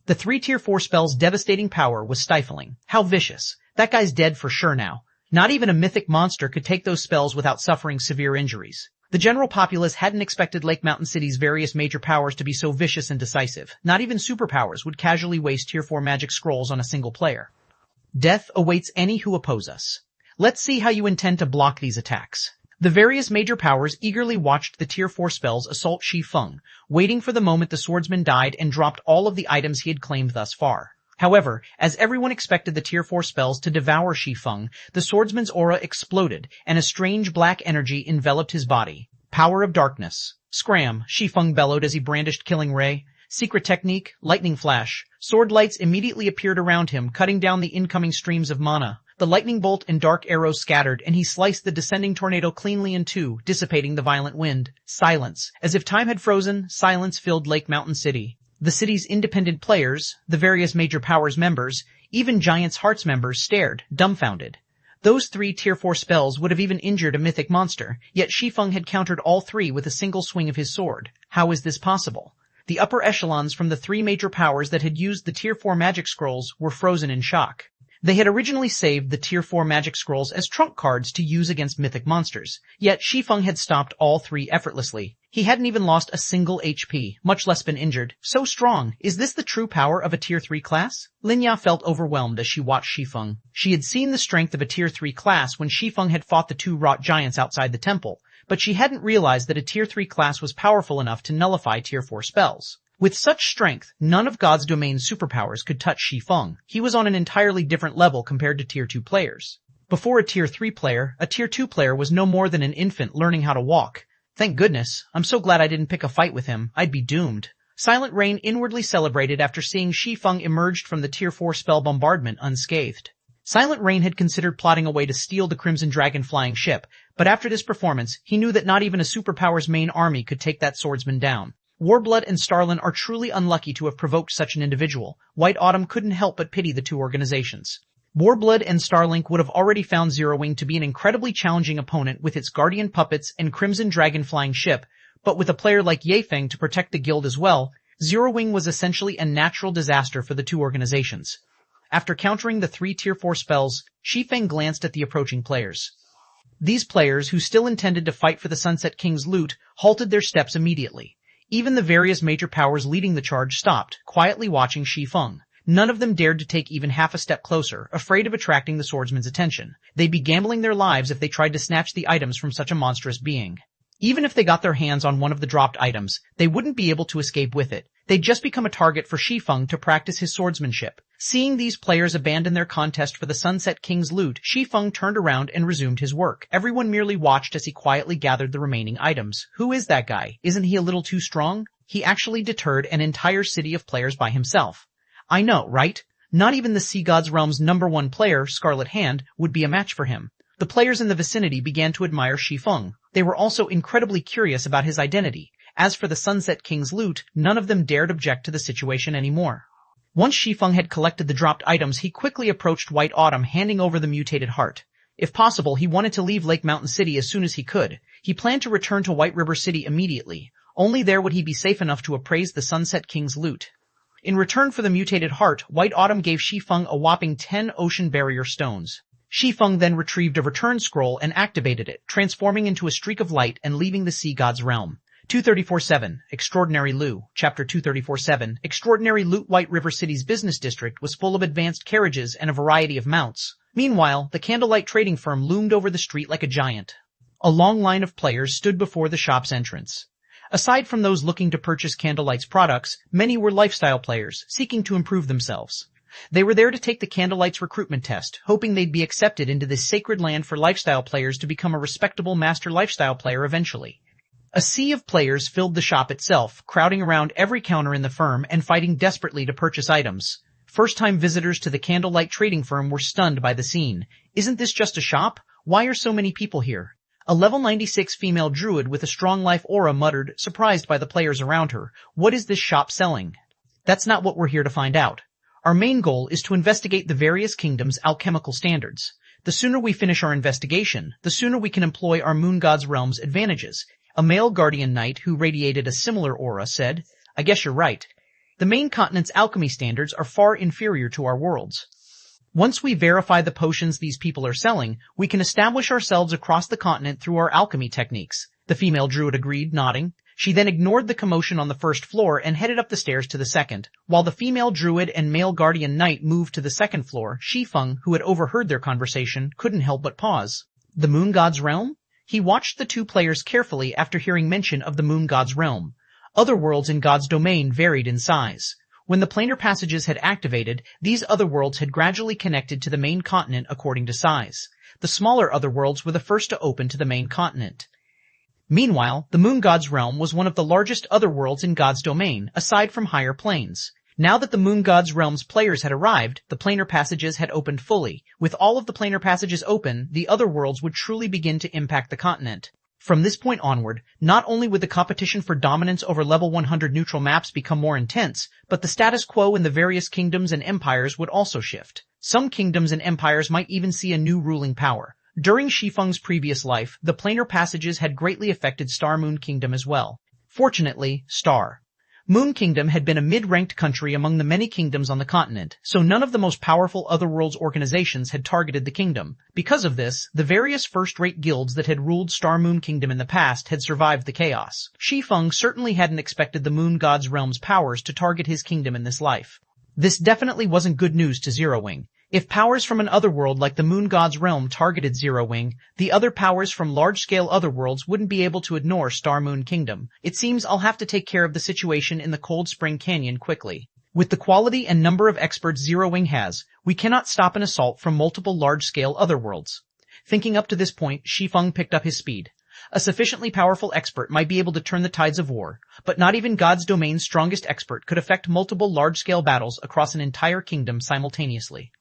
The 3 Tier 4 spells' devastating power was stifling. How vicious. That guy's dead for sure now. Not even a mythic monster could take those spells without suffering severe injuries. The general populace hadn't expected Lake Mountain City's various major powers to be so vicious and decisive. Not even superpowers would casually waste Tier 4 magic scrolls on a single player. Death awaits any who oppose us. Let's see how you intend to block these attacks. The various major powers eagerly watched the Tier 4 spells assault Shi Feng, waiting for the moment the swordsman died and dropped all of the items he had claimed thus far. However, as everyone expected the Tier 4 spells to devour Shi Feng, the swordsman's aura exploded, and a strange black energy enveloped his body. Power of darkness. Scram, Shi Feng bellowed as he brandished Killing Ray. Secret technique, lightning flash. Sword lights immediately appeared around him, cutting down the incoming streams of mana. The lightning bolt and dark arrows scattered, and he sliced the descending tornado cleanly in two, dissipating the violent wind. Silence. As if time had frozen, silence filled Lake Mountain City. The city's independent players, the various major powers members, even Giant's Hearts members stared, dumbfounded. Those 3 Tier 4 spells would have even injured a mythic monster, yet Shi Feng had countered all 3 with a single swing of his sword. How is this possible? The upper echelons from the 3 major powers that had used the Tier 4 magic scrolls were frozen in shock. They had originally saved the Tier 4 magic scrolls as trump cards to use against mythic monsters, yet Shi Feng had stopped all 3 effortlessly. He hadn't even lost a single HP, much less been injured. So strong. Is this the true power of a Tier 3 class? Linya felt overwhelmed as she watched Shi Feng. She had seen the strength of a Tier 3 class when Shi Feng had fought the 2 wrought giants outside the temple, but she hadn't realized that a Tier 3 class was powerful enough to nullify Tier 4 spells. With such strength, none of God's domain's superpowers could touch Shi Feng. He was on an entirely different level compared to Tier 2 players. Before a Tier 3 player, a Tier 2 player was no more than an infant learning how to walk. Thank goodness. I'm so glad I didn't pick a fight with him. I'd be doomed. Silent Rain inwardly celebrated after seeing Shi Feng emerged from the Tier 4 spell bombardment unscathed. Silent Rain had considered plotting a way to steal the Crimson Dragon flying ship, but after this performance, he knew that not even a superpower's main army could take that swordsman down. Warblood and Starlin are truly unlucky to have provoked such an individual. White Autumn couldn't help but pity the 2 organizations. Warblood and Starlink would have already found Zero Wing to be an incredibly challenging opponent with its guardian puppets and Crimson Dragon flying ship, but with a player like Shi Feng to protect the guild as well, Zero Wing was essentially a natural disaster for the 2 organizations. After countering the 3 Tier 4 spells, Shi Feng glanced at the approaching players. These players, who still intended to fight for the Sunset King's loot, halted their steps immediately. Even the various major powers leading the charge stopped, quietly watching Shi Feng. None of them dared to take even half a step closer, afraid of attracting the swordsman's attention. They'd be gambling their lives if they tried to snatch the items from such a monstrous being. Even if they got their hands on one of the dropped items, they wouldn't be able to escape with it. They'd just become a target for Shi Feng to practice his swordsmanship. Seeing these players abandon their contest for the Sunset King's loot, Shi Feng turned around and resumed his work. Everyone merely watched as he quietly gathered the remaining items. Who is that guy? Isn't he a little too strong? He actually deterred an entire city of players by himself. I know, right? Not even the Sea God's Realm's #1 player, Scarlet Hand, would be a match for him. The players in the vicinity began to admire Shi Feng. They were also incredibly curious about his identity. As for the Sunset King's loot, none of them dared object to the situation anymore. Once Shi Feng had collected the dropped items, he quickly approached White Autumn, handing over the mutated heart. If possible, he wanted to leave Lake Mountain City as soon as he could. He planned to return to White River City immediately. Only there would he be safe enough to appraise the Sunset King's loot. In return for the mutated heart, White Autumn gave Shi Feng a whopping 10 ocean barrier stones. Shi Feng then retrieved a return scroll and activated it, transforming into a streak of light and leaving the Sea God's Realm. 234.7 Extraordinary Loot. Chapter 234.7 Extraordinary Loot. White River City's business district was full of advanced carriages and a variety of mounts. Meanwhile, the candlelight trading firm loomed over the street like a giant. A long line of players stood before the shop's entrance. Aside from those looking to purchase Candlelight's products, many were lifestyle players, seeking to improve themselves. They were there to take the Candlelight's recruitment test, hoping they'd be accepted into this sacred land for lifestyle players to become a respectable master lifestyle player eventually. A sea of players filled the shop itself, crowding around every counter in the firm and fighting desperately to purchase items. First-time visitors to the Candlelight trading firm were stunned by the scene. Isn't this just a shop? Why are so many people here? A level 96 female druid with a strong life aura muttered, surprised by the players around her. What is this shop selling? That's not what we're here to find out. Our main goal is to investigate the various kingdoms' alchemical standards. The sooner we finish our investigation, the sooner we can employ our Moon God's Realm's advantages. A male guardian knight who radiated a similar aura said, I guess you're right. The main continent's alchemy standards are far inferior to our world's. Once we verify the potions these people are selling, we can establish ourselves across the continent through our alchemy techniques. The female druid agreed, nodding. She then ignored the commotion on the first floor and headed up the stairs to the second. While the female druid and male guardian knight moved to the second floor, Shi Feng, who had overheard their conversation, couldn't help but pause. The Moon God's Realm? He watched the two players carefully after hearing mention of the Moon God's Realm. Other worlds in God's domain varied in size. When the planar passages had activated, these other worlds had gradually connected to the main continent according to size. The smaller other worlds were the first to open to the main continent. Meanwhile, the Moon God's Realm was one of the largest other worlds in God's domain, aside from higher planes. Now that the Moon God's Realm's players had arrived, the planar passages had opened fully. With all of the planar passages open, the other worlds would truly begin to impact the continent. From this point onward, not only would the competition for dominance over level 100 neutral maps become more intense, but the status quo in the various kingdoms and empires would also shift. Some kingdoms and empires might even see a new ruling power. During Shi Feng's previous life, the planar passages had greatly affected Star Moon Kingdom as well. Fortunately, Star Moon Kingdom had been a mid-ranked country among the many kingdoms on the continent, so none of the most powerful Otherworlds organizations had targeted the kingdom. Because of this, the various first-rate guilds that had ruled Star Moon Kingdom in the past had survived the chaos. Shi Feng certainly hadn't expected the Moon God's Realm's powers to target his kingdom in this life. This definitely wasn't good news to Zero Wing. If powers from an otherworld like the Moon God's Realm targeted Zero Wing, the other powers from large-scale otherworlds wouldn't be able to ignore Star Moon Kingdom. It seems I'll have to take care of the situation in the Cold Spring Canyon quickly. With the quality and number of experts Zero Wing has, we cannot stop an assault from multiple large-scale otherworlds. Thinking up to this point, Shi Feng picked up his speed. A sufficiently powerful expert might be able to turn the tides of war, but not even God's domain's strongest expert could affect multiple large-scale battles across an entire kingdom simultaneously.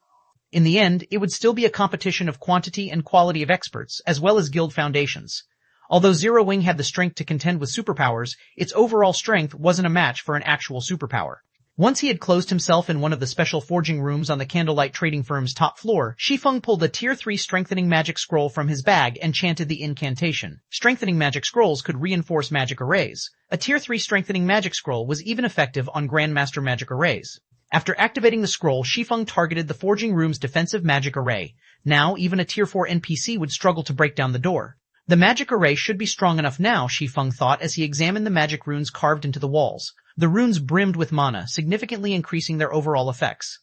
In the end, it would still be a competition of quantity and quality of experts, as well as guild foundations. Although Zero Wing had the strength to contend with superpowers, its overall strength wasn't a match for an actual superpower. Once he had closed himself in one of the special forging rooms on the Candlelight trading firm's top floor, Shi Feng pulled a Tier 3 strengthening magic scroll from his bag and chanted the incantation. Strengthening magic scrolls could reinforce magic arrays. A Tier 3 strengthening magic scroll was even effective on Grandmaster magic arrays. After activating the scroll, Shi Feng targeted the forging room's defensive magic array. Now, even a Tier 4 NPC would struggle to break down the door. The magic array should be strong enough now, Shi Feng thought as he examined the magic runes carved into the walls. The runes brimmed with mana, significantly increasing their overall effects.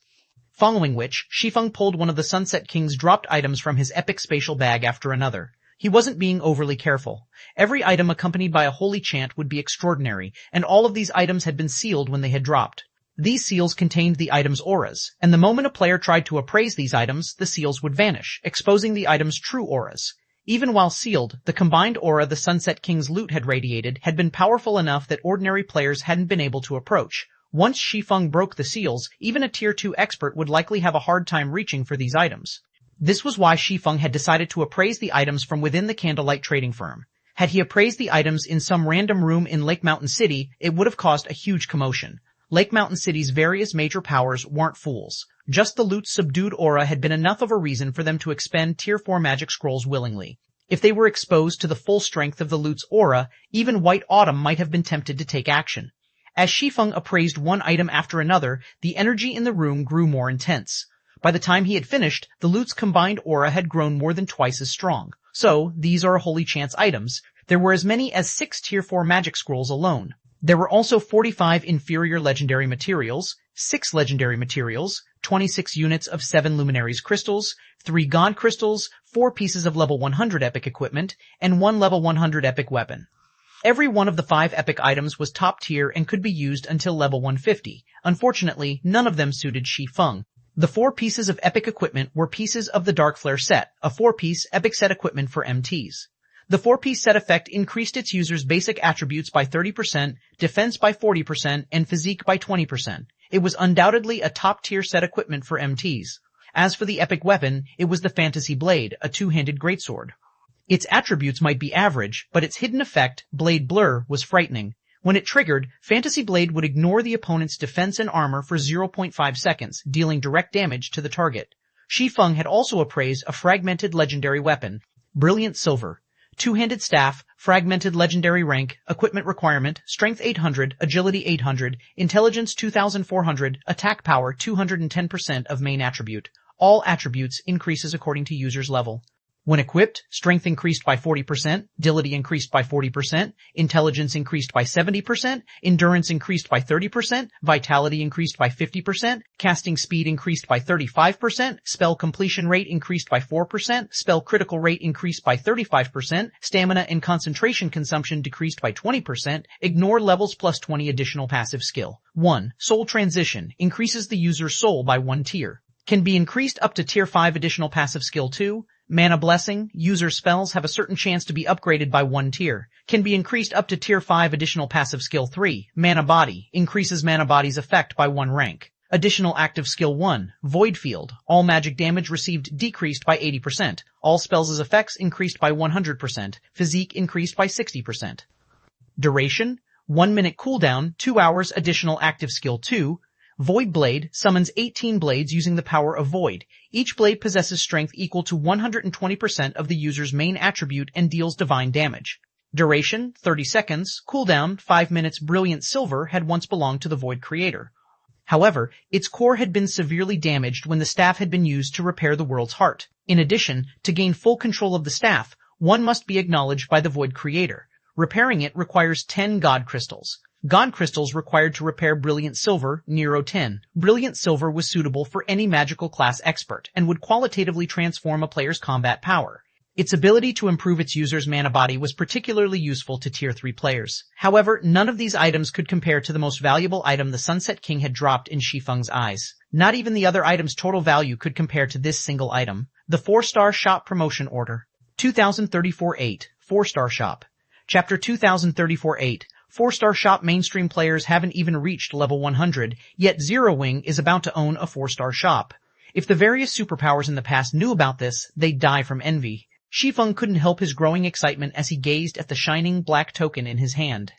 Following which, Shi Feng pulled one of the Sunset King's dropped items from his epic spatial bag after another. He wasn't being overly careful. Every item accompanied by a holy chant would be extraordinary, and all of these items had been sealed when they had dropped. These seals contained the item's auras, and the moment a player tried to appraise these items, the seals would vanish, exposing the item's true auras. Even while sealed, the combined aura the Sunset King's loot had radiated had been powerful enough that ordinary players hadn't been able to approach. Once Shi Feng broke the seals, even a Tier 2 expert would likely have a hard time reaching for these items. This was why Shi Feng had decided to appraise the items from within the Candlelight trading firm. Had he appraised the items in some random room in Lake Mountain City, it would have caused a huge commotion. Lake Mountain City's various major powers weren't fools. Just the loot's subdued aura had been enough of a reason for them to expend Tier 4 magic scrolls willingly. If they were exposed to the full strength of the loot's aura, even White Autumn might have been tempted to take action. As Shi Feng appraised one item after another, the energy in the room grew more intense. By the time he had finished, the loot's combined aura had grown more than twice as strong. So, these are holy chance items. There were as many as 6 Tier 4 magic scrolls alone. There were also 45 inferior legendary materials, 6 legendary materials, 26 units of 7 luminaries crystals, 3 god crystals, 4 pieces of level 100 epic equipment, and 1 level 100 epic weapon. Every one of the 5 epic items was top tier and could be used until level 150. Unfortunately, none of them suited Shi Feng. The 4 pieces of epic equipment were pieces of the Dark Flare set, a 4-piece epic set equipment for MTs. The 4-piece set effect increased its user's basic attributes by 30%, defense by 40%, and physique by 20%. It was undoubtedly a top-tier set equipment for MTs. As for the epic weapon, it was the Fantasy Blade, a 2-handed greatsword. Its attributes might be average, but its hidden effect, Blade Blur, was frightening. When it triggered, Fantasy Blade would ignore the opponent's defense and armor for 0.5 seconds, dealing direct damage to the target. Shi Feng had also appraised a fragmented legendary weapon, Brilliant Silver. 2-handed staff, fragmented legendary rank, equipment requirement, strength 800, agility 800, intelligence 2400, attack power 210% of main attribute. All attributes increases according to user's level. When equipped, strength increased by 40%, agility increased by 40%, intelligence increased by 70%, endurance increased by 30%, vitality increased by 50%, casting speed increased by 35%, spell completion rate increased by 4%, spell critical rate increased by 35%, stamina and concentration consumption decreased by 20%, ignore levels plus 20 additional passive skill. 1. Soul Transition increases the user's soul by 1 tier. Can be increased up to Tier 5 additional passive skill 2. Mana Blessing, user spells have a certain chance to be upgraded by 1 tier. Can be increased up to Tier 5 additional passive skill 3. Mana Body, increases Mana Body's effect by 1 rank. Additional active skill 1. Void Field, all magic damage received decreased by 80%. All spells' effects increased by 100%. Physique increased by 60%. Duration, 1 minute cooldown, 2 hours additional active skill 2. Void Blade summons 18 blades using the power of Void. Each blade possesses strength equal to 120% of the user's main attribute and deals divine damage. Duration, 30 seconds. Cooldown, 5 minutes. Brilliant Silver had once belonged to the Void creator. However, its core had been severely damaged when the staff had been used to repair the world's heart. In addition, to gain full control of the staff, one must be acknowledged by the Void creator. Repairing it requires 10 God Crystals. God Crystals required to repair Brilliant Silver, Nero 10. Brilliant Silver was suitable for any magical class expert and would qualitatively transform a player's combat power. Its ability to improve its user's mana body was particularly useful to Tier 3 players. However, none of these items could compare to the most valuable item the Sunset King had dropped in Shi Feng's eyes. Not even the other item's total value could compare to this single item. The 4-star shop promotion order. 2034-8, 4-star shop. Chapter 2034-8. 4-star shop. Mainstream players haven't even reached level 100, yet Zero Wing is about to own a 4-star shop. If the various superpowers in the past knew about this, they'd die from envy. Shi Feng couldn't help his growing excitement as he gazed at the shining black token in his hand.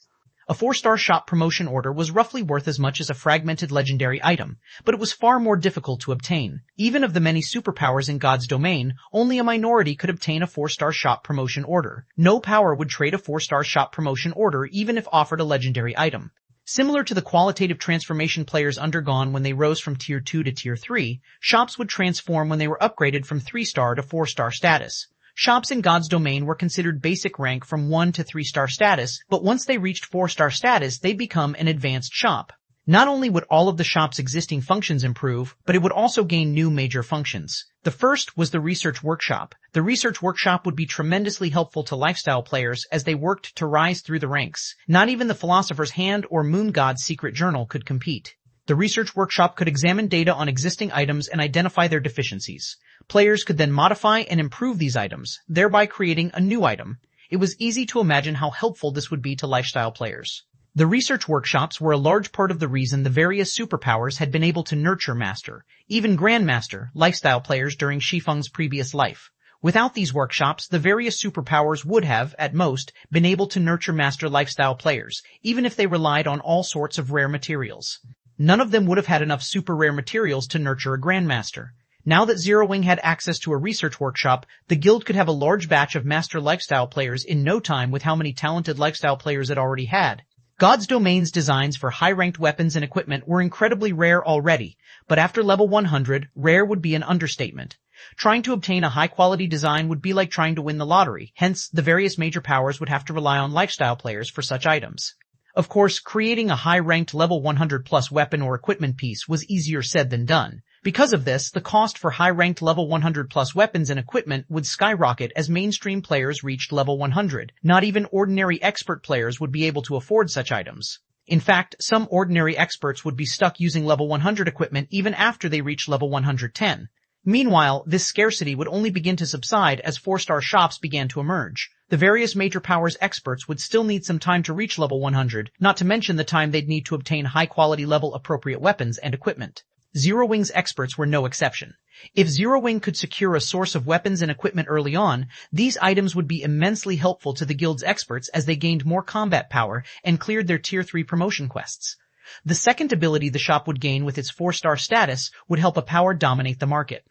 A 4-star shop promotion order was roughly worth as much as a fragmented legendary item, but it was far more difficult to obtain. Even of the many superpowers in God's domain, only a minority could obtain a 4-star shop promotion order. No power would trade a 4-star shop promotion order even if offered a legendary item. Similar to the qualitative transformation players undergone when they rose from Tier 2 to Tier 3, shops would transform when they were upgraded from 3-star to 4-star status. Shops in God's domain were considered basic rank from 1 to 3-star status, but once they reached 4-star status, they'd become an advanced shop. Not only would all of the shop's existing functions improve, but it would also gain new major functions. The first was the Research Workshop. The Research Workshop would be tremendously helpful to lifestyle players as they worked to rise through the ranks. Not even the Philosopher's Hand or Moon God's Secret Journal could compete. The Research Workshop could examine data on existing items and identify their deficiencies. Players could then modify and improve these items, thereby creating a new item. It was easy to imagine how helpful this would be to lifestyle players. The research workshops were a large part of the reason the various superpowers had been able to nurture Master, even Grandmaster, lifestyle players during Shi Feng's previous life. Without these workshops, the various superpowers would have, at most, been able to nurture Master lifestyle players, even if they relied on all sorts of rare materials. None of them would have had enough super rare materials to nurture a Grandmaster. Now that Zero Wing had access to a research workshop, the guild could have a large batch of Master lifestyle players in no time with how many talented lifestyle players it already had. God's Domain's designs for high-ranked weapons and equipment were incredibly rare already, but after level 100, rare would be an understatement. Trying to obtain a high-quality design would be like trying to win the lottery, hence the various major powers would have to rely on lifestyle players for such items. Of course, creating a high-ranked level 100+ weapon or equipment piece was easier said than done. Because of this, the cost for high-ranked level 100+ weapons and equipment would skyrocket as mainstream players reached level 100. Not even ordinary expert players would be able to afford such items. In fact, some ordinary experts would be stuck using level 100 equipment even after they reached level 110. Meanwhile, this scarcity would only begin to subside as 4-star shops began to emerge. The various major powers experts would still need some time to reach level 100, not to mention the time they'd need to obtain high-quality level appropriate weapons and equipment. Zero Wing's experts were no exception. If Zero Wing could secure a source of weapons and equipment early on, these items would be immensely helpful to the guild's experts as they gained more combat power and cleared their Tier 3 promotion quests. The second ability the shop would gain with its 4-star status would help a power dominate the market.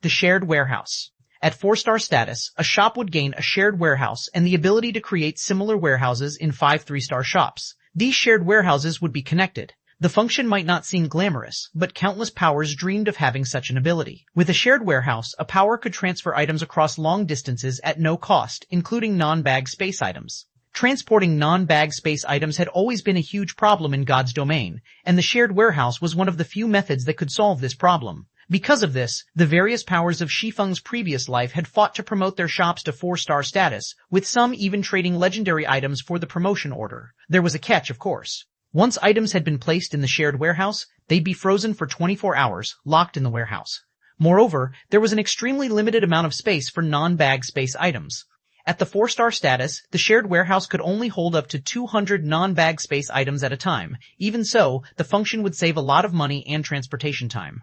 The Shared Warehouse. At 4-star status, a shop would gain a shared warehouse and the ability to create similar warehouses in 5 3-star shops. These shared warehouses would be connected. The function might not seem glamorous, but countless powers dreamed of having such an ability. With a shared warehouse, a power could transfer items across long distances at no cost, including non-bag space items. Transporting non-bag space items had always been a huge problem in God's Domain, and the shared warehouse was one of the few methods that could solve this problem. Because of this, the various powers of Shi Feng's previous life had fought to promote their shops to 4-star status, with some even trading legendary items for the promotion order. There was a catch, of course. Once items had been placed in the shared warehouse, they'd be frozen for 24 hours, locked in the warehouse. Moreover, there was an extremely limited amount of space for non-bag space items. At the 4-star status, the shared warehouse could only hold up to 200 non-bag space items at a time. Even so, the function would save a lot of money and transportation time.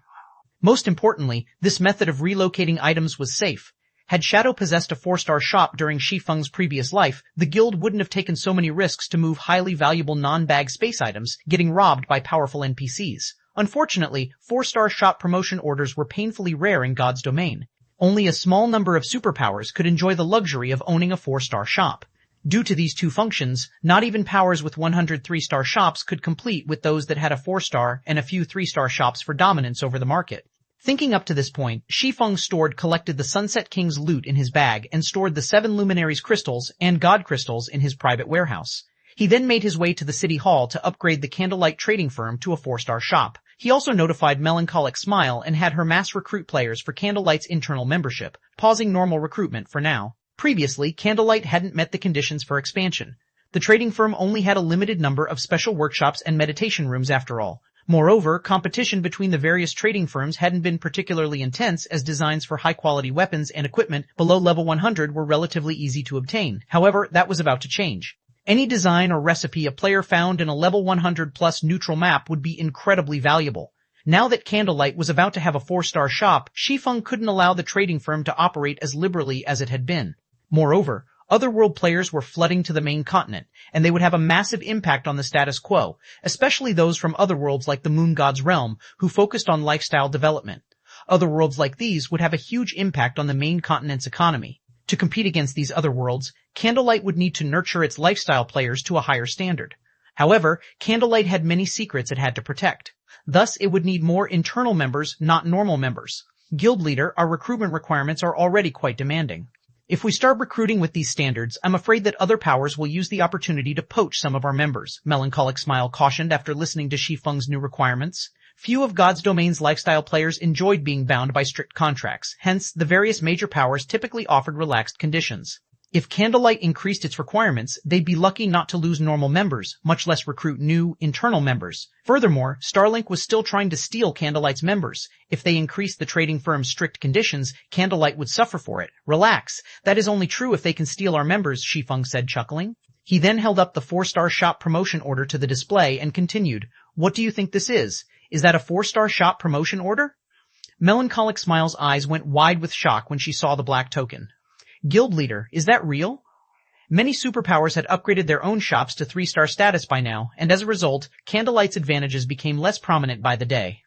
Most importantly, this method of relocating items was safe. Had Shadow possessed a 4-star shop during Shi Feng's previous life, the guild wouldn't have taken so many risks to move highly valuable non-bag space items, getting robbed by powerful NPCs. Unfortunately, 4-star shop promotion orders were painfully rare in God's Domain. Only a small number of superpowers could enjoy the luxury of owning a 4-star shop. Due to these two functions, not even powers with 100 3-star shops could compete with those that had a 4-star and a few 3-star shops for dominance over the market. Thinking up to this point, Shi Feng collected the Sunset King's loot in his bag and stored the 7 Luminaries crystals and God crystals in his private warehouse. He then made his way to the city hall to upgrade the Candlelight trading firm to a 4-star shop. He also notified Melancholic Smile and had her mass recruit players for Candlelight's internal membership, pausing normal recruitment for now. Previously, Candlelight hadn't met the conditions for expansion. The trading firm only had a limited number of special workshops and meditation rooms after all. Moreover, competition between the various trading firms hadn't been particularly intense as designs for high-quality weapons and equipment below level 100 were relatively easy to obtain. However, that was about to change. Any design or recipe a player found in a level 100+ neutral map would be incredibly valuable. Now that Candlelight was about to have a 4-star shop, Shi Feng couldn't allow the trading firm to operate as liberally as it had been. Moreover, Otherworld players were flooding to the main continent, and they would have a massive impact on the status quo, especially those from otherworlds like the Moon God's Realm, who focused on lifestyle development. Otherworlds like these would have a huge impact on the main continent's economy. To compete against these otherworlds, Candlelight would need to nurture its lifestyle players to a higher standard. However, Candlelight had many secrets it had to protect. Thus, it would need more internal members, not normal members. Guild leader, our recruitment requirements are already quite demanding. If we start recruiting with these standards, I'm afraid that other powers will use the opportunity to poach some of our members, Melancholic Smile cautioned after listening to Shi Feng's new requirements. Few of God's Domain's lifestyle players enjoyed being bound by strict contracts, hence the various major powers typically offered relaxed conditions. If Candlelight increased its requirements, they'd be lucky not to lose normal members, much less recruit new, internal members. Furthermore, Starlink was still trying to steal Candlelight's members. If they increased the trading firm's strict conditions, Candlelight would suffer for it. Relax. That is only true if they can steal our members, Shi Feng said, chuckling. He then held up the 4-star shop promotion order to the display and continued, "What do you think this is? Is that a 4-star shop promotion order?" Melancholic Smile's eyes went wide with shock when she saw the black token. Guild leader, is that real? Many superpowers had upgraded their own shops to 3-star status by now, and as a result, Candlelight's advantages became less prominent by the day.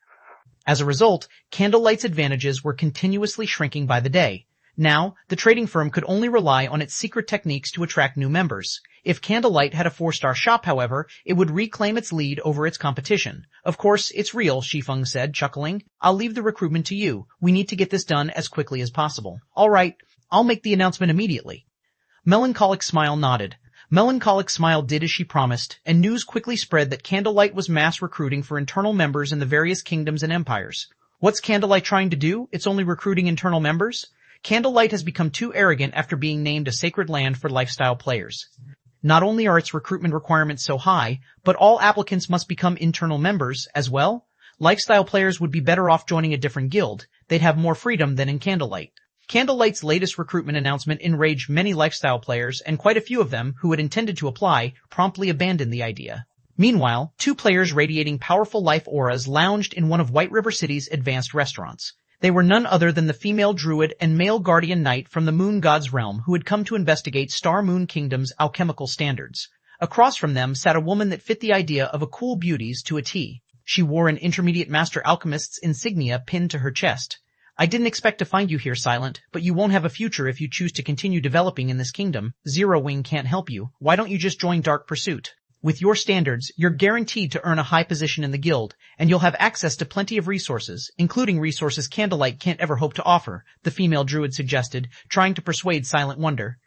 As a result, Candlelight's advantages were continuously shrinking by the day. Now, the trading firm could only rely on its secret techniques to attract new members. If Candlelight had a 4-star shop, however, it would reclaim its lead over its competition. Of course, it's real, Shi Feng said, chuckling. I'll leave the recruitment to you. We need to get this done as quickly as possible. All right. I'll make the announcement immediately. Melancholic Smile nodded. Melancholic Smile did as she promised, and news quickly spread that Candlelight was mass recruiting for internal members in the various kingdoms and empires. What's Candlelight trying to do? It's only recruiting internal members? Candlelight has become too arrogant after being named a sacred land for lifestyle players. Not only are its recruitment requirements so high, but all applicants must become internal members as well. Lifestyle players would be better off joining a different guild. They'd have more freedom than in Candlelight. Candlelight's latest recruitment announcement enraged many lifestyle players, and quite a few of them, who had intended to apply, promptly abandoned the idea. Meanwhile, 2 players radiating powerful life auras lounged in one of White River City's advanced restaurants. They were none other than the female druid and male guardian knight from the Moon God's realm who had come to investigate Star Moon Kingdom's alchemical standards. Across from them sat a woman that fit the idea of a cool beauties to a T. She wore an intermediate master alchemist's insignia pinned to her chest. I didn't expect to find you here, Silent, but you won't have a future if you choose to continue developing in this kingdom. Zero Wing can't help you. Why don't you just join Dark Pursuit? With your standards, you're guaranteed to earn a high position in the guild, and you'll have access to plenty of resources, including resources Candlelight can't ever hope to offer, the female druid suggested, trying to persuade Silent Wonder.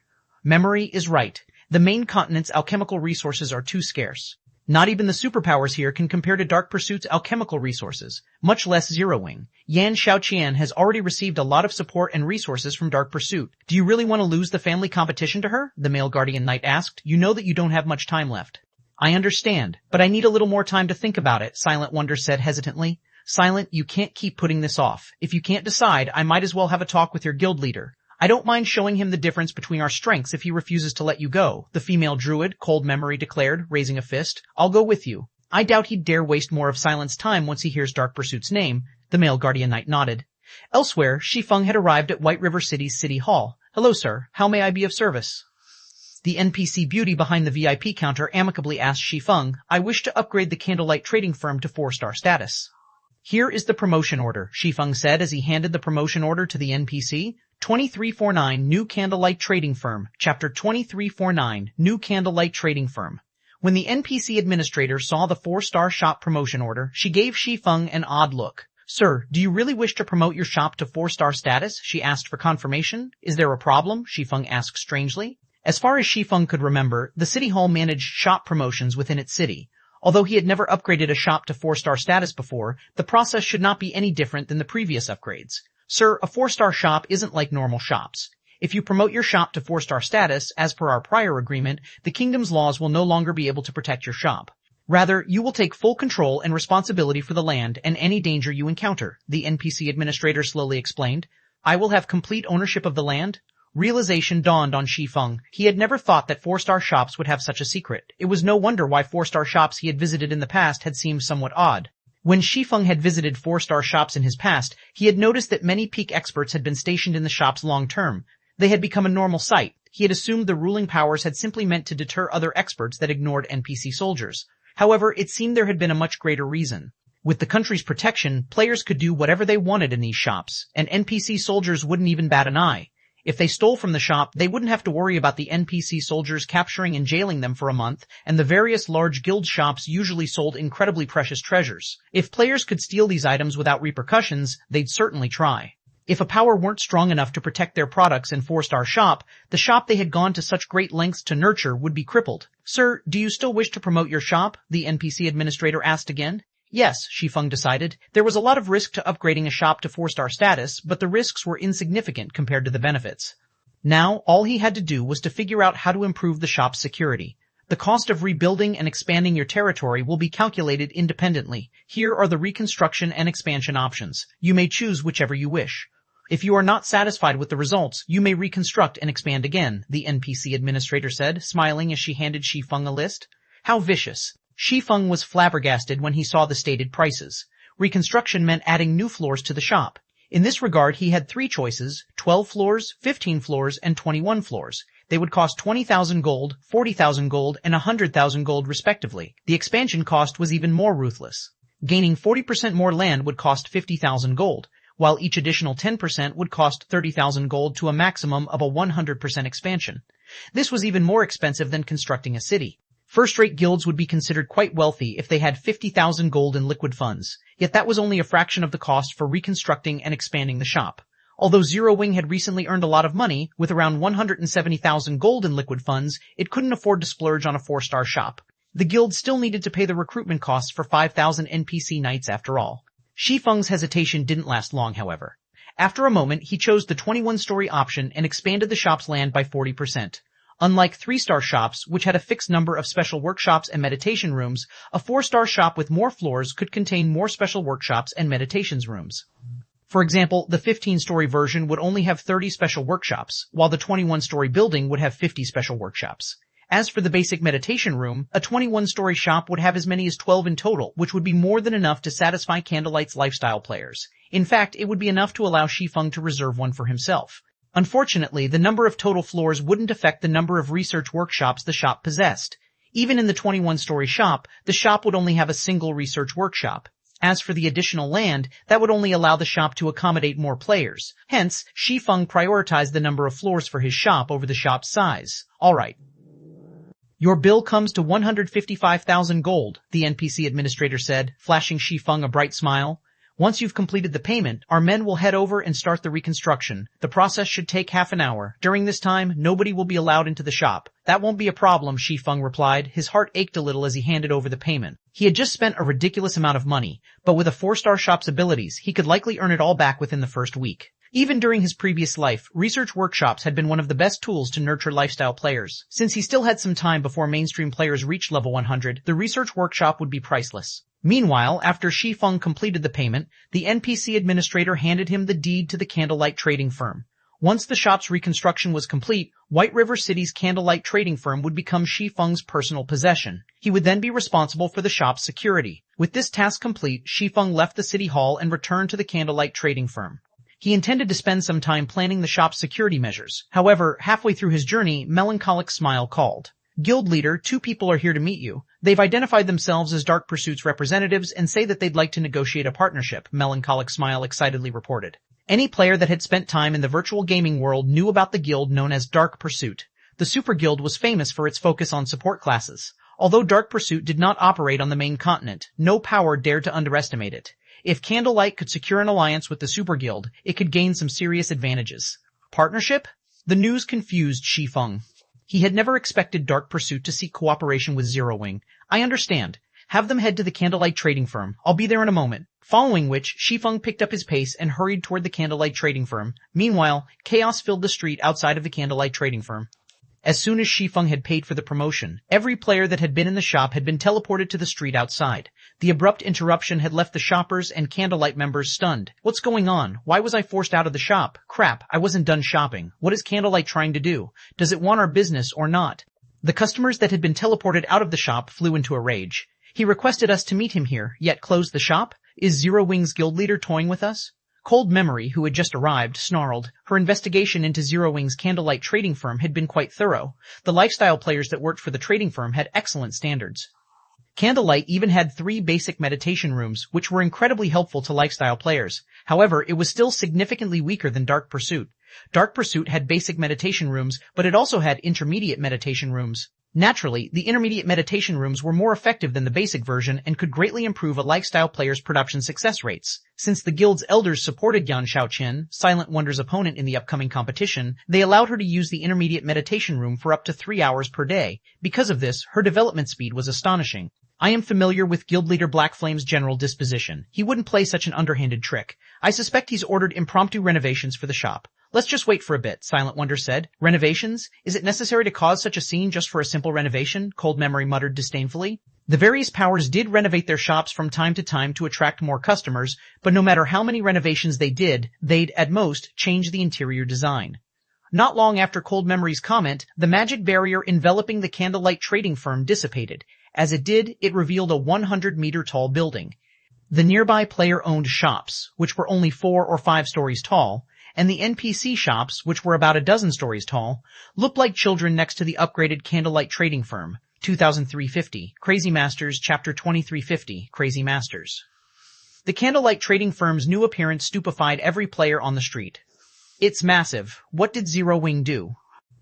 Memory is right. The main continent's alchemical resources are too scarce. Not even the superpowers here can compare to Dark Pursuit's alchemical resources, much less Zero Wing. Yan Xiaoqian has already received a lot of support and resources from Dark Pursuit. Do you really want to lose the family competition to her? The male guardian knight asked. You know that you don't have much time left. I understand, but I need a little more time to think about it, Silent Wonder said hesitantly. Silent, you can't keep putting this off. If you can't decide, I might as well have a talk with your guild leader. I don't mind showing him the difference between our strengths if he refuses to let you go, the female druid, Cold Memory declared, raising a fist. I'll go with you. I doubt he'd dare waste more of Silent's time once he hears Dark Pursuit's name, the male guardian knight nodded. Elsewhere, Shi Feng had arrived at White River City's City Hall. Hello, sir. How may I be of service? The NPC beauty behind the VIP counter amicably asked Shi Feng, I wish to upgrade the Candlelight trading firm to 4-star status. Here is the promotion order, Shi Feng said as he handed the promotion order to the NPC. 2349 New Candlelight Trading Firm, Chapter 2349 New Candlelight Trading Firm. When the NPC administrator saw the 4-star shop promotion order, she gave Shi Feng an odd look. Sir, do you really wish to promote your shop to 4-star status? She asked for confirmation. Is there a problem? Shi Feng asked strangely. As far as Shi Feng could remember, the city hall managed shop promotions within its city. Although he had never upgraded a shop to 4-star status before, the process should not be any different than the previous upgrades. Sir, a 4-star shop isn't like normal shops. If you promote your shop to 4-star status, as per our prior agreement, the kingdom's laws will no longer be able to protect your shop. Rather, you will take full control and responsibility for the land and any danger you encounter, the NPC administrator slowly explained. I will have complete ownership of the land. Realization dawned on Shi Feng. He had never thought that 4-star shops would have such a secret. It was no wonder why 4-star shops he had visited in the past had seemed somewhat odd. When Shi Feng had visited 4-star shops in his past, he had noticed that many peak experts had been stationed in the shops long-term. They had become a normal sight. He had assumed the ruling powers had simply meant to deter other experts that ignored NPC soldiers. However, it seemed there had been a much greater reason. With the country's protection, players could do whatever they wanted in these shops, and NPC soldiers wouldn't even bat an eye. If they stole from the shop, they wouldn't have to worry about the NPC soldiers capturing and jailing them for a month, and the various large guild shops usually sold incredibly precious treasures. If players could steal these items without repercussions, they'd certainly try. If a power weren't strong enough to protect their products in 4-star shop, the shop they had gone to such great lengths to nurture would be crippled. "Sir, do you still wish to promote your shop?" the NPC administrator asked again. Yes, Shi Feng decided. There was a lot of risk to upgrading a shop to 4-star status, but the risks were insignificant compared to the benefits. Now, all he had to do was to figure out how to improve the shop's security. The cost of rebuilding and expanding your territory will be calculated independently. Here are the reconstruction and expansion options. You may choose whichever you wish. If you are not satisfied with the results, you may reconstruct and expand again, the NPC administrator said, smiling as she handed Shi Feng a list. How vicious. Shi Feng was flabbergasted when he saw the stated prices. Reconstruction meant adding new floors to the shop. In this regard, he had 3 choices: 12 floors, 15 floors, and 21 floors. They would cost 20,000 gold, 40,000 gold, and 100,000 gold respectively. The expansion cost was even more ruthless. Gaining 40% more land would cost 50,000 gold, while each additional 10% would cost 30,000 gold to a maximum of a 100% expansion. This was even more expensive than constructing a city. First-rate guilds would be considered quite wealthy if they had 50,000 gold in liquid funds, yet that was only a fraction of the cost for reconstructing and expanding the shop. Although Zero Wing had recently earned a lot of money, with around 170,000 gold in liquid funds, it couldn't afford to splurge on a 4-star shop. The guild still needed to pay the recruitment costs for 5,000 NPC knights after all. Shi Feng's hesitation didn't last long, however. After a moment, he chose the 21-story option and expanded the shop's land by 40%. Unlike 3-star shops, which had a fixed number of special workshops and meditation rooms, a 4-star shop with more floors could contain more special workshops and meditations rooms. For example, the 15-story version would only have 30 special workshops, while the 21-story building would have 50 special workshops. As for the basic meditation room, a 21-story shop would have as many as 12 in total, which would be more than enough to satisfy Candlelight's lifestyle players. In fact, it would be enough to allow Shi Feng to reserve one for himself. Unfortunately, the number of total floors wouldn't affect the number of research workshops the shop possessed. Even in the 21-story shop, the shop would only have a single research workshop. As for the additional land, that would only allow the shop to accommodate more players. Hence, Shi Feng prioritized the number of floors for his shop over the shop's size. Alright. Your bill comes to 155,000 gold, the NPC administrator said, flashing Shi Feng a bright smile. Once you've completed the payment, our men will head over and start the reconstruction. The process should take half an hour. During this time, nobody will be allowed into the shop. That won't be a problem, Shi Feng replied. His heart ached a little as he handed over the payment. He had just spent a ridiculous amount of money, but with a 4-star shop's abilities, he could likely earn it all back within the first week. Even during his previous life, research workshops had been one of the best tools to nurture lifestyle players. Since he still had some time before mainstream players reached level 100, the research workshop would be priceless. Meanwhile, after Shi Feng completed the payment, the NPC administrator handed him the deed to the Candlelight trading firm. Once the shop's reconstruction was complete, White River City's Candlelight trading firm would become Shi Feng's personal possession. He would then be responsible for the shop's security. With this task complete, Shi Feng left the city hall and returned to the Candlelight trading firm. He intended to spend some time planning the shop's security measures. However, halfway through his journey, Melancholic Smile called. Guild leader, 2 people are here to meet you. They've identified themselves as Dark Pursuit's representatives and say that they'd like to negotiate a partnership, Melancholic Smile excitedly reported. Any player that had spent time in the virtual gaming world knew about the guild known as Dark Pursuit. The Super Guild was famous for its focus on support classes. Although Dark Pursuit did not operate on the main continent, no power dared to underestimate it. If Candlelight could secure an alliance with the Super Guild, it could gain some serious advantages. Partnership? The news confused Shi Feng. He had never expected Dark Pursuit to seek cooperation with Zero Wing. I understand. Have them head to the Candlelight trading firm. I'll be there in a moment. Following which, Shi Feng picked up his pace and hurried toward the Candlelight trading firm. Meanwhile, chaos filled the street outside of the Candlelight trading firm. As soon as Shi Feng had paid for the promotion, every player that had been in the shop had been teleported to the street outside. The abrupt interruption had left the shoppers and Candlelight members stunned. What's going on? Why was I forced out of the shop? Crap, I wasn't done shopping. What is Candlelight trying to do? Does it want our business or not? The customers that had been teleported out of the shop flew into a rage. He requested us to meet him here, yet closed the shop? Is Zero Wing's guild leader toying with us? Cold Memory, who had just arrived, snarled. Her investigation into Zero Wing's Candlelight trading firm had been quite thorough. The lifestyle players that worked for the trading firm had excellent standards. Candlelight even had 3 basic meditation rooms, which were incredibly helpful to lifestyle players. However, it was still significantly weaker than Dark Pursuit. Dark Pursuit had basic meditation rooms, but it also had intermediate meditation rooms. Naturally, the intermediate meditation rooms were more effective than the basic version and could greatly improve a lifestyle player's production success rates. Since the guild's elders supported Yan Xiaoqian, Silent Wonder's opponent in the upcoming competition, they allowed her to use the intermediate meditation room for up to 3 hours per day. Because of this, her development speed was astonishing. I am familiar with guild leader Black Flame's general disposition. He wouldn't play such an underhanded trick. I suspect he's ordered impromptu renovations for the shop. Let's just wait for a bit, Silent Wonder said. Renovations? Is it necessary to cause such a scene just for a simple renovation? Cold Memory muttered disdainfully. The various powers did renovate their shops from time to time to attract more customers, but no matter how many renovations they did, they'd, at most, change the interior design. Not long after Cold Memory's comment, the magic barrier enveloping the Candlelight trading firm dissipated. As it did, it revealed a 100-meter-tall building. The nearby player-owned shops, which were only 4 or 5 stories tall, and the NPC shops, which were about a dozen stories tall, looked like children next to the upgraded Candlelight trading firm. 2350, Crazy Masters, Chapter 2350, Crazy Masters. The Candlelight trading firm's new appearance stupefied every player on the street. It's massive. What did Zero Wing do?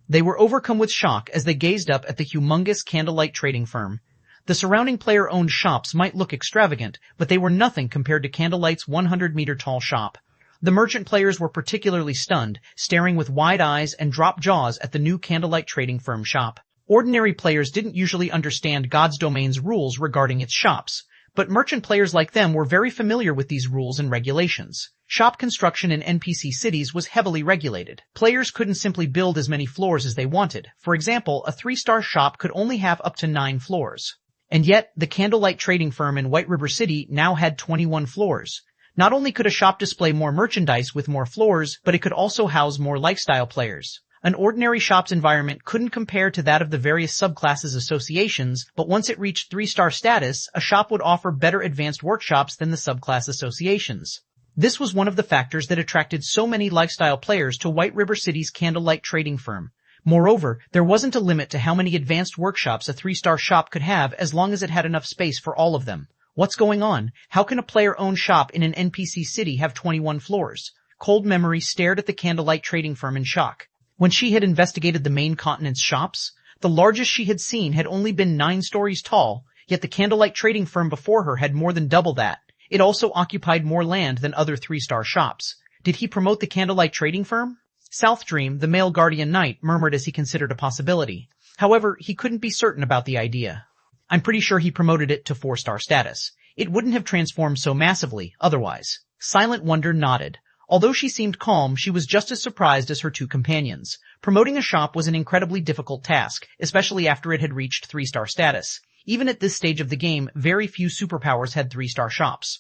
They were overcome with shock as they gazed up at the humongous Candlelight trading firm. The surrounding player-owned shops might look extravagant, but they were nothing compared to Candlelight's 100-meter-tall shop. The merchant players were particularly stunned, staring with wide eyes and dropped jaws at the new Candlelight trading firm shop. Ordinary players didn't usually understand God's Domain's rules regarding its shops, but merchant players like them were very familiar with these rules and regulations. Shop construction in NPC cities was heavily regulated. Players couldn't simply build as many floors as they wanted. For example, a 3-star shop could only have up to 9 floors. And yet, the Candlelight trading firm in White River City now had 21 floors. Not only could a shop display more merchandise with more floors, but it could also house more lifestyle players. An ordinary shop's environment couldn't compare to that of the various subclasses associations, but once it reached 3-star status, a shop would offer better advanced workshops than the subclass associations. This was one of the factors that attracted so many lifestyle players to White River City's Candlelight trading firm. Moreover, there wasn't a limit to how many advanced workshops a 3-star shop could have as long as it had enough space for all of them. What's going on? How can a player-owned shop in an NPC city have 21 floors? Cold Memory stared at the Candlelight trading firm in shock. When she had investigated the main continent's shops, the largest she had seen had only been 9 stories tall, yet the Candlelight trading firm before her had more than double that. It also occupied more land than other 3-star shops. Did he promote the Candlelight trading firm? South Dream, the male guardian knight, murmured as he considered a possibility. However, he couldn't be certain about the idea. I'm pretty sure he promoted it to 4-star status. It wouldn't have transformed so massively otherwise. Silent Wonder nodded. Although she seemed calm, she was just as surprised as her 2 companions. Promoting a shop was an incredibly difficult task, especially after it had reached 3-star status. Even at this stage of the game, very few superpowers had 3-star shops.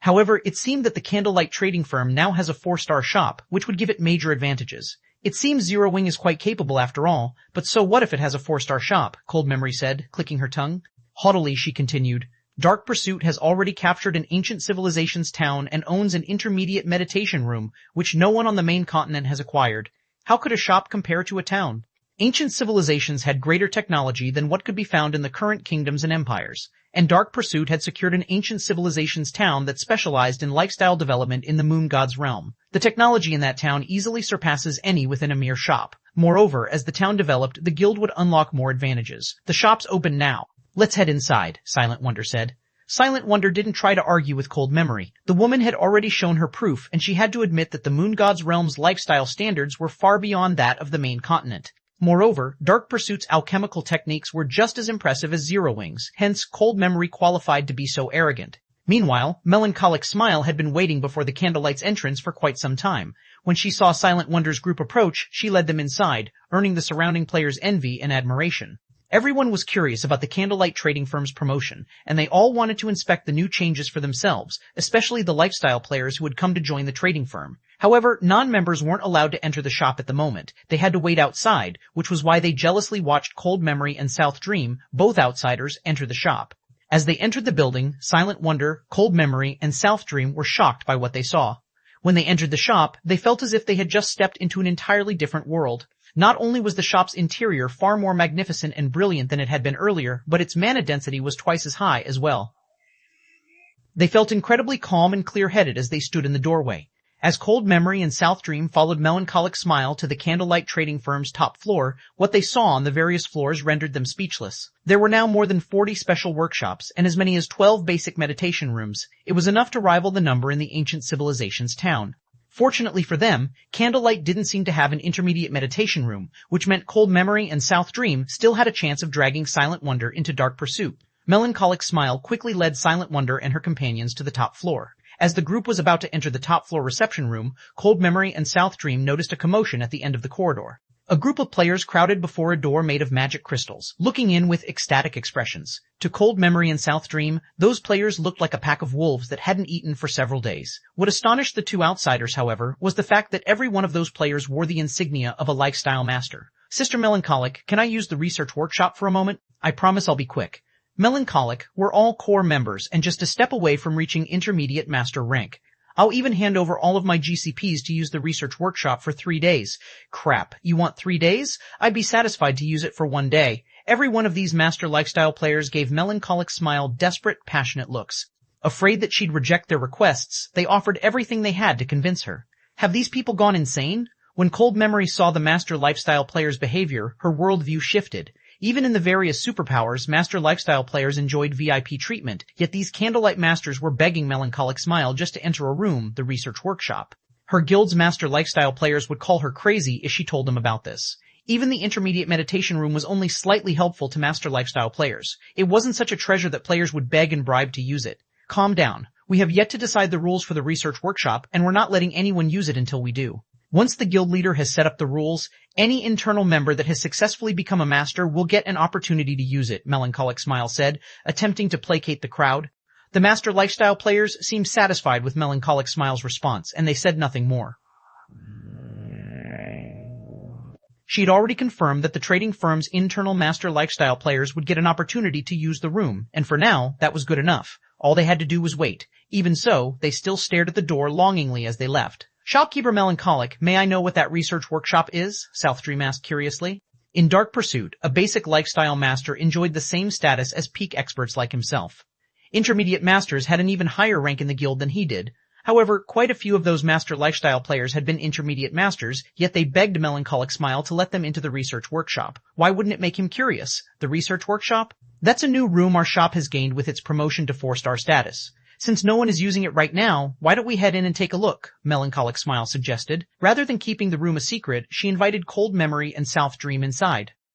However, it seemed that the Candlelight trading firm now has a 4-star shop, which would give it major advantages. It seems Zero Wing is quite capable after all, but so what if it has a 4-star shop? Cold Memory said, clicking her tongue. Haughtily, she continued. Dark Pursuit has already captured an ancient civilization's town and owns an intermediate meditation room, which no one on the main continent has acquired. How could a shop compare to a town? Ancient civilizations had greater technology than what could be found in the current kingdoms and empires, and Dark Pursuit had secured an ancient civilization's town that specialized in lifestyle development in the moon god's realm. The technology in that town easily surpasses any within a mere shop. Moreover, as the town developed, the guild would unlock more advantages. The shop's open now. Let's head inside, Silent Wonder said. Silent Wonder didn't try to argue with Cold Memory. The woman had already shown her proof, and she had to admit that the moon god's realm's lifestyle standards were far beyond that of the main continent. Moreover, Dark Pursuit's alchemical techniques were just as impressive as Zero Wing's, hence Cold Memory qualified to be so arrogant. Meanwhile, Melancholic Smile had been waiting before the Candlelight's entrance for quite some time. When she saw Silent Wonder's group approach, she led them inside, earning the surrounding players' envy and admiration. Everyone was curious about the Candlelight trading firm's promotion, and they all wanted to inspect the new changes for themselves, especially the lifestyle players who had come to join the trading firm. However, non-members weren't allowed to enter the shop at the moment. They had to wait outside, which was why they jealously watched Cold Memory and South Dream, both outsiders, enter the shop. As they entered the building, Silent Wonder, Cold Memory, and South Dream were shocked by what they saw. When they entered the shop, they felt as if they had just stepped into an entirely different world. Not only was the shop's interior far more magnificent and brilliant than it had been earlier, but its mana density was twice as high as well. They felt incredibly calm and clear-headed as they stood in the doorway. As Cold Memory and South Dream followed Melancholic Smile to the Candlelight Trading Firm's top floor, what they saw on the various floors rendered them speechless. There were now more than 40 special workshops and as many as 12 basic meditation rooms. It was enough to rival the number in the ancient civilization's town. Fortunately for them, Candlelight didn't seem to have an intermediate meditation room, which meant Cold Memory and South Dream still had a chance of dragging Silent Wonder into Dark Pursuit. Melancholic Smile quickly led Silent Wonder and her companions to the top floor. As the group was about to enter the top floor reception room, Cold Memory and South Dream noticed a commotion at the end of the corridor. A group of players crowded before a door made of magic crystals, looking in with ecstatic expressions. To Cold Memory and South Dream, those players looked like a pack of wolves that hadn't eaten for several days. What astonished the two outsiders, however, was the fact that every one of those players wore the insignia of a lifestyle master. Sister Melancholic, can I use the research workshop for a moment? I promise I'll be quick. Melancholic, we're all core members and just a step away from reaching intermediate master rank. I'll even hand over all of my GCPs to use the research workshop for 3 days. Crap, you want 3 days? I'd be satisfied to use it for 1 day. Every one of these master lifestyle players gave Melancholic Smile desperate, passionate looks. Afraid that she'd reject their requests, they offered everything they had to convince her. Have these people gone insane? When Cold Memory saw the master lifestyle players' behavior, her worldview shifted. Even in the various superpowers, master lifestyle players enjoyed VIP treatment, yet these Candlelight Masters were begging Melancholic Smile just to enter a room, the research workshop. Her guild's master lifestyle players would call her crazy if she told them about this. Even the intermediate meditation room was only slightly helpful to master lifestyle players. It wasn't such a treasure that players would beg and bribe to use it. Calm down. We have yet to decide the rules for the research workshop, and we're not letting anyone use it until we do. Once the guild leader has set up the rules, any internal member that has successfully become a master will get an opportunity to use it, Melancholic Smile said, attempting to placate the crowd. The master lifestyle players seemed satisfied with Melancholic Smile's response, and they said nothing more. She had already confirmed that the trading firm's internal master lifestyle players would get an opportunity to use the room, and for now, that was good enough. All they had to do was wait. Even so, they still stared at the door longingly as they left. Shopkeeper Melancholic, may I know what that research workshop is? South Dream asked curiously. In Dark Pursuit, a basic lifestyle master enjoyed the same status as peak experts like himself. Intermediate masters had an even higher rank in the guild than he did. However, quite a few of those master lifestyle players had been intermediate masters, yet they begged Melancholic Smile to let them into the research workshop. Why wouldn't it make him curious? The research workshop? That's a new room our shop has gained with its promotion to 4-star status. Since no one is using it right now, why don't we head in and take a look? Melancholic Smile suggested. Rather than keeping the room a secret, she invited Cold Memory and South Dream inside.